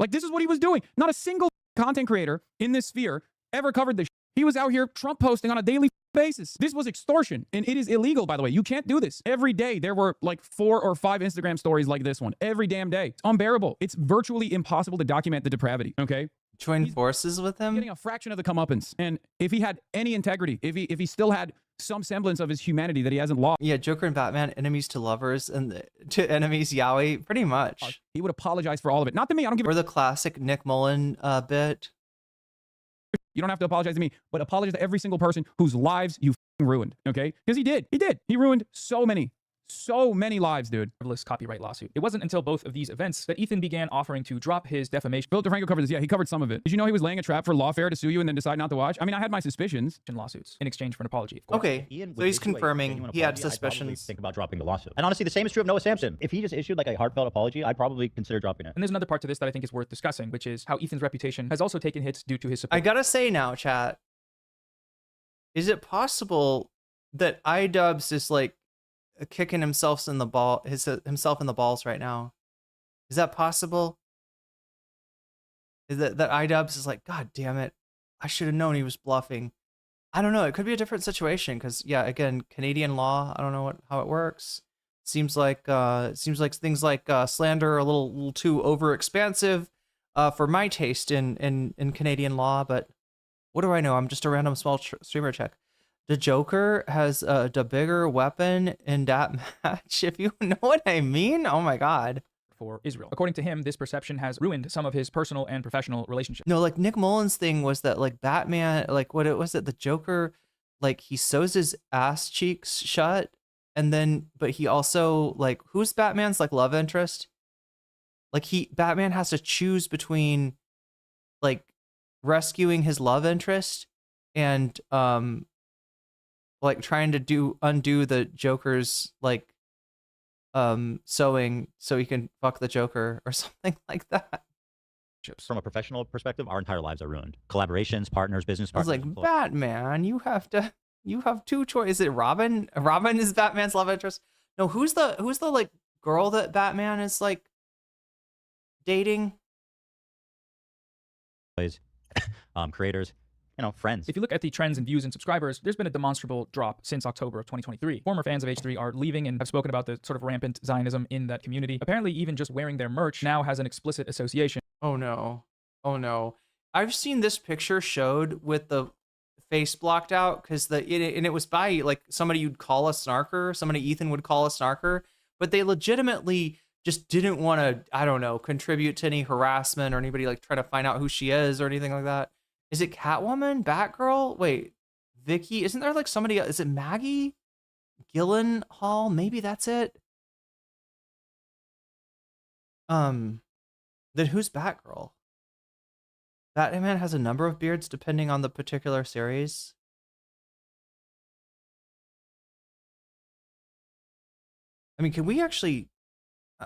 S18: Like, this is what he was doing. Not a single content creator in this sphere ever covered this. He was out here Trump posting on a daily basis. This was extortion, and it is illegal, by the way. You can't do this. Every day there were like 4 or 5 Instagram stories like this one. Every damn day. It's unbearable. It's virtually impossible to document the depravity, okay?
S1: Join forces with him?
S18: Getting a fraction of the comeuppance. And if he had any integrity, if he still had some semblance of his humanity that he hasn't lost.
S1: Yeah, Joker and Batman, enemies to lovers, and to enemies Yowie, pretty much.
S18: He would apologize for all of it. Not to me, I don't give a...
S1: Or the classic Nick Mullen bit.
S18: You don't have to apologize to me, but apologize to every single person whose lives you ruined, okay? Because he did. He ruined so many lives, dude.
S13: Frivolous copyright lawsuit. It wasn't until both of these events that Ethan began offering to drop his defamation.
S18: Philip DeFranco covered this. Yeah, he covered some of it. Did you know he was laying a trap for lawfare to sue you and then decide not to watch? I mean, I had my suspicions.
S13: Lawsuits in exchange for an apology, of course.
S1: Okay, so he's confirming he had suspicions.
S15: Think about dropping the lawsuit. And honestly, the same is true of Noah Samsen. If he just issued like a heartfelt apology, I'd probably consider dropping it.
S13: And there's another part to this that I think is worth discussing, which is how Ethan's reputation has also taken hits due to his support.
S1: I gotta say now, chat, is it possible that iDubbbz is like kicking himself in the balls right now. Is that possible? Is that iDubbbz is like, God damn it, I should have known he was bluffing. I don't know. It could be a different situation because, yeah, again, Canadian law. I don't know how it works. Seems like things like slander are a little too overexpansive for my taste in Canadian law. But what do I know? I'm just a random small streamer. Check. The Joker has the bigger weapon in that match. If you know what I mean. Oh my God.
S13: For Israel. According to him, this perception has ruined some of his personal and professional relationships.
S1: No, like Nick Mullen's thing was that like Batman, like what it was that the Joker, like he sews his ass cheeks shut, and then but he also like who's Batman's like love interest? Like Batman has to choose between like rescuing his love interest and like trying to undo the Joker's like sewing so he can fuck the Joker or something like that.
S15: From a professional perspective, our entire lives are ruined. Collaborations, partners, business
S1: I was
S15: partners.
S1: like, Batman, you have two choices. Is it Robin? Robin is Batman's love interest. No, who's the like girl that Batman is like dating?
S15: Creators, friends.
S13: If you look at the trends in views and subscribers, there's been a demonstrable drop since October of 2023. Former fans of H3 are leaving and have spoken about the sort of rampant Zionism in that community. Apparently, even just wearing their merch now has an explicit association.
S1: Oh no. Oh no. I've seen this picture showed with the face blocked out because it was by like somebody you'd call a snarker, somebody Ethan would call a snarker, but they legitimately just didn't want to, I don't know, contribute to any harassment or anybody like try to find out who she is or anything like that. Is it Catwoman? Batgirl? Wait, Vicky? Isn't there like somebody else? Is it Maggie Gyllenhaal? Maybe that's it. Then who's Batgirl? Batman has a number of beards depending on the particular series. I mean, can we actually?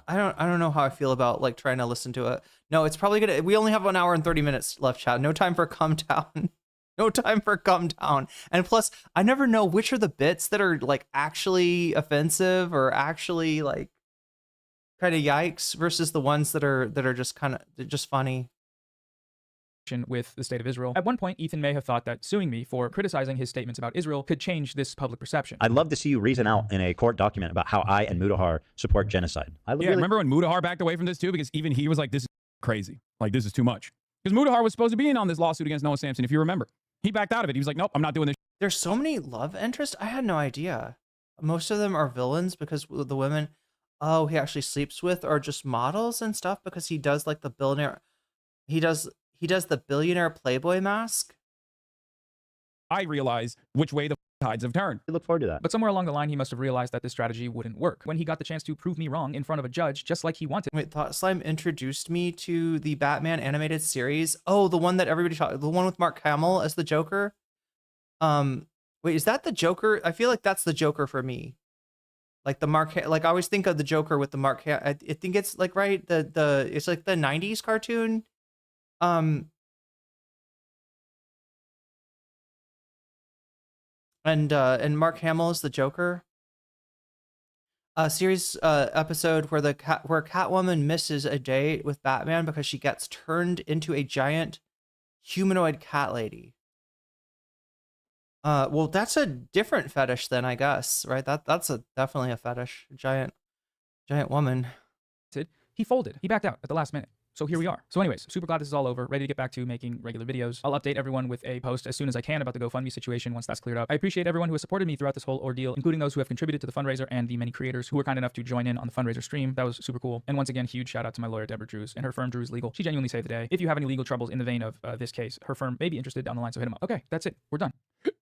S1: I don't know how I feel about like trying to listen to it. No, it's probably gonna. We only have 1 hour and 30 minutes left, chat. No time for come down. No time for come down. And plus, I never know which are the bits that are like actually offensive or actually like kind of yikes versus the ones that are just kind of just funny.
S13: With the state of Israel. At one point, Ethan may have thought that suing me for criticizing his statements about Israel could change this public perception.
S15: I'd love to see you reason out in a court document about how I and Mudahar support genocide.
S18: Remember when Mudahar backed away from this too? Because even he was like, this is crazy. Like, this is too much. Because Mudahar was supposed to be in on this lawsuit against Noah Samsen, if you remember. He backed out of it. He was like, nope, I'm not doing this.
S1: There's so many love interests. I had no idea. Most of them are villains because the women, he actually sleeps with are just models and stuff because he does like the billionaire. He does the billionaire Playboy mask.
S18: I realize which way the tides have turned.
S15: I look forward to that.
S13: But somewhere along the line, he must have realized that this strategy wouldn't work when he got the chance to prove me wrong in front of a judge, just like he wanted.
S1: Wait, Thought Slime introduced me to the Batman animated series. Oh, the one that everybody shot, the one with Mark Hamill as the Joker. Wait, is that the Joker? I feel like that's the Joker for me. Like the like I always think of the Joker with the Mark. I think it's like right it's like the '90s cartoon. And Mark Hamill is the Joker. A series episode where where Catwoman misses a date with Batman because she gets turned into a giant humanoid cat lady. Well, that's a different fetish then, I guess, right? That's definitely a fetish. Giant woman.
S13: He folded. He backed out at the last minute. So here we are. So anyways, super glad this is all over. Ready to get back to making regular videos. I'll update everyone with a post as soon as I can about the GoFundMe situation once that's cleared up. I appreciate everyone who has supported me throughout this whole ordeal, including those who have contributed to the fundraiser and the many creators who were kind enough to join in on the fundraiser stream. That was super cool. And once again, huge shout out to my lawyer, Deborah Drews, and her firm, Drews Legal. She genuinely saved the day. If you have any legal troubles in the vein of this case, her firm may be interested down the line, so hit them up. Okay, that's it. We're done.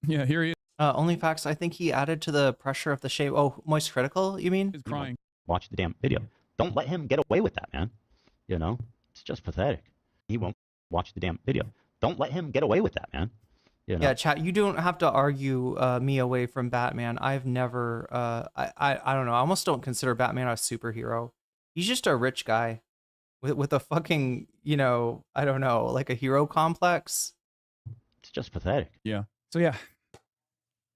S18: Yeah, here he is.
S1: Only facts. I think he added to the pressure of the shape. Oh, Moist Critical, you mean?
S18: He's crying.
S15: Watch the damn video. Don't let him get away with that, man. You know? It's just pathetic. He won't watch the damn video. Don't let him get away with that, man. You know?
S1: Yeah, chat, you don't have to argue me away from Batman. I've never, I don't know. I almost don't consider Batman a superhero. He's just a rich guy with a fucking, you know, I don't know, like a hero complex.
S15: It's just pathetic.
S18: Yeah. So yeah,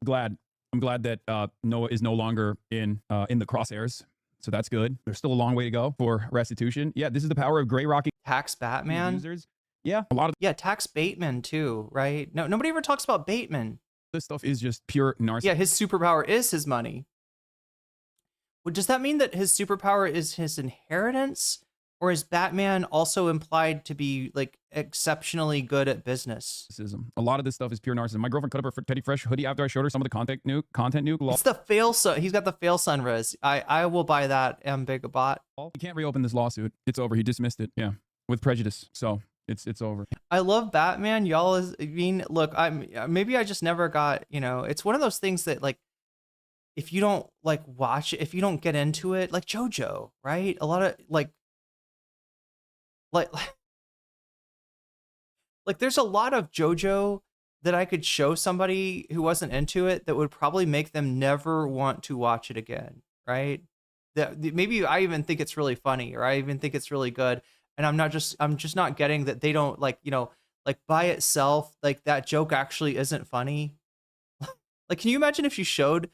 S18: glad I'm glad that Noah is no longer in the crosshairs. So that's good. There's still a long way to go for restitution. Yeah, this is the power of gray rocky
S1: tax Batman
S18: users. Yeah, a lot of
S1: tax Bateman too, right? No, nobody ever talks about Bateman.
S18: This stuff is just pure narcissism.
S1: Yeah, his superpower is his money. Well, does that mean that his superpower is his inheritance? Or is Batman also implied to be like exceptionally good at business?
S18: A lot of this stuff is pure narcissism. My girlfriend cut up her Teddy Fresh hoodie after I showed her some of the content nuke.
S1: It's the fail son. He's got the fail son res. I will buy that Ambigabot.
S18: He can't reopen this lawsuit. It's over. He dismissed it. Yeah, with prejudice. So it's over.
S1: I love Batman. Y'all look. Maybe I just never got. It's one of those things that like, if you don't like watch it, if you don't get into it, like JoJo, right? A lot of like there's a lot of JoJo that I could show somebody who wasn't into it that would probably make them never want to watch it again, right? That maybe I even think it's really funny, or I even think it's really good, and I'm just not getting that they don't like by itself, like that joke actually isn't funny. Like, can you imagine if you showed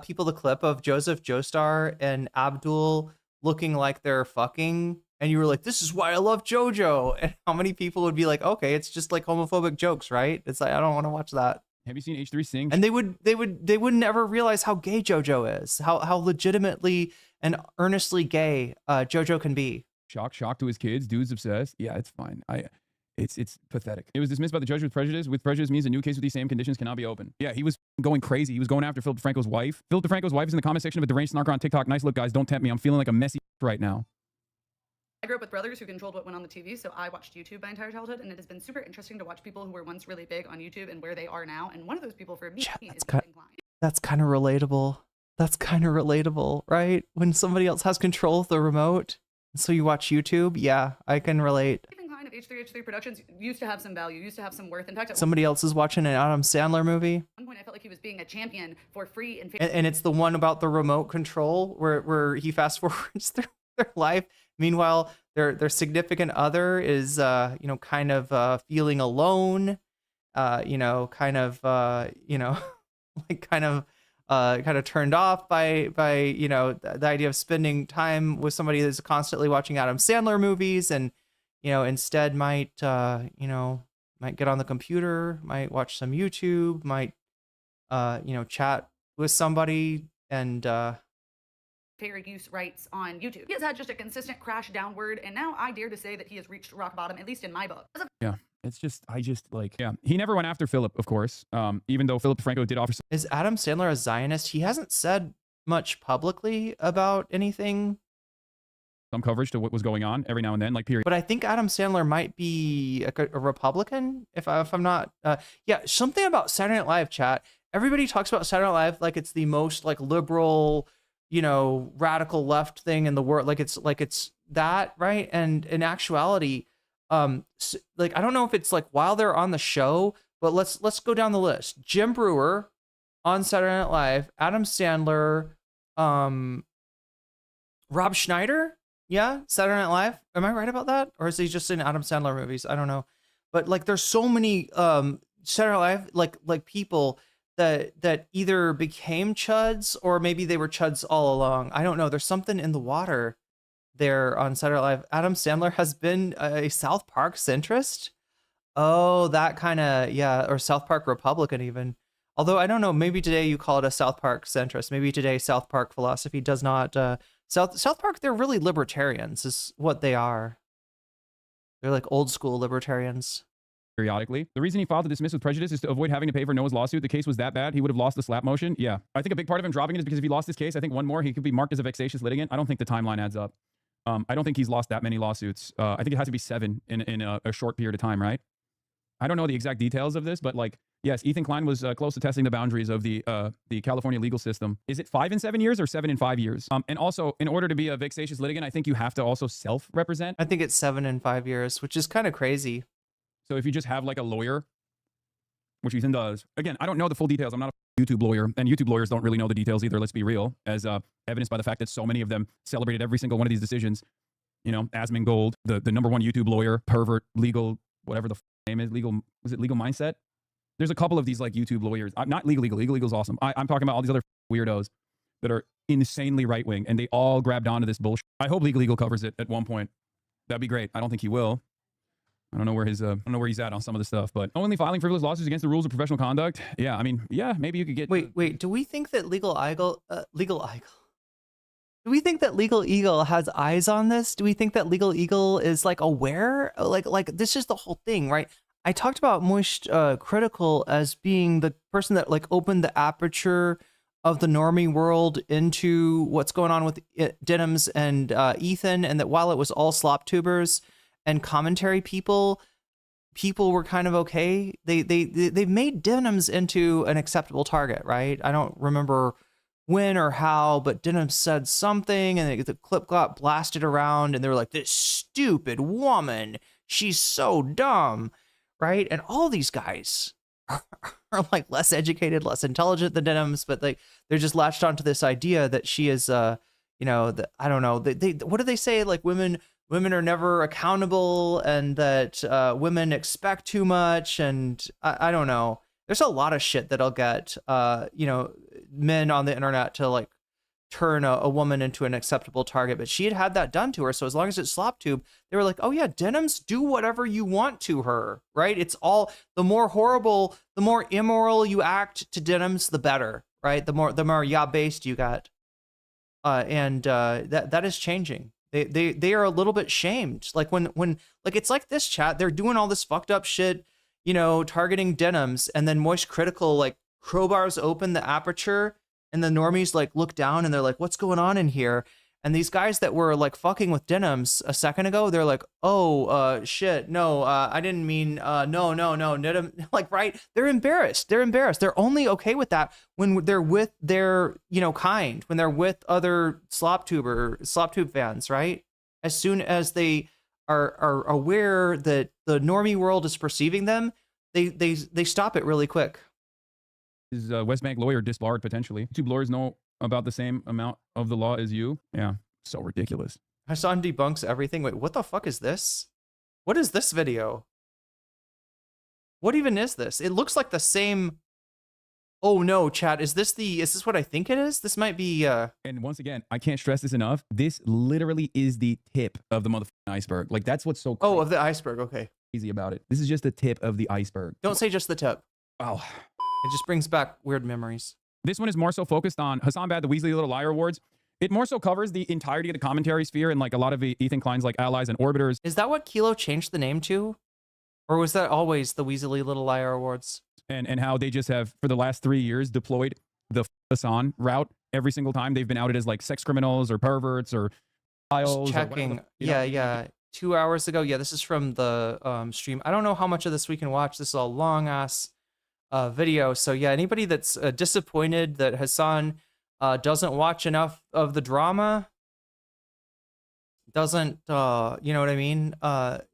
S1: people the clip of Joseph Joestar and Abdul looking like they're fucking, and you were like, this is why I love JoJo, and how many people would be like, okay, it's just like homophobic jokes, right? It's like, I don't want to watch that.
S18: Have you seen H3 sing?
S1: And they wouldn't ever realize how gay JoJo is, how legitimately and earnestly gay JoJo can be.
S18: Shock to his kids. Dude's obsessed. Yeah, it's fine. It's pathetic. It was dismissed by the judge with prejudice. With prejudice means a new case with these same conditions cannot be opened. Yeah, he was going crazy. He was going after Philip DeFranco's wife. Philip DeFranco's wife is in the comment section of a deranged snarker on TikTok. Nice look, guys. Don't tempt me. I'm feeling like a messy right now.
S19: I grew up with brothers who controlled what went on the TV, so I watched YouTube my entire childhood, and it has been super interesting to watch people who were once really big on YouTube and where they are now. And one of those people for me is Ethan Klein.
S1: That's kind of relatable. That's kind of relatable, right? When somebody else has control of the remote, so you watch YouTube. Yeah, I can relate.
S19: Ethan Klein of H3H3 Productions used to have some value, used to have some worth. In fact,
S1: Somebody else is watching an Adam Sandler movie.
S19: At one point, I felt like he was being a champion for free and
S1: and it's the one about the remote control where he fast forwards through their life. Meanwhile, their significant other is kind of feeling alone, kind of turned off by the idea of spending time with somebody that's constantly watching Adam Sandler movies, and instead might get on the computer, might watch some YouTube, might chat with somebody, and
S19: fair use rights on YouTube. He has had just a consistent crash downward, and now I dare to say that he has reached rock bottom, at least in my book.
S18: Yeah, he never went after Philip, of course, even though Philip DeFranco did offer.
S1: Is Adam Sandler a Zionist? He hasn't said much publicly about anything.
S18: Some coverage to what was going on every now and then, like period.
S1: But I think Adam Sandler might be a Republican, if I'm not. Yeah, something about Saturday Night Live, chat. Everybody talks about Saturday Night Live like it's the most like liberal, radical left thing in the world. Like it's that, right? And in actuality, like I don't know if it's like while they're on the show, but let's go down the list. Jim Brewer on Saturday Night Live, Adam Sandler, Rob Schneider. Yeah, Saturday Night Live. Am I right about that? Or is he just in Adam Sandler movies? I don't know. But like there's so many Saturday Night Live like people that either became chuds or maybe they were chuds all along. I don't know. There's something in the water there on Saturday Night Live. Adam Sandler has been a South Park centrist. Oh, that kind of, yeah, or South Park Republican even. Although I don't know, maybe today you call it a South Park centrist. Maybe today South Park philosophy does not. South Park, they're really libertarians, is what they are. They're like old school libertarians.
S18: Periodically. The reason he filed to dismiss with prejudice is to avoid having to pay for Noah's lawsuit. The case was that bad, he would have lost the slap motion. Yeah. I think a big part of him dropping it is because if he lost this case, I think one more, he could be marked as a vexatious litigant. I don't think the timeline adds up. I don't think he's lost that many lawsuits. I think it has to be 7 in a short period of time, right? I don't know the exact details of this, but like, yes, Ethan Klein was close to testing the boundaries of the California legal system. Is it 5 in 7 years or 7 in 5 years? And also, in order to be a vexatious litigant, I think you have to also self-represent.
S1: I think it's 7 in 5 years, which is kind of crazy.
S18: So if you just have like a lawyer, which Ethan does, again, I don't know the full details. I'm not a YouTube lawyer, and YouTube lawyers don't really know the details either. Let's be real, as evidenced by the fact that so many of them celebrated every single one of these decisions. Asmongold, the #1 YouTube lawyer, pervert, legal, whatever the name is, legal, was it Legal Mindset? There's a couple of these like YouTube lawyers. Not legal. Legal's awesome. I'm talking about all these other weirdos that are insanely right wing, and they all grabbed onto this bullshit. I hope legal covers it at one point. That'd be great. I don't think he will. I don't know where his I don't know where he's at on some of the stuff, but only filing frivolous lawsuits against the rules of professional conduct. Yeah, I mean, yeah, maybe you could get.
S1: Wait. Do we think that Do we think that Legal Eagle has eyes on this? Do we think that Legal Eagle is like aware? Like this is the whole thing, right? I talked about Moist Critical as being the person that like opened the aperture of the normie world into what's going on with Denims and Ethan, and that while it was all slop tubers and commentary people were kind of okay. They've made Denims into an acceptable target, right? I don't remember when or how, but Denims said something, and the clip got blasted around, and they were like, "This stupid woman, she's so dumb," right? And all these guys are like less educated, less intelligent than Denims, but they're just latched onto this idea that she is, I don't know. They what do they say? Like women are never accountable, and that women expect too much, and I don't know. There's a lot of shit that'll get men on the internet to like turn a woman into an acceptable target, but she had that done to her. So as long as it's slop tube, they were like, oh yeah, Denims, do whatever you want to her, right? It's all, the more horrible, the more immoral you act to Denims, the better, right? The more based you got, and that is changing. They are a little bit shamed. Like when like it's like this chat, they're doing all this fucked up shit, targeting Denims, and then Moist Critical like crowbars open the aperture, and the normies like look down and they're like, what's going on in here? And these guys that were like fucking with Denims a second ago, they're like, oh shit, no, I didn't mean no, like, right? They're embarrassed. They're only okay with that when they're with their kind, when they're with other slop tube fans, right? As soon as they are aware that the normie world is perceiving them, they stop it really quick.
S18: Is West Bank lawyer disbarred potentially? YouTube lawyers know about the same amount of the law as you. Yeah, so ridiculous.
S1: Hasan debunks everything. Wait, what the fuck is this? What is this video? What even is this? It looks like the same. Oh no, chat. Is this what I think it is? This might be
S18: And once again, I can't stress this enough. This literally is the tip of the motherfucking iceberg. Like that's what's so crazy.
S1: Oh, of the iceberg. Okay.
S18: Easy about it. This is just the tip of the iceberg.
S1: Don't say just the tip.
S18: Oh.
S1: It just brings back weird memories.
S18: This one is more so focused on Hasan Bad, the Weasley Little Liar Awards. It more so covers the entirety of the commentary sphere and like a lot of Ethan Klein's like allies and orbiters.
S1: Is that what Kilo changed the name to? Or was that always the Weasley Little Liar Awards?
S18: And how they just have, for the last 3 years, deployed the Hasan route every single time they've been outed as like sex criminals or perverts or files.
S1: Checking. Yeah. 2 hours ago. Yeah, this is from the stream. I don't know how much of this we can watch. This is a long ass video. So yeah, anybody that's disappointed that Hasan doesn't watch enough of the drama, doesn't, you know what I mean?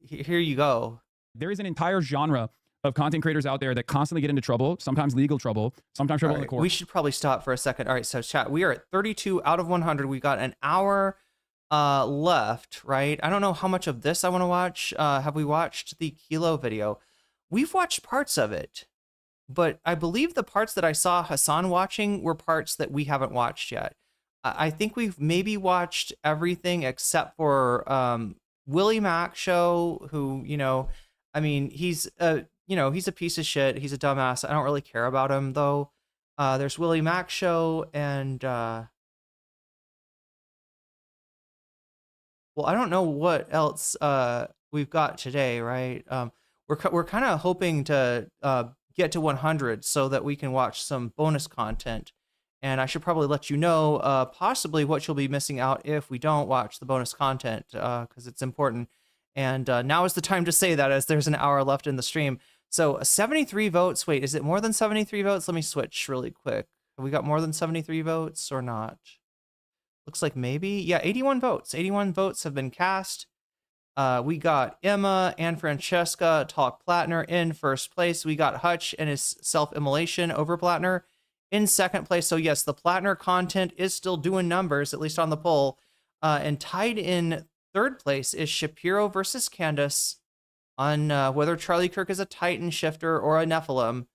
S1: Here you go.
S18: There is an entire genre of content creators out there that constantly get into trouble, sometimes legal trouble, sometimes trouble in the court.
S1: We should probably stop for a second. All right, so chat, we are at 32 out of 100. We got an hour left, right? I don't know how much of this I want to watch. Have we watched the Kilo video? We've watched parts of it, but I believe the parts that I saw Hasan watching were parts that we haven't watched yet. I think we've maybe watched everything except for Willie Mack show, who, I mean, he's he's a piece of shit. He's a dumbass. I don't really care about him though. There's Willie Mack show, and well, I don't know what else we've got today, right? We're kind of hoping to get to 100 so that we can watch some bonus content. And I should probably let you know possibly what you'll be missing out if we don't watch the bonus content, because it's important. And now is the time to say that, as there's an hour left in the stream. So 73 votes. Wait, is it more than 73 votes? Let me switch really quick. Have we got more than 73 votes or not? Looks like maybe. Yeah, 81 votes. 81 votes have been cast. We got Emma and Francesca Talk Plattner in first place. We got Hutch and his self-immolation over Plattner in second place. So yes, the Plattner content is still doing numbers, at least on the poll. And tied in third place is Shapiro versus Candace on whether Charlie Kirk is a Titan shifter or a Nephilim.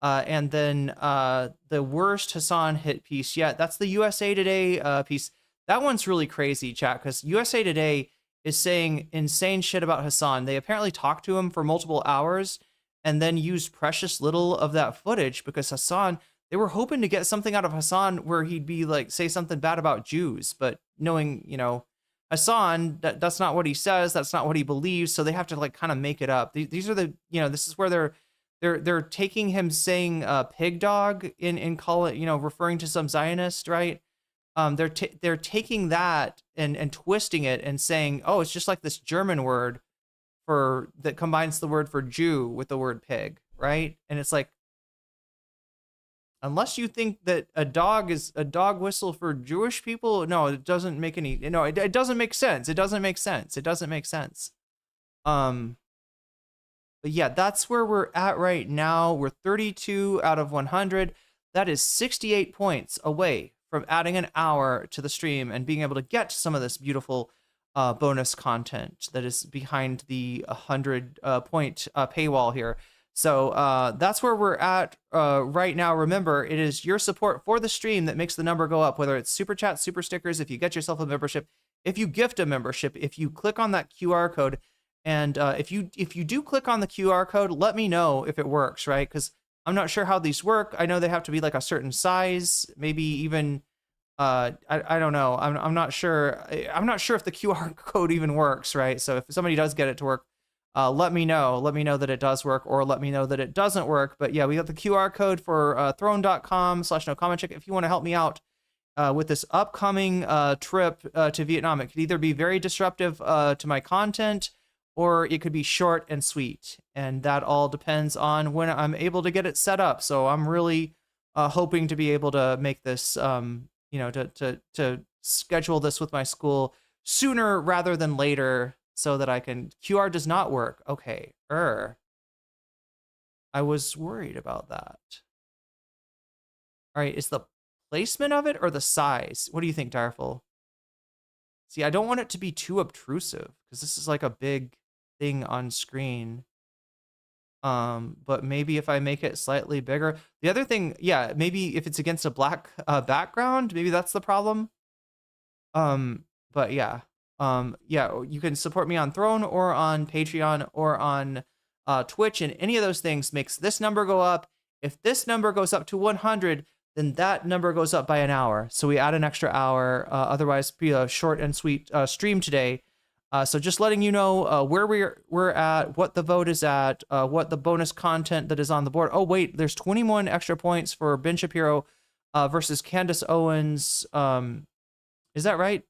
S1: And then the worst Hasan hit piece yet. That's the USA Today piece. That one's really crazy, chat, because USA Today is saying insane shit about Hasan. They apparently talked to him for multiple hours and then used precious little of that footage because Hasan, they were hoping to get something out of Hasan where he'd be like, say something bad about Jews, but knowing, you know, Hasan, that's not what he says. That's not what he believes. So they have to like kind of make it up. These are the, you know, this is where they're taking him saying pig dog in call it, you know, referring to some Zionist, right? They're taking that and twisting it and saying, oh, it's just like this German word for that combines the word for Jew with the word pig, right? And it's like, unless you think that a dog is a dog whistle for Jewish people, no, it doesn't make any, no, it doesn't make sense. It doesn't make sense. It doesn't make sense. But yeah, that's where we're at right now. We're 32 out of 100. That is 68 points away from adding an hour to the stream and being able to get some of this beautiful bonus content that is behind the 100 point paywall here. So that's where we're at right now. Remember, it is your support for the stream that makes the number go up, whether it's super chat, super stickers, if you get yourself a membership, if you gift a membership, if you click on that QR code. And if you do click on the QR code, let me know if it works, right? Because I'm not sure how these work. I know they have to be like a certain size, maybe even I don't know. I'm not sure. I'm not sure if the QR code even works, right? So if somebody does get it to work, let me know. Let me know that it does work, or let me know that it doesn't work. But yeah, we got the QR code for throne.com/nocommentchick if you want to help me out with this upcoming trip to Vietnam. It could either be very disruptive to my content, or it could be short and sweet. And that all depends on when I'm able to get it set up. So I'm really hoping to be able to make this, you know, to schedule this with my school sooner rather than later so that I can, QR does not work. Okay. I was worried about that. All right. Is the placement of it or the size? What do you think, Direful? See, I don't want it to be too obtrusive because this is like a big thing on screen. But maybe if I make it slightly bigger. The other thing, yeah, maybe if it's against a black background, maybe that's the problem. But yeah. Yeah, you can support me on Throne or on Patreon or on Twitch, and any of those things makes this number go up. If this number goes up to 100, then that number goes up by an hour. So we add an extra hour, otherwise be a short and sweet stream today. So just letting you know where we're at, what the vote is at, what the bonus content that is on the board. Oh, wait, there's 21 extra points for Ben Shapiro versus Candace Owens. Is that right?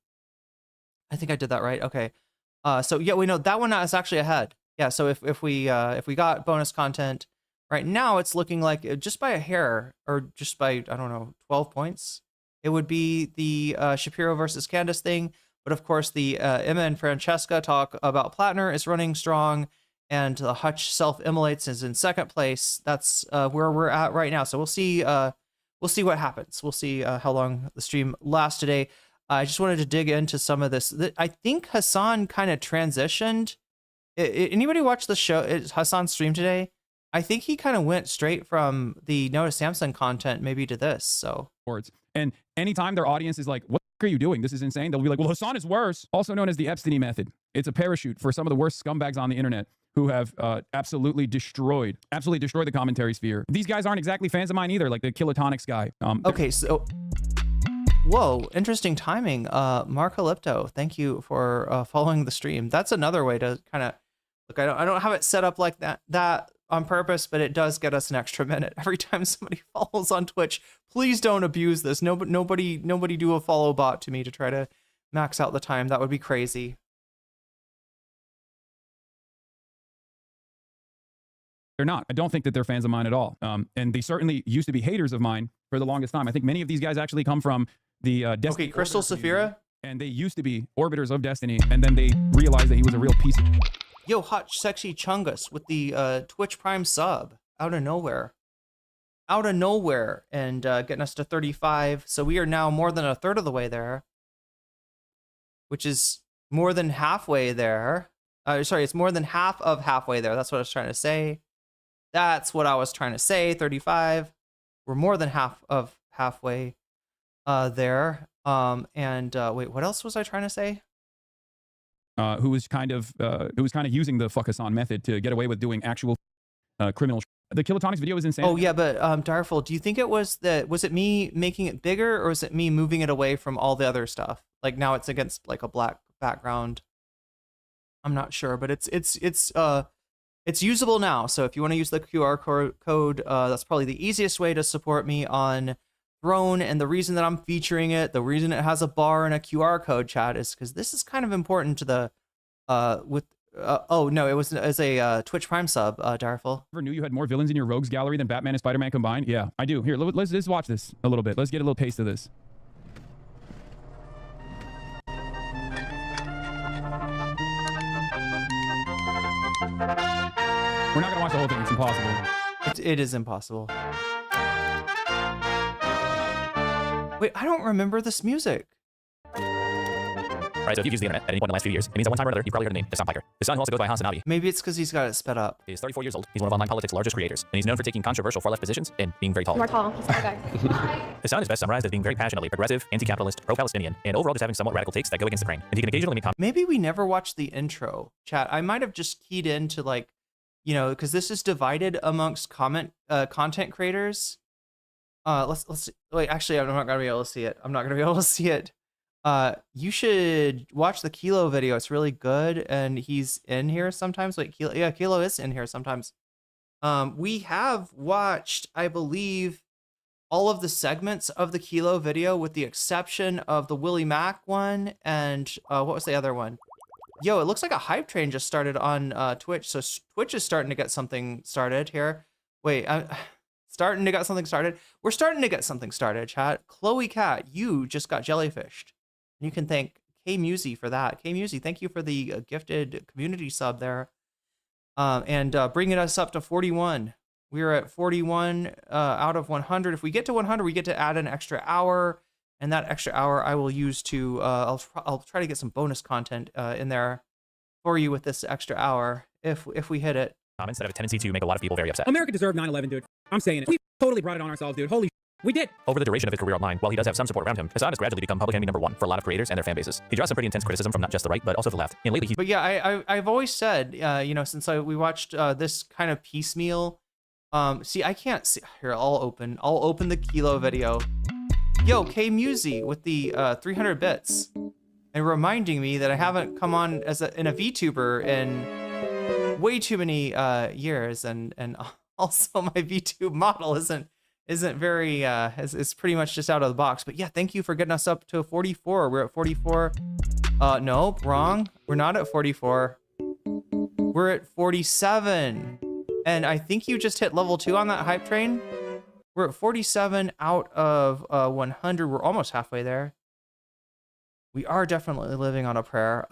S1: I think I did that right. Okay. So yeah, we know that one is actually ahead. Yeah. So if we got bonus content right now, it's looking like just by a hair or just by, I don't know, 12 points, it would be the Shapiro versus Candace thing. But of course, the Emma and Francesca talk about Plattner is running strong, and the Hutch self-immolates is in second place. That's where we're at right now. So we'll see what happens. We'll see how long the stream lasts today. I just wanted to dig into some of this. I think Hasan kind of transitioned. Anybody watch the show? Hasan's stream today? I think he kind of went straight from the Notice Samsen content maybe to this. So
S18: and anytime their audience is like, what are you doing? This is insane. They'll be like, well, Hasan is worse. Also known as the Epstein method. It's a parachute for some of the worst scumbags on the internet who have absolutely destroyed the commentary sphere. These guys aren't exactly fans of mine either, like the Kilotonics guy.
S1: Okay, so whoa, interesting timing. Mark Halipto, thank you for following the stream. That's another way to kind of look. I don't have it set up like that on purpose, but it does get us an extra minute every time somebody follows on Twitch. Please don't abuse this. Nobody do a follow bot to me to try to max out the time. That would be crazy.
S18: They're not. I don't think that they're fans of mine at all. And they certainly used to be haters of mine for the longest time. I think many of these guys actually come from the Destiny.
S1: Okay, Crystal Saphira?
S18: And they used to be Orbiters of Destiny, and then they realized that he was a real piece of...
S1: Yo, Hot Sexy Chungus with the Twitch Prime sub out of nowhere, and getting us to 35. So we are now more than a third of the way there, which is more than halfway there. Sorry, it's more than half of halfway there. That's what I was trying to say. That's what I was trying to say. 35. We're more than halfway there. Wait, what else was I trying to say?
S18: Who was kind of using the fuck Hasan method to get away with doing actual criminal. The Kilotonics video is insane.
S1: Oh yeah, but Direful, do you think it was it me making it bigger, or was it me moving it away from all the other stuff? Like now it's against like a black background. I'm not sure, but it's usable now. So if you want to use the QR code, that's probably the easiest way to support me on Throne. And the reason that I'm featuring it, the reason it has a bar and a QR code, chat, is because this is kind of important to the oh no, it was as a Twitch Prime sub, Direful.
S18: Ever knew you had more villains in your rogues gallery than Batman and Spider-Man combined? Yeah, I do. Here, let's watch this a little bit. Let's get a little taste of this. We're not gonna watch the whole thing. It's impossible.
S1: It is impossible. Wait, I don't remember this music.
S5: Right, so if you've used the internet at any point in the last few years, it means at one time or another, you've probably heard the name Hasan Piker. Hasan, who also goes by Hasan.
S1: Maybe it's because he's got it sped up.
S5: He's 34 years old. He's one of online politics' largest creators, and he's known for taking controversial far-left positions and being very tall.
S9: You are tall. He's a tall guy.
S5: Hasan is best summarized as being very passionately progressive, anti-capitalist, pro-Palestinian, and overall just having somewhat radical takes that go against the grain. And he can occasionally make comments.
S1: Maybe we never watched the intro, chat. I might have just keyed into like, you know, because this is divided amongst content creators. Let's wait. Actually, I'm not gonna be able to see it. I'm not gonna be able to see it. You should watch the Kilo video. It's really good, and he's in here sometimes. Wait, Kilo is in here sometimes. We have watched, I believe, all of the segments of the Kilo video, with the exception of the Willie Mac one, and what was the other one? Yo, it looks like a hype train just started on Twitch. So Twitch is starting to get something started here. Wait, starting to get something started. We're starting to get something started, chat. Chloe Cat, you just got jellyfished. You can thank K-Musi for that. K-Musi, thank you for the gifted community sub there. And bringing us up to 41. We're at 41 out of 100. If we get to 100, we get to add an extra hour. And that extra hour I will use to, I'll try to get some bonus content in there for you with this extra hour if we hit it.
S5: Comments that have a tendency to make a lot of people very upset.
S18: America deserved 9/11, dude. I'm saying it. We totally brought it on ourselves, dude. Holy we did.
S5: Over the duration of his career online, while he does have some support around him, Hasan has gradually become public enemy #1 for a lot of creators and their fan bases. He draws some pretty intense criticism from not just the right, but also the left. And lately
S1: But yeah, I've always said, you know, since we watched this kind of piecemeal, see, I can't see, here, I'll open the Kilo video. Yo, K-Musi with the 300 bits. And reminding me that I haven't come on as in a VTuber in way too many years, and also my VTube model isn't very is pretty much just out of the box. But yeah, thank you for getting us up to 44. We're at 44. Nope, wrong. We're not at 44. We're at 47. And I think you just hit level 2 on that hype train. We're at 47 out of 100. We're almost halfway there. We are definitely living on a prayer.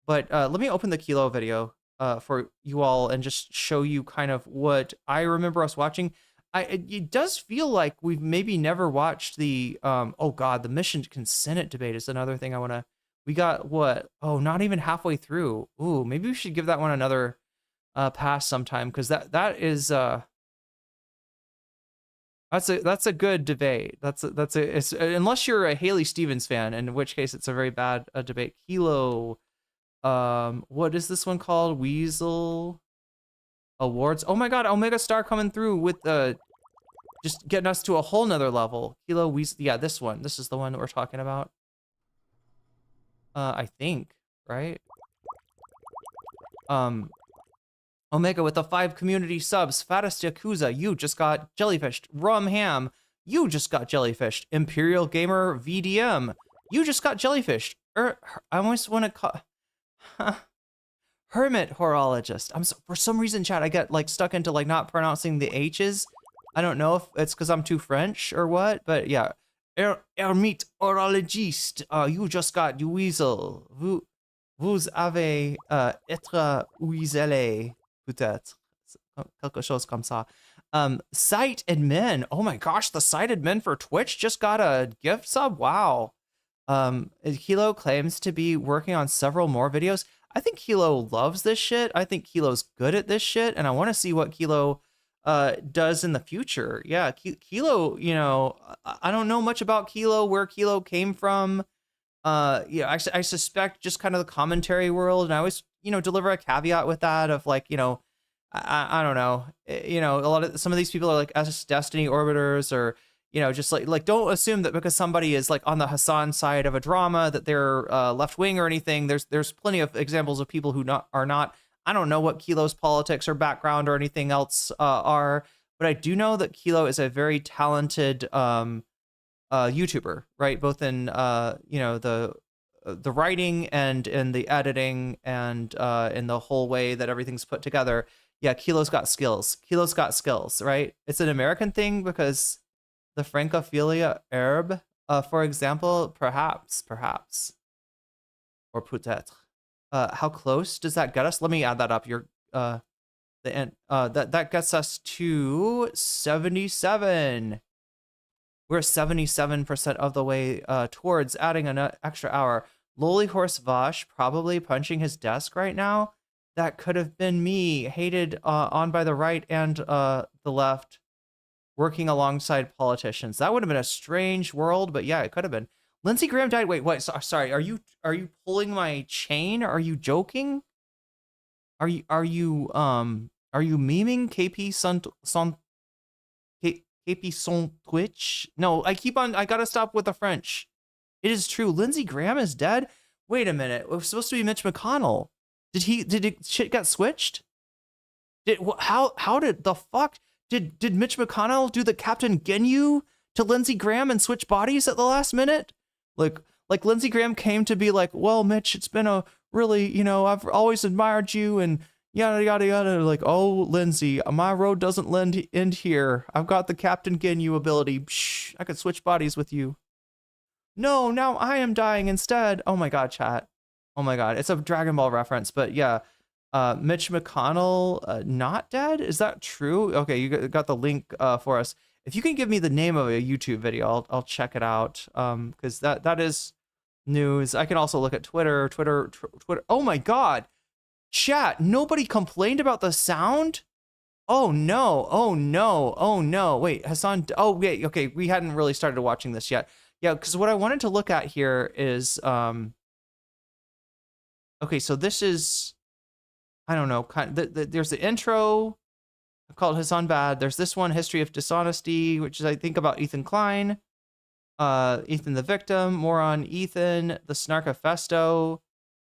S1: But let me open the Kilo video for you all and just show you kind of what I remember us watching. It does feel like we've maybe never watched the oh god, the mission consent debate is another thing I want to. We got what? Oh, not even halfway through. Ooh, maybe we should give that one another pass sometime, because that is that's a good debate. It's, unless you're a Haley Stevens fan, in which case it's a very bad debate. Kilo, what is this one called? Weasel Awards. Oh my god, Omega Star coming through with just getting us to a whole nother level. Kilo Weasel, yeah, this one. This is the one that we're talking about. I think, right? Omega with the 5 community subs. Fattest Yakuza, you just got jellyfished. Rum Ham, you just got jellyfished. Imperial Gamer VDM, you just got jellyfished. I almost want to call Hermit Horologist. For some reason, chat, I get like stuck into like not pronouncing the H's. I don't know if it's because I'm too French or what, but yeah. Hermit Horologiste, you just got you weasel. Vous avez être weaselé, peut-être. Quelque chose comme ça. Site admin. Oh my gosh, the site admin for Twitch just got a gift sub. Wow. Kilo claims to be working on several more videos. I think Kilo loves this shit. I think Kilo's good at this shit, and I want to see what Kilo does in the future. Yeah, Kilo, you know, I don't know much about Kilo, where Kilo came from. Yeah, I suspect just kind of the commentary world, and I always, you know, deliver a caveat with that of like, you know, I don't know, you know, some of these people are like Destiny orbiters, or, you know, just like don't assume that because somebody is like on the Hasan side of a drama that they're left wing or anything. There's plenty of examples of people who are not. I don't know what Kilo's politics or background or anything else are, but I do know that Kilo is a very talented YouTuber, right? Both in you know, the writing and in the editing and in the whole way that everything's put together. Yeah, Kilo's got skills. Kilo's got skills, right? It's an American thing because the Francophilia Arab, for example, perhaps, or peut-être. How close does that get us? Let me add that up. That gets us to 77. We're 77% of the way towards adding an extra hour. Lowly Horse Vash probably punching his desk right now. That could have been me, hated on by the right and the left, working alongside politicians. That would have been a strange world, but yeah, it could have been. Lindsey Graham died. Wait, sorry. Are you pulling my chain? Are you joking? Are you memeing KP son Twitch? No, I gotta stop with the French. It is true. Lindsey Graham is dead. Wait a minute. It was supposed to be Mitch McConnell. Did shit got switched? How did the fuck did Mitch McConnell do the Captain Ginyu to Lindsey Graham and switch bodies at the last minute? Like Lindsey Graham came to be like, well, Mitch, it's been a really, you know, I've always admired you and yada yada yada. Like, oh, Lindsey, my road doesn't end here. I've got the Captain Ginyu ability. Psh, I could switch bodies with you. No, now I am dying instead. Oh my god, chat. Oh my god, it's a Dragon Ball reference, but yeah. Mitch McConnell not dead? Is that true? Okay, you got the link for us. If you can give me the name of a YouTube video, I'll check it out. Because that is news. I can also look at Twitter. Oh my god, chat! Nobody complained about the sound. Oh no! Oh no! Oh no! Wait, Hasan. Oh wait. Okay, we hadn't really started watching this yet. Yeah, because what I wanted to look at here is okay, so this is, I don't know, there's the intro called Hasan Bad. There's this one, History of Dishonesty, which is, I think, about Ethan Klein. Ethan the victim, more on Ethan, the Snarkafesto.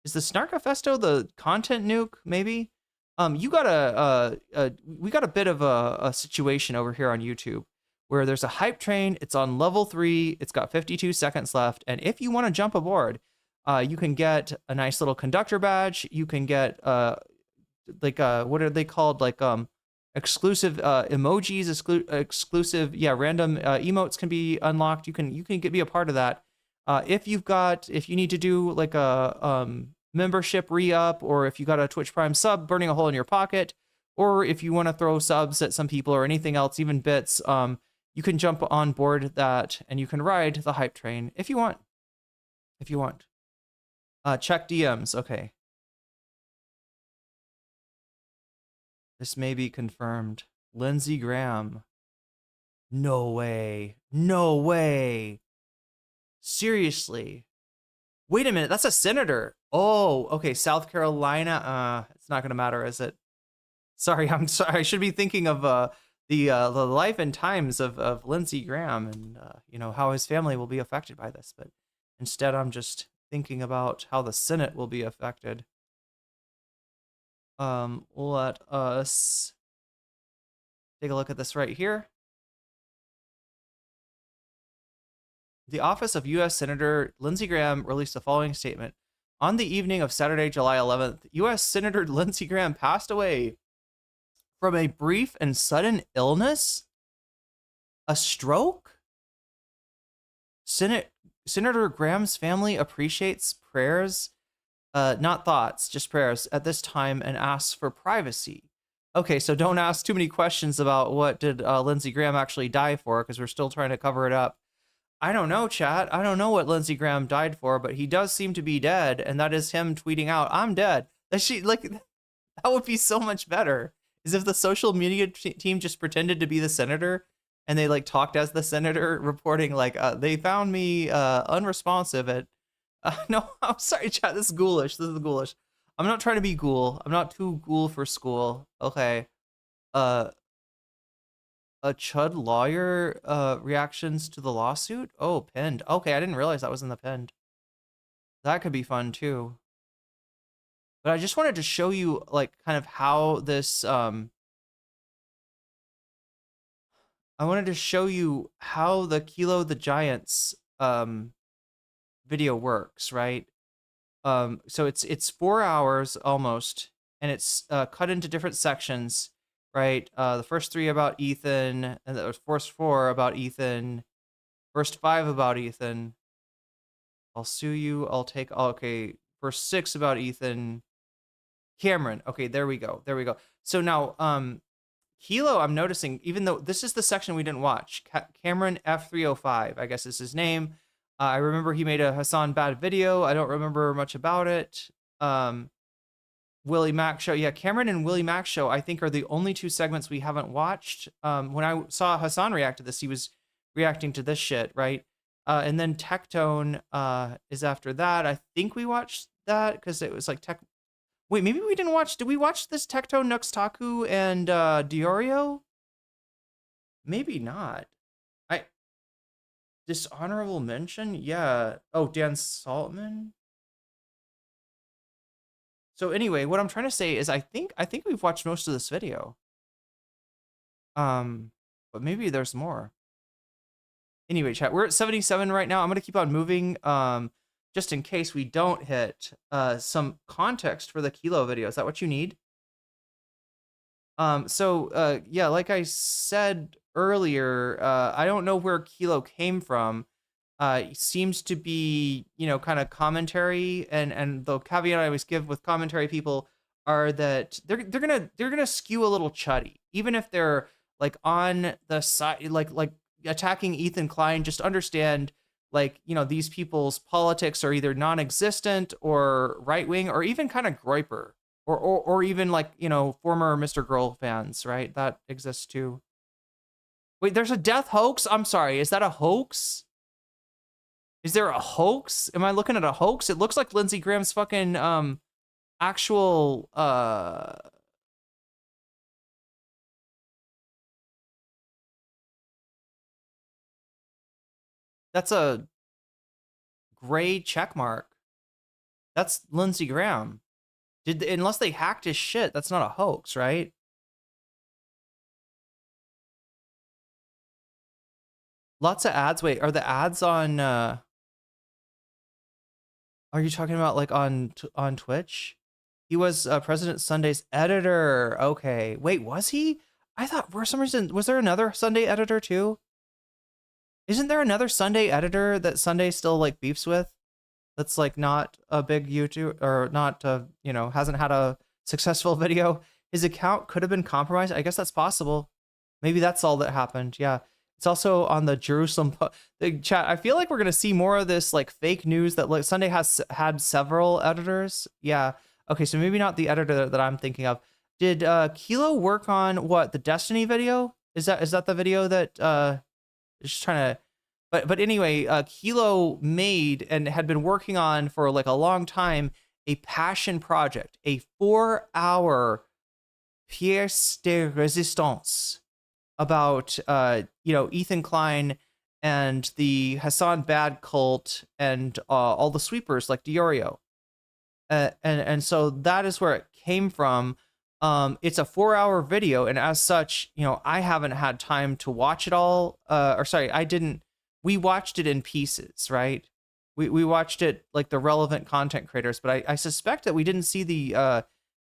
S1: Is the Snarkafesto the content nuke, maybe? We got a bit of a situation over here on YouTube where there's a hype train. It's on level 3. It's got 52 seconds left. And if you want to jump aboard, you can get a nice little conductor badge. You can get what are they called? Like exclusive emojis, exclusive, yeah, random emotes can be unlocked. You can be a part of that. If you need to do like a membership re-up, or if you got a Twitch Prime sub burning a hole in your pocket, or if you want to throw subs at some people or anything else, even bits, you can jump on board that and you can ride the hype train if you want. Check DMs. Okay. This may be confirmed. Lindsey Graham. No way. No way. Seriously. Wait a minute. That's a senator. Oh, okay. South Carolina. It's not going to matter, is it? Sorry. I'm sorry. I should be thinking of the life and times of Lindsey Graham and, you know, how his family will be affected by this. But instead, I'm just thinking about how the Senate will be affected. Let us take a look at this right here. The office of U.S. Senator Lindsey Graham released the following statement. On the evening of Saturday, July 11th, U.S. Senator Lindsey Graham passed away from a brief and sudden illness? A stroke? Senator Graham's family appreciates prayers, not thoughts, just prayers at this time, and asks for privacy. Okay, so don't ask too many questions about what did Lindsey Graham actually die for, because we're still trying to cover it up. I don't know, chat. I don't know what Lindsey Graham died for, but he does seem to be dead, and that is him tweeting out, "I'm dead." That would be so much better. Is if the social media team just pretended to be the senator, and they like talked as the senator, reporting like, "They found me unresponsive at." No, I'm sorry, chat. This is ghoulish. This is ghoulish. I'm not trying to be ghoul. I'm not too ghoul for school. Okay. A Chud lawyer reactions to the lawsuit? Oh, pinned. Okay, I didn't realize that was in the pinned. That could be fun too. But I just wanted to show you like kind of how this I wanted to show you how the Kilo the Giants video works, right? So it's 4 hours almost, and it's cut into different sections. Right, the first 3 about Ethan, and the first 4 about Ethan, first 5 about Ethan. I'll sue you. I'll take. Okay, first 6 about Ethan. Cameron. Okay, there we go. There we go. So now, Kilo, I'm noticing, even though this is the section we didn't watch, Cameron F305, I guess is his name. I remember he made a Hasan bad video. I don't remember much about it. Willie Mac show. Yeah, Cameron and Willie Mac show, I think, are the only 2 segments we haven't watched. When I saw Hasan react to this, he was reacting to this shit, right? And then Tectone is after that. I think we watched that because it was like Tech. Wait, maybe we didn't watch. Did we watch this Tectone, Nuxtaku, and Diorio? Maybe not. Dishonorable mention? Yeah. Oh, Dan Saltman. So anyway, what I'm trying to say is I think we've watched most of this video. But maybe there's more. Anyway, chat, we're at 77 right now. I'm gonna keep on moving, just in case we don't hit some context for the Kilo video. Is that what you need? Yeah, like I said earlier, I don't know where Kilo came from. Seems to be, kind of commentary, and the caveat I always give with commentary people are that they're gonna skew a little chuddy, even if they're like on the side, like attacking Ethan Klein. Just understand, these people's politics are either non-existent or right-wing or even kind of groiper, or even former Mr. Girl fans, right? That exists too. Wait, there's a death hoax? I'm sorry, is that a hoax? Is there a hoax? Am I looking at a hoax? It looks like Lindsey Graham's fucking actual that's a gray check mark. That's Lindsey Graham. Unless they hacked his shit, that's not a hoax, right? Lots of ads. Wait, are the ads on are you talking about like on Twitch? He was President Sunday's editor. Okay. Wait, was he? I thought for some reason, was there another Sunday editor too? Isn't there another Sunday editor that Sunday still like beefs with? That's like not a big YouTube or not, hasn't had a successful video. His account could have been compromised. I guess that's possible. Maybe that's all that happened. Yeah. It's also on the Jerusalem the chat. I feel like we're gonna see more of this like fake news that like Sunday has had several editors. Yeah. Okay, so maybe not the editor that I'm thinking of. Did Kilo work on what, the Destiny video? Is that the video that just trying to? But anyway, Kilo made and had been working on for like a long time a passion project, a 4-hour pièce de résistance about Ethan Klein and the Hasan bad cult and all the sweepers like Diorio, and so that is where it came from. It's a 4-hour video, and as such, I haven't had time to watch it all. I didn't. We watched it in pieces, right? We watched it like the relevant content creators, but I suspect that we didn't see the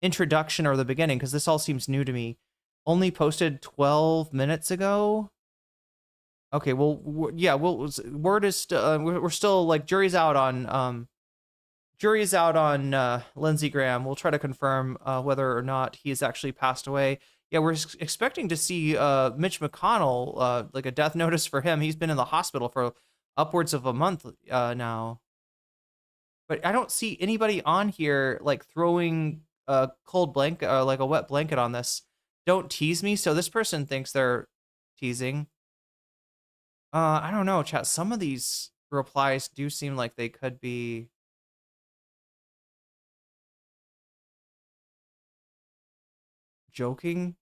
S1: introduction or the beginning because this all seems new to me. Only posted 12 minutes ago. Okay, well, word is still we're still like jury's out on Lindsey Graham. We'll try to confirm whether or not he has actually passed away. Yeah, we're expecting to see Mitch McConnell, like a death notice for him. He's been in the hospital for upwards of a month now. But I don't see anybody on here like throwing a cold blanket, like a wet blanket on this. Don't tease me. So this person thinks they're teasing. I don't know, chat. Some of these replies do seem like they could be joking.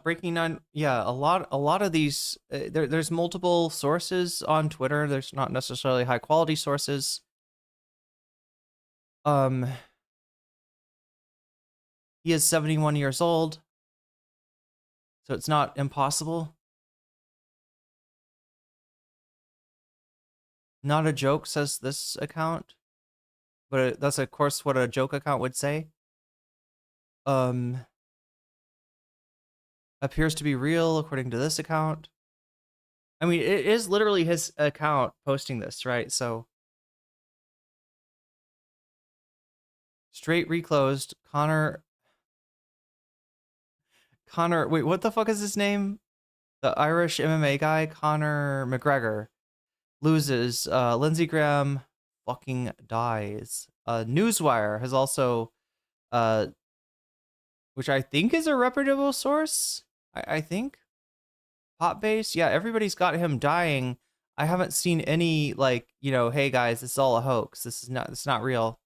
S1: Breaking on, yeah, a lot of these. There's multiple sources on Twitter. There's not necessarily high quality sources. He is 71 years old, so it's not impossible. Not a joke, says this account, but that's of course what a joke account would say. Appears to be real according to this account. I mean, it is literally his account posting this, right? So straight reclosed. Connor, wait, what the fuck is his name? The Irish MMA guy, Conor McGregor, loses. Lindsey Graham fucking dies. Newswire has also, which I think is a reputable source. I think. Hotbase, yeah, everybody's got him dying. I haven't seen any like, you know, hey guys, this is all a hoax. It's not real.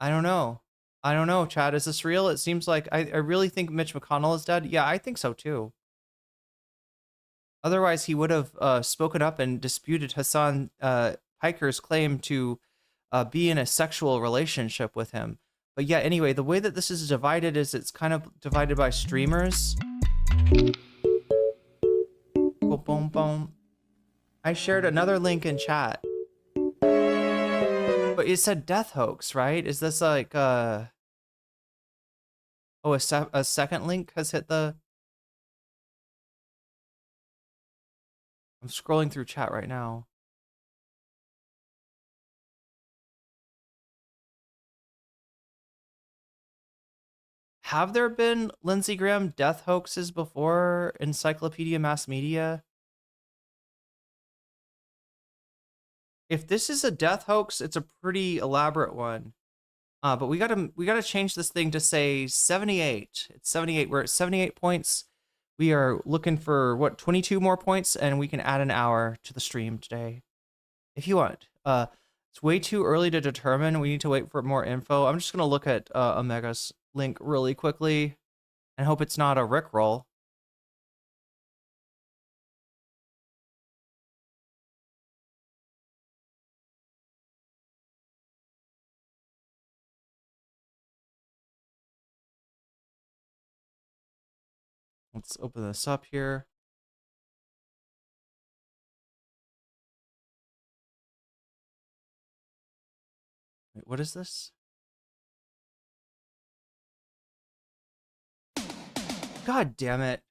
S1: I don't know. I don't know, Chad. Is this real? It seems like I really think Mitch McConnell is dead. Yeah, I think so too. Otherwise, he would have spoken up and disputed Hasan Piker's claim to be in a sexual relationship with him. But yeah, anyway, the way that this is divided is it's kind of divided by streamers. Boom, boom, boom. I shared another link in chat. But it said death hoax, right? Is this like oh, a second link has hit the... I'm scrolling through chat right now. Have there been Lindsey Graham death hoaxes before? Encyclopedia Mass Media? If this is a death hoax, it's a pretty elaborate one. But we gotta change this thing to say 78. It's 78. We're at 78 points. We are looking for what, 22 more points, and we can add an hour to the stream today, if you want. It's way too early to determine. We need to wait for more info. I'm just gonna look at Omega's link really quickly and hope it's not a Rickroll. Let's open this up here. Wait, what is this? God damn it.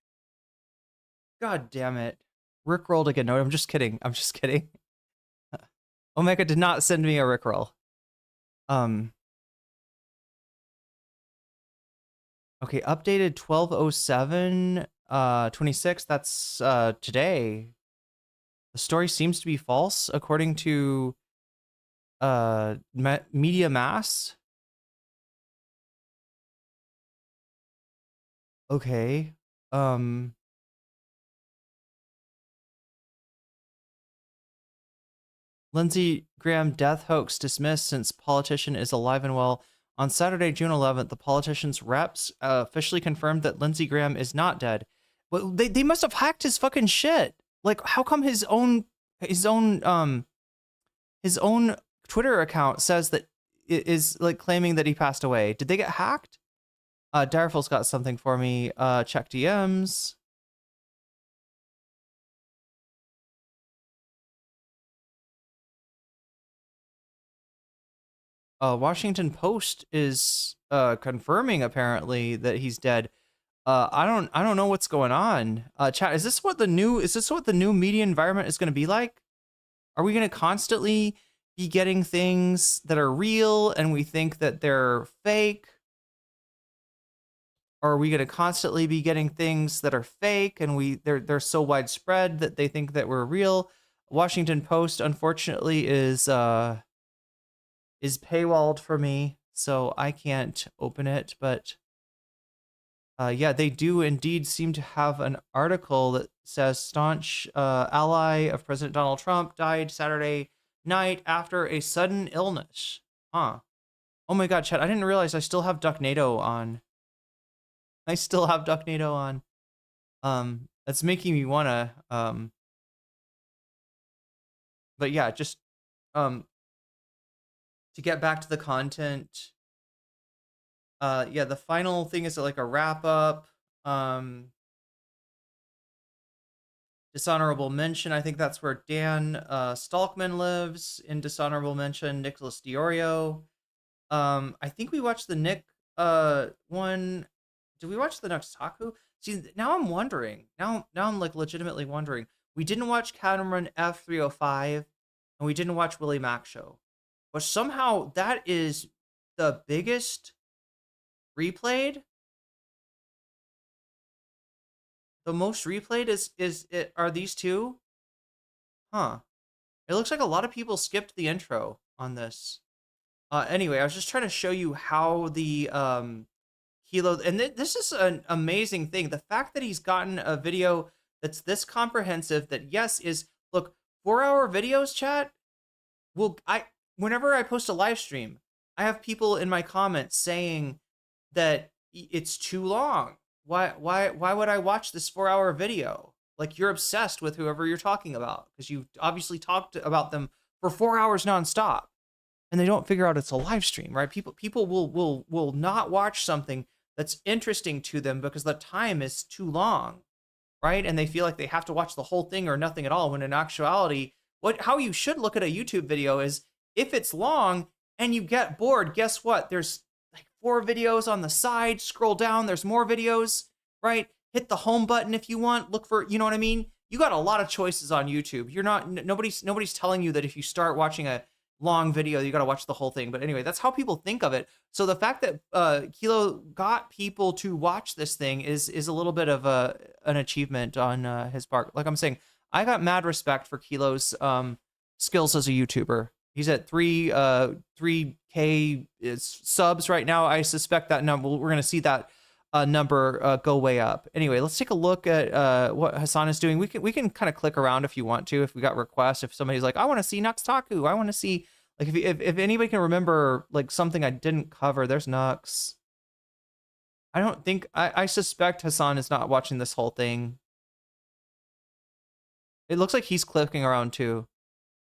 S1: God damn it. Rickrolled again. No, I'm just kidding. I'm just kidding. Omega did not send me a Rickroll. Okay, updated 1207 26. That's today. The story seems to be false according to Media Mass. Okay. Lindsey Graham death hoax dismissed since politician is alive and well. On Saturday, June 11th, the politician's reps officially confirmed that Lindsey Graham is not dead. Well, they must have hacked his fucking shit. Like, how come his own Twitter account says that it is like claiming that he passed away? Did they get hacked? Direful's got something for me. Check DMs. Washington Post is confirming apparently that he's dead. I don't know what's going on. Chat, is this what the new media environment is going to be like? Are we going to constantly be getting things that are real and we think that they're fake? Or are we going to constantly be getting things that are fake and they're so widespread that they think that we're real? Washington Post, unfortunately, is paywalled for me, so I can't open it. But yeah, they do indeed seem to have an article that says staunch ally of President Donald Trump died Saturday night after a sudden illness. Huh. Oh my God, chat, I didn't realize I still have Ducknado on. That's making me wanna but yeah, just to get back to the content. Yeah, the final thing is like a wrap up. Dishonorable mention. I think that's where Dan Stalkman lives in dishonorable mention. Nicholas Diorio. I think we watched the Nick one. Did we watch the next Taku? See, now I'm wondering. Now I'm like legitimately wondering. We didn't watch Cameron F305, and we didn't watch Willie Mack Show, but somehow that is the biggest replayed. The most replayed are these two? Huh. It looks like a lot of people skipped the intro on this. Anyway, I was just trying to show you how the Kilo, and this is an amazing thing. The fact that he's gotten a video that's this comprehensive, that yes is, look, 4-hour videos, chat. Well, whenever I post a live stream, I have people in my comments saying that it's too long. Why would I watch this 4-hour video? Like, you're obsessed with whoever you're talking about because you obviously talked about them for 4 hours nonstop, and they don't figure out it's a live stream, right? People will not watch something that's interesting to them because the time is too long, right? And they feel like they have to watch the whole thing or nothing at all. When in actuality, how you should look at a YouTube video is if it's long and you get bored, guess what? There's like 4 videos on the side. Scroll down. There's more videos, right? Hit the home button if you want. Look for, you know what I mean? You got a lot of choices on YouTube. You're not, nobody's telling you that if you start watching a long video, you got to watch the whole thing. But anyway, that's how people think of it. So the fact that Kilo got people to watch this thing is a little bit of an achievement on his part. Like I'm saying, I got mad respect for Kilo's skills as a YouTuber. He's at 3K subs right now. I suspect that number, we're going to see that number go way up. Anyway, let's take a look at what Hasan is doing. We can kind of click around if you want to, if we got requests, if somebody's like, I want to see Nux Taku, I want to see, like, if anybody can remember like something I didn't cover, there's Nux. I don't think, I suspect Hasan is not watching this whole thing. It looks like he's clicking around too.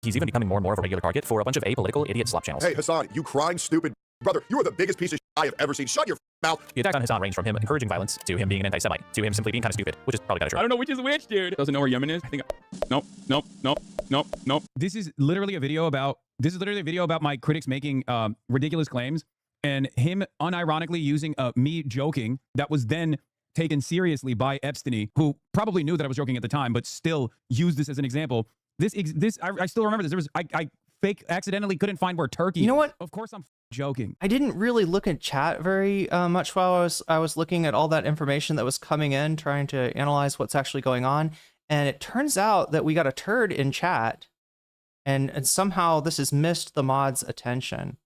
S5: He's even becoming more and more of a regular target for a bunch of apolitical idiot slop channels.
S6: Hey, Hasan, you crying stupid brother. You are the biggest piece of shit I have ever seen. Shut your mouth.
S5: The attack on Hasan ranged from him encouraging violence to him being an anti-Semite to him simply being kind of stupid, which is probably kind of true.
S18: I don't know which is which, dude. Doesn't know where Yemen is. I think. Nope. This is literally a video about my critics making ridiculous claims and him unironically using me joking that was then taken seriously by Epstein, who probably knew that I was joking at the time, but still used this as an example. I still remember this. I fake accidentally couldn't find where Turkey.
S1: You know what?
S18: Of course I'm joking.
S1: I didn't really look at chat very much while I was looking at all that information that was coming in, trying to analyze what's actually going on. And it turns out that we got a turd in chat, and somehow this has missed the mod's attention.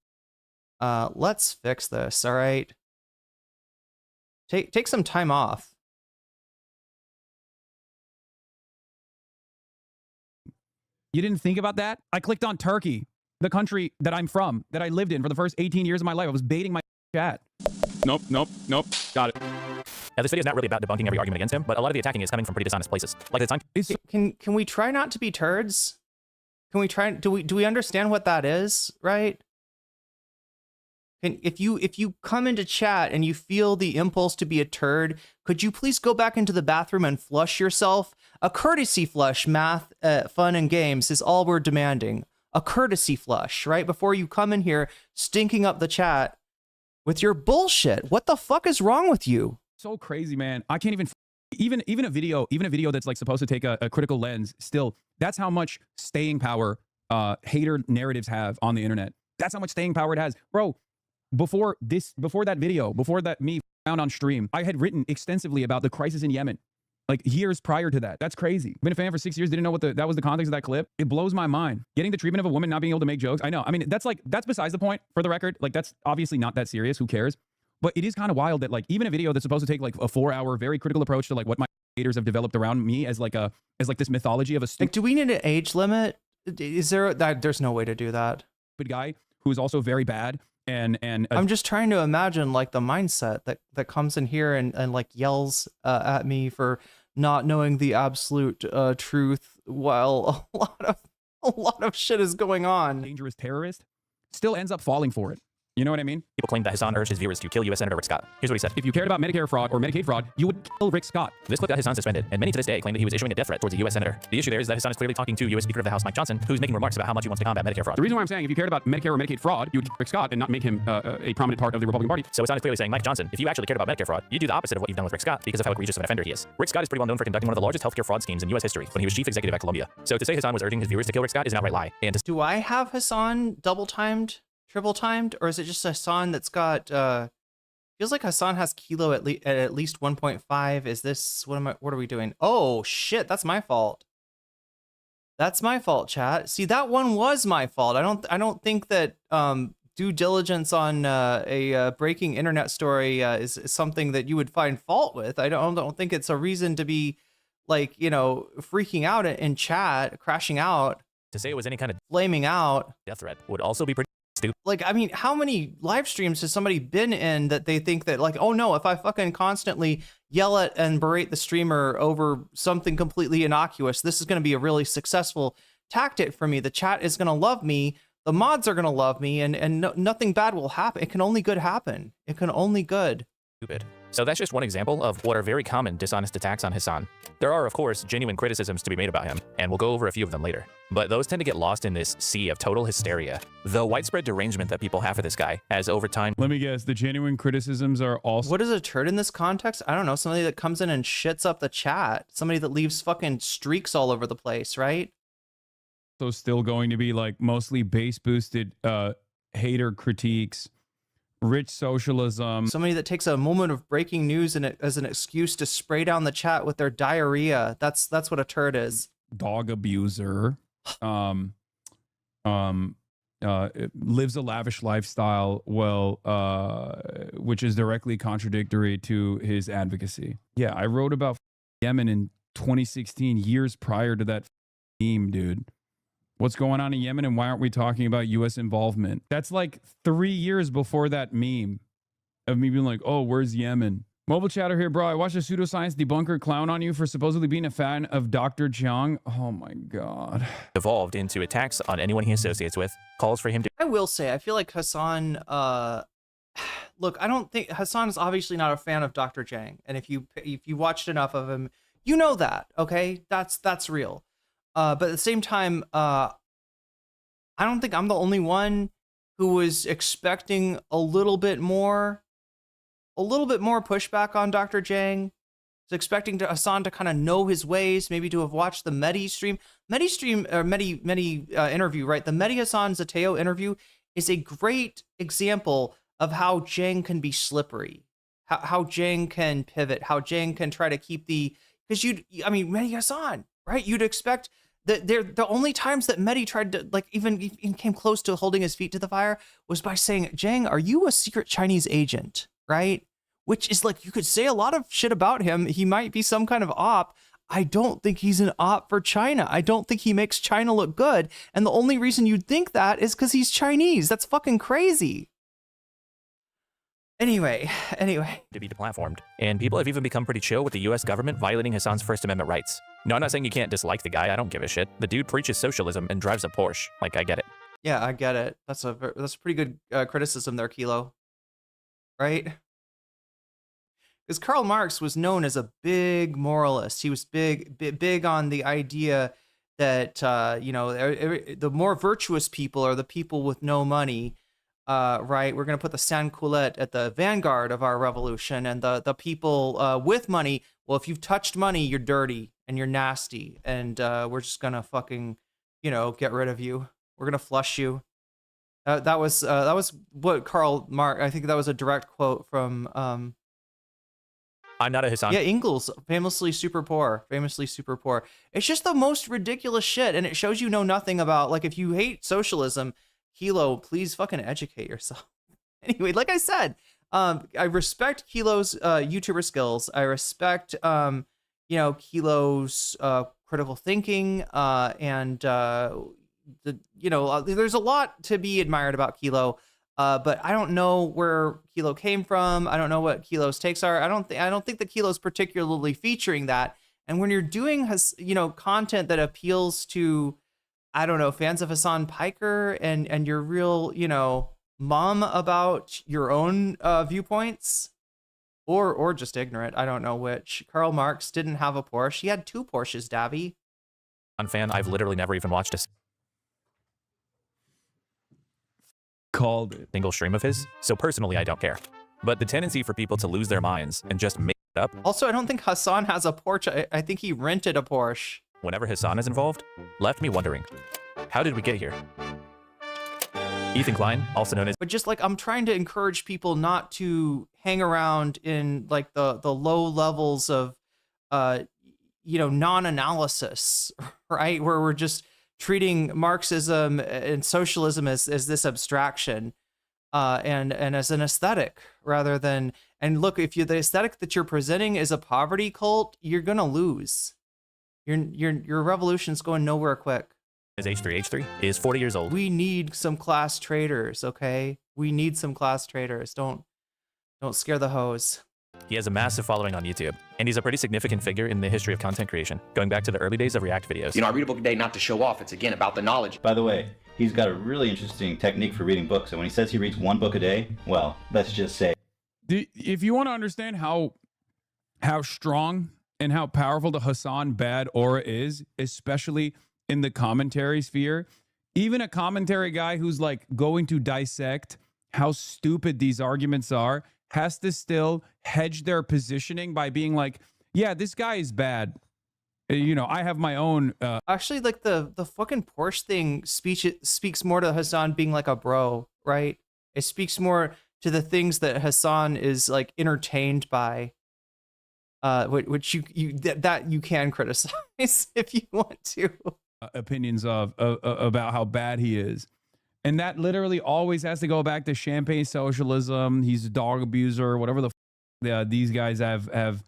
S1: Let's fix this. All right. Take some time off.
S18: You didn't think about that? I clicked on Turkey, the country that I'm from, that I lived in for the first 18 years of my life. I was baiting my chat. Nope. Got it.
S5: Now, this video is not really about debunking every argument against him, but a lot of the attacking is coming from pretty dishonest places. Like the time.
S1: Can we try not to be turds? Can we try? Do we understand what that is? Right? If you come into chat and you feel the impulse to be a turd, could you please go back into the bathroom and flush yourself? A courtesy flush, math, fun, and games is all we're demanding. A courtesy flush, right? Before you come in here stinking up the chat with your bullshit. What the fuck is wrong with you?
S18: so crazy, man. I can't even a video that's like supposed to take a critical lens. Still, that's how much staying power hater narratives have on the internet. That's how much staying power it has, bro. Before that me found on stream, I had written extensively about the crisis in Yemen, like years prior to that. That's crazy. Been a fan for 6 years. Didn't know what that was the context of that clip. It blows my mind. Getting the treatment of a woman not being able to make jokes. I know. I mean, that's besides the point. For the record, like that's obviously not that serious. Who cares? But it is kind of wild that like even a video that's supposed to take like a 4-hour, very critical approach to like what my haters have developed around me as like this mythology of a
S1: like, do we need an age limit? Is there that? There's no way to do that.
S18: Stupid guy who is also very bad. And
S1: I'm just trying to imagine like the mindset that comes in here and like yells at me for not knowing the absolute truth while a lot of shit is going on.
S18: Dangerous terrorist still ends up falling for it. You know what I mean?
S5: People claim that Hasan urged his viewers to kill U.S. Senator Rick Scott. Here's what he said.
S18: If you cared about Medicare fraud or Medicaid fraud, you would kill Rick Scott.
S5: This clip got Hasan suspended, and many to this day claim that he was issuing a death threat towards a U.S. senator. The issue there is that Hasan is clearly talking to U.S. Speaker of the House Mike Johnson, who's making remarks about how much he wants to combat Medicare fraud.
S18: The reason why I'm saying if you cared about Medicare or Medicaid fraud, you would kill Rick Scott and not make him a prominent part of the Republican Party.
S5: So Hasan is clearly saying, Mike Johnson, if you actually cared about Medicare fraud, you'd do the opposite of what you've done with Rick Scott because of how egregious of an offender he is. Rick Scott is pretty well known for conducting one of the largest healthcare fraud schemes in U.S. history when he was chief executive at Columbia. So to say Hasan was urging his viewers to kill Rick Scott is an outright lie. And
S1: do I have Hasan double timed, triple timed, or is it just Hasan that's got feels like Hasan has Kilo at least 1.5. Is this what are we doing? Oh shit, that's my fault. That's my fault, chat. See, that one was my fault. I don't think that due diligence on a breaking internet story is something that you would find fault with. I don't think it's a reason to be like, you know, freaking out in chat, crashing out.
S5: To say it was any kind of
S1: flaming out
S5: death threat would also be pretty stupid.
S1: Like, I mean, how many live streams has somebody been in that they think that like, oh no, if I fucking constantly yell at and berate the streamer over something completely innocuous, this is going to be a really successful tactic for me. The chat is going to love me. The mods are going to love me, and nothing bad will happen. It can only good happen. It can only good.
S5: Stupid. So that's just one example of what are very common dishonest attacks on Hasan. There are, of course, genuine criticisms to be made about him, and we'll go over a few of them later. But those tend to get lost in this sea of total hysteria. The widespread derangement that people have for this guy has over time.
S18: Let me guess, the genuine criticisms are also...
S1: What is a turd in this context? I don't know. Somebody that comes in and shits up the chat. Somebody that leaves fucking streaks all over the place, right?
S18: So still going to be like mostly base boosted hater critiques. Rich socialism.
S1: Somebody that takes a moment of breaking news as an excuse to spray down the chat with their diarrhea. That's what a turd is.
S18: Dog abuser. Lives a lavish lifestyle, which is directly contradictory to his advocacy. Yeah, I wrote about Yemen in 2016, years prior to that meme, dude. What's going on in Yemen and why aren't we talking about U.S. involvement? That's like 3 years before that meme of me being like, oh, where's Yemen? Mobile chatter here, bro. I watched a pseudoscience debunker clown on you for supposedly being a fan of Dr. Jiang. Oh my God.
S5: Evolved into attacks on anyone he associates with, calls for him to...
S1: I will say, I feel like Hasan, look, I don't think Hasan is obviously not a fan of Dr. Jiang. And if you watched enough of him, you know that, okay? That's real. But at the same time, I don't think I'm the only one who was expecting a little bit more pushback on Dr. Jiang. Was expecting Hasan to kind of know his ways, maybe to have watched the Mehdi interview, right? The Mehdi Hasan Zateo interview is a great example of how Jiang can be slippery, how Jiang can pivot, how Jiang can try to keep because Mehdi Hasan, right? You'd expect that the only times that Mehdi tried to even came close to holding his feet to the fire was by saying, Jiang, are you a secret Chinese agent, right? Which is like, you could say a lot of shit about him. He might be some kind of op. I don't think he's an op for China. I don't think he makes China look good. And the only reason you'd think that is because he's Chinese. That's fucking crazy. Anyway.
S5: To be deplatformed. And people have even become pretty chill with the US government violating Hasan's First Amendment rights. No, I'm not saying you can't dislike the guy. I don't give a shit. The dude preaches socialism and drives a Porsche. Like, I get it.
S1: Yeah, I get it. That's a pretty good criticism there, Kilo. Right? Because Karl Marx was known as a big moralist. He was big on the idea that, the more virtuous people are the people with no money. right? We're going to put the sans-culotte at the vanguard of our revolution, and the people with money. Well, if you've touched money, you're dirty and you're nasty, and we're just gonna fucking, get rid of you. We're gonna flush you. That was what Karl Marx. I think that was a direct quote from.
S5: I'm not a Hasan.
S1: Yeah, Engels, famously super poor. Famously super poor. It's just the most ridiculous shit, and it shows you know nothing about, like, if you hate socialism, Kilo, please fucking educate yourself. Anyway, like I said, I respect Kilo's YouTuber skills. I respect, Kilo's critical thinking, and there's a lot to be admired about Kilo. But I don't know where Kilo came from. I don't know what Kilo's takes are. I don't think that Kilo's particularly featuring that. And when you're doing content that appeals to, I don't know, fans of Hasan Piker and you're real, mum about your own viewpoints, or just ignorant, I don't know which. Karl Marx didn't have a Porsche. He had 2 Porsches, Davy.
S5: Fan, I've literally never even watched a
S4: Called it.
S5: single stream of his, so personally I don't care. But the tendency for people to lose their minds and just make it up.
S1: Also, I don't think Hasan has a Porsche. I think he rented a Porsche.
S5: Whenever Hasan is involved, left me wondering, how did we get here? Ethan Klein, also known as...
S1: But just like, I'm trying to encourage people not to hang around in like the low levels of, non-analysis, right? Where we're just treating Marxism and socialism as this abstraction, and as an aesthetic rather than, and look, if the aesthetic that you're presenting is a poverty cult, you're gonna lose. Your revolution's going nowhere quick.
S5: Is H3 is 40 years old.
S1: We need some class traders, okay? We need some class traders. Don't scare the hose.
S5: He has a massive following on YouTube, and he's a pretty significant figure in the history of content creation, going back to the early days of React videos.
S20: I read a book a day not to show off. It's, again, about the knowledge.
S15: By the way, he's got a really interesting technique for reading books, and when he says he reads 1 book a day, well, let's just say.
S18: If you want to understand how strong and how powerful the Hasan bad aura is, especially in the commentary sphere, even a commentary guy who's like going to dissect how stupid these arguments are has to still hedge their positioning by being like, yeah, this guy is bad. I have my own.
S1: Actually, like the fucking Porsche thing speaks more to Hasan being like a bro, right? It speaks more to the things that Hasan is like entertained by, which that you can criticize if you want to.
S18: Opinions of about how bad he is. And that literally always has to go back to champagne socialism. He's a dog abuser, whatever these guys have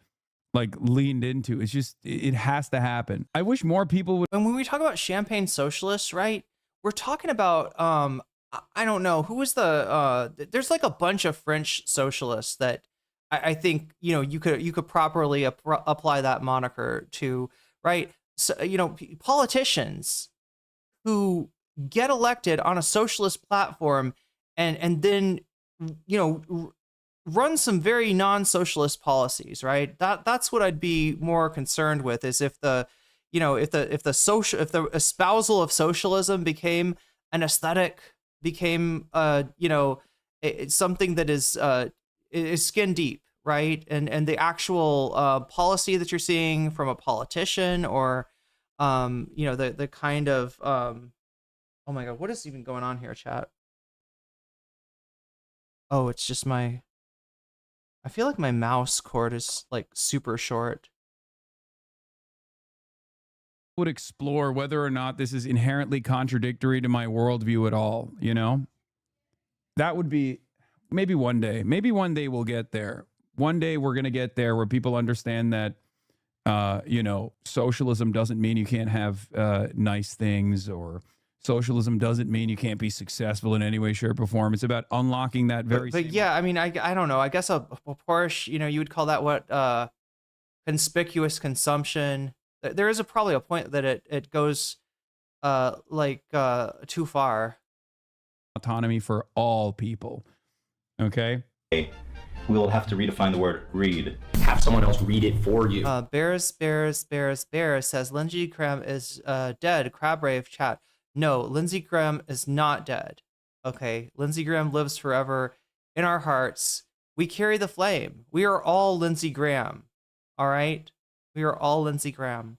S18: like leaned into. It's just, it has to happen. I wish more people would.
S1: And when we talk about champagne socialists, right, we're talking about, I don't know, who was there's like a bunch of French socialists that I think, you could properly apply that moniker to, right? So, politicians who get elected on a socialist platform and then, run some very non-socialist policies, right? That's what I'd be more concerned with, is if the espousal of socialism became an aesthetic, became something that is skin deep, right? And the actual policy that you're seeing from a politician, or the kind of oh my god, what is even going on here, chat? Oh, it's just I feel like my mouse cord is like super short.
S18: Would explore whether or not this is inherently contradictory to my worldview at all, That would be maybe one day. Maybe one day we'll get there. One day we're going to get there where people understand that, socialism doesn't mean you can't have nice things, or socialism doesn't mean you can't be successful in any way, shape, or form. It's about unlocking that very.
S1: But yeah, I mean, I don't know. I guess a Porsche, you would call that what conspicuous consumption. There is probably a point that it goes too far.
S18: Autonomy for all people. Okay.
S15: We will have to redefine the word read.
S20: Have someone else read it for you.
S1: Bears says Lindsey Graham is dead. Crab Rave chat. No, Lindsey Graham is not dead. Okay, Lindsey Graham lives forever in our hearts. We carry the flame. We are all Lindsey Graham. All right? We are all Lindsey Graham.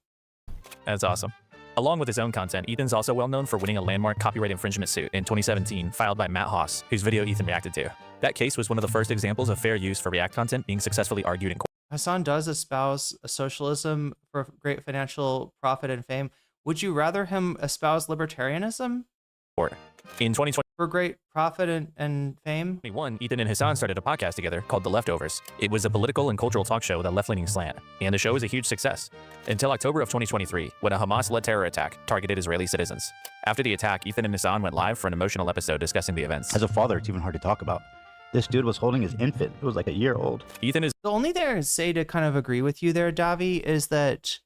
S5: That's awesome. Along with his own content, Ethan's also well known for winning a landmark copyright infringement suit in 2017 filed by Matt Haas, whose video Ethan reacted to. That case was one of the first examples of fair use for React content being successfully argued in court.
S1: Hasan does espouse socialism for great financial profit and fame. Would you rather him espouse libertarianism?
S5: In 2020,
S1: for great profit and fame?
S5: Ethan and Hasan started a podcast together called The Leftovers. It was a political and cultural talk show with a left-leaning slant, and the show was a huge success. Until October of 2023, when a Hamas-led terror attack targeted Israeli citizens. After the attack, Ethan and Hasan went live for an emotional episode discussing the events.
S21: As a father, it's even hard to talk about. This dude was holding his infant. It was like a year old.
S5: Ethan is
S1: the only thing I say to kind of agree with you there, Davi, is that,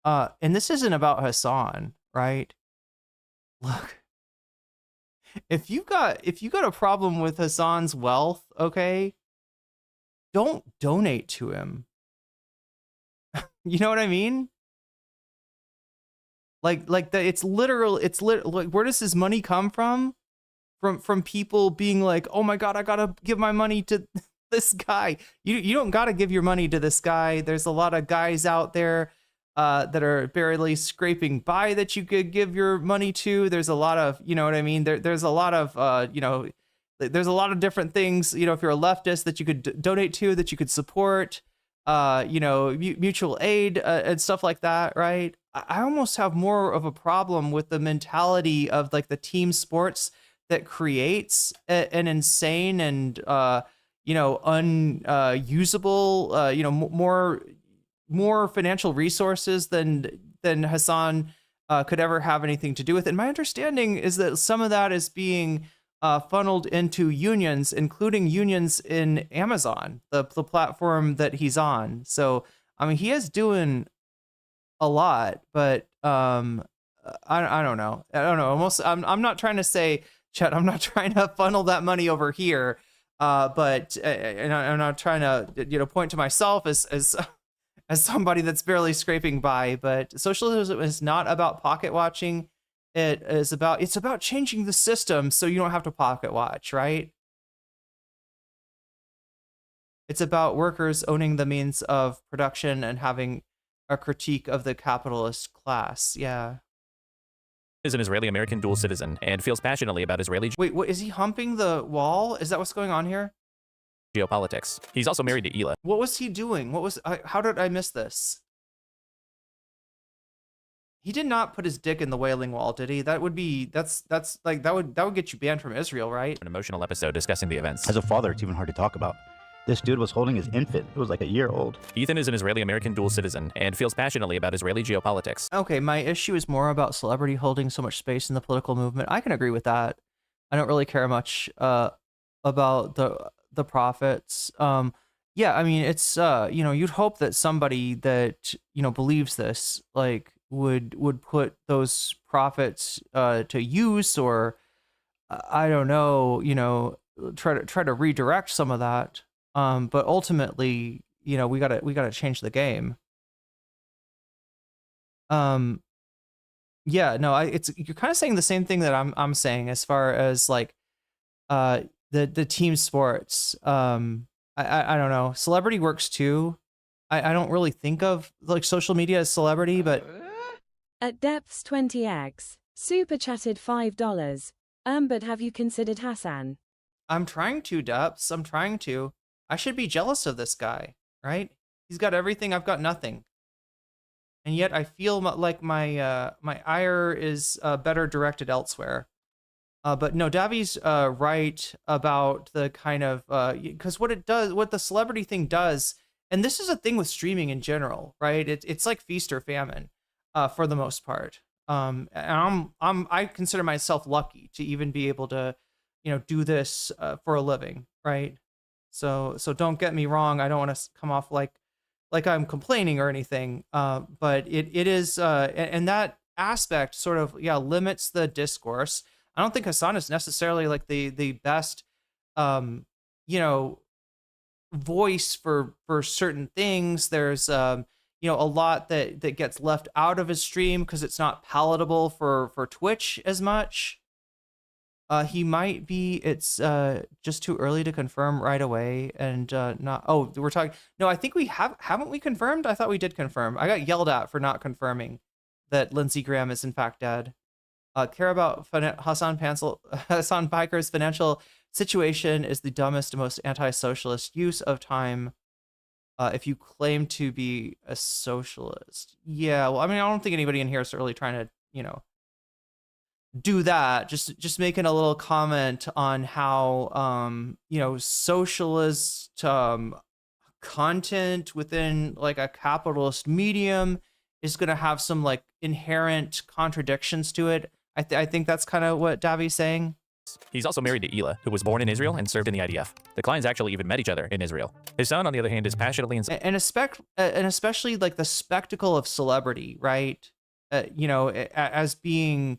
S1: and this isn't about Hasan, right? Look, if you got a problem with Hasan's wealth, okay, don't donate to him. You know what I mean? Like it's literal. Like, where does his money come from? From people being like, oh my God, I gotta give my money to this guy. You don't gotta give your money to this guy. There's a lot of guys out there that are barely scraping by that you could give your money to. There's a lot of, you know what I mean? There's a lot of, you know, there's a lot of different things, you know, if you're a leftist that you could donate to, that you could support, you know, mutual aid and stuff like that, right? I almost have more of a problem with the mentality of like the team sports that creates an insane and, you know, unusable, you know, more financial resources than Hasan could ever have anything to do with. And my understanding is that some of that is being funneled into unions, including unions in Amazon, the platform that he's on. So, I mean, he is doing a lot, but I don't know. I don't know. Almost, I'm not trying to say, Chet, I'm not trying to funnel that money over here, but and I'm not trying to, you know, point to myself as somebody that's barely scraping by. But socialism is not about pocket watching. It's about changing the system so you don't have to pocket watch, right? It's about workers owning the means of production and having a critique of the capitalist class. Yeah.
S5: Is an Israeli-American dual citizen and feels passionately about Israeli.
S1: Wait, what, is he humping the wall? Is that what's going on here?
S5: Geopolitics. He's also married to Ela.
S1: What was he doing? How did I miss this? He did not put his dick in the Wailing Wall, did he? That would be, that would get you banned from Israel, right?
S5: An emotional episode discussing the events.
S21: As a father, it's even hard to talk about. This dude was holding his infant. It was like a year old.
S5: Ethan is an Israeli-American dual citizen and feels passionately about Israeli geopolitics.
S1: Okay, my issue is more about celebrity holding so much space in the political movement. I can agree with that. I don't really care much about the profits. Yeah, I mean, it's you know, you'd hope that somebody that, you know, believes this like would put those profits to use, or I don't know, you know, try to redirect some of that. But ultimately, you know, we gotta change the game. Yeah, no, you're kind of saying the same thing that I'm saying as far as like, the team sports. I don't know. Celebrity works too. I don't really think of like social media as celebrity, but
S2: at depths 20x, super chatted $5. But have you considered Hasan?
S1: I'm trying to, Depths. I'm trying to. I should be jealous of this guy, right? He's got everything. I've got nothing. And yet I feel like my ire is better directed elsewhere. But no, Davi's right about the kind of, because what the celebrity thing does, and this is a thing with streaming in general, right? It's like feast or famine, for the most part. And I consider myself lucky to even be able to, you know, do this for a living, right? So don't get me wrong. I don't want to come off like I'm complaining or anything. But it is, and that aspect sort of, yeah, limits the discourse. I don't think Hasan is necessarily like the best, you know, voice for certain things. There's, you know, a lot that gets left out of his stream because it's not palatable for Twitch as much. He might be. It's just too early to confirm right away, and not. Oh, we're talking. No, I think we haven't we confirmed? I thought we did confirm. I got yelled at for not confirming that Lindsey Graham is in fact dead. Care about Hasan Piker's financial situation is the dumbest and most anti-socialist use of time. If you claim to be a socialist, yeah. Well, I mean, I don't think anybody in here is really trying to, do that. Just making a little comment on how, socialist content within like a capitalist medium is going to have some like inherent contradictions to it. I think that's kind of what Davi's saying.
S5: He's also married to Ela, who was born in Israel and served in the IDF. The Kleins actually even met each other in Israel. His son, on the other hand, is passionately
S1: and especially like the spectacle of celebrity, right? As being,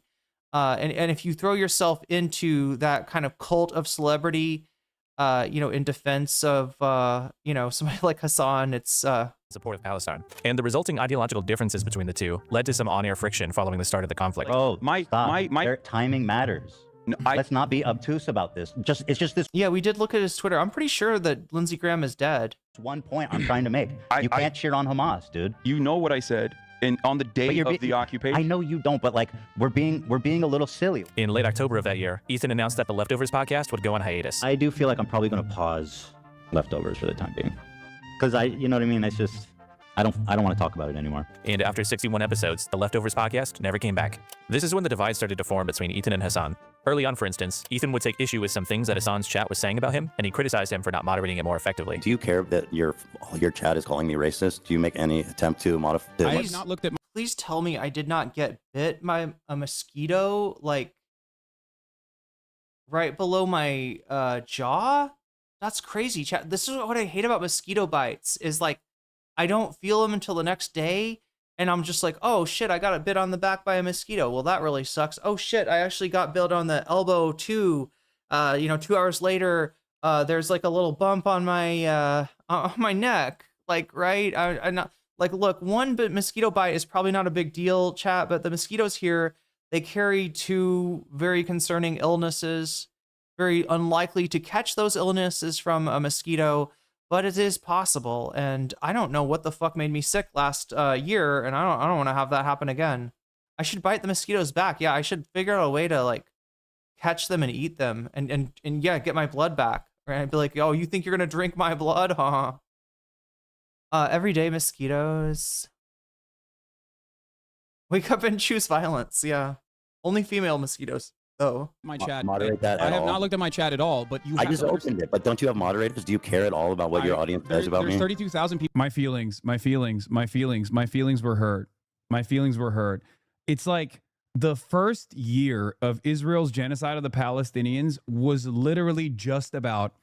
S1: and if you throw yourself into that kind of cult of celebrity, in defense of, somebody like Hasan, it's
S5: support of Palestine. And the resulting ideological differences between the two led to some on-air friction following the start of the conflict.
S21: Oh, their timing matters. No, let's not be obtuse about this. It's just this.
S1: Yeah, we did look at his Twitter. I'm pretty sure that Lindsey Graham is dead.
S21: It's one point I'm trying to make. You can't cheer on Hamas, dude.
S8: You know what I said. And on the day of the occupation.
S21: I know you don't, but like we're being a little silly.
S5: In late October of that year, Ethan announced that the Leftovers podcast would go on hiatus.
S21: I do feel like I'm probably going to pause Leftovers for the time being, because you know what I mean. It's just I don't want to talk about it anymore.
S5: And after 61 episodes, the Leftovers podcast never came back. This is when the divide started to form between Ethan and Hasan. Early on, for instance, Ethan would take issue with some things that Hasan's chat was saying about him, and he criticized him for not moderating it more effectively.
S21: Do you care that your chat is calling me racist? Do you make any attempt to modify?
S1: I have not looked at. Please tell me I did not get bit by a mosquito, like right below my jaw. That's crazy, chat. This is what I hate about mosquito bites. Is like I don't feel them until the next day. And I'm just like, oh shit, I got a bit on the back by a mosquito. Well, that really sucks. Oh shit, I actually got bit on the elbow too. 2 hours later, there's like a little bump on my neck. Like, right? I'm not like, look, one mosquito bite is probably not a big deal, chat, but the mosquitoes here, they carry two very concerning illnesses. Very unlikely to catch those illnesses from a mosquito, but it is possible, and I don't know what the fuck made me sick last year, and I don't want to have that happen again. I should bite the mosquitoes back. Yeah, I should figure out a way to like catch them and eat them, and yeah, get my blood back. Right? I'd be like, oh, you think you're gonna drink my blood, huh? Everyday mosquitoes. Wake up and choose violence. Yeah, only female mosquitoes. Oh,
S18: my chat.
S21: Moderate that.
S18: I have not looked at my chat at all, but you.
S21: I just opened it, but don't you have moderators? Do you care at all about what your audience says about me?
S18: There's 32,000 people. My feelings were hurt. My feelings were hurt. It's like the first year of Israel's genocide of the Palestinians was literally just about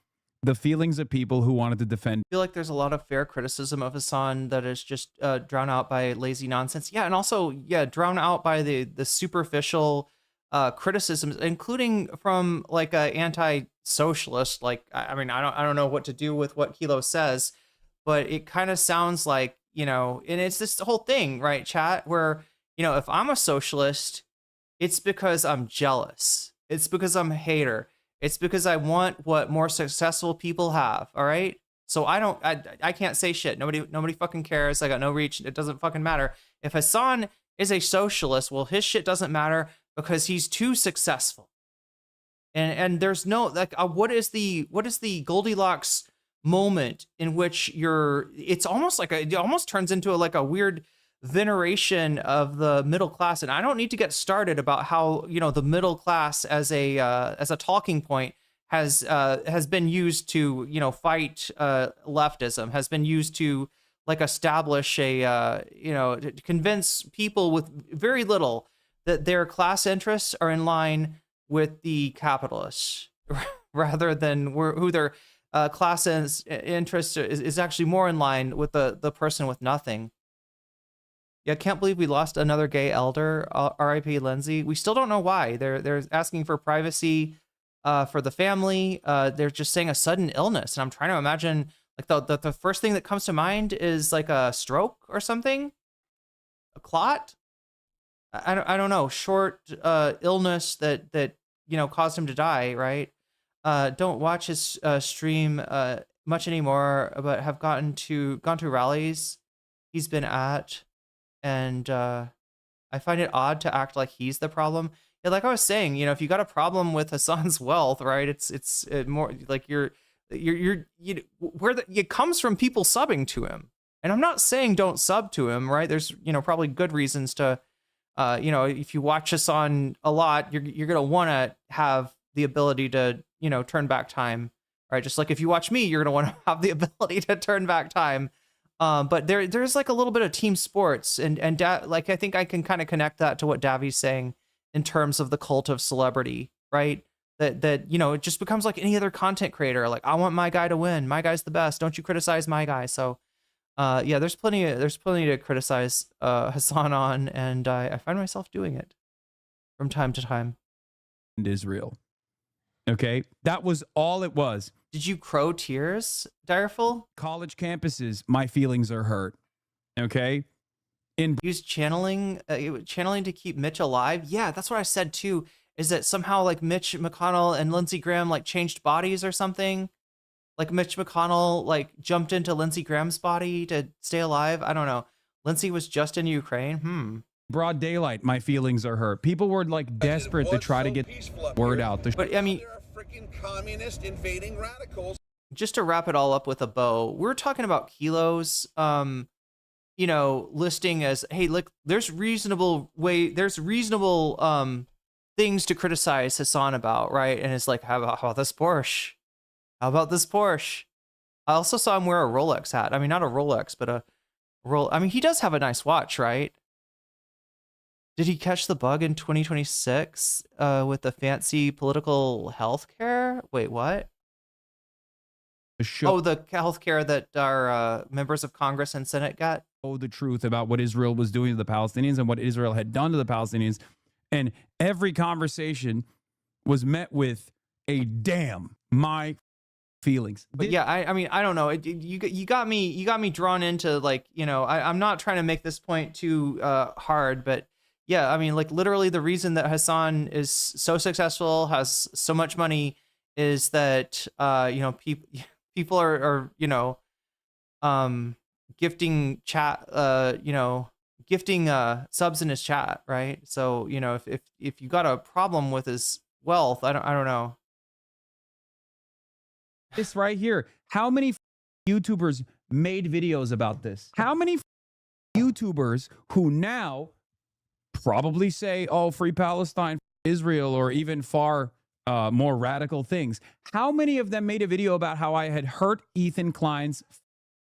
S18: the feelings of people who wanted to defend.
S1: I feel like there's a lot of fair criticism of Hasan that is just drowned out by lazy nonsense. Yeah, and also drowned out by the superficial criticisms, including from like a anti-socialist. Like, I mean, I don't know what to do with what Kilo says, but it kind of sounds like, and it's this whole thing, right, chat, where, if I'm a socialist, it's because I'm jealous. It's because I'm a hater. It's because I want what more successful people have. All right. So I can't say shit. Nobody fucking cares. I got no reach. It doesn't fucking matter. If Hasan is a socialist, well, his shit doesn't matter, because he's too successful, and there's no like what is the Goldilocks moment in which it's almost like it almost turns into a weird veneration of the middle class. And I don't need to get started about how the middle class as a talking point has been used to fight leftism, has been used to like establish to convince people with very little that their class interests are in line with the capitalists, rather than who their class interest is actually more in line with the person with nothing. Yeah, I can't believe we lost another gay elder, R.I.P. Lindsay. We still don't know why. They're asking for privacy for the family. They're just saying a sudden illness, and I'm trying to imagine like the first thing that comes to mind is like a stroke or something, a clot. I don't know, short illness that caused him to die, right? Don't watch his stream much anymore, but have gone to rallies he's been at, and I find it odd to act like he's the problem. Yeah, like I was saying, if you got a problem with Hasan's wealth, right? It's more like it comes from people subbing to him. And I'm not saying don't sub to him, right? There's, probably good reasons to, if you watch Hasan a lot, you're going to want to have the ability to, turn back time, right? Just like if you watch me, you're going to want to have the ability to turn back time. But there's like a little bit of team sports, and like I think I can kind of connect that to what Davi's saying in terms of the cult of celebrity, right? That it just becomes like any other content creator. Like, I want my guy to win. My guy's the best. Don't you criticize my guy. So, yeah, there's plenty to criticize Hasan on, and I find myself doing it from time to time.
S18: And Israel. Okay, that was all it was.
S1: Did you crow tears, Direful?
S18: College campuses, my feelings are hurt. Okay.
S1: Use channeling to keep Mitch alive. Yeah, that's what I said too. Is that somehow like Mitch McConnell and Lindsey Graham like changed bodies or something? Like Mitch McConnell like jumped into Lindsey Graham's body to stay alive. I don't know. Lindsey was just in Ukraine.
S18: Broad daylight, my feelings are hurt. People were like desperate to try to get word out.
S1: But I mean,
S11: communist invading radicals.
S1: Just to wrap it all up with a bow, we're talking about Kilo's listing as, hey, look, there's reasonable things to criticize Hasan about, right? And it's like, how about this Porsche? How about this Porsche? I also saw him wear a Rolex hat. I mean, not a Rolex, but a I mean, he does have a nice watch, right? Did he catch the bug in 2026 with the fancy political health care? Wait, what? Oh, the health care that our members of Congress and Senate got?
S18: Oh, the truth about what Israel was doing to the Palestinians and what Israel had done to the Palestinians. And every conversation was met with a damn, my feelings.
S1: But yeah, I mean, I don't know. You got me drawn into like, I'm not trying to make this point too hard, but yeah, I mean, like literally the reason that Hasan is so successful, has so much money, is that people are gifting subs in his chat, right? So if you got a problem with his wealth, I don't know.
S18: This right here. How many YouTubers made videos about this? How many YouTubers who now probably say, oh, free Palestine, Israel, or even far more radical things. How many of them made a video about how I had hurt Ethan Klein's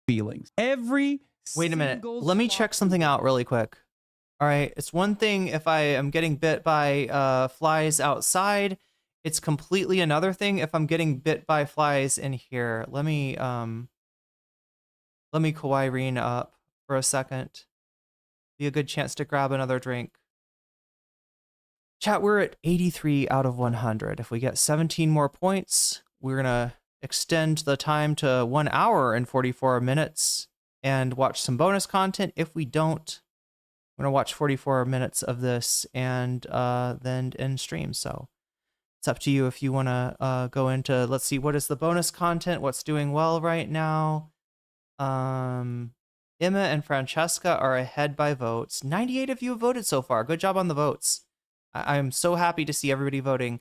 S18: feelings?
S1: Wait a minute. Let me check something out really quick. All right. It's one thing if I am getting bit by flies outside. It's completely another thing if I'm getting bit by flies in here. Let me call Irene up for a second. Be a good chance to grab another drink. Chat, we're at 83 out of 100. If we get 17 more points, we're going to extend the time to 1 hour and 44 minutes and watch some bonus content. If we don't, we're going to watch 44 minutes of this and then end stream. So it's up to you if you want to go into, let's see, what is the bonus content? What's doing well right now? Emma and Francesca are ahead by votes. 98 of you have voted so far. Good job on the votes. I'm so happy to see everybody voting.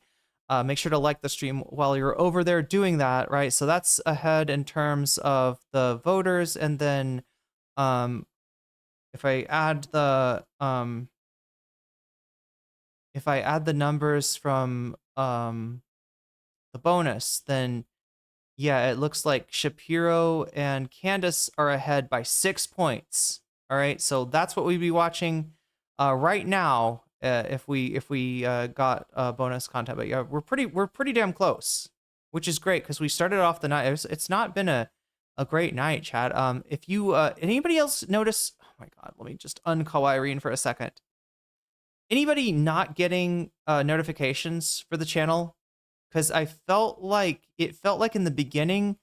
S1: Make sure to like the stream while you're over there doing that, right? So that's ahead in terms of the voters. And then if I add the numbers from the bonus, then yeah, it looks like Shapiro and Candace are ahead by 6 points. All right, so that's what we'd be watching right now if we got bonus content. But yeah, we're pretty damn close, which is great because we started off the night. It's not been a great night, chat. If you anybody else notice? Oh my God, let me just uncall Irene for a second. Anybody not getting notifications for the channel? Because I felt like in the beginning,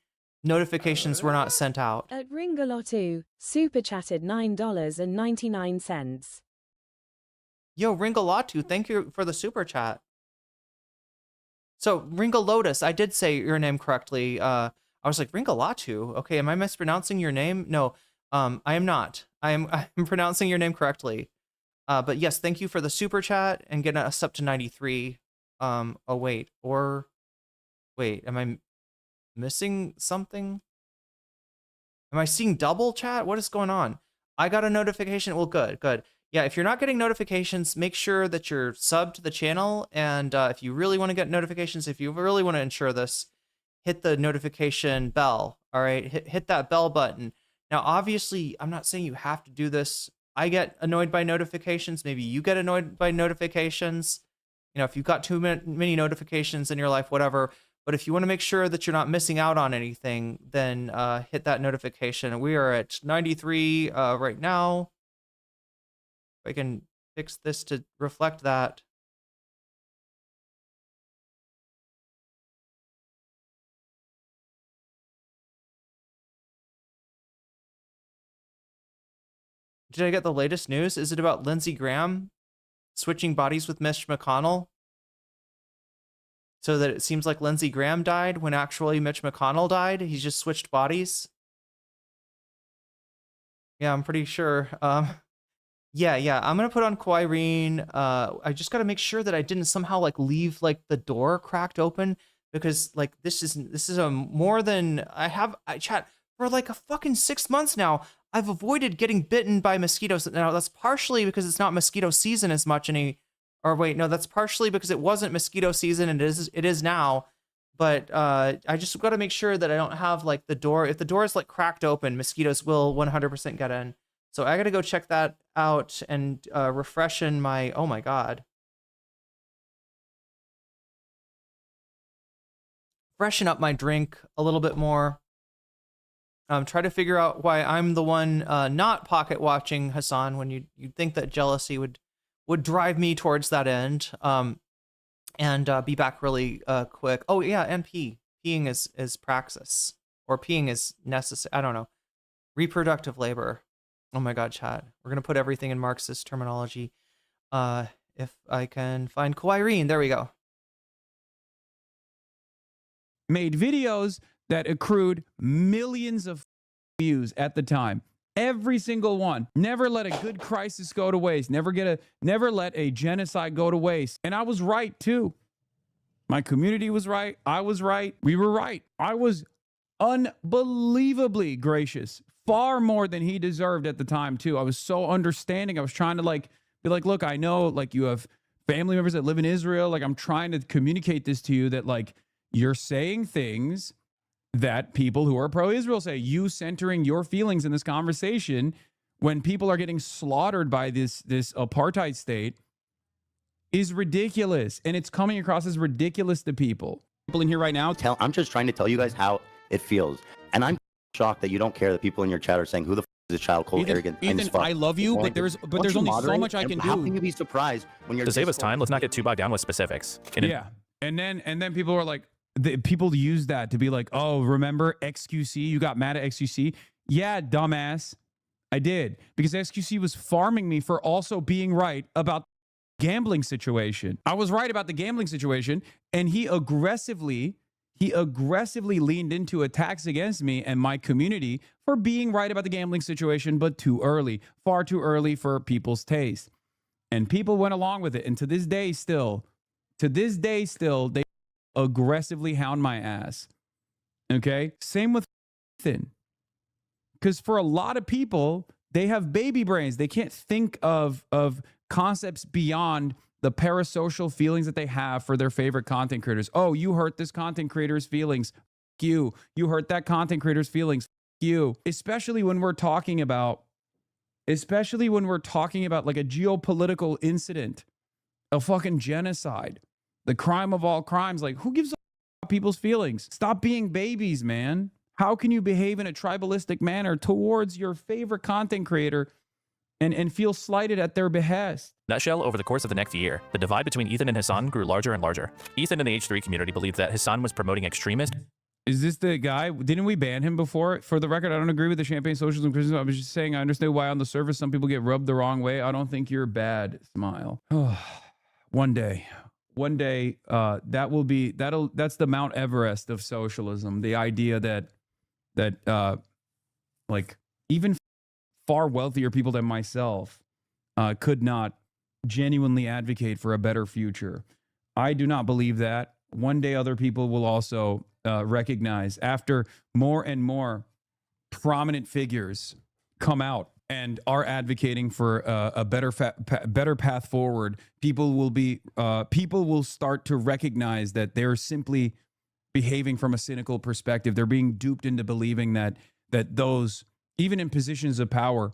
S1: notifications were not sent out.
S2: At Ringalotu, super chatted $9.99.
S1: Yo, Ringalotu, thank you for the super chat. So Ringa Lotus, I did say your name correctly. I was like, Ringa Latu. Okay, am I mispronouncing your name? No, I am not. I'm pronouncing your name correctly. But yes, thank you for the super chat and getting us up to 93. Oh wait, am I missing something? Am I seeing double chat? What is going on? I got a notification. Well, good. Yeah, if you're not getting notifications, make sure that you're subbed to the channel. And if you really want to get notifications, if you really want to ensure this, hit the notification bell. All right, hit that bell button. Now, obviously, I'm not saying you have to do this. I get annoyed by notifications. Maybe you get annoyed by notifications. You know, if you've got too many notifications in your life, whatever. But if you want to make sure that you're not missing out on anything, then hit that notification. We are at 93 right now. If I can fix this to reflect that. Did I get the latest news? Is it about Lindsey Graham switching bodies with Mitch McConnell? So that it seems like Lindsey Graham died when actually Mitch McConnell died. He just switched bodies. Yeah, I'm pretty sure. Yeah. I'm gonna put on Irene. I just gotta make sure that I didn't somehow like leave like the door cracked open, because like this is a more than I chat for like a fucking 6 months now. I've avoided getting bitten by mosquitoes. Now that's partially because it's not mosquito season as much or wait, no, that's partially because it wasn't mosquito season and it is now. But I just got to make sure that I don't have like the door. If the door is like cracked open, mosquitoes will 100% get in. So I got to go check that out and refreshen my, oh my God. Freshen up my drink a little bit more. Try to figure out why I'm the one not pocket watching Hasan when you'd think that jealousy would drive me towards that end. And be back really quick. Oh yeah, and peeing is praxis, or peeing is necessary. I don't know. Reproductive labor. Oh my God, chat. We're gonna put everything in Marxist terminology. If I can find Irene, there we go.
S18: Made videos that accrued millions of views at the time. Every single one. Never let a good crisis go to waste. Never let a genocide go to waste. And I was right too. My community was right. I was right. We were right. I was unbelievably gracious. Far more than he deserved at the time too. I was so understanding. I was trying to like be like, look, I know like you have family members that live in Israel. Like I'm trying to communicate this to you that like you're saying things that people who are pro-Israel say. You centering your feelings in this conversation when people are getting slaughtered by this apartheid state is ridiculous. And it's coming across as ridiculous to people.
S21: People in here right now, I'm just trying to tell you guys how it feels. And I'm shocked that you don't care that people in your chat are saying, who the is this child, cold, arrogant,
S18: Ethan, I love you, but there's only so much I can do.
S21: How can you be surprised when you're...
S5: To save us time, let's not get too bogged down with specifics.
S18: Yeah. And then people are like, people use that to be like, oh, remember XQC? You got mad at XQC? Yeah, dumbass. I did. Because XQC was farming me for also being right about the gambling situation. I was right about the gambling situation, and he aggressively leaned into attacks against me and my community for being right about the gambling situation, but too early. Far too early for people's taste. And people went along with it. And to this day still, they aggressively hound my ass. Okay? Same with Ethan. Because for a lot of people, they have baby brains. They can't think of concepts beyond the parasocial feelings that they have for their favorite content creators. Oh, you hurt this content creator's feelings. F you. You hurt that content creator's feelings. F you. Especially when we're talking about like a geopolitical incident, a fucking genocide. The crime of all crimes. Like, who gives a about people's feelings? Stop being babies, man. How can you behave in a tribalistic manner towards your favorite content creator and feel slighted at their behest?
S5: Nutshell, over the course of the next year, the divide between Ethan and Hasan grew larger and larger. Ethan and the H3 community believed that Hasan was promoting extremist.
S18: Is this the guy? Didn't we ban him before? For the record, I don't agree with the champagne socialism criticism. I was just saying I understand why on the surface some people get rubbed the wrong way. I don't think you're bad. Smile. One day one day that's the Mount Everest of socialism. The idea that like even far wealthier people than myself could not genuinely advocate for a better future. I do not believe that. One day other people will also recognize, after more and more prominent figures come out and are advocating for a better path forward, people will start to recognize that they're simply behaving from a cynical perspective. They're being duped into believing that those, even in positions of power,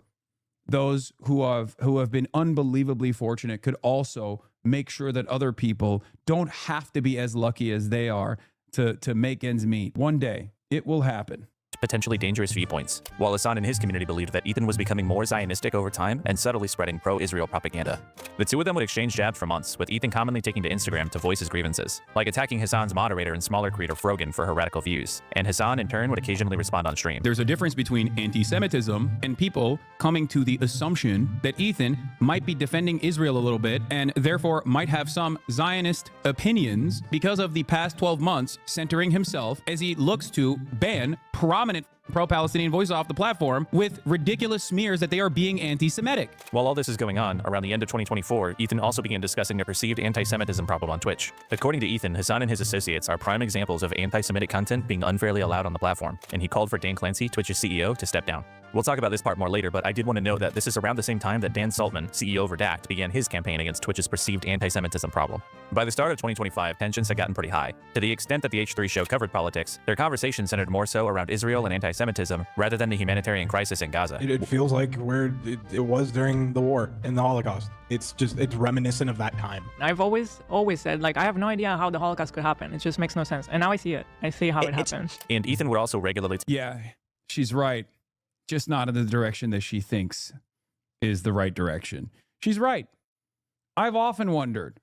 S18: those who have been unbelievably fortunate could also make sure that other people don't have to be as lucky as they are to make ends meet. One day it will happen.
S5: Potentially dangerous viewpoints, while Hasan and his community believed that Ethan was becoming more Zionistic over time and subtly spreading pro-Israel propaganda. The two of them would exchange jabs for months, with Ethan commonly taking to Instagram to voice his grievances, like attacking Hasan's moderator and smaller creator Frogan for her radical views, and Hasan in turn would occasionally respond on stream.
S18: There's a difference between anti-Semitism and people coming to the assumption that Ethan might be defending Israel a little bit and therefore might have some Zionist opinions because of the past 12 months centering himself as he looks to ban prominent pro-Palestinian voices off the platform with ridiculous smears that they are being anti-Semitic.
S5: While all this is going on, around the end of 2024, Ethan also began discussing a perceived anti-Semitism problem on Twitch. According to Ethan, Hasan and his associates are prime examples of anti-Semitic content being unfairly allowed on the platform, and he called for Dan Clancy, Twitch's CEO, to step down. We'll talk about this part more later, but I did want to note that this is around the same time that Dan Saltman, CEO of Redact, began his campaign against Twitch's perceived anti-Semitism problem. By the start of 2025, tensions had gotten pretty high. To the extent that the H3 show covered politics, their conversation centered more so around Israel and anti-Semitism rather than the humanitarian crisis in Gaza.
S12: It feels like where it was during the war and the Holocaust. It's reminiscent of that time.
S22: I've always said, like, I have no idea how the Holocaust could happen. It just makes no sense. And now I see it. I see how it happens.
S5: And Ethan would also regularly...
S18: Yeah, she's right. Just not in the direction that she thinks is the right direction. She's right. I've often wondered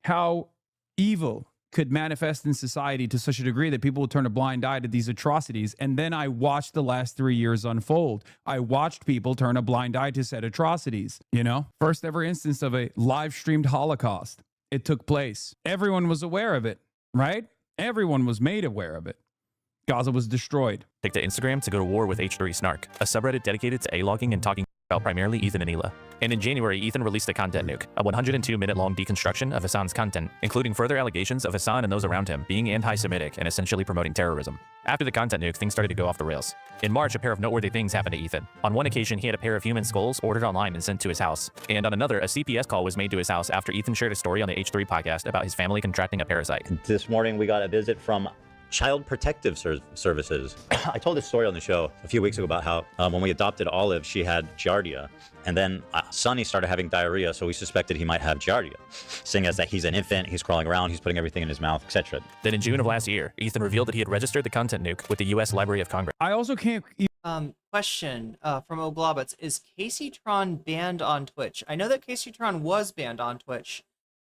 S18: how evil could manifest in society to such a degree that people will turn a blind eye to these atrocities. And then I watched the last 3 years unfold. I watched people turn a blind eye to said atrocities. You know, first ever instance of a live streamed Holocaust. It took place. Everyone was aware of it, right? Everyone was made aware of it. Gaza was destroyed.
S5: Take to Instagram to go to war with H3 Snark, a subreddit dedicated to A-logging and talking about primarily Ethan and Hila. And in January, Ethan released a content nuke, a 102-minute-long deconstruction of Hasan's content, including further allegations of Hasan and those around him being anti-Semitic and essentially promoting terrorism. After the content nuke, things started to go off the rails. In March, a pair of noteworthy things happened to Ethan. On one occasion, he had a pair of human skulls ordered online and sent to his house. And on another, a CPS call was made to his house after Ethan shared a story on the H3 podcast about his family contracting a parasite.
S15: This morning, we got a visit from Child Protective Services. I told this story on the show a few weeks ago about how when we adopted Olive, she had Giardia. And then Sonny started having diarrhea, so we suspected he might have Giardia. Seeing as that he's an infant, he's crawling around, he's putting everything in his mouth, etc.
S5: Then in June of last year, Ethan revealed that he had registered the content nuke with the U.S. Library of Congress.
S18: I also can't...
S1: Question from Oglobits. Is Kaceytron banned on Twitch? I know that Kaceytron was banned on Twitch.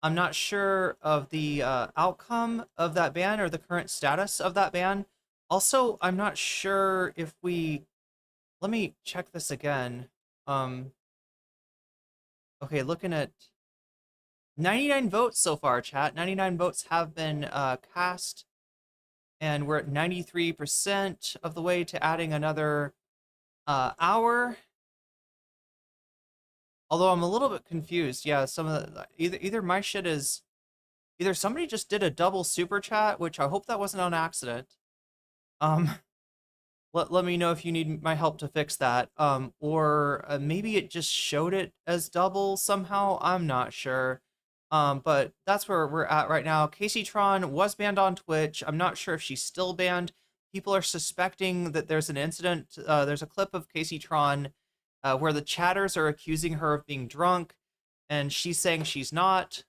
S1: I'm not sure of the outcome of that ban or the current status of that ban. Also, I'm not sure if we... Let me check this again. Okay, looking at 99 votes so far, chat. 99 votes have been cast. And we're at 93% of the way to adding another hour. Although I'm a little bit confused. Yeah, some of the either my shit is either somebody just did a double super chat, which I hope that wasn't on accident. Let me know if you need my help to fix that. Or maybe it just showed it as double somehow. I'm not sure. But that's where we're at right now. Kaceytron was banned on Twitch. I'm not sure if she's still banned. People are suspecting that there's an incident. There's a clip of Kaceytron where the chatters are accusing her of being drunk, and she's saying she's not,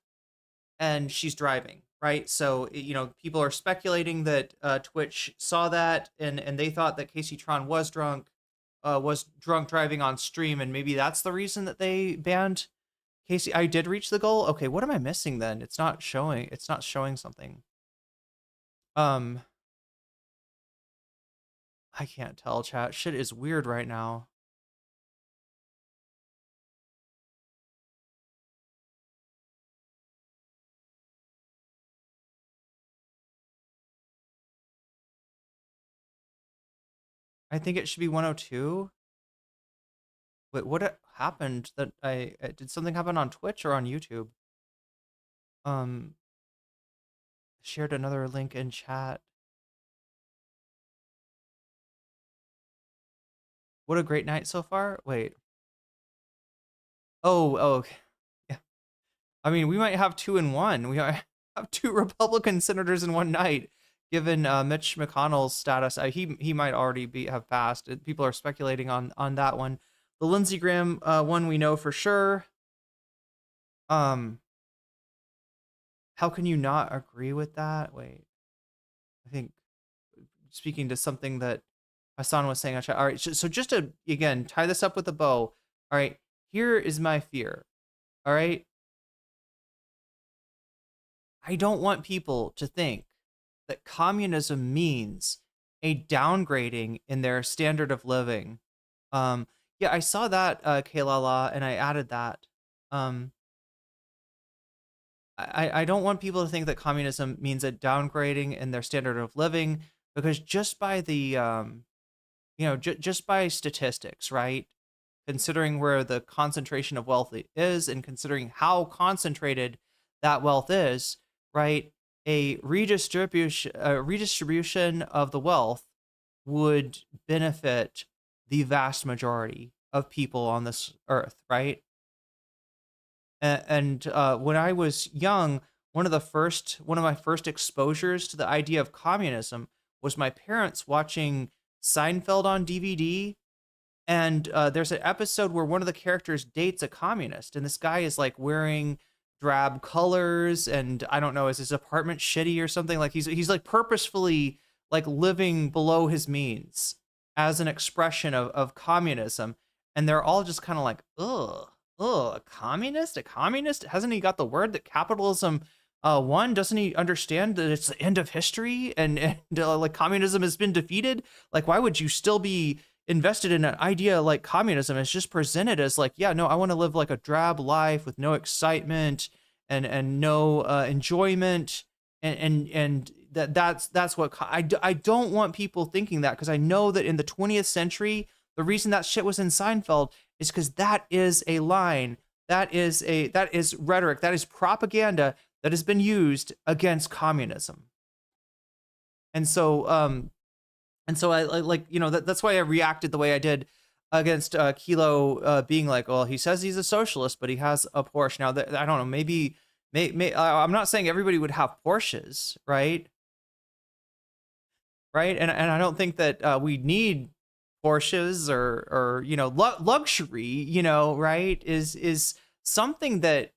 S1: and she's driving, right? So, you know, people are speculating that Twitch saw that, and they thought that Kaceytron was drunk driving on stream, and maybe that's the reason that they banned Casey. I did reach the goal. Okay, what am I missing then? It's not showing something. I can't tell, chat. Shit is weird right now. I think it should be 102. Wait, what happened? That did something happen on Twitch or on YouTube? Shared another link in chat. What a great night so far. Wait. Oh, okay. Yeah. I mean, we might have 2 in 1. We might have 2 Republican senators in one night, given Mitch McConnell's status. He might already have passed. People are speculating on that one. The Lindsey Graham one we know for sure. How can you not agree with that? Wait. I think speaking to something that Hasan was saying. All right, so just to, again, tie this up with a bow. All right, here is my fear. All right. I don't want people to think that communism means a downgrading in their standard of living. Yeah, I saw that, Kaylala, and I added that. I don't want people to think that communism means a downgrading in their standard of living, because just by the, just by statistics, right? Considering where the concentration of wealth is and considering how concentrated that wealth is, right? A redistribution of the wealth would benefit the vast majority of people on this earth, right? And when I was young, one of my first exposures to the idea of communism was my parents watching Seinfeld on DVD. And there's an episode where one of the characters dates a communist, and this guy is like wearing drab colors, and I don't know, is his apartment shitty or something? Like he's like purposefully like living below his means as an expression of communism. And they're all just kind of like, ugh, a communist? Hasn't he got the word that capitalism won? Doesn't he understand that it's the end of history and like communism has been defeated? Like, why would you still be invested in an idea like communism? It's just presented as like, yeah, no, I want to live like a drab life with no excitement and no enjoyment, and that's what I don't want people thinking that, because I know that in the 20th century, the reason that shit was in Seinfeld is because that is a line, that is rhetoric, that is propaganda that has been used against communism. And so I like, that's why I reacted the way I did against Kilo being like, well, he says he's a socialist, but he has a Porsche. Now, I don't know, maybe I'm not saying everybody would have Porsches, right? Right? And I don't think that we need Porsches or luxury, right? Is something that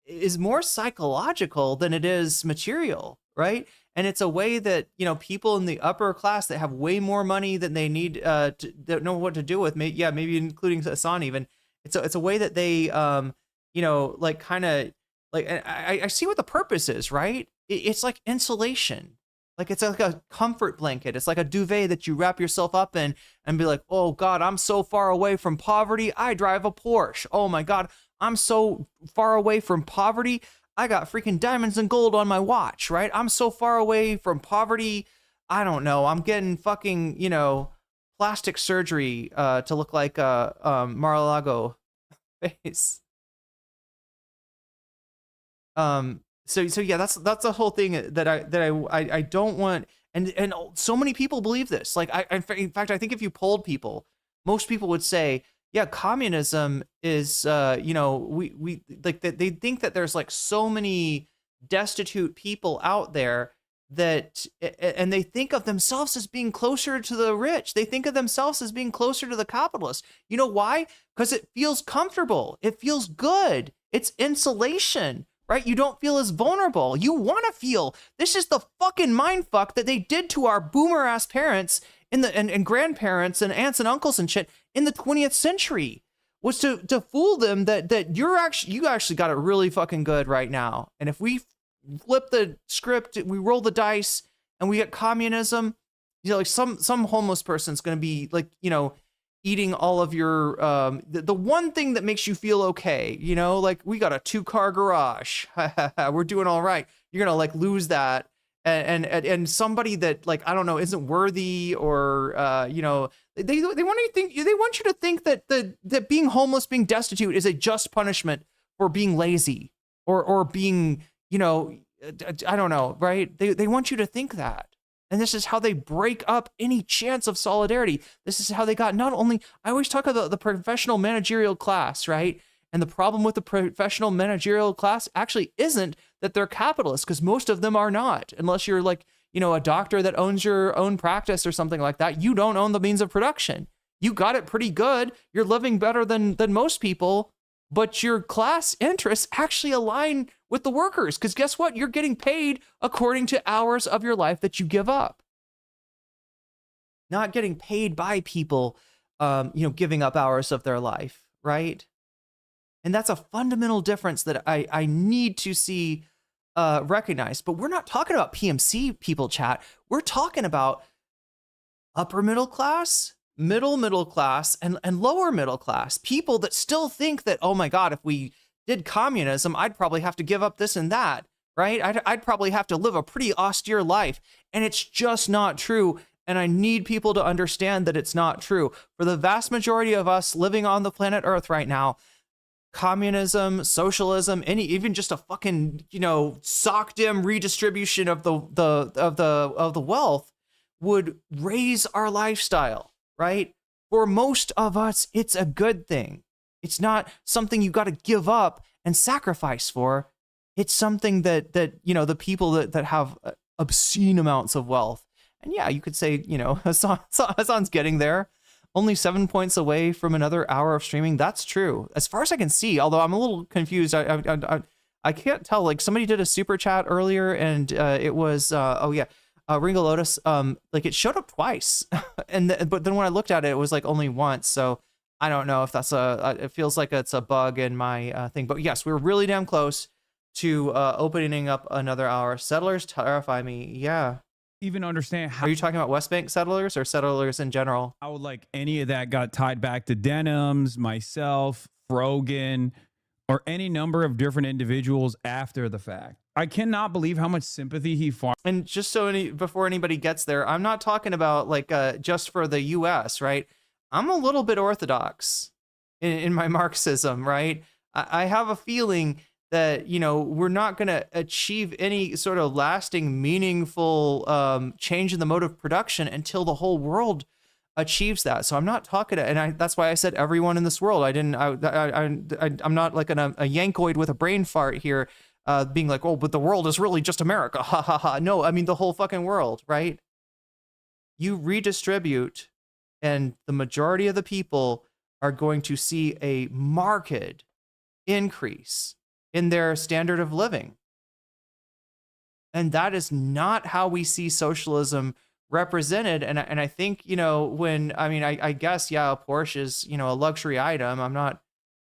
S1: is more psychological than it is material, right? And it's a way that, people in the upper class that have way more money than they need to don't know what to do with, maybe including Hasan even. It's a way that they, like kind of like, I see what the purpose is, right? It's like insulation. Like it's like a comfort blanket. It's like a duvet that you wrap yourself up in and be like, oh God, I'm so far away from poverty. I drive a Porsche. Oh my God, I'm so far away from poverty. I got freaking diamonds and gold on my watch, right? I'm so far away from poverty. I don't know. I'm getting fucking, plastic surgery to look like Mar-a-Lago face. So yeah, that's the whole thing that I don't want, and so many people believe this. Like in fact, I think if you polled people, most people would say, yeah, communism is, we like that. They think that there's like so many destitute people out there that, and they think of themselves as being closer to the rich. They think of themselves as being closer to the capitalists. You know why? Because it feels comfortable. It feels good. It's insulation, right? You don't feel as vulnerable. You want to feel. This is the fucking mindfuck that they did to our boomer ass parents and grandparents and aunts and uncles and shit in the 20th century, was to fool them that you actually got it really fucking good right now. And if we flip the script, we roll the dice and we get communism, like some homeless person's going to be like, eating all of your, the one thing that makes you feel okay, like we got a 2-car garage. We're doing all right. You're going to like lose that. And somebody that like, I don't know, isn't worthy or, They want you to think that that being homeless, being destitute is a just punishment for being lazy or being, you know, I don't know, right? They want you to think that. And this is how they break up any chance of solidarity. This is how they got not only, I always talk about the professional managerial class, right? And the problem with the professional managerial class actually isn't that they're capitalists, because most of them are not, unless you're like, you know, a doctor that owns your own practice or something like that. You don't own the means of production. You got it pretty good. You're living better than most people, but your class interests actually align with the workers, because guess what? You're getting paid according to hours of your life that you give up. Not getting paid by people, you know, giving up hours of their life, right? And that's a fundamental difference that I need to see recognized. But we're not talking about PMC people, chat. We're talking about upper middle class, middle class, and lower middle class. People that still think that, oh my God, if we did communism, I'd probably have to give up this and that, right? I'd probably have to live a pretty austere life. And it's just not true. And I need people to understand that it's not true. For the vast majority of us living on the planet Earth right now, communism, socialism, even just a fucking, you know, sockdom redistribution of the wealth would raise our lifestyle, right? For most of us, it's a good thing. It's not something you got to give up and sacrifice for. It's something that you know, the people that have obscene amounts of wealth. And yeah, you could say, you know, Hasan's getting there. Only 7 points away from another hour of streaming. That's true. As far as I can see, although I'm a little confused. I can't tell. Like, somebody did a super chat earlier, and it was, Ringo Lotus, like, it showed up twice. But then when I looked at it, it was like only once. So I don't know if that's it feels like it's a bug in my thing. But yes, we were really damn close to opening up another hour. Settlers terrify me. Yeah.
S18: Even understand how.
S1: Are you talking about West Bank settlers or settlers in general?
S18: How like any of that got tied back to Denims, myself, Frogan, or any number of different individuals after the fact. I cannot believe how much sympathy he farmed.
S1: And just so before anybody gets there, I'm not talking about like just for the U.S., right? I'm a little bit orthodox in my Marxism, right? I have a feeling that, you know, we're not going to achieve any sort of lasting, meaningful change in the mode of production until the whole world achieves that. So I'm not talking to, and that's why I said everyone in this world. I'm not like a yankoid with a brain fart here, being like, oh, but the world is really just America. Ha ha ha. No, I mean the whole fucking world, right? You redistribute, and the majority of the people are going to see a marked increase in their standard of living. And that is not how we see socialism represented. And I think, you know, when, I mean, I guess, yeah, a Porsche is, you know, a luxury item. I'm not,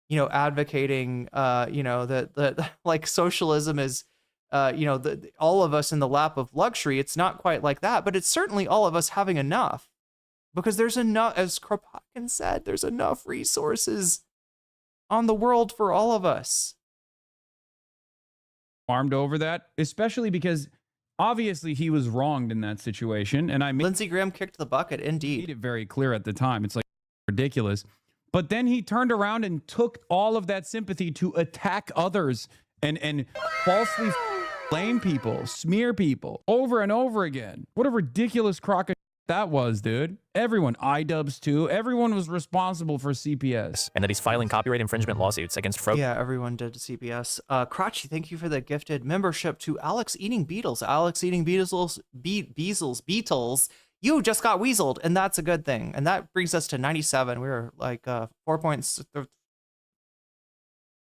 S1: you know, advocating, you know, that like socialism is, you know, all of us in the lap of luxury. It's not quite like that, but it's certainly all of us having enough, because there's enough, as Kropotkin said, there's enough resources on the world for all of us.
S18: Armed over that, especially because obviously he was wronged in that situation, and I made
S1: Lindsey Graham kicked the bucket. Indeed,
S18: it very clear at the time. It's like ridiculous, but then he turned around and took all of that sympathy to attack others and falsely blame people, smear people over and over again. What a ridiculous crock of that was, dude. Everyone, iDubbbz too, everyone was responsible for CPS.
S5: And that he's filing copyright infringement lawsuits against Fro.
S1: Yeah, everyone did CPS. Crotchy, thank you for the gifted membership to Alex Eating Beetles. Alex Eating Beetles, Beetles. You just got weaseled, and that's a good thing. And that brings us to 97. We were like 4 points.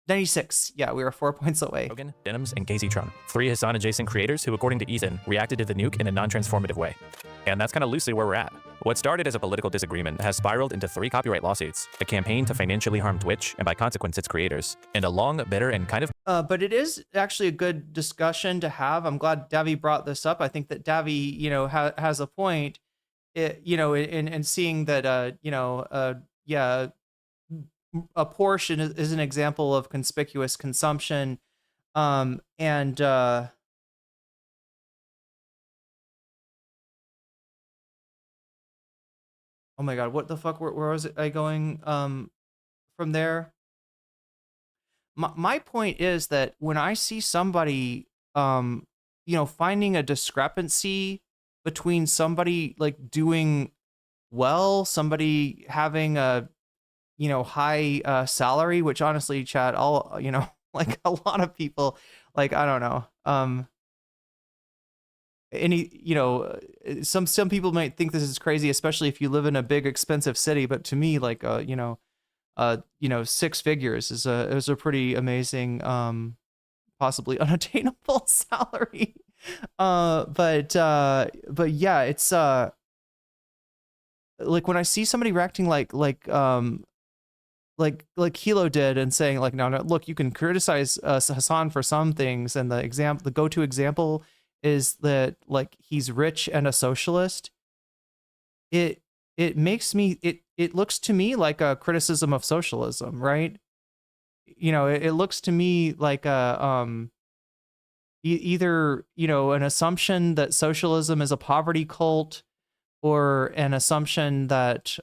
S1: 96. Yeah, we were 4 points away.
S5: Rogan, Denims, and Kaceytron. 3 Hasan adjacent creators who, according to Ethan, reacted to the nuke in a non-transformative way. And that's kind of loosely where we're at. What started as a political disagreement has spiraled into 3 copyright lawsuits, a campaign to financially harm Twitch, and by consequence its creators, and a long, bitter, and kind of...
S1: But it is actually a good discussion to have. I'm glad Davy brought this up. I think that Davy, you know, has a point, you know, in seeing that, you know, yeah, a portion is an example of conspicuous consumption, and Oh my god, what the fuck? Where was I going from there? My point is that when I see somebody finding a discrepancy between somebody like doing well, somebody having a high salary, which honestly, Chad, all like a lot of people, like I don't know, some people might think this is crazy, especially if you live in a big expensive city, but to me, like 6 figures is a pretty amazing, possibly unattainable salary. But yeah, it's like when I see somebody reacting like Kilo did and saying like, no, look, you can criticize Hasan for some things, and the go-to example is that like he's rich and a socialist. It makes me, it looks to me like a criticism of socialism, right? It looks to me like a either an assumption that socialism is a poverty cult, or an assumption that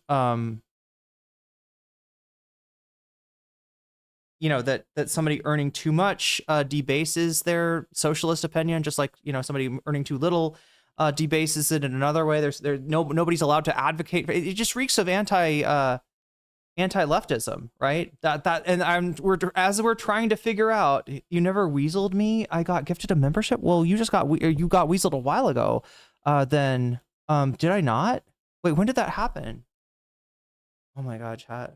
S1: that somebody earning too much debases their socialist opinion, just like somebody earning too little debases it in another way. Nobody's allowed to advocate. It just reeks of anti-leftism, right? And we're trying to figure out. You never weaseled me. I got gifted a membership. Well, you got weaseled a while ago. Then did I not? Wait, when did that happen? Oh my god, chat.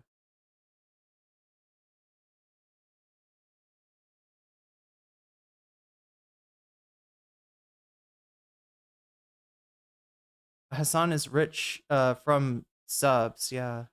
S1: Hasan is rich from subs, yeah.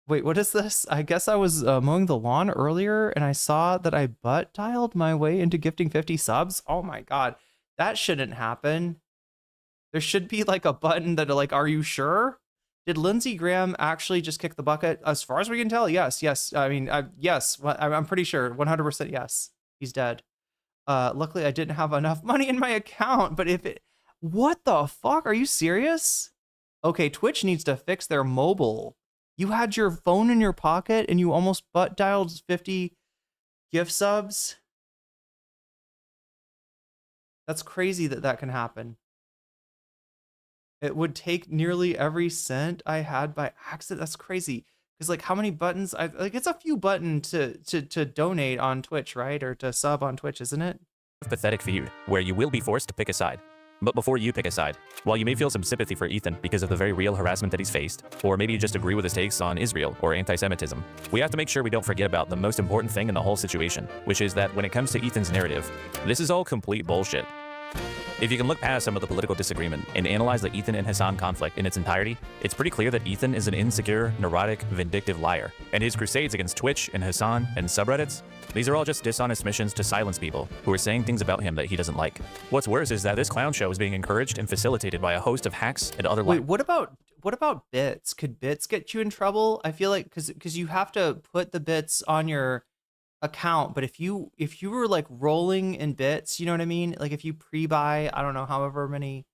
S1: Wait, what is this? I guess I was mowing the lawn earlier and I saw that I butt dialed my way into gifting 50 subs. Oh my god, that shouldn't happen. There should be like a button that like, are you sure? Did Lindsey Graham actually just kick the bucket? As far as we can tell, yes. I mean, yes, I'm pretty sure, 100% yes. He's dead. Luckily, I didn't have enough money in my account, but what the fuck? Are you serious? Okay, Twitch needs to fix their mobile. You had your phone in your pocket and you almost butt dialed 50 gift subs? That's crazy that can happen. It would take nearly every cent I had by accident. That's crazy. Because like how many buttons? It's a few buttons to donate on Twitch, right? Or to sub on Twitch, isn't it?
S5: Pathetic feud, where you will be forced to pick a side. But before you pick a side, while you may feel some sympathy for Ethan because of the very real harassment that he's faced, or maybe you just agree with his takes on Israel or anti-Semitism, we have to make sure we don't forget about the most important thing in the whole situation, which is that when it comes to Ethan's narrative, this is all complete bullshit. If you can look past some of the political disagreement and analyze the Ethan and Hasan conflict in its entirety, it's pretty clear that Ethan is an insecure, neurotic, vindictive liar. And his crusades against Twitch and Hasan and subreddits, these are all just dishonest missions to silence people who are saying things about him that he doesn't like. What's worse is that this clown show is being encouraged and facilitated by a host of hacks and other
S1: Wait, what about bits? Could bits get you in trouble? I feel like because you have to put the bits on your account, but if you were like rolling in bits, you know what I mean? Like if you pre-buy, I don't know, however many,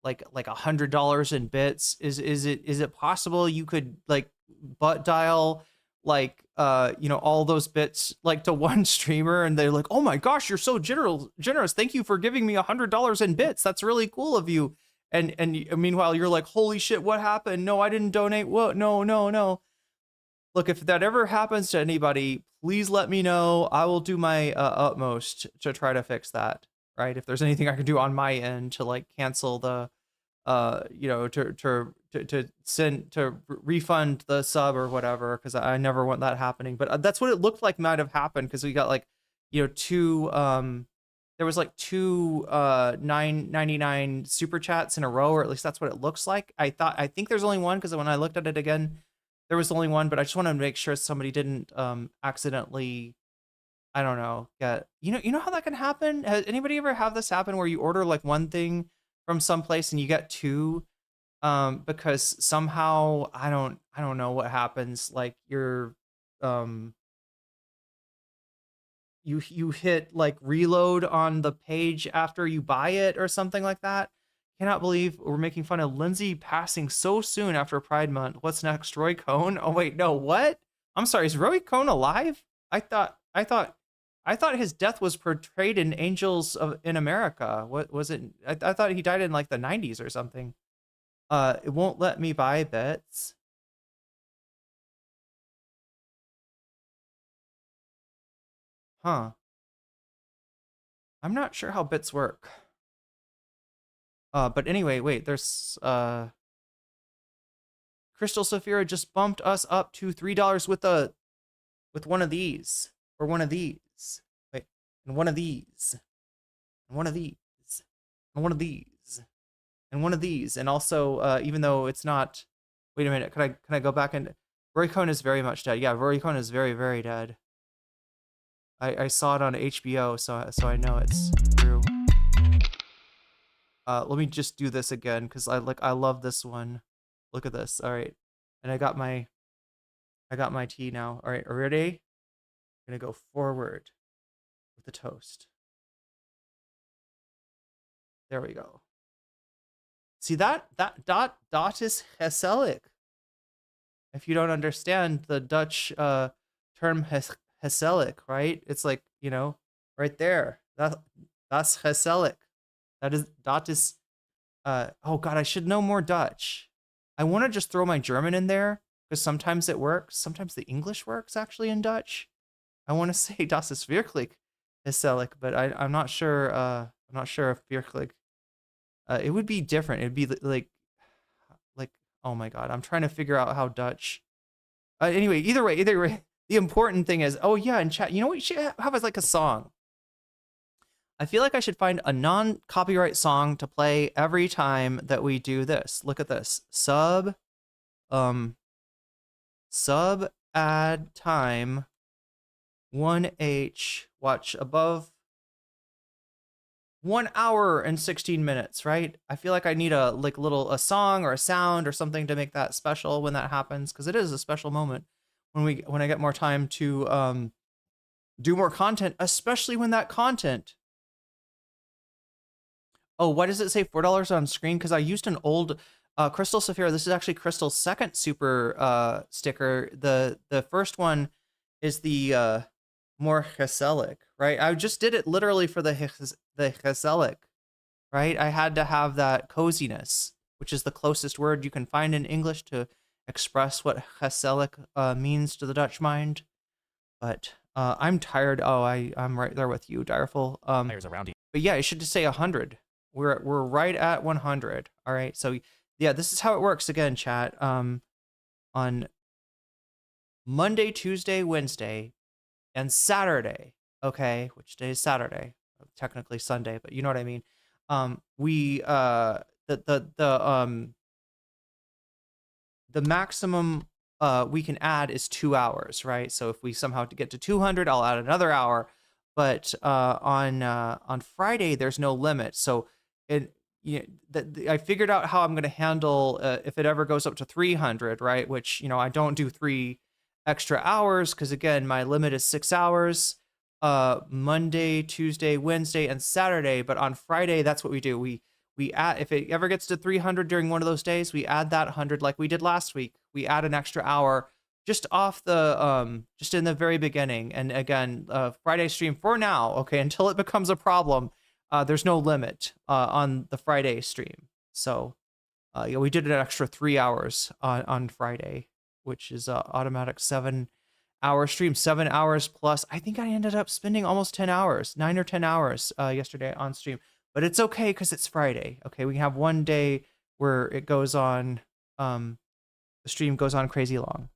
S1: like $100 in bits, is it possible you could like butt dial like all those bits like to one streamer and they're like, oh my gosh, you're so generous, thank you for giving me $100 in bits, that's really cool of you, and meanwhile you're like, holy shit, what happened? No, I didn't donate. What? No. Look, if that ever happens to anybody, please let me know. I will do my utmost to try to fix that, right? If there's anything I can do on my end to like cancel the, to refund the sub or whatever, because I never want that happening. But that's what it looked like might have happened, because we got like, two, there was like two $9.99 super chats in a row, or at least that's what it looks like. I think there's only one, because when I looked at it again, there was only one, but I just want to make sure somebody didn't accidentally, I don't know, get, you know how that can happen? Has anybody ever have this happen where you order like one thing from someplace and you get two because somehow I don't know what happens, like your you hit like reload on the page after you buy it or something like that. Cannot believe we're making fun of Lindsay passing so soon after Pride Month. What's next, Roy Cohn? Oh wait, no, what? I'm sorry, is Roy Cohn alive? I thought his death was portrayed in Angels in America. What was it? I thought he died in like the 90s or something. It won't let me buy bits. Huh. I'm not sure how bits work. But anyway, wait, there's Crystal Saphira just bumped us up to $3 with one of these. Or one of these. Wait, and one of these. And one of these. And one of these. And one of these. And also, even though it's not, wait a minute, can I go back and Roy Cohn is very much dead. Yeah, Roy Cohn is very, very dead. I saw it on HBO, so I know it's true. Let me just do this again because I love this one. Look at this. All right, and I got my tea now. All right, ready? I'm gonna go forward with the toast. There we go. See that dot is gezellig. If you don't understand the Dutch term gezellig, right? It's like, you know, right there. That's gezellig. That is oh god, I should know more Dutch. I want to just throw my German in there because sometimes it works. Sometimes the English works actually in Dutch. I want to say das ist wirklich gezellig, but I'm not sure. I'm not sure if wirklich. It would be different. It'd be like oh my god, I'm trying to figure out how Dutch. Anyway, either way, the important thing is, oh yeah, in chat, you know what? You should have like a song. I feel like I should find a non-copyright song to play every time that we do this. Look at this. Sub ad time 1H, watch above 1 hour and 16 minutes, right? I feel like I need a song or a sound or something to make that special when that happens, because it is a special moment when I get more time to do more content, especially when that content. Oh, why does it say $4 on screen? Because I used an old Crystal Saphira. This is actually Crystal's second super sticker. The first one is the more gezellig, right? I just did it literally for the gezellig, right? I had to have that coziness, which is the closest word you can find in English to express what gezellig means to the Dutch mind. But I'm tired. Oh, I'm right there with you, Direful. But yeah, it should just say 100. We're right at 100. All right. So yeah, this is how it works again, chat. On Monday, Tuesday, Wednesday, and Saturday. Okay, which day is Saturday? Technically Sunday, but you know what I mean. The maximum we can add is 2 hours, right? So if we somehow get to 200, I'll add another hour. But on Friday, there's no limit. So I figured out how I'm going to handle if it ever goes up to 300, right? Which, you know, I don't do 3 extra hours because, again, my limit is 6 hours. Monday, Tuesday, Wednesday, and Saturday. But on Friday, that's what we do. We add, if it ever gets to 300 during one of those days, we add that 100 like we did last week. We add an extra hour just off the just in the very beginning. And again, Friday stream for now, okay, until it becomes a problem. There's no limit on the Friday stream. So yeah, we did an extra 3 hours on Friday, which is automatic 7-hour stream, 7 hours plus. I think I ended up spending almost 10 hours, 9 or 10 hours yesterday on stream. But it's okay because it's Friday. Okay, we have one day where it goes on, the stream goes on crazy long.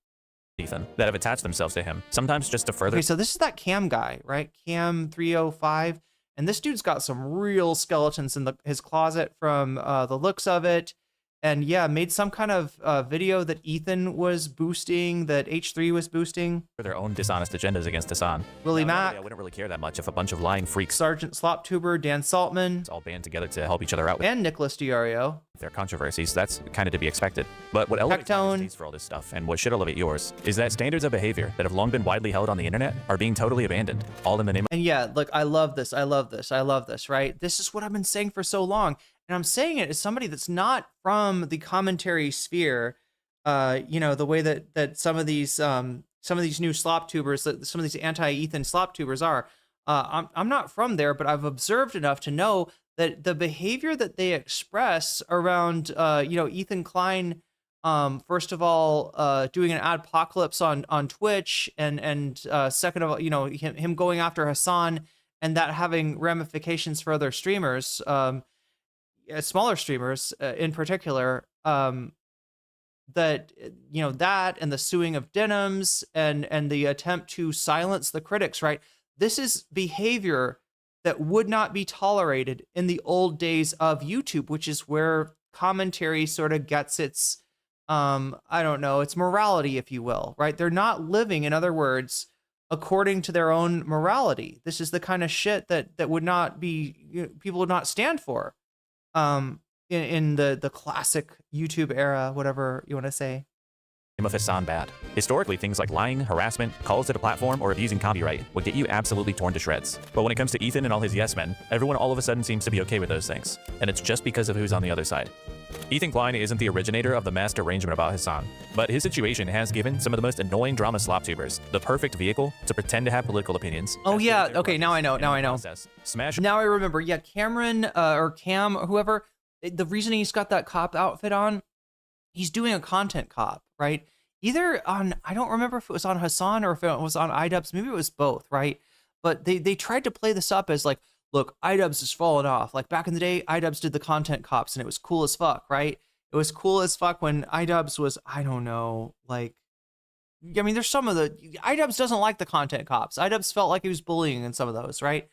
S5: Ethan, that have attached themselves to him, sometimes just to further.
S1: Okay, so this is that Cam guy, right? Cam 305. And this dude's got some real skeletons in his closet from the looks of it. and yeah, made some kind of video that Ethan was boosting, that H3 was boosting.
S5: For their own dishonest agendas against Hasan.
S1: Willie Mack.
S5: I wouldn't really care that much if a bunch of lying freaks,
S1: Sergeant Sloptuber, Dan Saltman,
S5: all band together to help each other out with
S1: and Nicholas DiArio.
S5: their controversies. That's kind of to be expected. But what elevates my taste for all this stuff, and what should elevate yours, is that standards of behavior that have long been widely held on the internet are being totally abandoned, all in the name of—
S1: And yeah, look, I love this, I love this, I love this, right? This is what I've been saying for so long. And I'm saying it as somebody that's not from the commentary sphere, you know, the way that some of these new slop tubers, some of these anti-Ethan slop tubers are. I'm not from there, but I've observed enough to know that the behavior that they express around, you know, Ethan Klein, first of all, doing an adpocalypse on Twitch, and second of all, you know, him going after Hasan, and that having ramifications for other streamers, smaller streamers in particular, that, you know, that and the suing of Denims and the attempt to silence the critics, right? This is behavior that would not be tolerated in the old days of YouTube, which is where commentary sort of gets its, I don't know, its morality, if you will, right? They're not living, in other words, according to their own morality. This is the kind of shit that would not be, you know, people would not stand for. In the classic YouTube era, whatever you want to say.
S5: of Hasan bad. Historically, things like lying, harassment, calls to the platform, or abusing copyright would get you absolutely torn to shreds. But when it comes to Ethan and all his yes men, everyone all of a sudden seems to be okay with those things. And it's just because of who's on the other side. Ethan Klein isn't the originator of the mass derangement about Hasan, but his situation has given some of the most annoying drama slop tubers the perfect vehicle to pretend to have political opinions.
S1: Oh yeah, okay, now I know,
S5: Smash.
S1: Now I remember, yeah, Cameron, or Cam, or whoever, the reason he's got that cop outfit on, he's doing a content cop, right? Either on, I don't remember if it was on Hasan or if it was on iDubbbz, maybe it was both, right? But they tried to play this up as like, look, iDubbbz has fallen off. Like back in the day, iDubbbz did the content cops and it was cool as fuck, right? It was cool as fuck when iDubbbz was, I don't know, like, I mean, there's some of the, iDubbbz doesn't like the content cops. iDubbbz felt like he was bullying in some of those, right?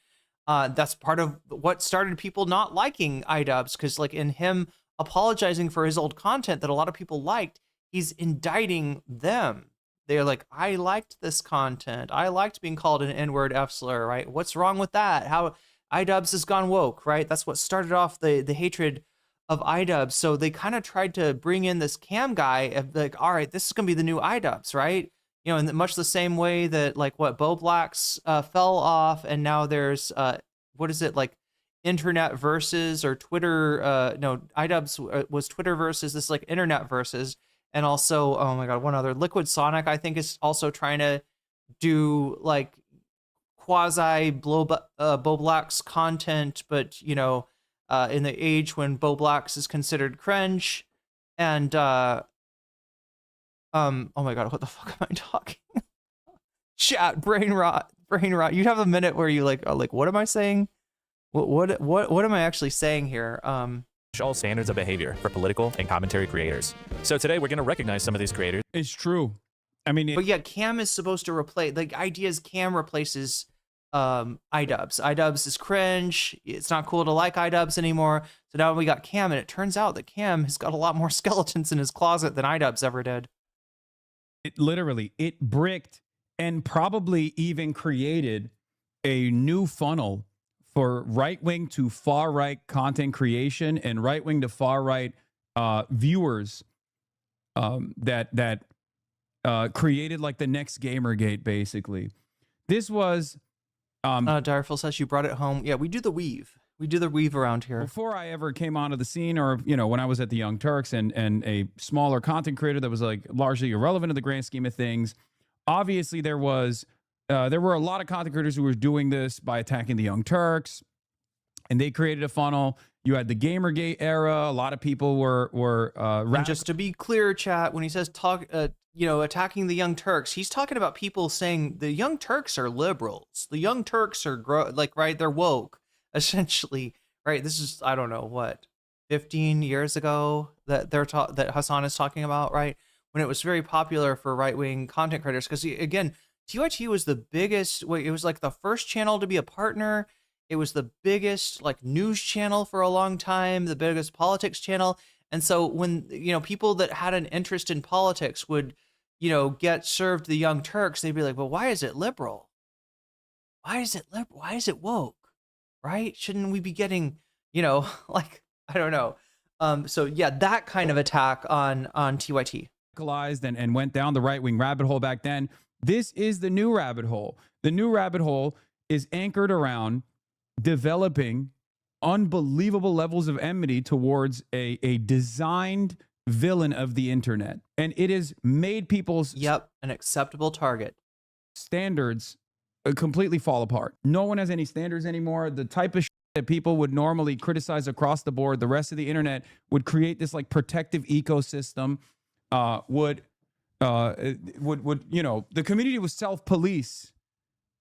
S1: That's part of what started people not liking iDubbbz, because like in him apologizing for his old content that a lot of people liked, he's indicting them. They're like, I liked this content. I liked being called an N-word F slur, right? What's wrong with that? How iDubbbz has gone woke, right? That's what started off the hatred of iDubbbz. So they kind of tried to bring in this Cam guy of like, all right, this is going to be the new iDubbbz, right? You know, in much the same way that like what Bo Black's fell off, and now there's what is it, like Internet Versus or Twitter? No, iDubbbz was Twitter Versus. This is like Internet Versus. And also, oh my God, one other, Liquid Sonic, I think, is also trying to do like quasi Bo Black's content, but you know, in the age when Bo Black's is considered cringe. And oh my God, what the fuck am I talking? Chat, brain rot. You'd have a minute where you like, what am I saying? What am I actually saying here?
S5: All standards of behavior for political and commentary creators. So today we're going to recognize some of these creators.
S18: It's true. I mean,
S1: but yeah, Cam is supposed to replace, the idea is Cam replaces iDubbbz. iDubbbz is cringe. It's not cool to like iDubbbz anymore. So now we got Cam, and it turns out that Cam has got a lot more skeletons in his closet than iDubbbz ever did.
S18: It literally, it bricked and probably even created a new funnel for right-wing to far-right content creation and right-wing to far-right viewers that created like the next Gamergate, basically. This was...
S1: Direful says you brought it home. Yeah, we do the weave. We do the weave around here.
S18: Before I ever came onto the scene, or, you know, when I was at the Young Turks and a smaller content creator that was like largely irrelevant in the grand scheme of things, obviously there were a lot of content creators who were doing this by attacking the Young Turks, and they created a funnel. You had the Gamergate era. A lot of people were
S1: and just to be clear, chat, when he says attacking the Young Turks, he's talking about people saying the Young Turks are liberals. The Young Turks are right, they're woke, essentially, right? This is, I don't know what, 15 years ago that that Hasan is talking about, right? When it was very popular for right-wing content creators, because again, TYT was the biggest, it was like the first channel to be a partner. It was the biggest like news channel for a long time, the biggest politics channel. And so when, people that had an interest in politics would, get served the Young Turks, they'd be like, well, why is it liberal? Why is it liberal? Why is it woke? Right? Shouldn't we be getting, like, I don't know. So yeah, that kind of attack on TYT.
S18: And went down the right-wing rabbit hole back then. This is the new rabbit hole. The new rabbit hole is anchored around developing unbelievable levels of enmity towards a designed villain of the internet. And it has made people's
S1: an acceptable target
S18: standards completely fall apart. No one has any standards anymore. The type of shit that people would normally criticize across the board, the rest of the internet would create this like protective ecosystem. The community would self-police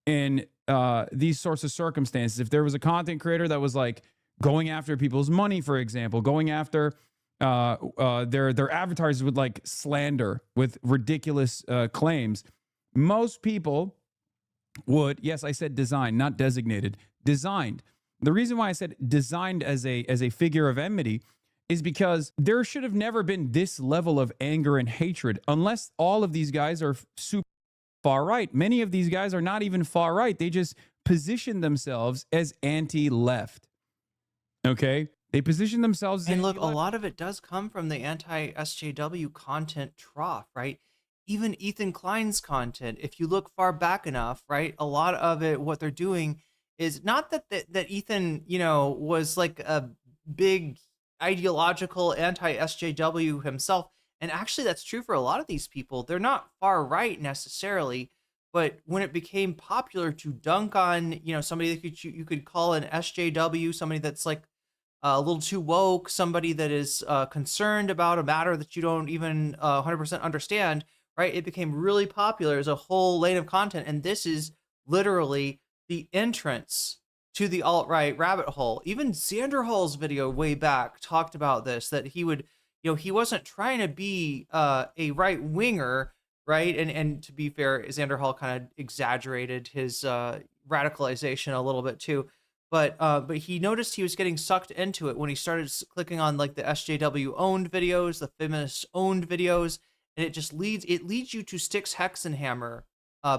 S18: in these sorts of circumstances. If there was a content creator that was like going after people's money, for example, going after their advertisers with like slander, with ridiculous claims, most people would, yes, I said designed, not designated, designed. The reason why I said designed as a figure of enmity is because there should have never been this level of anger and hatred unless all of these guys are super far right. Many of these guys are not even far right. They just position themselves as anti-left. Okay? They position themselves.
S1: And look, a lot of it does come from the anti-SJW content trough, right? Even Ethan Klein's content, if you look far back enough, right? A lot of it, what they're doing is not that Ethan, was like a big ideological anti-SJW himself. And actually that's true for a lot of these people. They're not far right necessarily, but when it became popular to dunk on, somebody that you could call an SJW, somebody that's like a little too woke, somebody that is concerned about a matter that you don't even 100% understand, right? It became really popular as a whole lane of content. And this is literally the entrance to the alt-right rabbit hole. Even Xander Hall's video way back talked about this, that he would, he wasn't trying to be a right-winger, right? And to be fair, Xander Hall kind of exaggerated his radicalization a little bit too. But he noticed he was getting sucked into it when he started clicking on like the SJW owned videos, the feminist owned videos, and it leads you to Styx Hexenhammer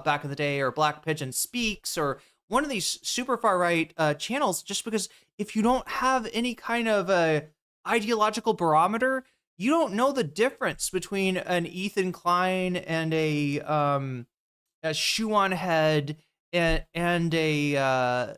S1: back in the day, or Black Pigeon Speaks, or one of these super far right channels, just because if you don't have any kind of ideological barometer, you don't know the difference between an Ethan Klein and a Shoe on Head and a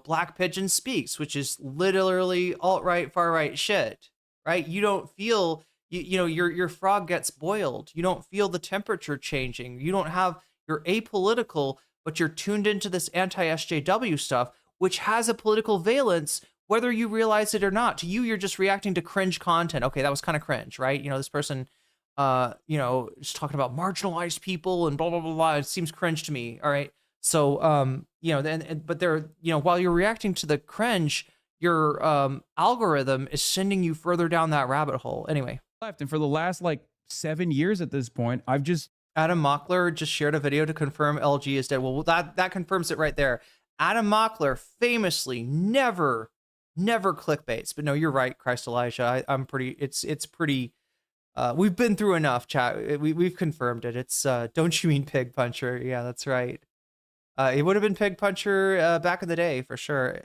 S1: Black Pigeon Speaks, which is literally alt-right, far-right shit, right? You don't feel, your frog gets boiled. You don't feel the temperature changing. You don't have, you're apolitical, but you're tuned into this anti-SJW stuff, which has a political valence, whether you realize it or not. To you, you're just reacting to cringe content. Okay, that was kind of cringe, right? This person, just talking about marginalized people and blah, blah, blah, blah. It seems cringe to me, all right? So, but they're, while you're reacting to the cringe, your algorithm is sending you further down that rabbit hole. Anyway.
S18: And for the last, 7 years at this point, I've just...
S1: Adam Mockler just shared a video to confirm LG is dead. Well, that confirms it right there. Adam Mockler famously never clickbaits. But no, you're right, Christ Elijah. I'm pretty... It's pretty... we've been through enough, chat. We've confirmed it. It's Don't You Mean Pig Puncher? Yeah, that's right. It would have been Pig Puncher back in the day, for sure.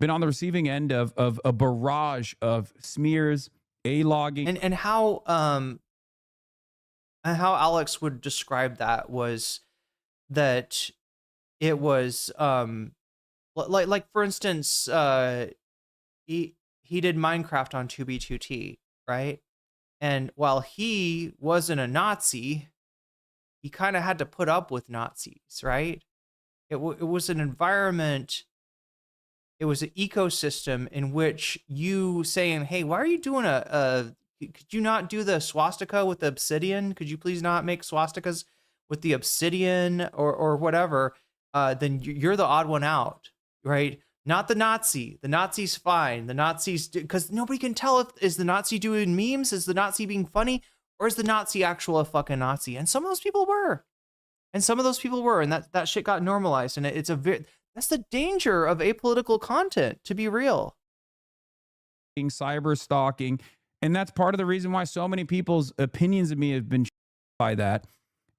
S18: Been on the receiving end of a barrage of smears, A-logging.
S1: And how Alex would describe that was that it was like for instance, he did Minecraft on 2B2T, right? And while he wasn't a Nazi, he kind of had to put up with Nazis, right? It was an environment, it was an ecosystem in which you saying, hey, why are you doing could you not do the swastika with the obsidian? Could you please not make swastikas with the obsidian or whatever? Then you're the odd one out, right? Not the Nazi. The Nazi's fine. The Nazis, because nobody can tell is the Nazi doing memes? Is the Nazi being funny? Or is the Nazi actual a fucking Nazi? And some of those people were. And that shit got normalized. And that's the danger of apolitical content, to be real.
S18: Cyber stalking And that's part of the reason why so many people's opinions of me have been by that.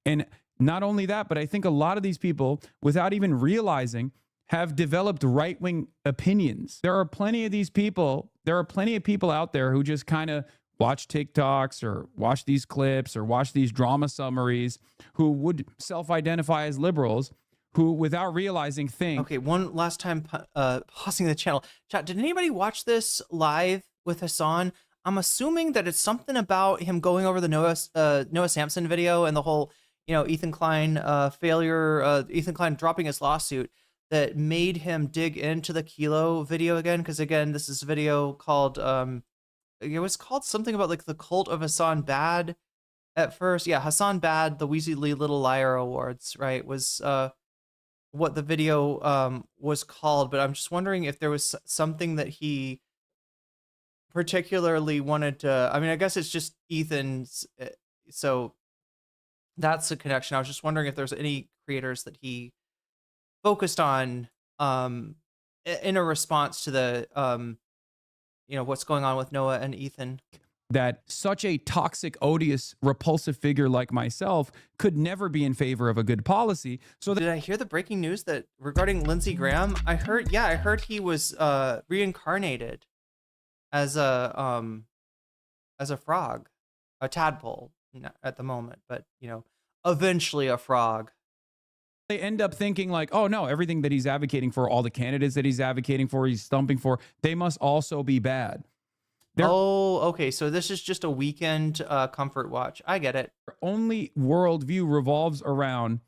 S18: And not only that, but I think a lot of these people, without even realizing, have developed right-wing opinions. There are plenty of these people. There are plenty of people out there who just kind of watch TikToks or watch these clips or watch these drama summaries, who would self-identify as liberals, who without realizing think.
S1: Okay, one last time pausing the channel. Chat, did anybody watch this live with Hasan? I'm assuming that it's something about him going over the Noah Samsen video and the whole, you know, Ethan Klein failure, Ethan Klein dropping his lawsuit, that made him dig into the Kilo video again. Because again, this is a video called, it was called something about like the cult of Hasan Bad at first. Yeah, Hasan Bad, the Weasley Little Liar Awards, right, was what the video was called. But I'm just wondering if there was something that he particularly wanted to, I mean, I guess it's just Ethan's, so that's the connection. I was just wondering if there's any creators that he focused on in a response to the you know, what's going on with Noah and Ethan.
S18: That such a toxic, odious, repulsive figure like myself could never be in favor of a good policy. So
S1: did I hear the breaking news that regarding Lindsey Graham? I heard he was reincarnated as a frog, a tadpole at the moment, but you know, eventually a frog.
S18: They end up thinking like, oh no, everything that he's advocating for, all the candidates that he's advocating for, he's stumping for, they must also be bad.
S1: Oh, okay. So this is just a weekend comfort watch. I get it.
S18: Only worldview revolves around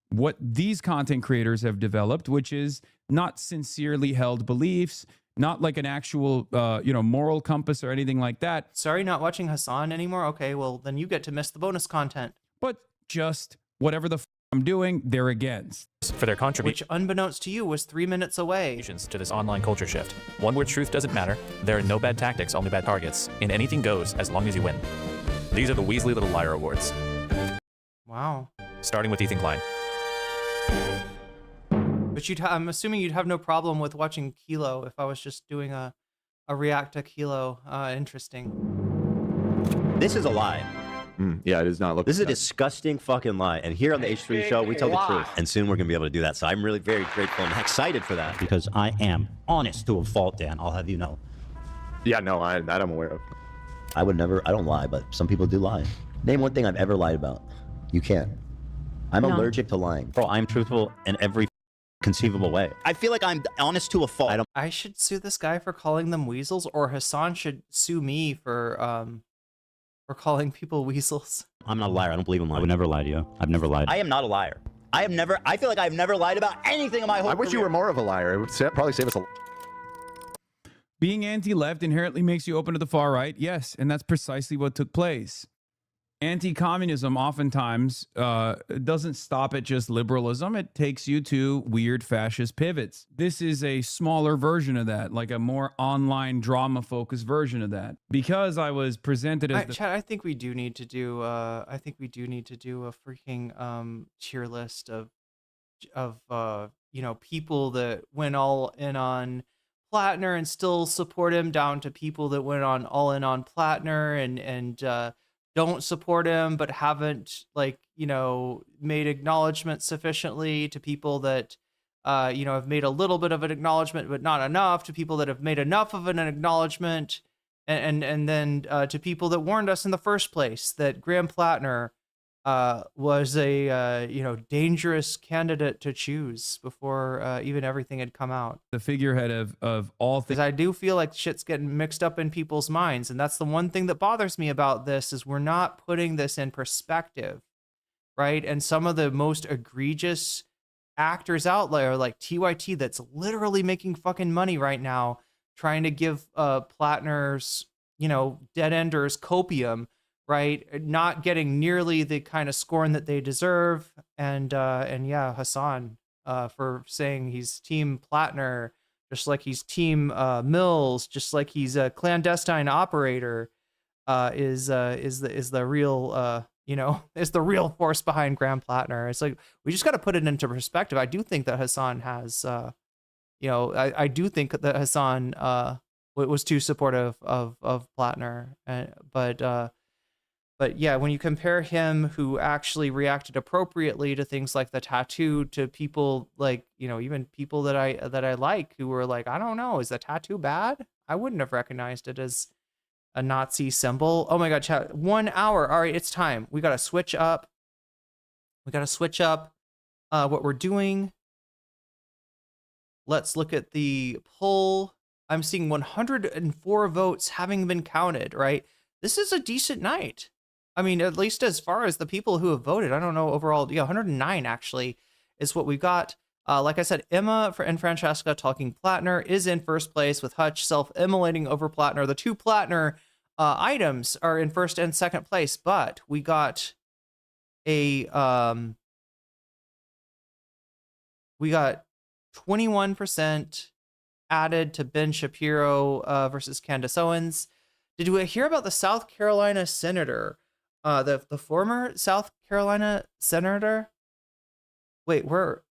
S18: what these content creators have developed, which is not sincerely held beliefs, not like an actual, you know, moral compass or anything like that.
S1: Sorry, not watching Hasan anymore. Okay, well then you get to miss the bonus content.
S18: But just whatever the I'm doing, they're against.
S5: For their
S1: Which, unbeknownst to you, was 3 minutes away.
S5: To this online culture shift. One where truth doesn't matter. There are no bad tactics, only bad targets. And anything goes as long as you win. These are the Weasley Little Liar Awards.
S1: Wow.
S5: Starting with Ethan Klein.
S1: But I'm assuming you'd have no problem with watching Kilo if I was just doing a react to Kilo. Interesting.
S21: This is a lie.
S3: Yeah, it is not looking.
S21: This is a disgusting fucking lie. And here on the H3 show, we tell the truth. And soon we're going to be able to do that. So I'm really very grateful and excited for that. Because I am honest to a fault, Dan. I'll have you know.
S3: Yeah, no, that I'm aware of.
S21: I would never, I don't lie, but some people do lie. Name one thing I've ever lied about. You can't. I'm allergic to lying. Bro, I'm truthful in every conceivable way. I feel like I'm honest to a fault.
S1: I should sue this guy for calling them weasels, or Hasan should sue me for calling people weasels.
S21: I'm not a liar. I don't believe in lying. I would never lie to you. I've never lied. I am not a liar. I feel like I've never lied about anything in my whole career.
S3: I wish you were more of a liar. It would probably save us a...
S18: Being anti-left inherently makes you open to the far right. Yes, and that's precisely what took place. Anti-communism oftentimes doesn't stop at just liberalism. It takes you to weird fascist pivots. This is a smaller version of that, like a more online drama-focused version of that. Because I was presented as
S1: Chad, I think we do need to do a freaking tier list of you know, people that went all in on Plattner and still support him, down to people that went all in on Plattner and don't support him but haven't, like, you know, made acknowledgement sufficiently, to people that you know, have made a little bit of an acknowledgement but not enough, to people that have made enough of an acknowledgement, and then to people that warned us in the first place that Graham Plattner was a you know, dangerous candidate to choose before even everything had come out.
S18: The figurehead of all things.
S1: Because I do feel like shit's getting mixed up in people's minds, and that's the one thing that bothers me about this, is we're not putting this in perspective, right? And some of the most egregious actors out there, like TYT, that's literally making fucking money right now trying to give Plattner's, you know, dead enders copium, right, not getting nearly the kind of scorn that they deserve. And yeah, Hasan for saying he's team Plattner, just like he's team Mills, just like he's a clandestine operator, is the real you know, is the real force behind Graham Plattner. It's like, we just got to put it into perspective. I do think that Hasan has you know, I do think that Hasan was too supportive of Plattner. But yeah, when you compare him, who actually reacted appropriately to things like the tattoo, to people like, you know, even people that I like, who were like, I don't know, is the tattoo bad? I wouldn't have recognized it as a Nazi symbol. Oh my God, chat, 1 hour. All right, it's time. We got to switch up. What we're doing. Let's look at the poll. I'm seeing 104 votes having been counted, right? This is a decent night. I mean, at least as far as the people who have voted. I don't know overall. Yeah, 109 actually is what we've got. Like I said, Emma and Francesca talking Plattner is in first place, with Hutch self-immolating over Plattner. The two Plattner items are in first and second place, but we got a 21% added to Ben Shapiro versus Candace Owens. Did we hear about the South Carolina senator? The former South Carolina senator? Wait, we're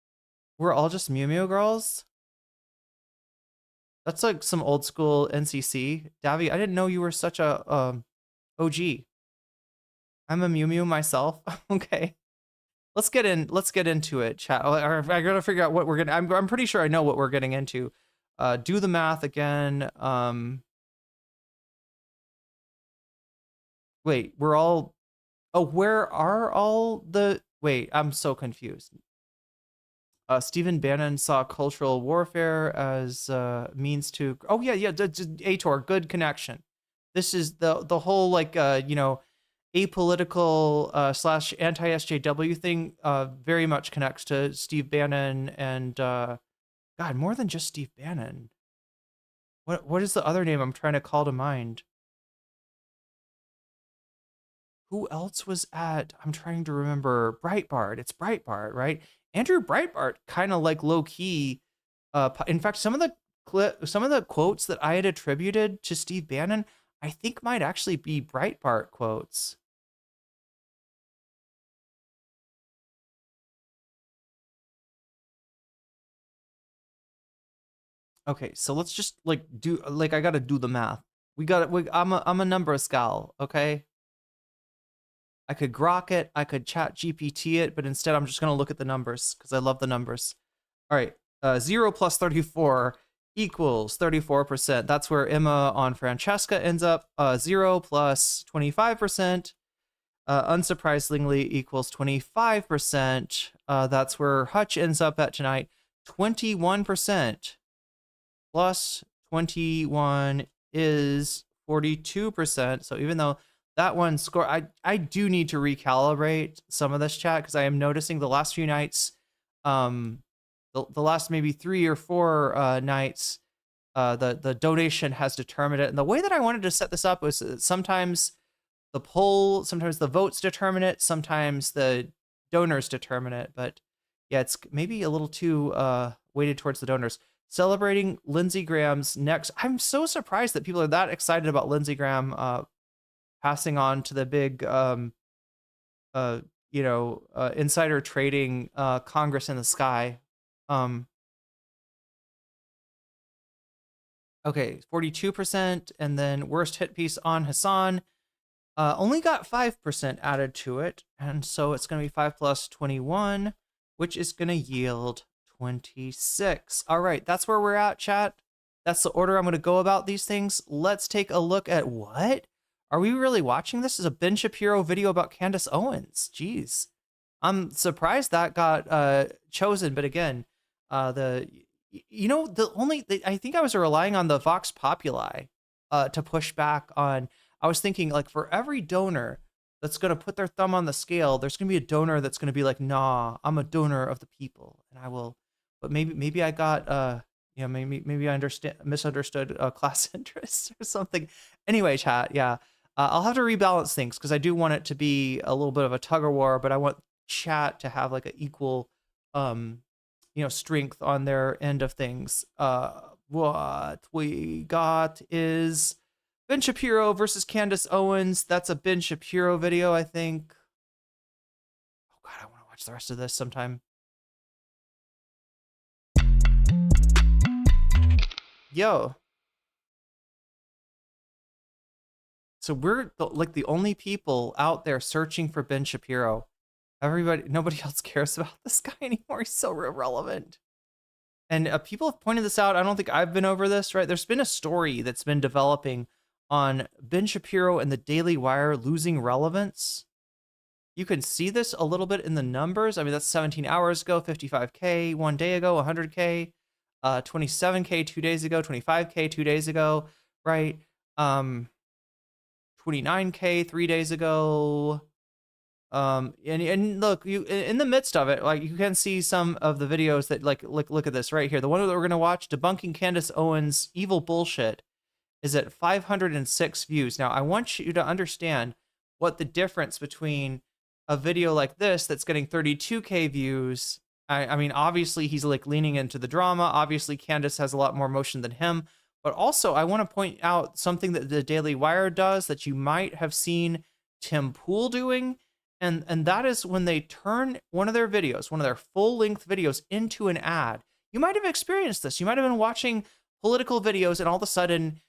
S1: all just Mew Mew girls? That's like some old school NCC. Davy, I didn't know you were such a OG. I'm a Mew Mew myself. Okay. Let's get into it, chat. I gotta figure out what we're gonna. I'm pretty sure I know what we're getting into. Do the math again. Wait, we're all. Oh, where are all the? Wait, I'm so confused. Stephen Bannon saw cultural warfare as means to. Oh yeah, Ator, good connection. This is the whole like you know, apolitical / anti-SJW thing very much connects to Steve Bannon and God, more than just Steve Bannon. What is the other name I'm trying to call to mind? Who else was at? I'm trying to remember. Breitbart. It's Breitbart, right? Andrew Breitbart, kind of like low key. In fact, some of the quotes that I had attributed to Steve Bannon, I think might actually be Breitbart quotes. Okay, so let's just like do like I gotta do the math. I'm a numbers gal, okay? I could grok it, I could chat GPT it, but instead I'm just gonna look at the numbers because I love the numbers. All right, 0 plus 34 equals 34%. That's where Emma on Francesca ends up. 0 plus 25%, unsurprisingly, equals 25%. That's where Hutch ends up at tonight. 21% plus 21 is 42%. So even though that one score, I do need to recalibrate some of this chat because I am noticing the last few nights, the last maybe 3 or 4 nights, the donation has determined it. And the way that I wanted to set this up was sometimes the poll, sometimes the votes determine it, sometimes the donors determine it. But yeah, it's maybe a little too weighted towards the donors. Celebrating Lindsey Graham's next. I'm so surprised that people are that excited about Lindsey Graham passing on to the big, insider trading Congress in the sky. Okay, 42%, and then worst hit piece on Hasan only got 5% added to it, and so it's going to be 5 plus 21, which is going to yield 26. All right, that's where we're at, chat. That's the order I'm going to go about these things. Let's take a look at what? Are we really watching this? This is a Ben Shapiro video about Candace Owens. Jeez. I'm surprised that got chosen, but again, I think I was relying on the Vox Populi to push back on. I was thinking, like, for every donor that's going to put their thumb on the scale, there's going to be a donor that's going to be like, nah, I'm a donor of the people, and I will. But maybe I got maybe I misunderstood class interests or something. Anyway, chat, yeah. I'll have to rebalance things because I do want it to be a little bit of a tug of war, but I want chat to have like an equal, strength on their end of things. What we got is Ben Shapiro versus Candace Owens. That's a Ben Shapiro video, I think. Oh God, I want to watch the rest of this sometime. Yo. So we're like the only people out there searching for Ben Shapiro. Nobody else cares about this guy anymore. He's so irrelevant. And people have pointed this out. I don't think I've been over this, right? There's been a story that's been developing on Ben Shapiro and the Daily Wire losing relevance. You can see this a little bit in the numbers. I mean, that's 17 hours ago, 55K 1 day ago, 100K, 27K 2 days ago, 25K 2 days ago, right? 29K 3 days ago. And look, you in the midst of it, like you can see some of the videos that like look at this right here. The one that we're gonna watch, debunking Candace Owens' evil bullshit, is at 506 views. Now I want you to understand what the difference between a video like this that's getting 32K views. I mean, obviously he's like leaning into the drama. Obviously Candace has a lot more motion than him. But also I want to point out something that the Daily Wire does that you might have seen Tim Pool doing. And that is when they turn one of their videos, one of their full-length videos, into an ad. You might have experienced this. You might have been watching political videos and all of a sudden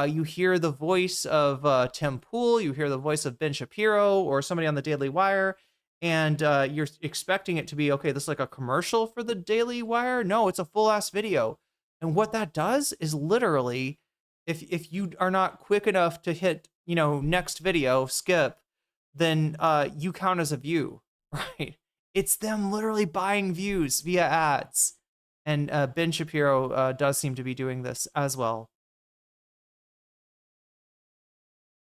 S1: you hear the voice of Tim Pool, you hear the voice of Ben Shapiro or somebody on the Daily Wire, and you're expecting it to be, okay, this is like a commercial for the Daily Wire. No, it's a full-ass video. And what that does is literally, if you are not quick enough to hit, next video, skip, then you count as a view, right? It's them literally buying views via ads. And Ben Shapiro does seem to be doing this as well.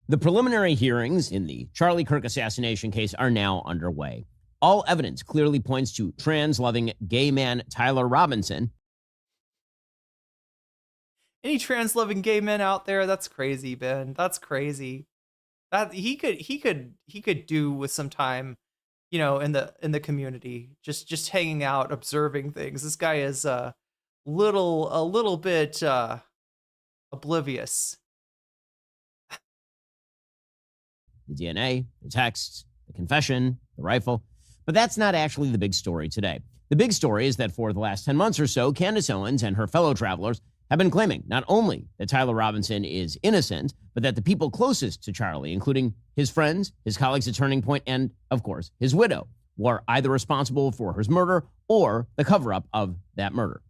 S14: The preliminary hearings in the Charlie Kirk assassination case are now underway. All evidence clearly points to trans-loving gay man Tyler Robinson.
S1: Any trans-loving gay men out there? That's crazy, Ben. That's crazy. That he could do with some time, in the community, just hanging out, observing things. This guy is a little bit oblivious.
S14: The DNA, the texts, the confession, the rifle. But that's not actually the big story today. The big story is that for the last 10 months or so, Candace Owens and her fellow travelers have been claiming not only that Tyler Robinson is innocent, but that the people closest to Charlie, including his friends, his colleagues at Turning Point, and, of course, his widow, were either responsible for his murder or the cover-up of that murder.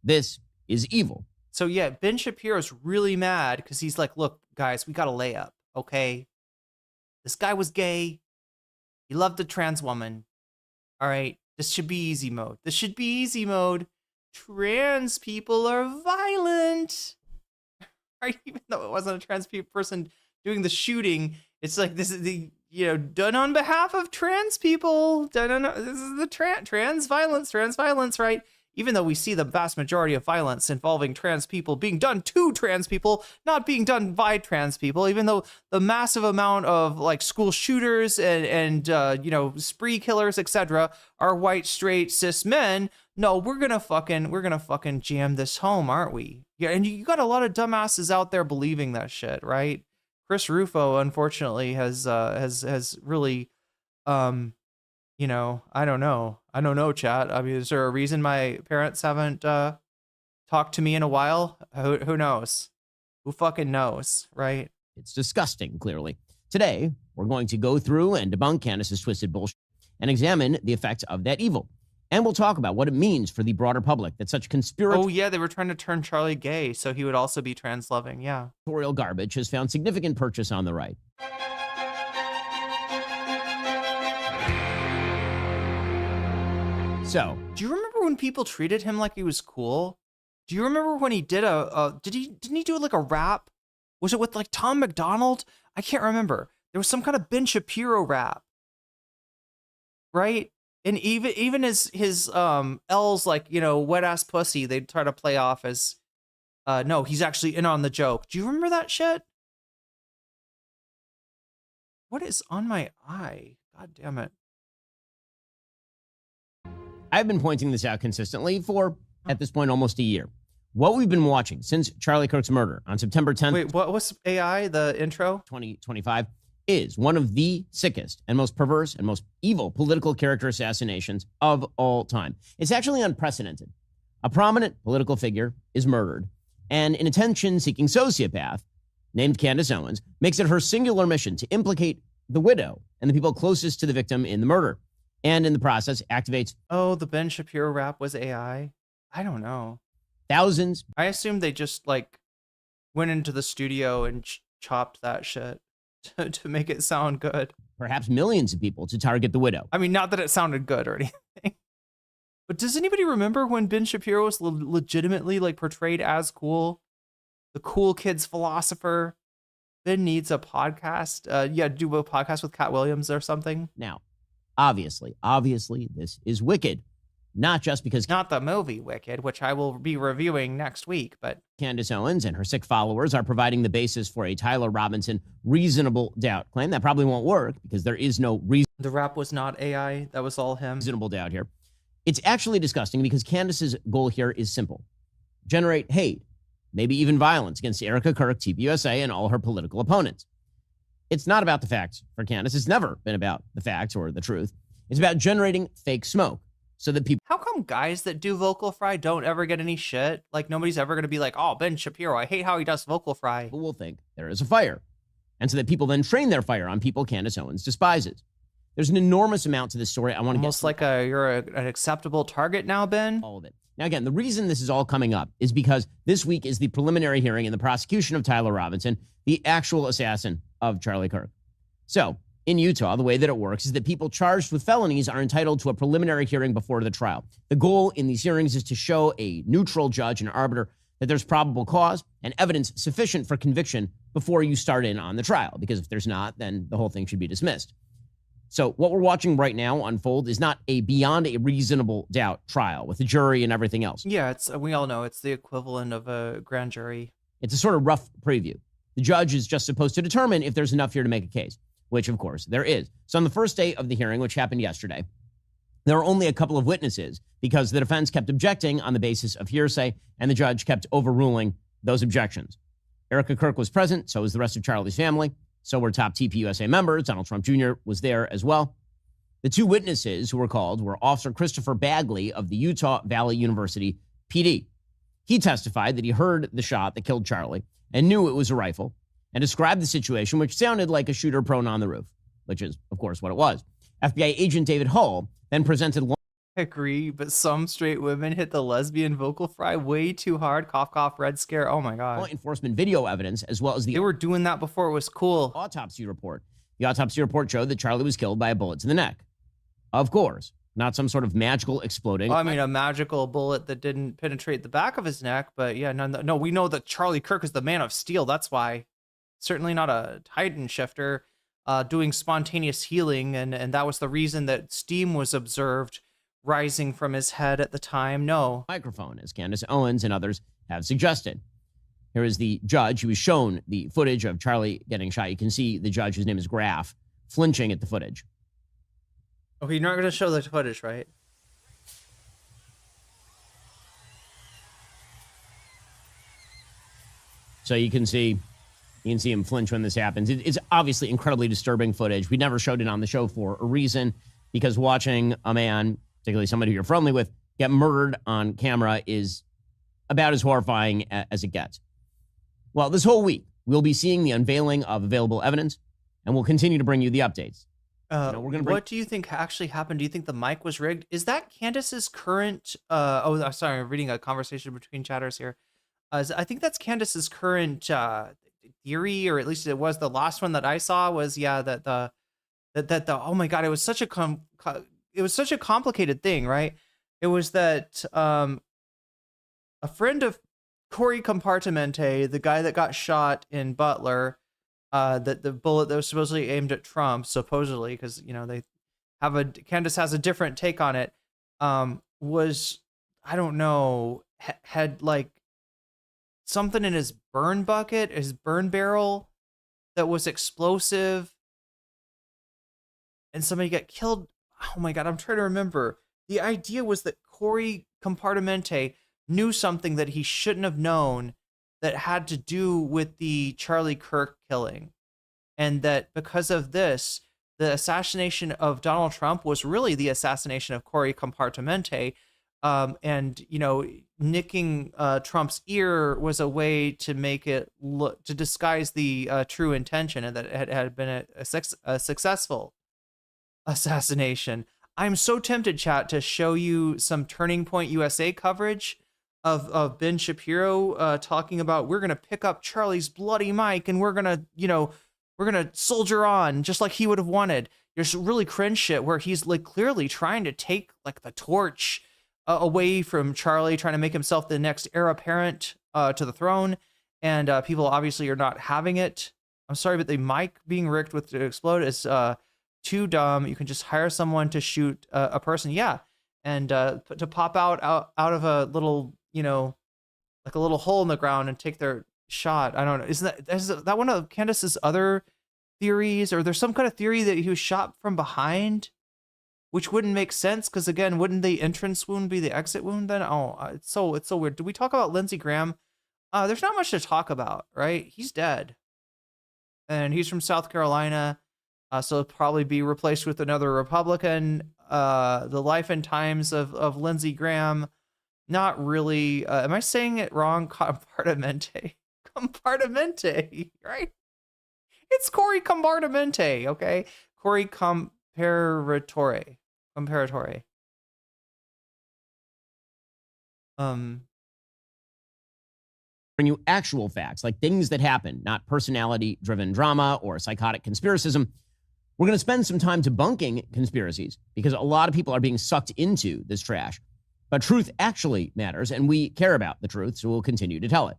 S14: This is evil.
S1: So, yeah, Ben Shapiro's really mad because he's like, look, guys, we got a layup, okay? This guy was gay. He loved a trans woman. All right, this should be easy mode. This should be easy mode. Trans people are violent. Right? Even though it wasn't a trans person doing the shooting, it's like this is the done on behalf of trans people. This is the trans violence, right? Even though we see the vast majority of violence involving trans people being done to trans people, not being done by trans people, even though the massive amount of like school shooters and spree killers, etc., are white, straight, cis men. No, we're gonna fucking jam this home, aren't we? Yeah, and you got a lot of dumbasses out there believing that shit, right? Chris Rufo, unfortunately, has really, I don't know, chat. I mean, is there a reason my parents haven't talked to me in a while? Who knows? Who fucking knows, right?
S14: It's disgusting, clearly. Today, we're going to go through and debunk Candace's twisted bullshit and examine the effects of that evil. And we'll talk about what it means for the broader public that such conspiratorial...
S1: Oh, yeah, they were trying to turn Charlie gay, so he would also be trans-loving, yeah.
S14: ...garbage has found significant purchase on the right. So,
S1: do you remember when people treated him like he was cool? Do you remember when he did didn't he do like a rap? Was it with like Tom McDonald? I can't remember. There was some kind of Ben Shapiro rap. Right? And even his L's like, wet ass pussy, they'd try to play off as no, he's actually in on the joke. Do you remember that shit? What is on my eye? God damn it.
S14: I've been pointing this out consistently for, at this point, almost a year. What we've been watching since Charlie Kirk's murder on September 10th...
S1: Wait, what's AI, the intro?
S14: 2025, is one of the sickest and most perverse and most evil political character assassinations of all time. It's actually unprecedented. A prominent political figure is murdered, and an attention-seeking sociopath named Candace Owens, makes it her singular mission to implicate the widow and the people closest to the victim in the murder, and in the process activates
S1: Oh, the Ben Shapiro rap was AI? I don't know.
S14: thousands.
S1: I assume they just like went into the studio and chopped that shit to make it sound good.
S14: Perhaps millions of people to target the widow.
S1: I mean, not that it sounded good or anything. But does anybody remember when Ben Shapiro was legitimately like portrayed as cool? The cool kid's philosopher. Ben needs a podcast. Do a podcast with Cat Williams or something.
S14: Now, obviously, this is wicked. Not just because
S1: not the movie Wicked, which I will be reviewing next week, but
S14: Candace Owens and her sick followers are providing the basis for a Tyler Robinson reasonable doubt claim. That probably won't work because there is no reason.
S1: The rap was not AI. That was all him.
S14: Reasonable doubt here. It's actually disgusting because Candace's goal here is simple. Generate hate, maybe even violence against Erica Kirk, TPUSA, and all her political opponents. It's not about the facts for Candace. It's never been about the facts or the truth. It's about generating fake smoke so that people...
S1: How come guys that do vocal fry don't ever get any shit? Like, nobody's ever going to be like, oh, Ben Shapiro, I hate how he does vocal fry.
S14: People will think there is a fire. And so that people then train their fire on people Candace Owens despises. There's an enormous amount to this story. I want to
S1: almost like you're an acceptable target now, Ben.
S14: All of it. Now, again, the reason this is all coming up is because this week is the preliminary hearing in the prosecution of Tyler Robinson, the actual assassin of Charlie Kirk. So, in Utah, the way that it works is that people charged with felonies are entitled to a preliminary hearing before the trial. The goal in these hearings is to show a neutral judge and arbiter that there's probable cause and evidence sufficient for conviction before you start in on the trial. Because if there's not, then the whole thing should be dismissed. So what we're watching right now unfold is not a beyond a reasonable doubt trial with the jury and everything else.
S1: Yeah, we all know it's the equivalent of a grand jury.
S14: It's a sort of rough preview. The judge is just supposed to determine if there's enough here to make a case, which of course there is. So on the first day of the hearing, which happened yesterday, there were only a couple of witnesses because the defense kept objecting on the basis of hearsay and the judge kept overruling those objections. Erica Kirk was present, so was the rest of Charlie's family. So were top TPUSA members. Donald Trump Jr. was there as well. The two witnesses who were called were Officer Christopher Bagley of the Utah Valley University PD. He testified that he heard the shot that killed Charlie and knew it was a rifle and described the situation, which sounded like a shooter prone on the roof, which is, of course, what it was. FBI agent David Hull then presented...
S1: I agree, but some straight women hit the lesbian vocal fry way too hard. Cough, cough, red scare. Oh, my God.
S14: Law enforcement video evidence, as well as the...
S1: They were doing that before it was cool.
S14: Autopsy report. The autopsy report showed that Charlie was killed by a bullet to the neck. Of course. Not some sort of magical exploding...
S1: Well, I mean, a magical bullet that didn't penetrate the back of his neck, but yeah, no, we know that Charlie Kirk is the man of steel. That's why. Certainly not a Titan shifter doing spontaneous healing, and that was the reason that steam was observed rising from his head at the time. No.
S14: Microphone, as Candace Owens and others have suggested. Here is the judge who was shown the footage of Charlie getting shot. You can see the judge, whose name is Graff, flinching at the footage.
S1: Okay, you're not going to show the footage, right?
S14: So you can see him flinch when this happens. It's obviously incredibly disturbing footage. We never showed it on the show for a reason, because watching a man, particularly somebody who you're friendly with, get murdered on camera is about as horrifying as it gets. Well, this whole week, we'll be seeing the unveiling of available evidence, and we'll continue to bring you the updates.
S1: What do you think actually happened? Do you think the mic was rigged? Is that Candace's current... sorry, I'm reading a conversation between chatters here. I think that's Candace's current theory, or at least it was the last one that I saw, was, that the oh my God, it was such a complicated thing, right? It was that a friend of Corey Compartimente, the guy that got shot in Butler, that the bullet that was supposedly aimed at Trump, supposedly, because they have Candace has a different take on it, was, I don't know, had like something in his burn bucket, his burn barrel, that was explosive, and somebody got killed. Oh my God, I'm trying to remember. The idea was that Corey Compartimente knew something that he shouldn't have known that had to do with the Charlie Kirk killing. And that because of this, the assassination of Donald Trump was really the assassination of Corey Compartimente. And, nicking Trump's ear was a way to make it look, to disguise the true intention, and that it had been a successful assassination. I'm so tempted, chat, to show you some Turning Point USA coverage of Ben Shapiro talking about, we're gonna pick up Charlie's bloody mic and we're gonna soldier on just like he would have wanted. There's really cringe shit where he's like clearly trying to take like the torch away from Charlie, trying to make himself the next heir apparent to the throne, and people obviously are not having it. I'm sorry, but the mic being rigged with to explode is too dumb. You can just hire someone to shoot a person, yeah, and to pop out of a little, like a little hole in the ground and take their shot. I don't know. Is that one of Candace's other theories, or there's some kind of theory that he was shot from behind, which wouldn't make sense because, again, wouldn't the entrance wound be the exit wound then? Oh, it's so weird. Did we talk about Lindsey Graham? There's not much to talk about, right? He's dead, and he's from South Carolina. So it'll probably be replaced with another Republican. The life and times of Lindsey Graham, not really. Am I saying it wrong? Compartimente, right? It's Corey Compartimente, okay? Corey Comparatore.
S14: Bring you actual facts, like things that happen, not personality-driven drama or psychotic conspiracism. We're going to spend some time debunking conspiracies because a lot of people are being sucked into this trash. But truth actually matters, and we care about the truth, so we'll continue to tell it.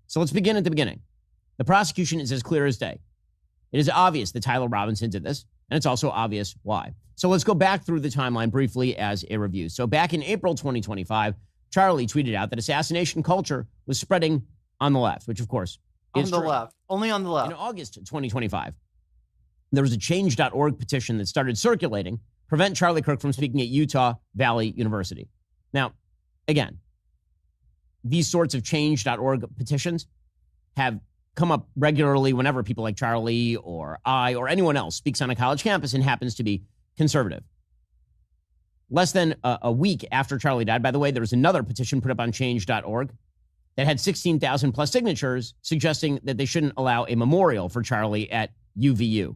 S14: So let's begin at the beginning. The prosecution is as clear as day. It is obvious that Tyler Robinson did this, and it's also obvious why. So let's go back through the timeline briefly as a review. So back in April 2025, Charlie tweeted out that assassination culture was spreading on the left, which of course is
S1: on the
S14: true.
S1: left, only on the left.
S14: In August 2025, there was a change.org petition that started circulating, prevent Charlie Kirk from speaking at Utah Valley University. Now, again, these sorts of change.org petitions have come up regularly whenever people like Charlie or I or anyone else speaks on a college campus and happens to be conservative. Less than a week after Charlie died, by the way, there was another petition put up on change.org that had 16,000 plus signatures suggesting that they shouldn't allow a memorial for Charlie at UVU.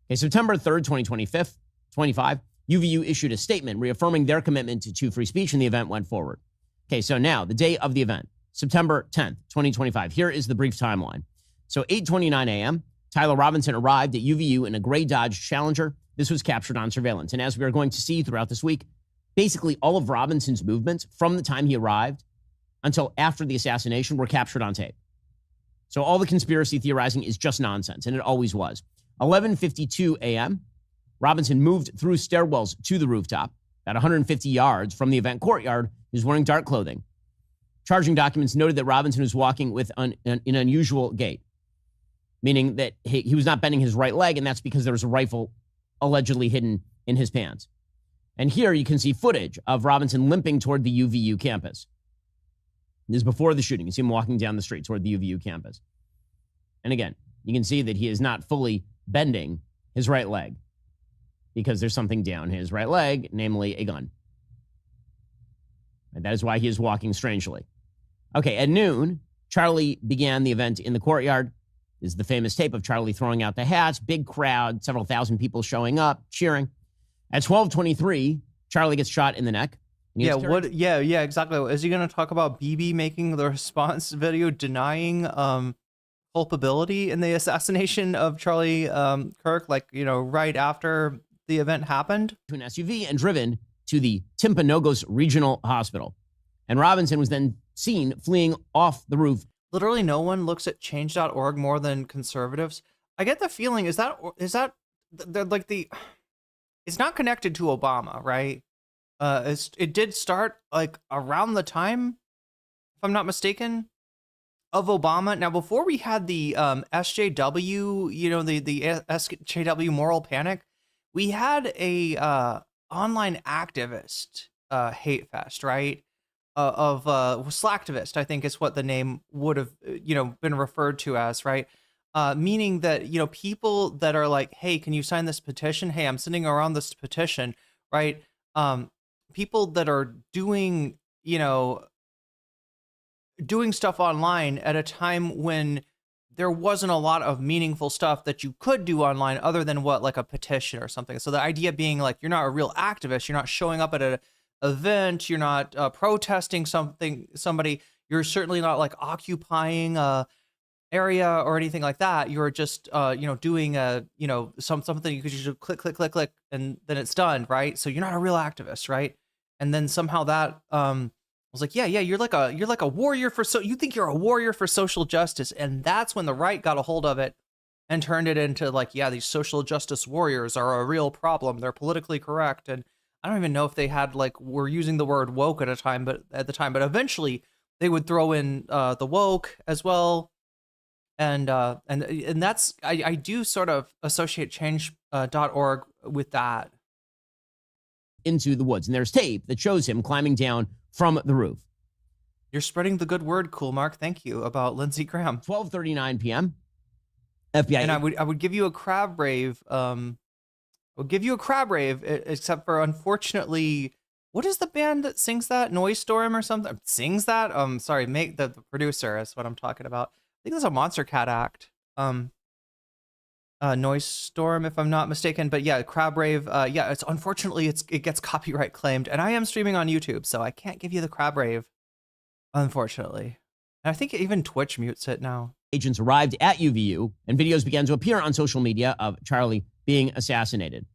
S14: Okay, September 3rd, 2025, UVU issued a statement reaffirming their commitment to free speech, and the event went forward. Okay, so now, the day of the event, September 10th, 2025. Here is the brief timeline. So 8:29 a.m., Tyler Robinson arrived at UVU in a gray Dodge Challenger. This was captured on surveillance. And as we are going to see throughout this week, basically all of Robinson's movements from the time he arrived until after the assassination were captured on tape. So all the conspiracy theorizing is just nonsense, and it always was. 11:52 a.m., Robinson moved through stairwells to the rooftop, about 150 yards from the event courtyard. He was wearing dark clothing. Charging documents noted that Robinson was walking with an unusual gait, meaning that he was not bending his right leg, and that's because there was a rifle allegedly hidden in his pants. And here you can see footage of Robinson limping toward the UVU campus. This is before the shooting. You see him walking down the street toward the UVU campus. And again, you can see that he is not fully bending his right leg because there's something down his right leg, namely a gun. And that is why he is walking strangely. Okay, at noon, Charlie began the event in the courtyard. This is the famous tape of Charlie throwing out the hats, big crowd, several thousand people showing up, cheering. At 12:23, Charlie gets shot in the neck.
S1: Yeah, yeah, exactly. Is he going to talk about BB making the response video denying culpability in the assassination of Charlie Kirk, like, right after the event happened?
S14: To an SUV and driven to the Timpanogos Regional Hospital. And Robinson was then seen fleeing off the roof.
S1: Literally no one looks at change.org more than conservatives. I get the feeling, is that like it's not connected to Obama, right? It did start like around the time, if I'm not mistaken, of Obama. Now, before we had the SJW, the SJW moral panic, we had a online activist hate fest, right? Of Slacktivist, I think is what the name would have, been referred to as, right? Meaning that, people that are like, hey, can you sign this petition? Hey, I'm sending around this petition, right? People that are doing, doing stuff online at a time when there wasn't a lot of meaningful stuff that you could do online other than what, like a petition or something. So the idea being like, you're not a real activist. You're not showing up at an event. You're not protesting somebody. You're certainly not like occupying a area or anything like that. You're just, doing something you could just click, click, click, click, and then it's done. Right. So you're not a real activist. Right. And then somehow that, I was like, yeah, you're like a warrior you think you're a warrior for social justice. And that's when the right got a hold of it and turned it into like, yeah, these social justice warriors are a real problem. They're politically correct. And I don't even know if they had were using the word woke at the time, but eventually they would throw in the woke as well. And that's, I do sort of associate change.org with that.
S14: Into the woods. And there's tape that shows him climbing down from the roof.
S1: You're spreading the good word, Cool Mark. Thank you, about Lindsey Graham.
S14: 12:39 p.m. FBI.
S1: And I would give you a crab rave. Except for, unfortunately, what is the band that sings that? Noise Storm or something? Sings that? Sorry, the producer is what I'm talking about. I think that's a Monster Cat act. Noise Storm, if I'm not mistaken. But yeah, Crab Rave. It's unfortunately it gets copyright claimed, and I am streaming on YouTube, so I can't give you the Crab Rave, unfortunately. And I think even Twitch mutes it now.
S14: Agents arrived at UVU, and videos began to appear on social media of Charlie being assassinated.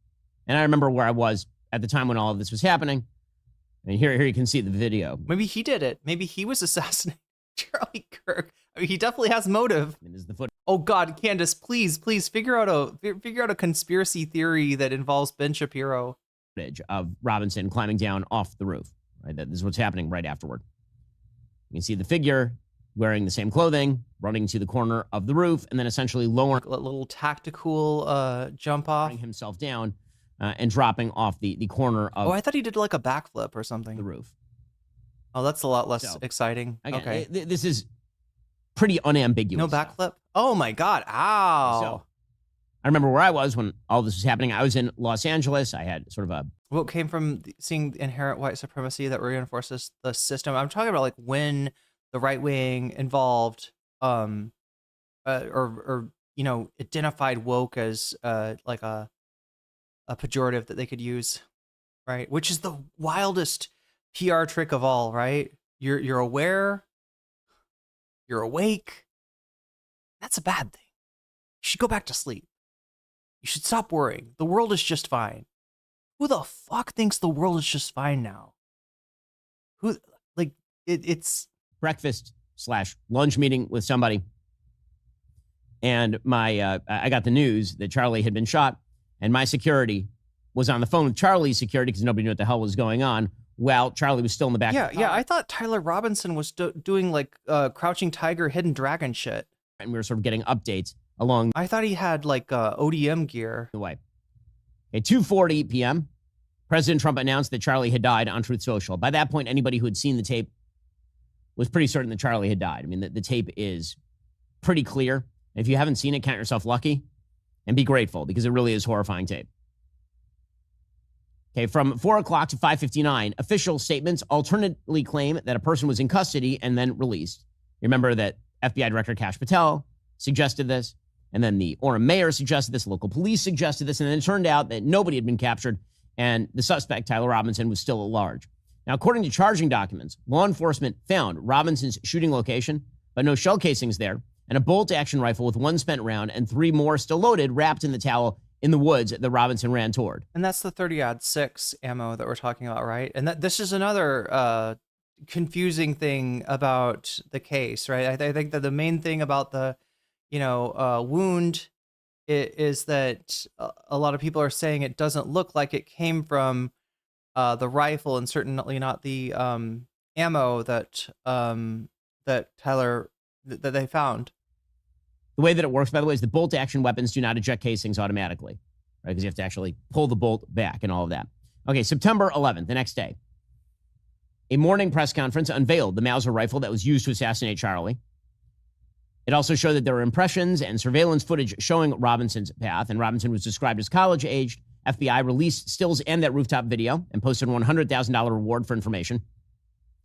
S14: And I remember where I was at the time when all of this was happening. And here you can see the video.
S1: Maybe he did it. Maybe he was assassinating Charlie Kirk. I mean, he definitely has motive.
S14: I mean, this is the foot.
S1: Oh God, Candace, please figure out a conspiracy theory that involves Ben Shapiro.
S14: Footage of Robinson climbing down off the roof. Right, this is what's happening right afterward. You can see the figure wearing the same clothing, running to the corner of the roof, and then essentially lowering
S1: a little tactical jump off,
S14: himself down, and dropping off the corner of.
S1: Oh, I thought he did like a backflip or something.
S14: The roof.
S1: Oh, that's a lot less exciting.
S14: Again,
S1: okay,
S14: this is pretty unambiguous.
S1: No backflip. Oh my God! Ow!
S14: So, I remember where I was when all this was happening. I was in Los Angeles. I had sort of a.
S1: What came from seeing inherent white supremacy that reinforces the system? I'm talking about like when the right wing involved, identified woke as like a pejorative that they could use, right? Which is the wildest PR trick of all, right? You're aware, you're awake. That's a bad thing. You should go back to sleep. You should stop worrying. The world is just fine. Who the fuck thinks the world is just fine now? It's
S14: breakfast/lunch meeting with somebody. And I got the news that Charlie had been shot, and my security was on the phone with Charlie's security because nobody knew what the hell was going on while Charlie was still in the back.
S1: Yeah. I thought Tyler Robinson was doing like Crouching Tiger, Hidden Dragon shit.
S14: And we were sort of getting updates along.
S1: I thought he had like ODM gear.
S14: The way. At 2:40 p.m., President Trump announced that Charlie had died on Truth Social. By that point, anybody who had seen the tape was pretty certain that Charlie had died. I mean, the tape is pretty clear. If you haven't seen it, count yourself lucky and be grateful because it really is horrifying tape. Okay, from 4 o'clock to 5:59, official statements alternately claim that a person was in custody and then released. You remember that FBI Director Kash Patel suggested this, and then the Orem mayor suggested this, local police suggested this, and then it turned out that nobody had been captured, and the suspect, Tyler Robinson, was still at large. Now, according to charging documents, law enforcement found Robinson's shooting location, but no shell casings there, and a bolt-action rifle with one spent round and 3 more still loaded, wrapped in the towel in the woods that Robinson ran toward.
S1: And that's the 30-06 ammo that we're talking about, right? And this is another confusing thing about the case, right? I think that the main thing about the, wound is that a lot of people are saying it doesn't look like it came from the rifle, and certainly not the ammo that Tyler that they found.
S14: The way that it works, by the way, is the bolt-action weapons do not eject casings automatically, right? Because you have to actually pull the bolt back and all of that. Okay, September 11th, the next day, a morning press conference unveiled the Mauser rifle that was used to assassinate Charlie. It also showed that there were impressions and surveillance footage showing Robinson's path, and Robinson was described as college-aged. FBI released stills and that rooftop video and posted a $100,000 reward for information.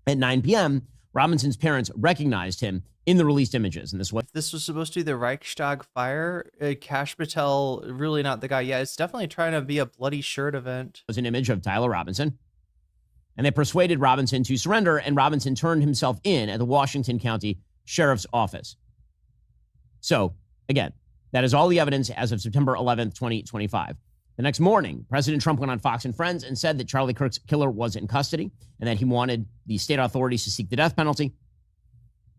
S14: At 9 p.m., Robinson's parents recognized him in the released images. And this was
S1: This was supposed to be the Reichstag fire. Cash Patel, really not the guy. Yeah, it's definitely trying to be a bloody shirt event.
S14: an image of Tyler Robinson. And they persuaded Robinson to surrender, and Robinson turned himself in at the Washington County Sheriff's Office. So, again, that is all the evidence as of September 11th, 2025. The next morning, President Trump went on Fox and Friends and said that Charlie Kirk's killer was in custody and that he wanted the state authorities to seek the death penalty.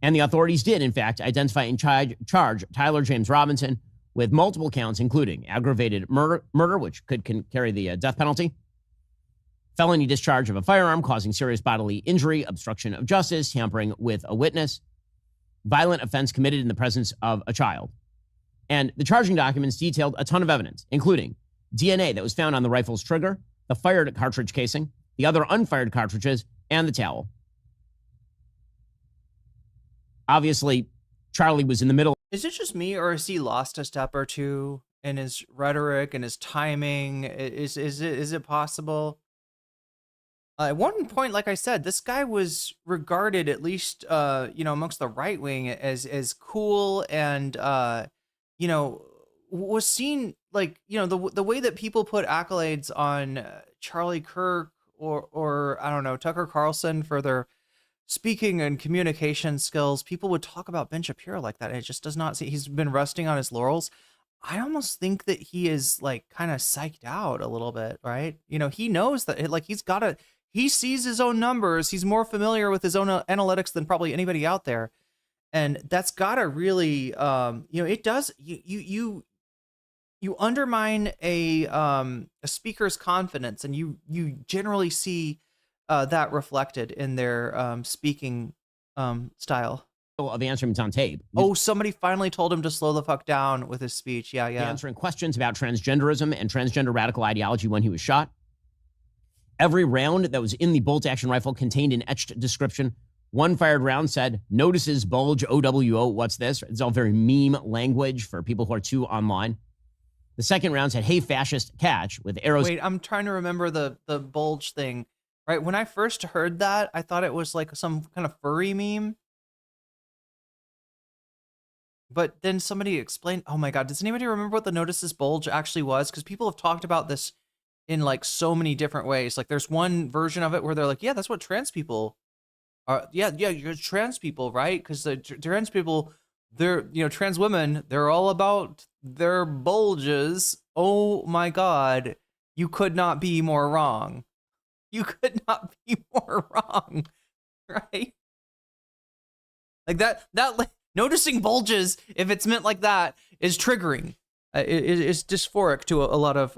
S14: And the authorities did, in fact, identify and charge Tyler James Robinson with multiple counts, including aggravated murder, which could carry the death penalty, felony discharge of a firearm causing serious bodily injury, obstruction of justice, tampering with a witness, violent offense committed in the presence of a child. And the charging documents detailed a ton of evidence, including DNA that was found on the rifle's trigger, the fired cartridge casing, the other unfired cartridges, and the towel. Obviously, Charlie was in the middle.
S1: Is it just me, or has he lost a step or two in his rhetoric and his timing? Is it possible? At one point, like I said, this guy was regarded, at least amongst the right wing, as cool and was seen like, the way that people put accolades on Charlie Kirk or I don't know, Tucker Carlson for their speaking and communication skills. People would talk about Ben Shapiro like that. And it just does not see, he's been resting on his laurels. I almost think that he is like kind of psyched out a little bit, right? He knows that like he sees his own numbers. He's more familiar with his own analytics than probably anybody out there. And that's gotta really, it does, you undermine a speaker's confidence, and you generally see that reflected in their speaking style.
S14: Of answering on tape.
S1: Oh, somebody finally told him to slow the fuck down with his speech. Yeah.
S14: Answering questions about transgenderism and transgender radical ideology when he was shot. Every round that was in the bolt-action rifle contained an etched description. One fired round said, "Notices bulge, OWO, what's this?" It's all very meme language for people who are too online. The second round said, "Hey, fascist, catch," with arrows.
S1: Wait, I'm trying to remember the bulge thing. Right, when I first heard that, I thought it was like some kind of furry meme. But then somebody explained, oh my God, does anybody remember what the notices bulge actually was? Because people have talked about this in like so many different ways. Like there's one version of it where they're like, yeah, that's what trans people are. Yeah, you're trans people, right? Because the trans people, they're, trans women, they're all about their bulges. Oh my God, you could not be more wrong. You could not be more wrong, right? Like that noticing bulges, if it's meant like that, is triggering. It's dysphoric to a lot of,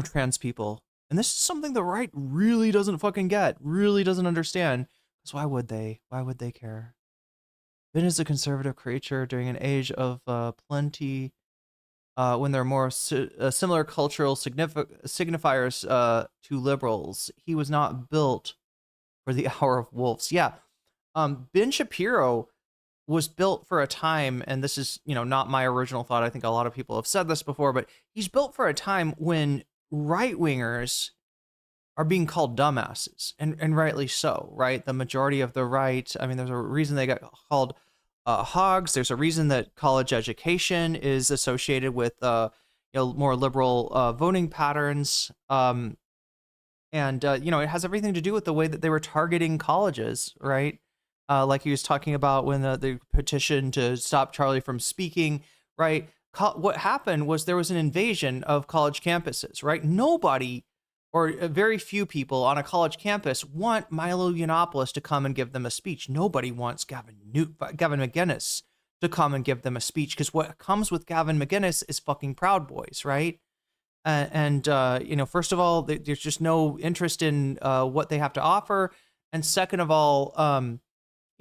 S1: trans people. And this is something the right really doesn't fucking get, really doesn't understand. So why would they? Why would they care? Ben is a conservative creature during an age of plenty, when there are more similar cultural signifiers to liberals. He was not built for the hour of wolves. Yeah. Ben Shapiro was built for a time, and this is, not my original thought. I think a lot of people have said this before, but he's built for a time when right-wingers are being called dumbasses, and rightly so, right? The majority of the right, I mean, there's a reason they got called hogs. There's a reason that college education is associated with more liberal voting patterns, and it has everything to do with the way that they were targeting colleges, right? Like he was talking about when the petition to stop Charlie from speaking, right? What happened was there was an invasion of college campuses, right? Nobody, or very few people on a college campus, want Milo Yiannopoulos to come and give them a speech. Nobody wants Gavin McInnes to come and give them a speech, because what comes with Gavin McInnes is fucking Proud Boys, right? First of all, there's just no interest in what they have to offer, and second of all,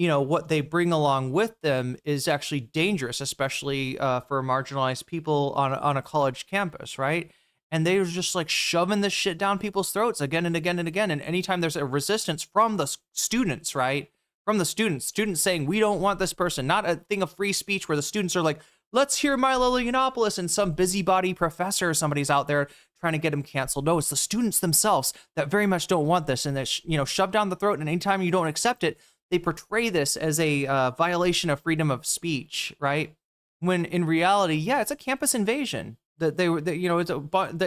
S1: what they bring along with them is actually dangerous, especially for marginalized people on a college campus, right? And they were just like shoving this shit down people's throats again and again and again. And anytime there's a resistance from the students, right? From the students saying, we don't want this person, not a thing of free speech where the students are like, let's hear Milo Yiannopoulos, and some busybody professor or somebody's out there trying to get him canceled. No, it's the students themselves that very much don't want this. And they're, shoved down the throat. And anytime you don't accept it, they portray this as a violation of freedom of speech, right? When in reality, yeah, it's a campus invasion. That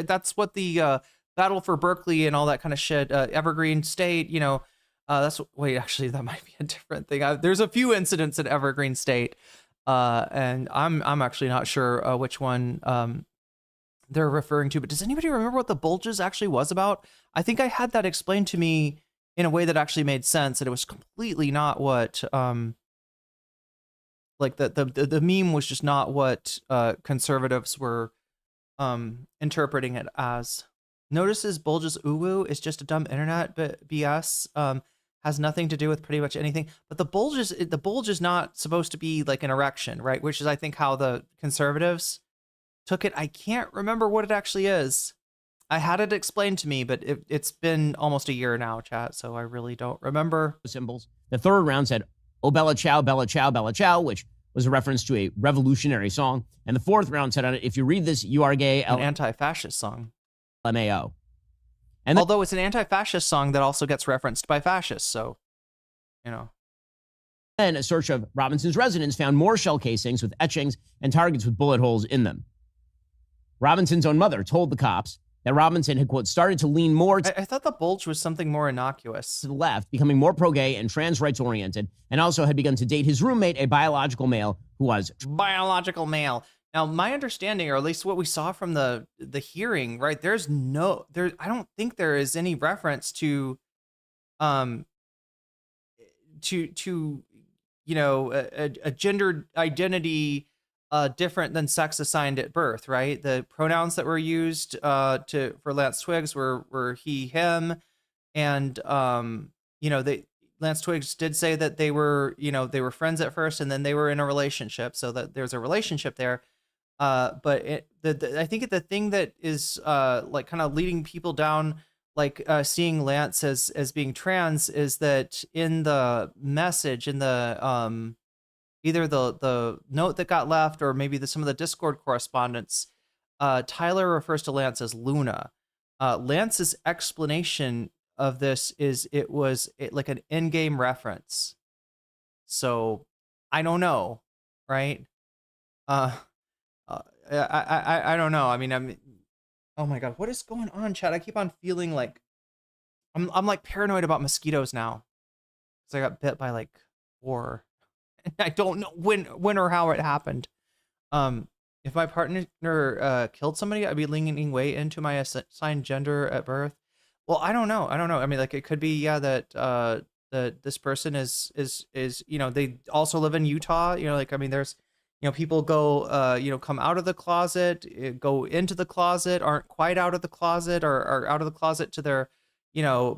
S1: that's what the Battle for Berkeley and all that kind of shit, Evergreen State, wait, actually, that might be a different thing. There's a few incidents at Evergreen State, and I'm actually not sure which one they're referring to. But does anybody remember what the Bulges actually was about? I think I had that explained to me in a way that actually made sense, and it was completely not what like the meme was just not what conservatives were interpreting it as. Notices Bulges uwu is just a dumb internet BS. Has nothing to do with pretty much anything. But the bulge is not supposed to be like an erection, right? Which is, I think, how the conservatives took it. I can't remember what it actually is. I had it explained to me, but it's been almost a year now, chat, so I really don't remember.
S14: Symbols. The third round said, "Oh, Bella Ciao, Bella Ciao, Bella Ciao," which was a reference to a revolutionary song. And the fourth round said on it, "If you read this, you are gay."
S1: An anti-fascist song.
S14: LMAO. And
S1: although it's an anti-fascist song that also gets referenced by fascists, so,
S14: Then a search of Robinson's residence found more shell casings with etchings and targets with bullet holes in them. Robinson's own mother told the cops that Robinson had, quote, started to lean more
S1: I thought the bulge was something more innocuous.
S14: to the left, becoming more pro-gay and trans rights oriented, and also had begun to date his roommate, a biological male who was
S1: biological male. Now, my understanding, or at least what we saw from the hearing, right? I don't think there is any reference to a gender identity different than sex assigned at birth, right? The pronouns that were used for Lance Twiggs were he, him, and Lance Twiggs did say that they were friends at first, and then they were in a relationship, so that there's a relationship there. But I think the thing that is like kind of leading people down, like seeing Lance as being trans, is that in the message, in the either the note that got left or maybe some of the Discord correspondence, Tyler refers to Lance as Luna. Lance's explanation of this is it was like an in-game reference. So I don't know, right? I don't know. I mean, oh my God, what is going on, chat? I keep on feeling like I'm like paranoid about mosquitoes now, because I got bit by like 4. And I don't know when or how it happened. If my partner killed somebody, I'd be leaning way into my assigned gender at birth. Well, I don't know. I mean, like, it could be, yeah, that this person is they also live in Utah. I mean, there's people go come out of the closet, go into the closet, aren't quite out of the closet, or are out of the closet to their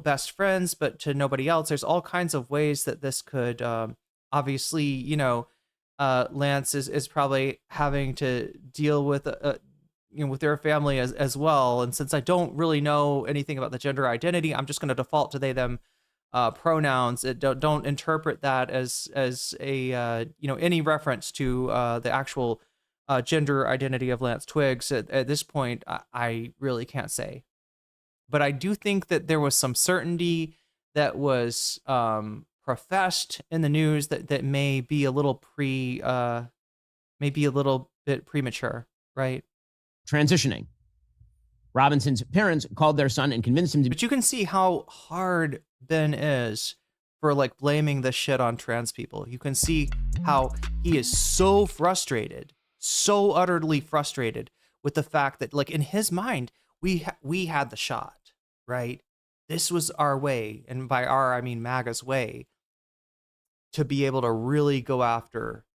S1: best friends, but to nobody else. There's all kinds of ways that this could obviously, Lance is probably having to deal with with their family as well. And since I don't really know anything about the gender identity, I'm just going to default to they them pronouns. Don't interpret that as a any reference to the actual gender identity of Lance Twiggs. At this point, I really can't say, but I do think that there was some certainty that was professed in the news that may be a little bit premature, right?
S14: Transitioning. Robinson's parents called their son and convinced him to.
S1: But you can see how hard Ben is for like blaming this shit on trans people. You can see how he is so frustrated, so utterly frustrated with the fact that, like, in his mind, we had the shot, right? This was our way, and by our I mean MAGA's way, to be able to really go after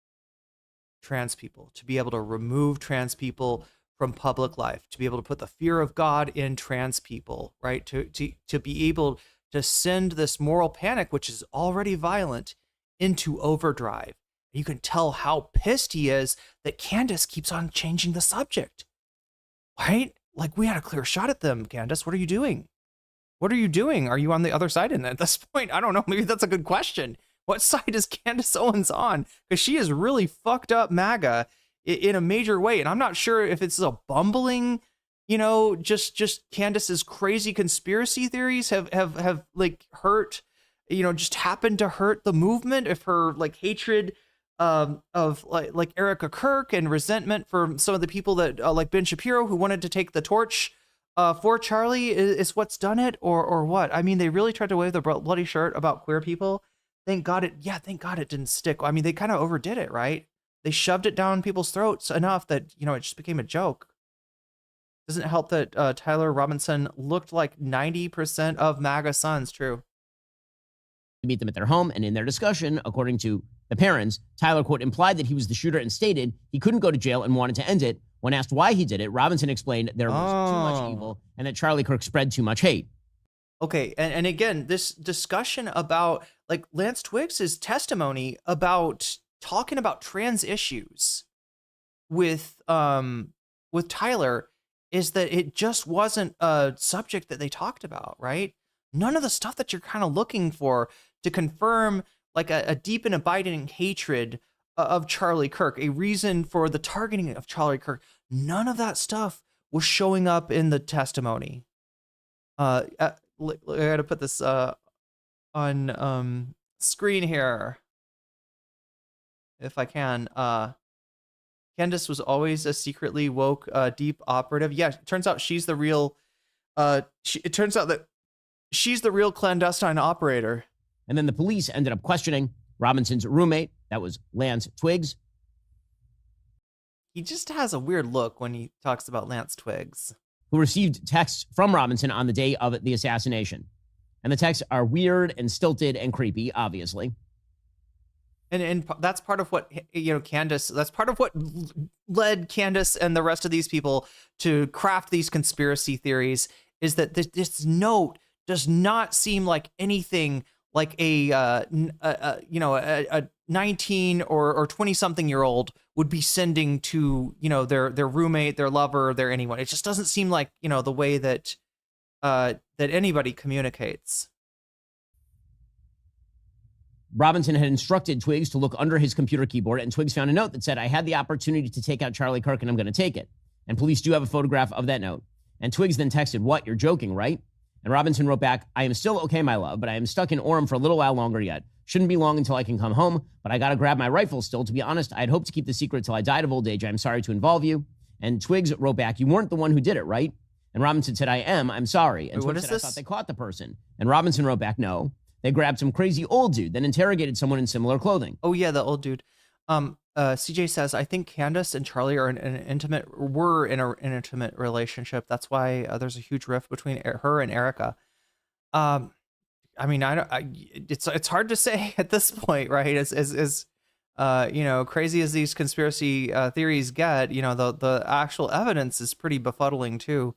S1: trans people, to be able to remove trans people from public life, to be able to put the fear of God in trans people, right? To be able to send this moral panic, which is already violent, into overdrive. You can tell how pissed he is that Candace keeps on changing the subject, right? Like, we had a clear shot at them, Candace. What are you doing? What are you doing? Are you on the other side? And at this point, I don't know. Maybe that's a good question. What side is Candace Owens on? Because she has really fucked up MAGA in a major way. And I'm not sure if it's a bumbling, just Candace's crazy conspiracy theories have like hurt, just happened to hurt the movement, if her like hatred of like Erica Kirk and resentment for some of the people that like Ben Shapiro who wanted to take the torch for Charlie is what's done it, or what? I mean, they really tried to wave the bloody shirt about queer people. Thank God it didn't stick. I mean, they kind of overdid it, right? They shoved it down people's throats enough that, it just became a joke. Doesn't help that Tyler Robinson looked like 90% of MAGA sons. True.
S14: To meet them at their home, and in their discussion, according to the parents, Tyler, quote, implied that he was the shooter and stated he couldn't go to jail and wanted to end it. When asked why he did it, Robinson explained there was too much evil and that Charlie Kirk spread too much hate.
S1: Okay, and again, this discussion about like Lance Twiggs' testimony about talking about trans issues with Tyler is that it just wasn't a subject that they talked about, right? None of the stuff that you're kind of looking for to confirm like a deep and abiding hatred of Charlie Kirk, a reason for the targeting of Charlie Kirk. None of that stuff was showing up in the testimony. I gotta put this on screen here if I can. Candace was always a secretly woke, deep operative. Yeah, it turns out she's the real. It turns out that she's the real clandestine operator.
S14: And then the police ended up questioning Robinson's roommate. That was Lance Twiggs.
S1: He just has a weird look when he talks about Lance Twiggs,
S14: who received texts from Robinson on the day of the assassination. And the texts are weird and stilted and creepy, obviously.
S1: And that's part of what, Candace, that's part of what led Candace and the rest of these people to craft these conspiracy theories, is that this note does not seem like anything like a 19 or 20 something year old would be sending to, their roommate, their lover, their anyone. It just doesn't seem like, the way that anybody communicates.
S14: Robinson had instructed Twiggs to look under his computer keyboard, and Twiggs found a note that said, I had the opportunity to take out Charlie Kirk, and I'm going to take it. And police do have a photograph of that note. And Twiggs then texted, what, you're joking, right? And Robinson wrote back, I am still okay, my love, but I am stuck in Orem for a little while longer yet. Shouldn't be long until I can come home, but I got to grab my rifle still. To be honest, I'd hoped to keep the secret till I died of old age. I'm sorry to involve you. And Twiggs wrote back, you weren't the one who did it, right? And Robinson said, I am. I'm sorry. And Twiggs said, I thought they caught the person. And Robinson wrote back, no. They grabbed some crazy old dude, then interrogated someone in similar clothing.
S1: Oh, yeah, the old dude. CJ says, I think Candace and Charlie were in an intimate relationship. That's why there's a huge rift between her and Erica. I mean, it's hard to say at this point, right? As crazy as these conspiracy theories get, the actual evidence is pretty befuddling too.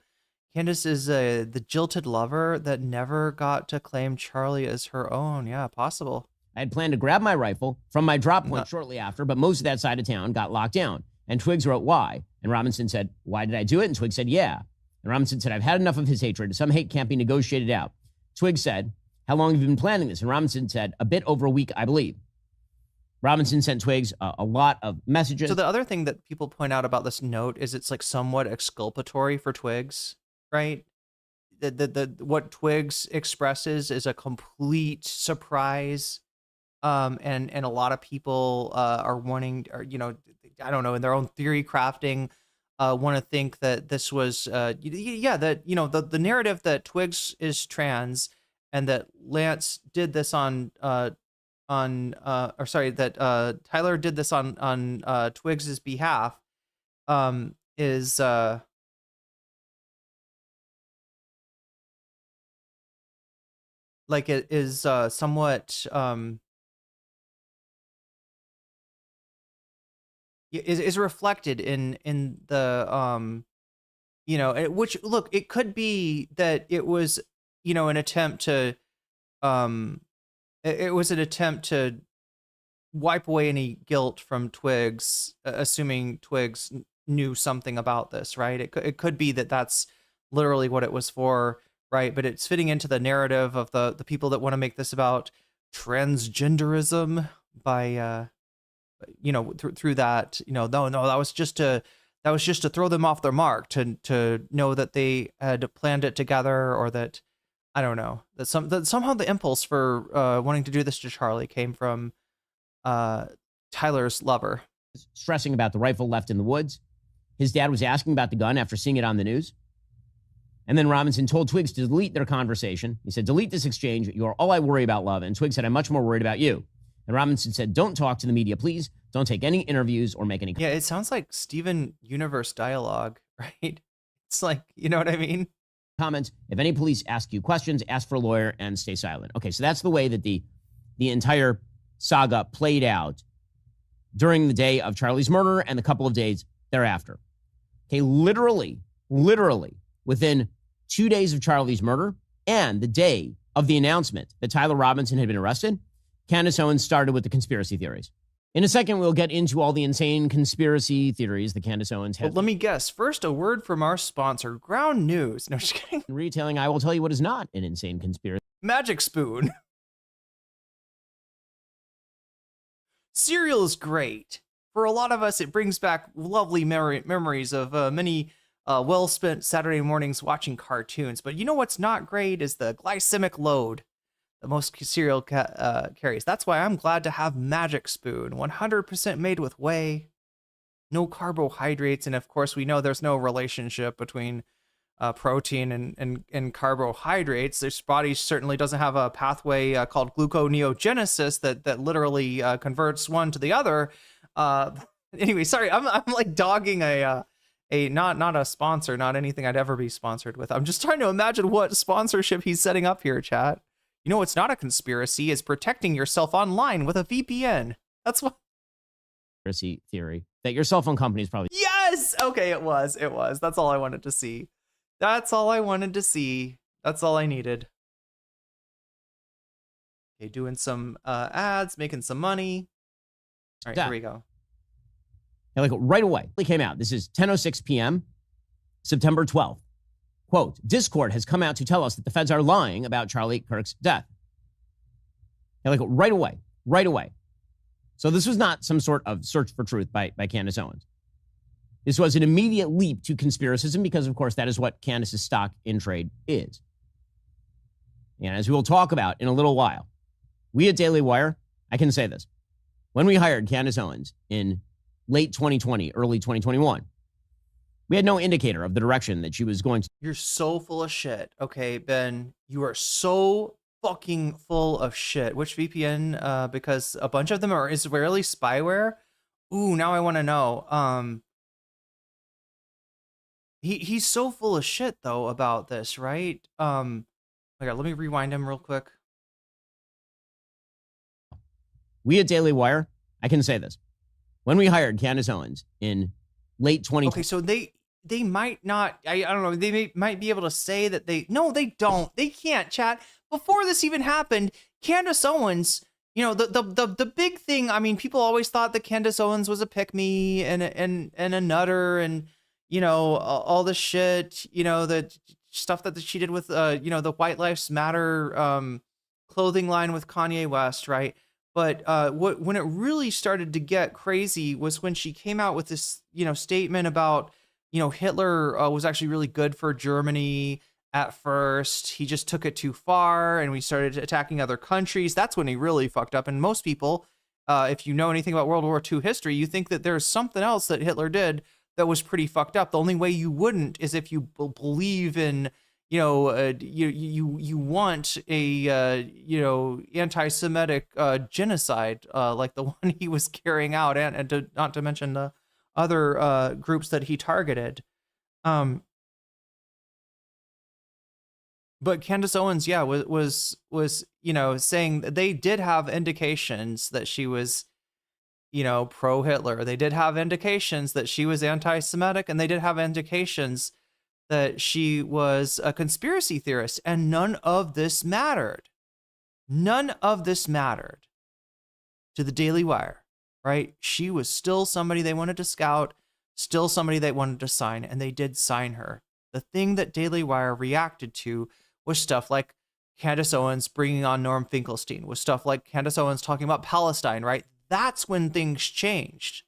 S1: Candace is the jilted lover that never got to claim Charlie as her own. Yeah, possible.
S14: I had planned to grab my rifle from my drop point shortly after, but most of that side of town got locked down. And Twiggs wrote, why? And Robinson said, why did I do it? And Twiggs said, yeah. And Robinson said, I've had enough of his hatred. Some hate can't be negotiated out. Twiggs said, how long have you been planning this? And Robinson said, a bit over a week, I believe. Robinson sent Twiggs a lot of messages.
S1: So the other thing that people point out about this note is it's like somewhat exculpatory for Twiggs, right? What Twiggs expresses is a complete surprise. And a lot of people are wanting, or, I don't know, in their own theory crafting, want to think that this was, that, the narrative that Twiggs is trans and that Lance did this that Tyler did this on Twiggs's behalf, is, like it is somewhat, is reflected in the which, look, it could be that it was an attempt to wipe away any guilt from Twiggs, assuming Twiggs knew something about this, right? It could be that that's literally what it was for, right? But it's fitting into the narrative of the people that want to make this about transgenderism by through that, no, that was just to throw them off their mark, to know that they had planned it together, or that I don't know. That somehow the impulse for wanting to do this to Charlie came from Tyler's lover.
S14: Stressing about the rifle left in the woods. His dad was asking about the gun after seeing it on the news. And then Robinson told Twiggs to delete their conversation. He said, delete this exchange. You are all I worry about, love. And Twiggs said, I'm much more worried about you. And Robinson said, don't talk to the media, please. Don't take any interviews or make any...
S1: Yeah, it sounds like Steven Universe dialogue, right? It's like, you know what I mean?
S14: Comments. If any police ask you questions, ask for a lawyer and stay silent. Okay, so that's the way that the entire saga played out during the day of Charlie's murder and the couple of days thereafter. Okay, literally, within 2 days of Charlie's murder and the day of the announcement that Tyler Robinson had been arrested, Candace Owens started with the conspiracy theories. In a second, we'll get into all the insane conspiracy theories that Candace Owens has.
S1: Well, let me guess. First, a word from our sponsor, Ground News. No, just kidding.
S14: Retailing, I will tell you what is not an insane conspiracy.
S1: Magic Spoon. Cereal is great. For a lot of us, it brings back lovely memories of many well-spent Saturday mornings watching cartoons. But you know what's not great is the glycemic load that most cereal carries. That's why I'm glad to have Magic Spoon, 100% made with whey, no carbohydrates, and of course we know there's no relationship between protein and carbohydrates. This body certainly doesn't have a pathway called gluconeogenesis that literally converts one to the other. Anyway, sorry, I'm like dogging a not a sponsor, not anything I'd ever be sponsored with. I'm just trying to imagine what sponsorship he's setting up here, chat. You know what's not a conspiracy is protecting yourself online with a VPN. That's what.
S14: Conspiracy theory that your cell phone company is probably.
S1: Yes. Okay, it was. That's all I wanted to see. That's all I wanted to see. That's all I needed. Okay, doing some ads, making some money. All right, here we go.
S14: And like right away, it came out. This is 10:06 p.m., September 12th. Quote, Discord has come out to tell us that the feds are lying about Charlie Kirk's death. And like right away. So this was not some sort of search for truth by Candace Owens. This was an immediate leap to conspiracism because, of course, that is what Candace's stock in trade is. And as we will talk about in a little while, we at Daily Wire, I can say this. When we hired Candace Owens in late 2020, early 2021, we had no indicator of the direction that she was going to.
S1: You're so full of shit. Okay, Ben, you are so fucking full of shit. Which VPN? Because a bunch of them are Israeli spyware. Ooh, now I want to know. He's so full of shit though about this, right? Okay, let me rewind him real quick.
S14: We at Daily Wire, I can say this. When we hired Candace Owens in late 2020.
S1: Okay, so they might not, I don't know, they might be able to say that no, they don't. They can't, chat. Before this even happened, Candace Owens, you know, the big thing, I mean, people always thought that Candace Owens was a pick-me and a nutter and, you know, all the shit, you know, the stuff that she did with, you know, the White Lives Matter clothing line with Kanye West, right? But when it really started to get crazy was when she came out with this, you know, statement about, you know, Hitler was actually really good for Germany at first. He just took it too far and we started attacking other countries. That's when he really fucked up. And most people, if you know anything about World War II history, you think that there's something else that Hitler did that was pretty fucked up. The only way you wouldn't is if you believe in, you know, you want a, you know, anti-Semitic genocide like the one he was carrying out, and not to mention the other groups that he targeted. But Candace Owens, yeah, was you know, saying that they did have indications that she was, you know, pro-Hitler. They did have indications that she was anti-Semitic, and they did have indications that she was a conspiracy theorist, and none of this mattered. None of this mattered to the Daily Wire, right? She was still somebody they wanted to scout, still somebody they wanted to sign, and they did sign her. The thing that Daily Wire reacted to was stuff like Candace Owens bringing on Norm Finkelstein, was stuff like Candace Owens talking about Palestine, right? That's when things changed.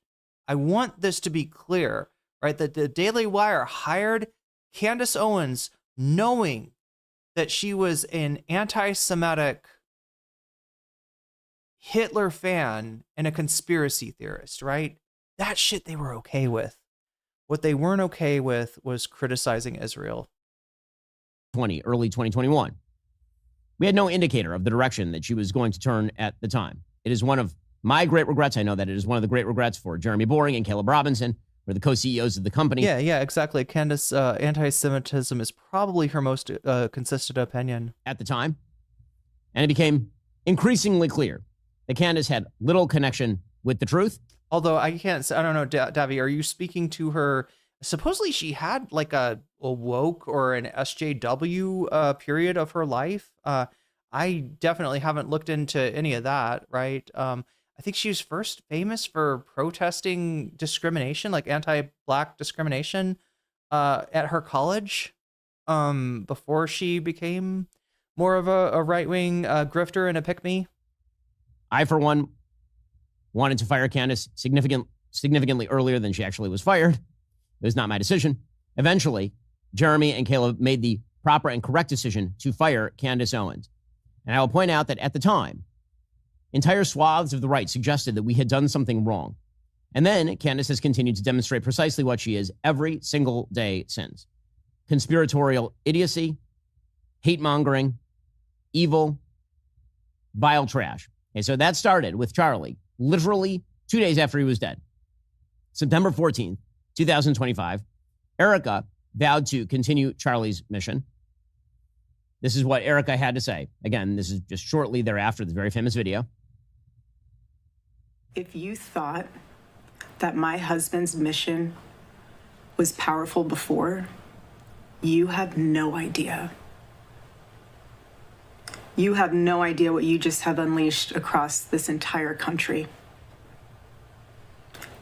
S1: I want this to be clear, right? That the Daily Wire hired Candace Owens knowing that she was an anti-Semitic Hitler fan and a conspiracy theorist, right? That shit they were okay with. What they weren't okay with was criticizing Israel.
S14: Early 2021. We had no indicator of the direction that she was going to turn at the time. It is one of my great regrets. I know that it is one of the great regrets for Jeremy Boring and Caleb Robinson, who are the co-CEOs of the company.
S1: Yeah, exactly. Candace, anti-Semitism is probably her most consistent opinion.
S14: At the time. And it became increasingly clear that Candace had little connection with the truth.
S1: Although I don't know, Davi, are you speaking to her? Supposedly she had like a woke or an SJW period of her life. I definitely haven't looked into any of that, right? I think she was first famous for protesting discrimination, like anti-Black discrimination, at her college, before she became more of a right-wing grifter and a pick-me.
S14: I, for one, wanted to fire Candace significantly earlier than she actually was fired. It was not my decision. Eventually, Jeremy and Caleb made the proper and correct decision to fire Candace Owens. And I will point out that at the time, entire swaths of the right suggested that we had done something wrong. And then Candace has continued to demonstrate precisely what she is every single day since. Conspiratorial idiocy, hate-mongering, evil, vile trash. Okay, so that started with Charlie, literally 2 days after he was dead. September 14th, 2025, Erica vowed to continue Charlie's mission. This is what Erica had to say. Again, this is just shortly thereafter, this very famous video.
S16: If you thought that my husband's mission was powerful before, you have no idea. You have no idea what you just have unleashed across this entire country.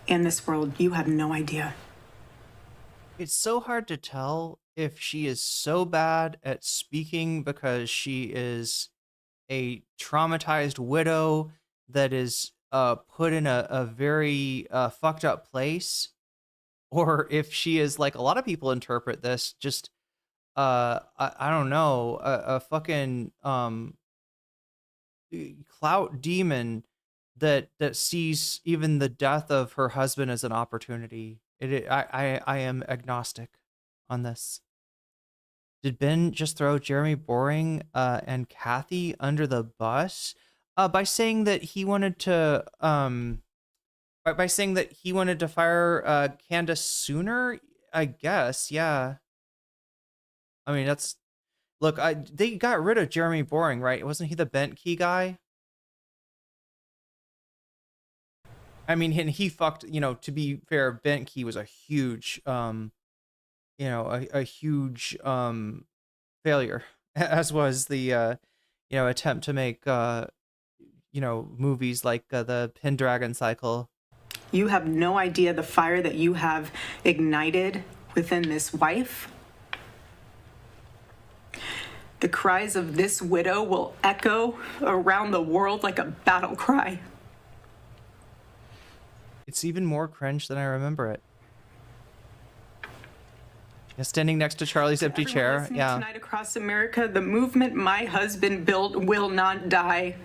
S16: In this world, you have no idea.
S1: It's so hard to tell if she is so bad at speaking because she is a traumatized widow that is put in a very fucked up place, or if she is, like a lot of people interpret this, just I don't know, a fucking clout demon that sees even the death of her husband as an opportunity. I am agnostic on this. Did Ben just throw Jeremy Boring and Kathy under the bus by saying that he wanted to by saying that he wanted to fire Candace sooner? I guess, yeah. I mean, that's look. They got rid of Jeremy Boring, right? Wasn't he the Bent Key guy? I mean, and he fucked. You know, to be fair, Bent Key was a huge, a huge failure, as was the attempt to make movies like the Pendragon Cycle.
S16: You have no idea the fire that you have ignited within this wife. The cries of this widow will echo around the world like a battle cry.
S1: It's even more cringe than I remember it. Yeah, standing next to Charlie's empty chair. Yeah.
S16: Tonight across America, the movement my husband built will not die.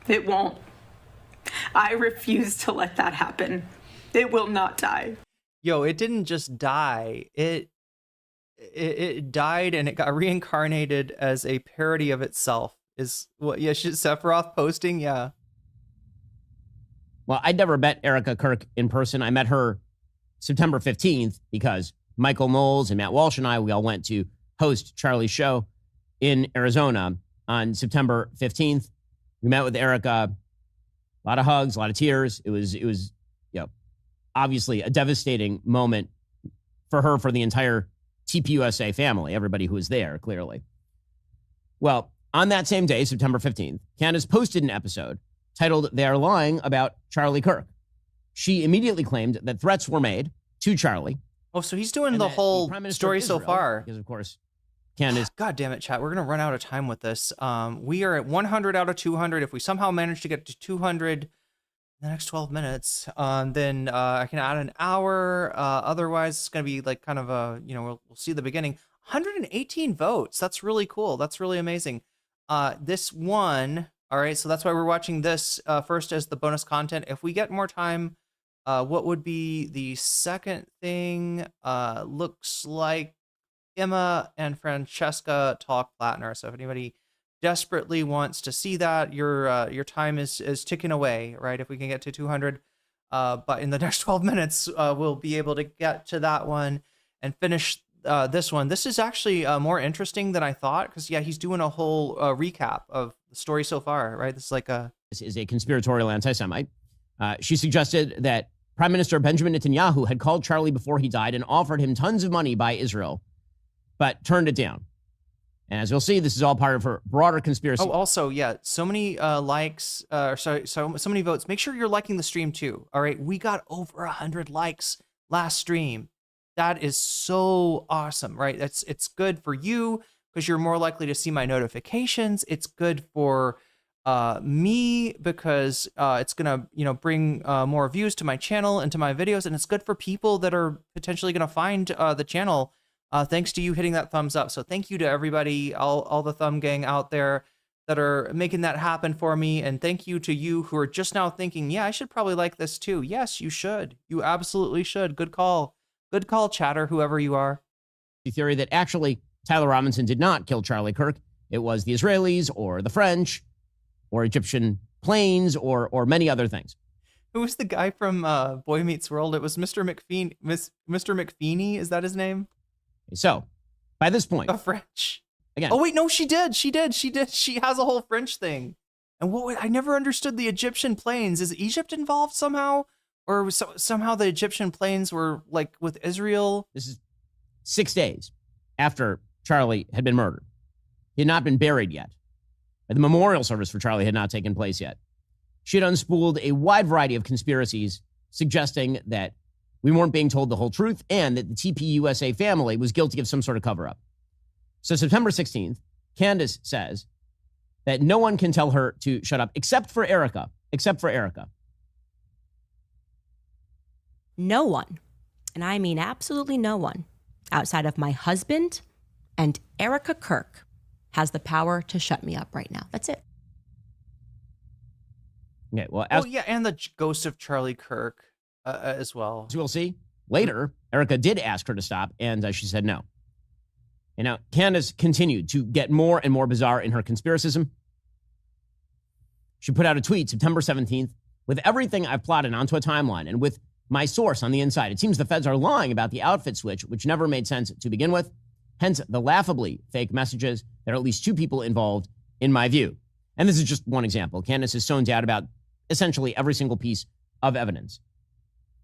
S16: It won't. I refuse to let that happen. It will not die.
S1: Yo, it didn't just die. It died and it got reincarnated as a parody of itself. Is what? Yeah, Sephiroth posting. Yeah.
S14: Well, I'd never met Erica Kirk in person. I met her September 15th because Michael Knowles and Matt Walsh and we all went to host Charlie's show in Arizona on September 15th. We met with Erica, a lot of hugs, a lot of tears. It was, obviously a devastating moment for her, for the entire TPUSA family, everybody who was there, clearly. Well, on that same day, September 15th, Candace posted an episode titled "They Are Lying About Charlie Kirk." She immediately claimed that threats were made to Charlie.
S1: Oh, so he's doing the whole story so far.
S14: Because, of course, Candace.
S1: God damn it, chat. We're going to run out of time with this. We are at 100 out of 200. If we somehow manage to get to 200 in the next 12 minutes, then I can add an hour. Otherwise, it's going to be like kind of a, we'll see the beginning. 118 votes. That's really cool. That's really amazing. This one, all right, so that's why we're watching this first as the bonus content. If we get more time, what would be the second thing? Looks like Emma and Francesca talk Plattner. So if anybody desperately wants to see that, your time is ticking away, right? If we can get to 200, but in the next 12 minutes, we'll be able to get to that one and finish this one. This is actually more interesting than I thought, because yeah, he's doing a whole recap of the story so far, right? This is like
S14: This is a conspiratorial anti-Semite. She suggested that Prime Minister Benjamin Netanyahu had called Charlie before he died and offered him tons of money by Israel, but turned it down. And as you'll see, this is all part of her broader conspiracy.
S1: Oh, also, yeah, so many likes, so many votes. Make sure you're liking the stream too. All right, we got over 100 likes last stream. That is so awesome, right? It's good for you because you're more likely to see my notifications. It's good for me because it's gonna bring more views to my channel and to my videos, and it's good for people that are potentially gonna find the channel thanks to you hitting that thumbs up. So thank you to everybody, all the thumb gang out there that are making that happen for me, and thank you to you who are just now thinking, yeah, I should probably like this too. Yes, you should. You absolutely should. Good call. Good call, chatter, whoever you are.
S14: The theory that actually Tyler Robinson did not kill Charlie Kirk. It was the Israelis or the French or Egyptian planes or many other things.
S1: Who was the guy from Boy Meets World? It was Mr. McFeeny. Mr. McFeeny, is that his name?
S14: So, by this point,
S1: the French.
S14: Again.
S1: Oh wait, no, she did. She has a whole French thing. And I never understood the Egyptian planes. Is Egypt involved somehow? Or somehow the Egyptian planes were like with Israel?
S14: This is 6 days after Charlie had been murdered. He had not been buried yet. The memorial service for Charlie had not taken place yet. She had unspooled a wide variety of conspiracies suggesting that we weren't being told the whole truth and that the TPUSA family was guilty of some sort of cover-up. So September 16th, Candace says that no one can tell her to shut up except for Erica.
S7: No one, and I mean absolutely no one, outside of my husband and Erica Kirk has the power to shut me up right now. That's it.
S14: Okay, well,
S1: yeah, and the ghost of Charlie Kirk as well.
S14: As we'll see later, Erica did ask her to stop, and she said no. And now Candace continued to get more and more bizarre in her conspiracism. She put out a tweet September 17th, with everything I've plotted onto a timeline and with my source on the inside. It seems the feds are lying about the outfit switch, which never made sense to begin with. Hence the laughably fake messages. There are at least two people involved, in my view. And this is just one example. Candace has sown doubt about essentially every single piece of evidence.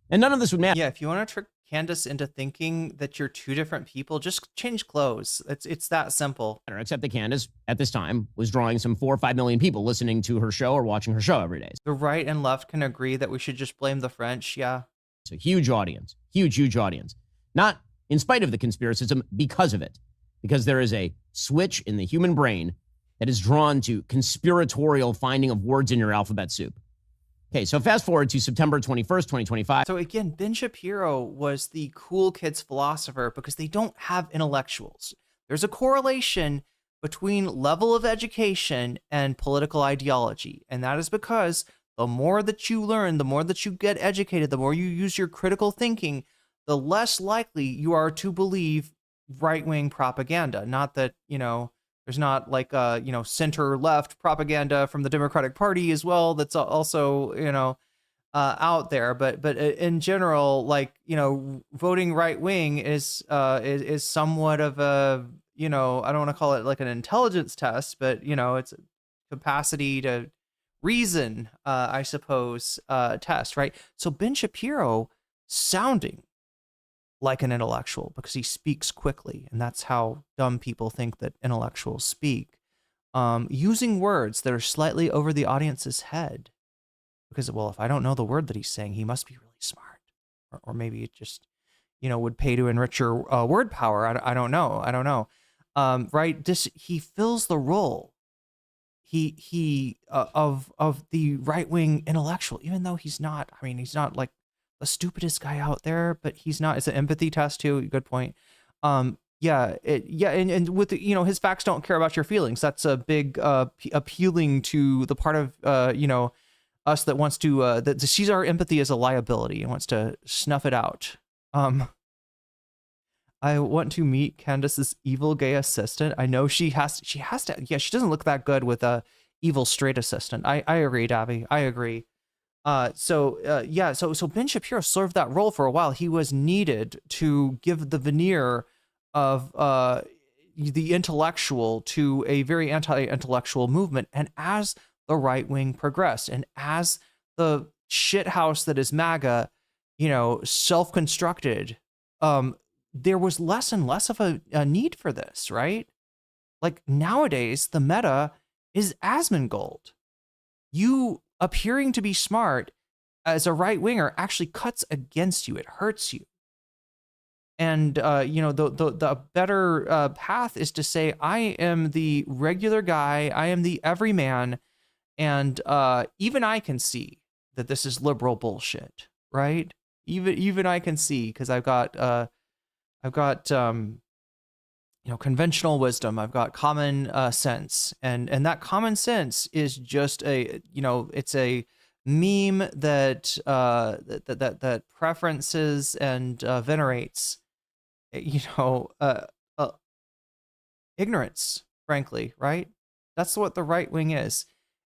S14: And none of this would matter.
S1: Yeah, if you want to trick Candace into thinking that you're two different people, just change clothes. It's that simple.
S14: Except that Candace, at this time, was drawing some 4 or 5 million people listening to her show or watching her show every day.
S1: The right and left can agree that we should just blame the French, yeah.
S14: It's a huge audience, huge audience. Not in spite of the conspiracism, because of it. Because there is a switch in the human brain that is drawn to conspiratorial finding of words in your alphabet soup. Okay, so fast forward to September 21st, 2025.
S1: So again, Ben Shapiro was the cool kids philosopher because they don't have intellectuals. There's a correlation between level of education and political ideology. And that is because the more that you learn, the more that you get educated, the more you use your critical thinking, the less likely you are to believe right-wing propaganda. Not that, there's not like center-left propaganda from the Democratic Party as well. That's also, out there. But in general, voting right-wing is somewhat of a, I don't want to call it like an intelligence test, but, it's a capacity to reason, I suppose, test, right? So Ben Shapiro sounding like an intellectual because he speaks quickly, and that's how dumb people think that intellectuals speak, using words that are slightly over the audience's head because, well, if I don't know the word that he's saying, he must be really smart, or maybe it just, would pay to enrich your word power. I don't know. Right? He fills the role of the right-wing intellectual, even though he's not. I mean, he's not like the stupidest guy out there, but he's not. It's an empathy test too. Good point. and with the, his facts don't care about your feelings. That's a big appealing to the part of us that wants to that sees our empathy as a liability and wants to snuff it out. I want to meet Candace's evil gay assistant. I know she has to. Yeah, she doesn't look that good with a evil straight assistant. I agree, Davy. I agree. So Ben Shapiro served that role for a while. He was needed to give the veneer of the intellectual to a very anti-intellectual movement. And as the right wing progressed, and as the shithouse that is MAGA, self-constructed, there was less and less of a need for this, right? Like nowadays, the meta is Asmongold. You appearing to be smart as a right winger actually cuts against you. It hurts you. And the better path is to say, I am the regular guy. I am the everyman, and even I can see that this is liberal bullshit, right? Even I can see, because I've got conventional wisdom. I've got common sense, and that common sense is just it's a meme that that preferences and venerates, ignorance, frankly, right? That's what the right wing is,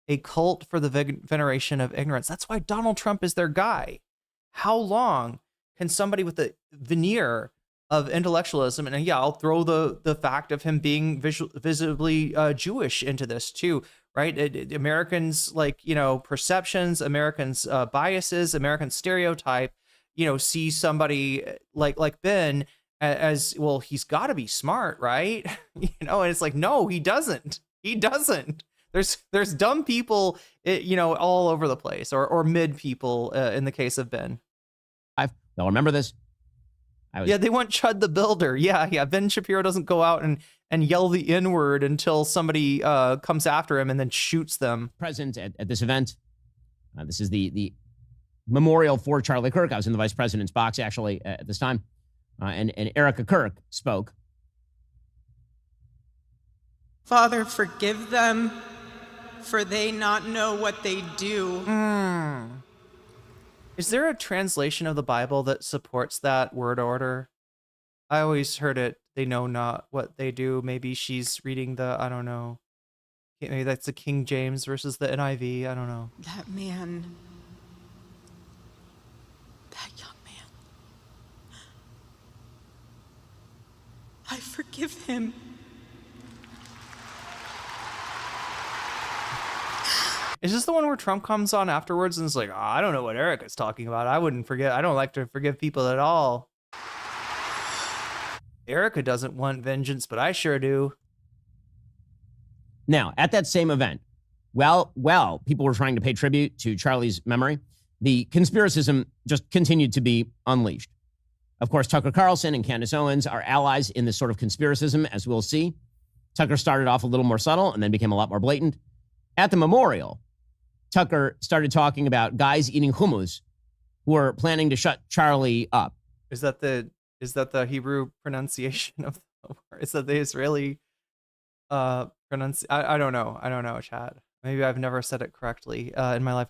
S1: a cult for the veneration of ignorance. That's why Donald Trump is their guy. How long can somebody with the veneer of intellectualism, and I'll throw the fact of him being visibly Jewish into this too, right? Americans perceptions, Americans biases, American stereotype, see somebody like Ben as, well, he's got to be smart, right? And it's like, no, he doesn't. There's dumb people, all over the place, or mid people in the case of Ben.
S14: Now remember this.
S1: They want Chud the Builder. Yeah. Ben Shapiro doesn't go out and yell the N-word until somebody comes after him and then shoots them.
S14: Present at this event. This is the memorial for Charlie Kirk. I was in the vice president's box, actually, at this time. And Erica Kirk spoke.
S10: Father, forgive them, for they not know what they do.
S1: Is there a translation of the Bible that supports that word order? I always heard it, they know not what they do. Maybe she's reading I don't know. Maybe that's the King James versus the NIV. I don't know.
S10: That man, that young man, I forgive him.
S1: Is this the one where Trump comes on afterwards and is like, I don't know what Erica's talking about. I wouldn't forget. I don't like to forgive people at all. Erica doesn't want vengeance, but I sure do.
S14: Now, at that same event, well, people were trying to pay tribute to Charlie's memory. The conspiracism just continued to be unleashed. Of course, Tucker Carlson and Candace Owens are allies in this sort of conspiracism, as we'll see. Tucker started off a little more subtle and then became a lot more blatant. At the memorial, Tucker started talking about guys eating hummus who were planning to shut Charlie up.
S1: Is that the Hebrew pronunciation of the word? Is that the Israeli pronunciation? I don't know, Chad. Maybe I've never said it correctly in my life.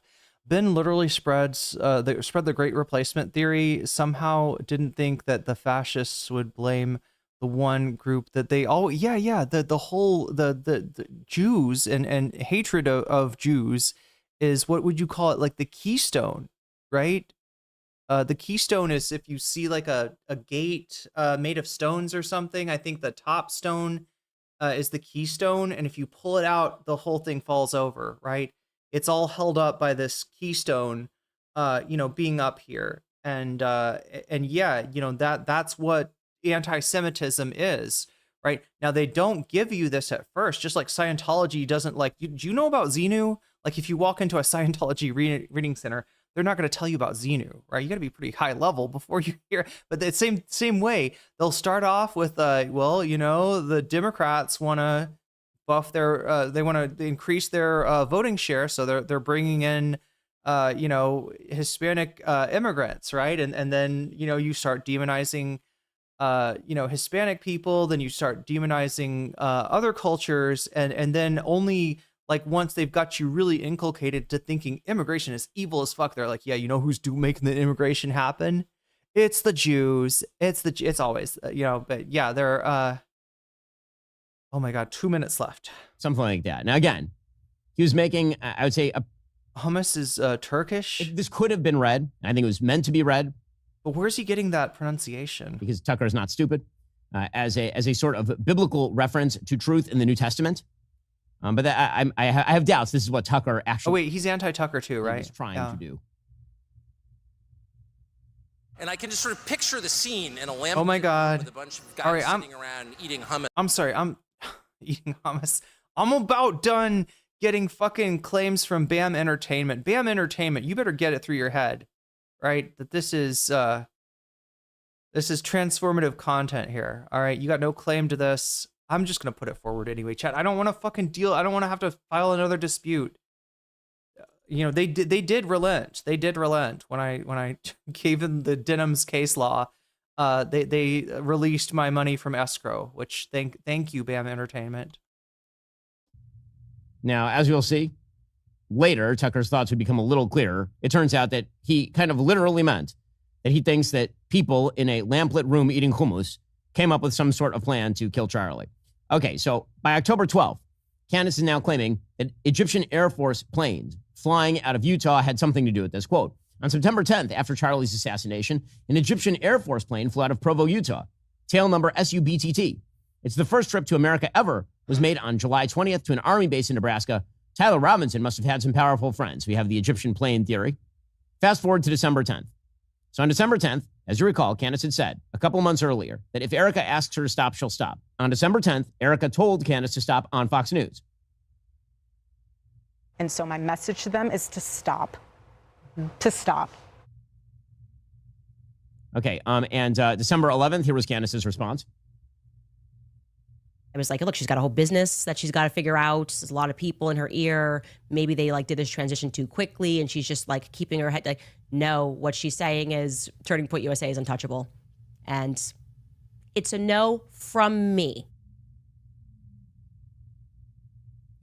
S1: Ben literally spread the Great Replacement theory. Somehow didn't think that the fascists would blame the one group that they all the Jews and hatred of Jews is, what would you call it, like the keystone, right? The keystone is, if you see like a gate made of stones or something, I think the top stone is the keystone, and if you pull it out, the whole thing falls over, right? It's all held up by this keystone being up here, and that's what anti-Semitism is, right? Now, they don't give you this at first, just like Scientology doesn't. Like, do you know about Xenu? Like, if you walk into a Scientology reading center, they're not going to tell you about Xenu, right? You got to be pretty high level before you hear. But the same way, they'll start off with, the Democrats want to buff their, they want to increase their voting share, so they're bringing in, Hispanic immigrants, right? And then you start demonizing Hispanic people, then you start demonizing other cultures, and then only like once they've got you really inculcated to thinking immigration is evil as fuck, they're like, yeah, you know who's making the immigration happen? It's the Jews. It's always, but yeah, they're, oh my God, 2 minutes left.
S14: Something like that. Now, again, he was making, I would say,
S1: hummus is Turkish.
S14: This could have been read. I think it was meant to be read.
S1: But where's he getting that pronunciation?
S14: Because Tucker is not stupid, as a sort of biblical reference to truth in the New Testament. But I have doubts this is what Tucker actually.
S1: Oh wait, he's anti-Tucker too, right?
S14: He's trying to do.
S13: And I can just sort of picture the scene in a lamp.
S1: Oh my God!
S13: With a bunch of guys sitting around eating hummus.
S1: I'm sorry, I'm eating hummus. I'm about done getting fucking claims from BAM Entertainment. BAM Entertainment, you better get it through your head, right? That this is transformative content here. All right, you got no claim to this. I'm just gonna put it forward anyway, chat. I don't want to fucking deal. I don't want to have to file another dispute. They did relent. They did relent when I gave them the Denham's case law. They released my money from escrow, which thank you, BAM Entertainment.
S14: Now, as you'll see later, Tucker's thoughts would become a little clearer. It turns out that he kind of literally meant that he thinks that people in a lamplit room eating hummus came up with some sort of plan to kill Charlie. Okay, so by October 12th, Candace is now claiming that Egyptian Air Force planes flying out of Utah had something to do with this. Quote, on September 10th, after Charlie's assassination, an Egyptian Air Force plane flew out of Provo, Utah, tail number SUBTT. It's the first trip to America ever, was made on July 20th to an Army base in Nebraska. Tyler Robinson must have had some powerful friends. We have the Egyptian plane theory. Fast forward to December 10th. So on December 10th, as you recall, Candace had said a couple months earlier that if Erica asks her to stop, she'll stop. On December 10th, Erica told Candace to stop on Fox News.
S17: And so my message to them is to stop. To stop.
S14: Okay, and December 11th, here was Candace's response.
S7: I was like, look, she's got a whole business that she's got to figure out. There's a lot of people in her ear. Maybe they did this transition too quickly and she's just keeping her head no, what she's saying is Turning Point USA is untouchable. And it's a no from me.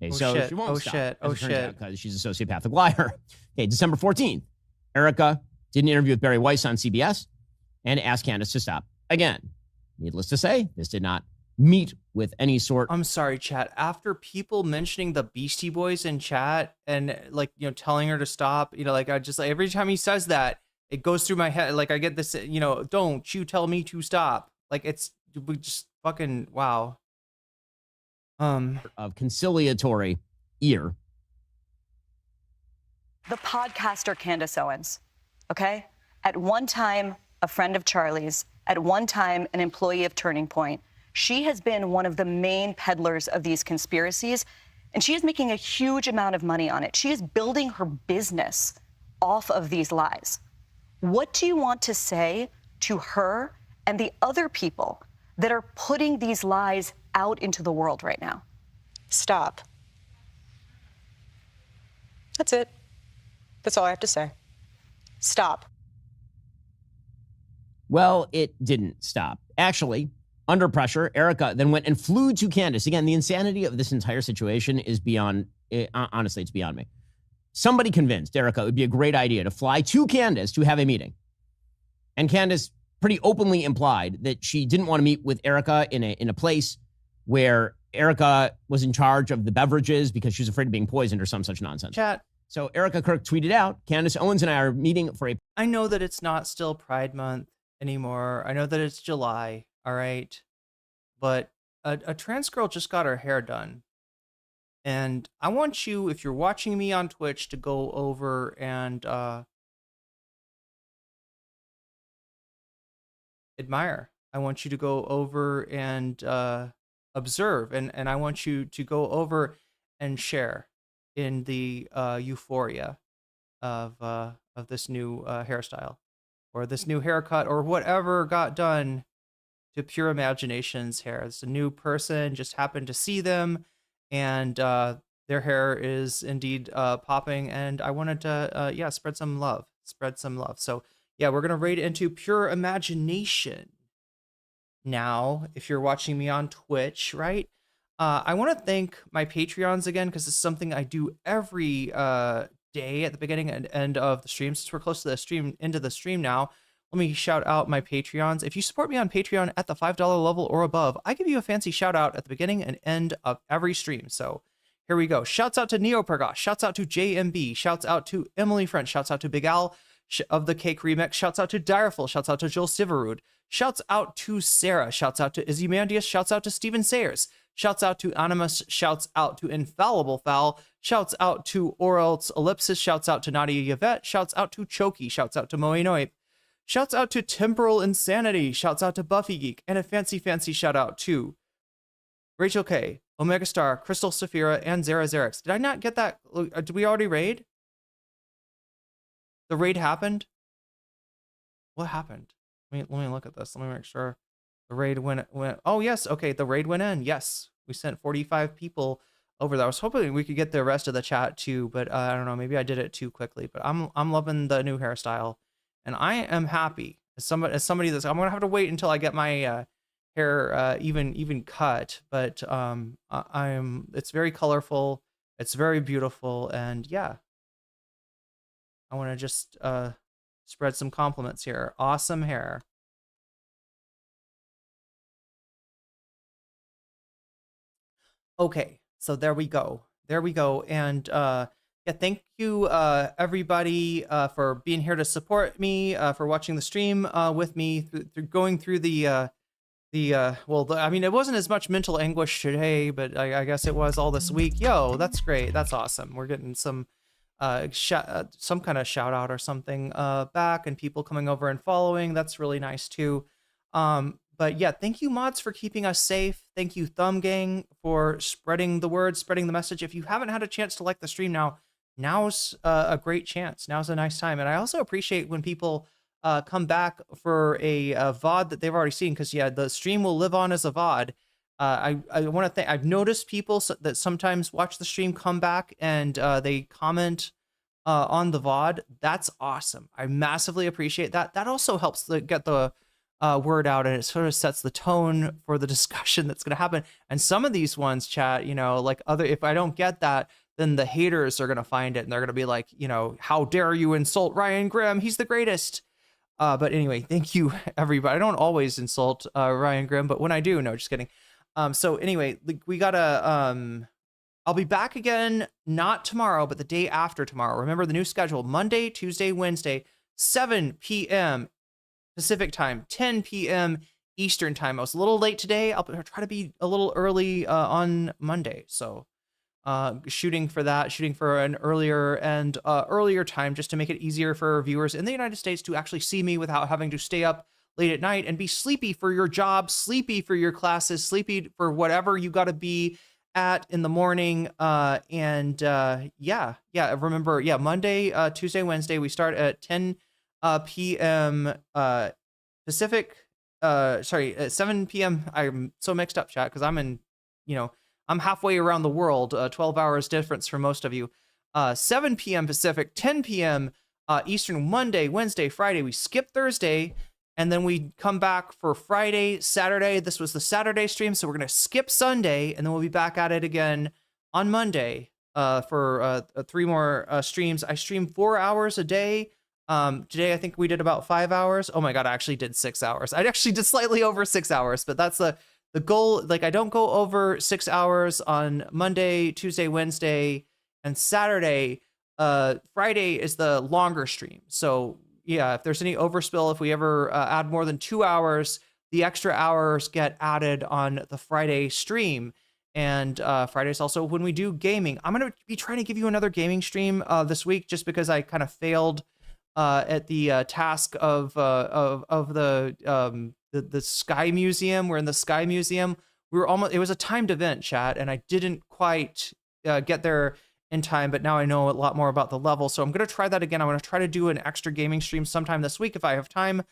S14: Okay, so
S1: shit.
S14: she won't stop.
S1: Shit. Oh shit.
S14: Because she's a sociopathic liar. Okay, December 14th, Erica did an interview with Barry Weiss on CBS and asked Candace to stop again. Needless to say, this did not meet with any sort.
S1: I'm sorry, chat. After people mentioning the Beastie Boys in chat and telling her to stop, I just every time he says that, it goes through my head. I get this, don't you tell me to stop. We just fucking wow.
S14: Of conciliatory ear.
S23: The podcaster Candace Owens, okay? At one time, a friend of Charlie's, at one time, an employee of Turning Point. She has been one of the main peddlers of these conspiracies, and she is making a huge amount of money on it. She is building her business off of these lies. What do you want to say to her and the other people that are putting these lies out into the world right now?
S17: Stop. That's it. That's all I have to say. Stop.
S14: Well, it didn't stop. Actually, under pressure, Erica then went and flew to Candace. Again, the insanity of this entire situation is beyond, honestly, it's beyond me. Somebody convinced Erica it would be a great idea to fly to Candace to have a meeting. And Candace pretty openly implied that she didn't want to meet with Erica in a place where Erica was in charge of the beverages because she was afraid of being poisoned or some such nonsense.
S1: Chat.
S14: So Erica Kirk tweeted out, Candace Owens and I are meeting for a...
S1: I know that it's not still Pride Month anymore. I know that it's July, all right? But a trans girl just got her hair done. And I want you, if you're watching me on Twitch, to go over and admire. I want you to go over and observe. And I want you to go over and share in the euphoria of this new hairstyle or this new haircut or whatever got done to Pure Imagination's hair. It's a new person, just happened to see them, and their hair is indeed popping, and I wanted to spread some love. So yeah, we're gonna raid into Pure Imagination. now, if you're watching me on Twitch, right? I want to thank my Patreons again, because it's something I do every day at the beginning and end of the stream. Since we're close to the stream, into the stream now, let me shout out my Patreons. If you support me on Patreon at the $5 level or above, I give you a fancy shout out at the beginning and end of every stream. So here we go. Shouts out to Neopergosh. Shouts out to JMB. Shouts out to Emily French. Shouts out to Big Al of the Cake Remix. Shouts out to Direful. Shouts out to Joel Siverud. Shouts out to Sarah. Shouts out to Izzymandius. Shouts out to Steven Sayers. Shouts out to Animus. Shouts out to Infallible Foul. Shouts out to Orelts Ellipsis. Shouts out to Nadia Yvette. Shouts out to Choki. Shouts out to Moenoip. Shouts out to Temporal Insanity. Shouts out to Buffy Geek. And a fancy shout out to Rachel K, Omega Star, Crystal Saphira, and Zara Xerix. Did I not get that? Did we already raid? The raid happened? What happened? Let me look at this. Let me make sure the raid went. Oh, yes. Okay, the raid went in. Yes. We sent 45 people over there. I was hoping we could get the rest of the chat too, but I don't know. Maybe I did it too quickly. But I'm loving the new hairstyle. And I am happy as somebody that's, I'm gonna have to wait until I get my hair even cut, but it's very colorful, it's very beautiful, and yeah, I want to just spread some compliments here. Awesome hair. Okay, so there we go, and yeah, thank you everybody for being here to support me, for watching the stream with me through going through the I mean, it wasn't as much mental anguish today, but I guess it was all this week. Yo, that's great, that's awesome. We're getting some kind of shout out or something back, and people coming over and following. That's really nice too. But yeah, thank you mods for keeping us safe. Thank you Thumb Gang for spreading the word, spreading the message. If you haven't had a chance to like the stream now's a great chance. Now's a nice time. And I also appreciate when people come back for a VOD that they've already seen, because yeah, the stream will live on as a VOD. I want to thank, I've noticed people that sometimes watch the stream come back and they comment on the VOD. That's awesome. I massively appreciate that. That also helps get the word out, and it sort of sets the tone for the discussion that's going to happen. And some of these ones, chat, you know, like if I don't get that, then the haters are going to find it and they're going to be like, you know, how dare you insult Ryan Grimm? He's the greatest. But anyway, thank you everybody. I don't always insult Ryan Grimm, but when I do, no, just kidding. So anyway, we gotta, I'll be back again, not tomorrow, but the day after tomorrow. Remember the new schedule: Monday, Tuesday, Wednesday, 7 p.m. Pacific time, 10 p.m. Eastern time. I was a little late today. I'll try to be a little early on Monday. So shooting for an earlier time, just to make it easier for viewers in the United States to actually see me without having to stay up late at night and be sleepy for your job, sleepy for your classes, sleepy for whatever you got to be at in the morning. Yeah, remember, yeah, Monday, Tuesday, Wednesday, we start at 10 p.m. Pacific, sorry, at 7 p.m. I'm so mixed up, chat, because I'm halfway around the world, 12 hours difference for most of you. 7 p.m. Pacific, 10 p.m. Eastern, Monday, Wednesday, Friday. We skip Thursday, and then we come back for Friday, Saturday. This was the Saturday stream, so we're going to skip Sunday, and then we'll be back at it again on Monday for 3 more streams. I stream 4 hours a day. Today, I think we did about 5 hours. Oh my God, I actually did 6 hours. I actually did slightly over 6 hours, but that's the goal. Like, I don't go over 6 hours on Monday, Tuesday, Wednesday, and Saturday. Friday is the longer stream. So yeah, if there's any overspill, if we ever add more than 2 hours, the extra hours get added on the Friday stream. And Friday is also when we do gaming. I'm going to be trying to give you another gaming stream this week, just because I kind of failed at the task of the Sky Museum. We're in the Sky Museum. It was a timed event, chat, and I didn't quite get there in time, but now I know a lot more about the level. So I'm going to try that again. I'm going to try to do an extra gaming stream sometime this week if I have time.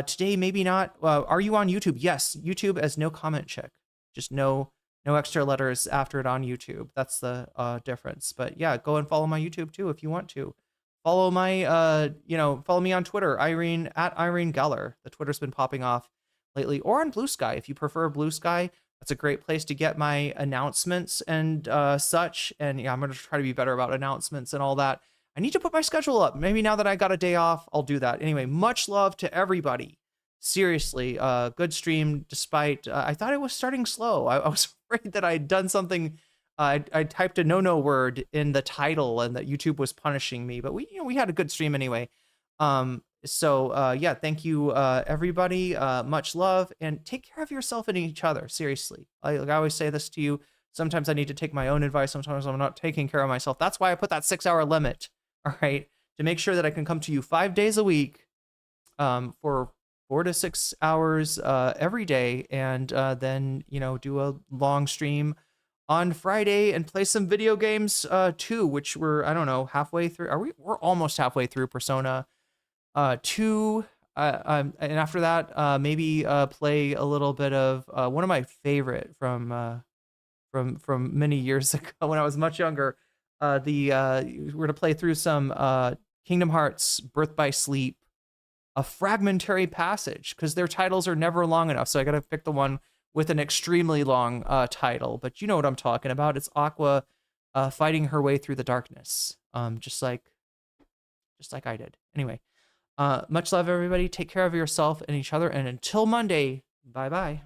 S1: Today, maybe not. Are you on YouTube? Yes, YouTube as nocommentchick. Just no extra letters after it on YouTube. That's the difference. But yeah, go and follow my YouTube too if you want to. Follow my, follow me on Twitter, Irene, at Irene Geller. The Twitter's been popping off lately, or on Blue Sky. If you prefer Blue Sky, that's a great place to get my announcements and such. And yeah, I'm going to try to be better about announcements and all that. I need to put my schedule up. Maybe now that I got a day off, I'll do that. Anyway, much love to everybody. Seriously, good stream, despite I thought it was starting slow. I was afraid that I'd done something. I typed a no word in the title and that YouTube was punishing me, but we had a good stream anyway. So yeah, thank you everybody. Much love, and take care of yourself and each other. Seriously, I always say this to you. Sometimes I need to take my own advice. Sometimes I'm not taking care of myself. That's why I put that 6-hour limit. All right, to make sure that I can come to you 5 days a week, for 4 to 6 hours every day, and then do a long stream on Friday and play some video games too, which we're, I don't know, halfway through. We're almost halfway through Persona 2, and after that maybe play a little bit of one of my favorite from many years ago when I was much younger. We're gonna play through some Kingdom Hearts Birth by Sleep, a fragmentary passage, because their titles are never long enough, so I gotta pick the one with an extremely long title. But you know what I'm talking about. It's Aqua fighting her way through the darkness, just like I did. Anyway, much love, everybody. Take care of yourself and each other, and until Monday, bye bye.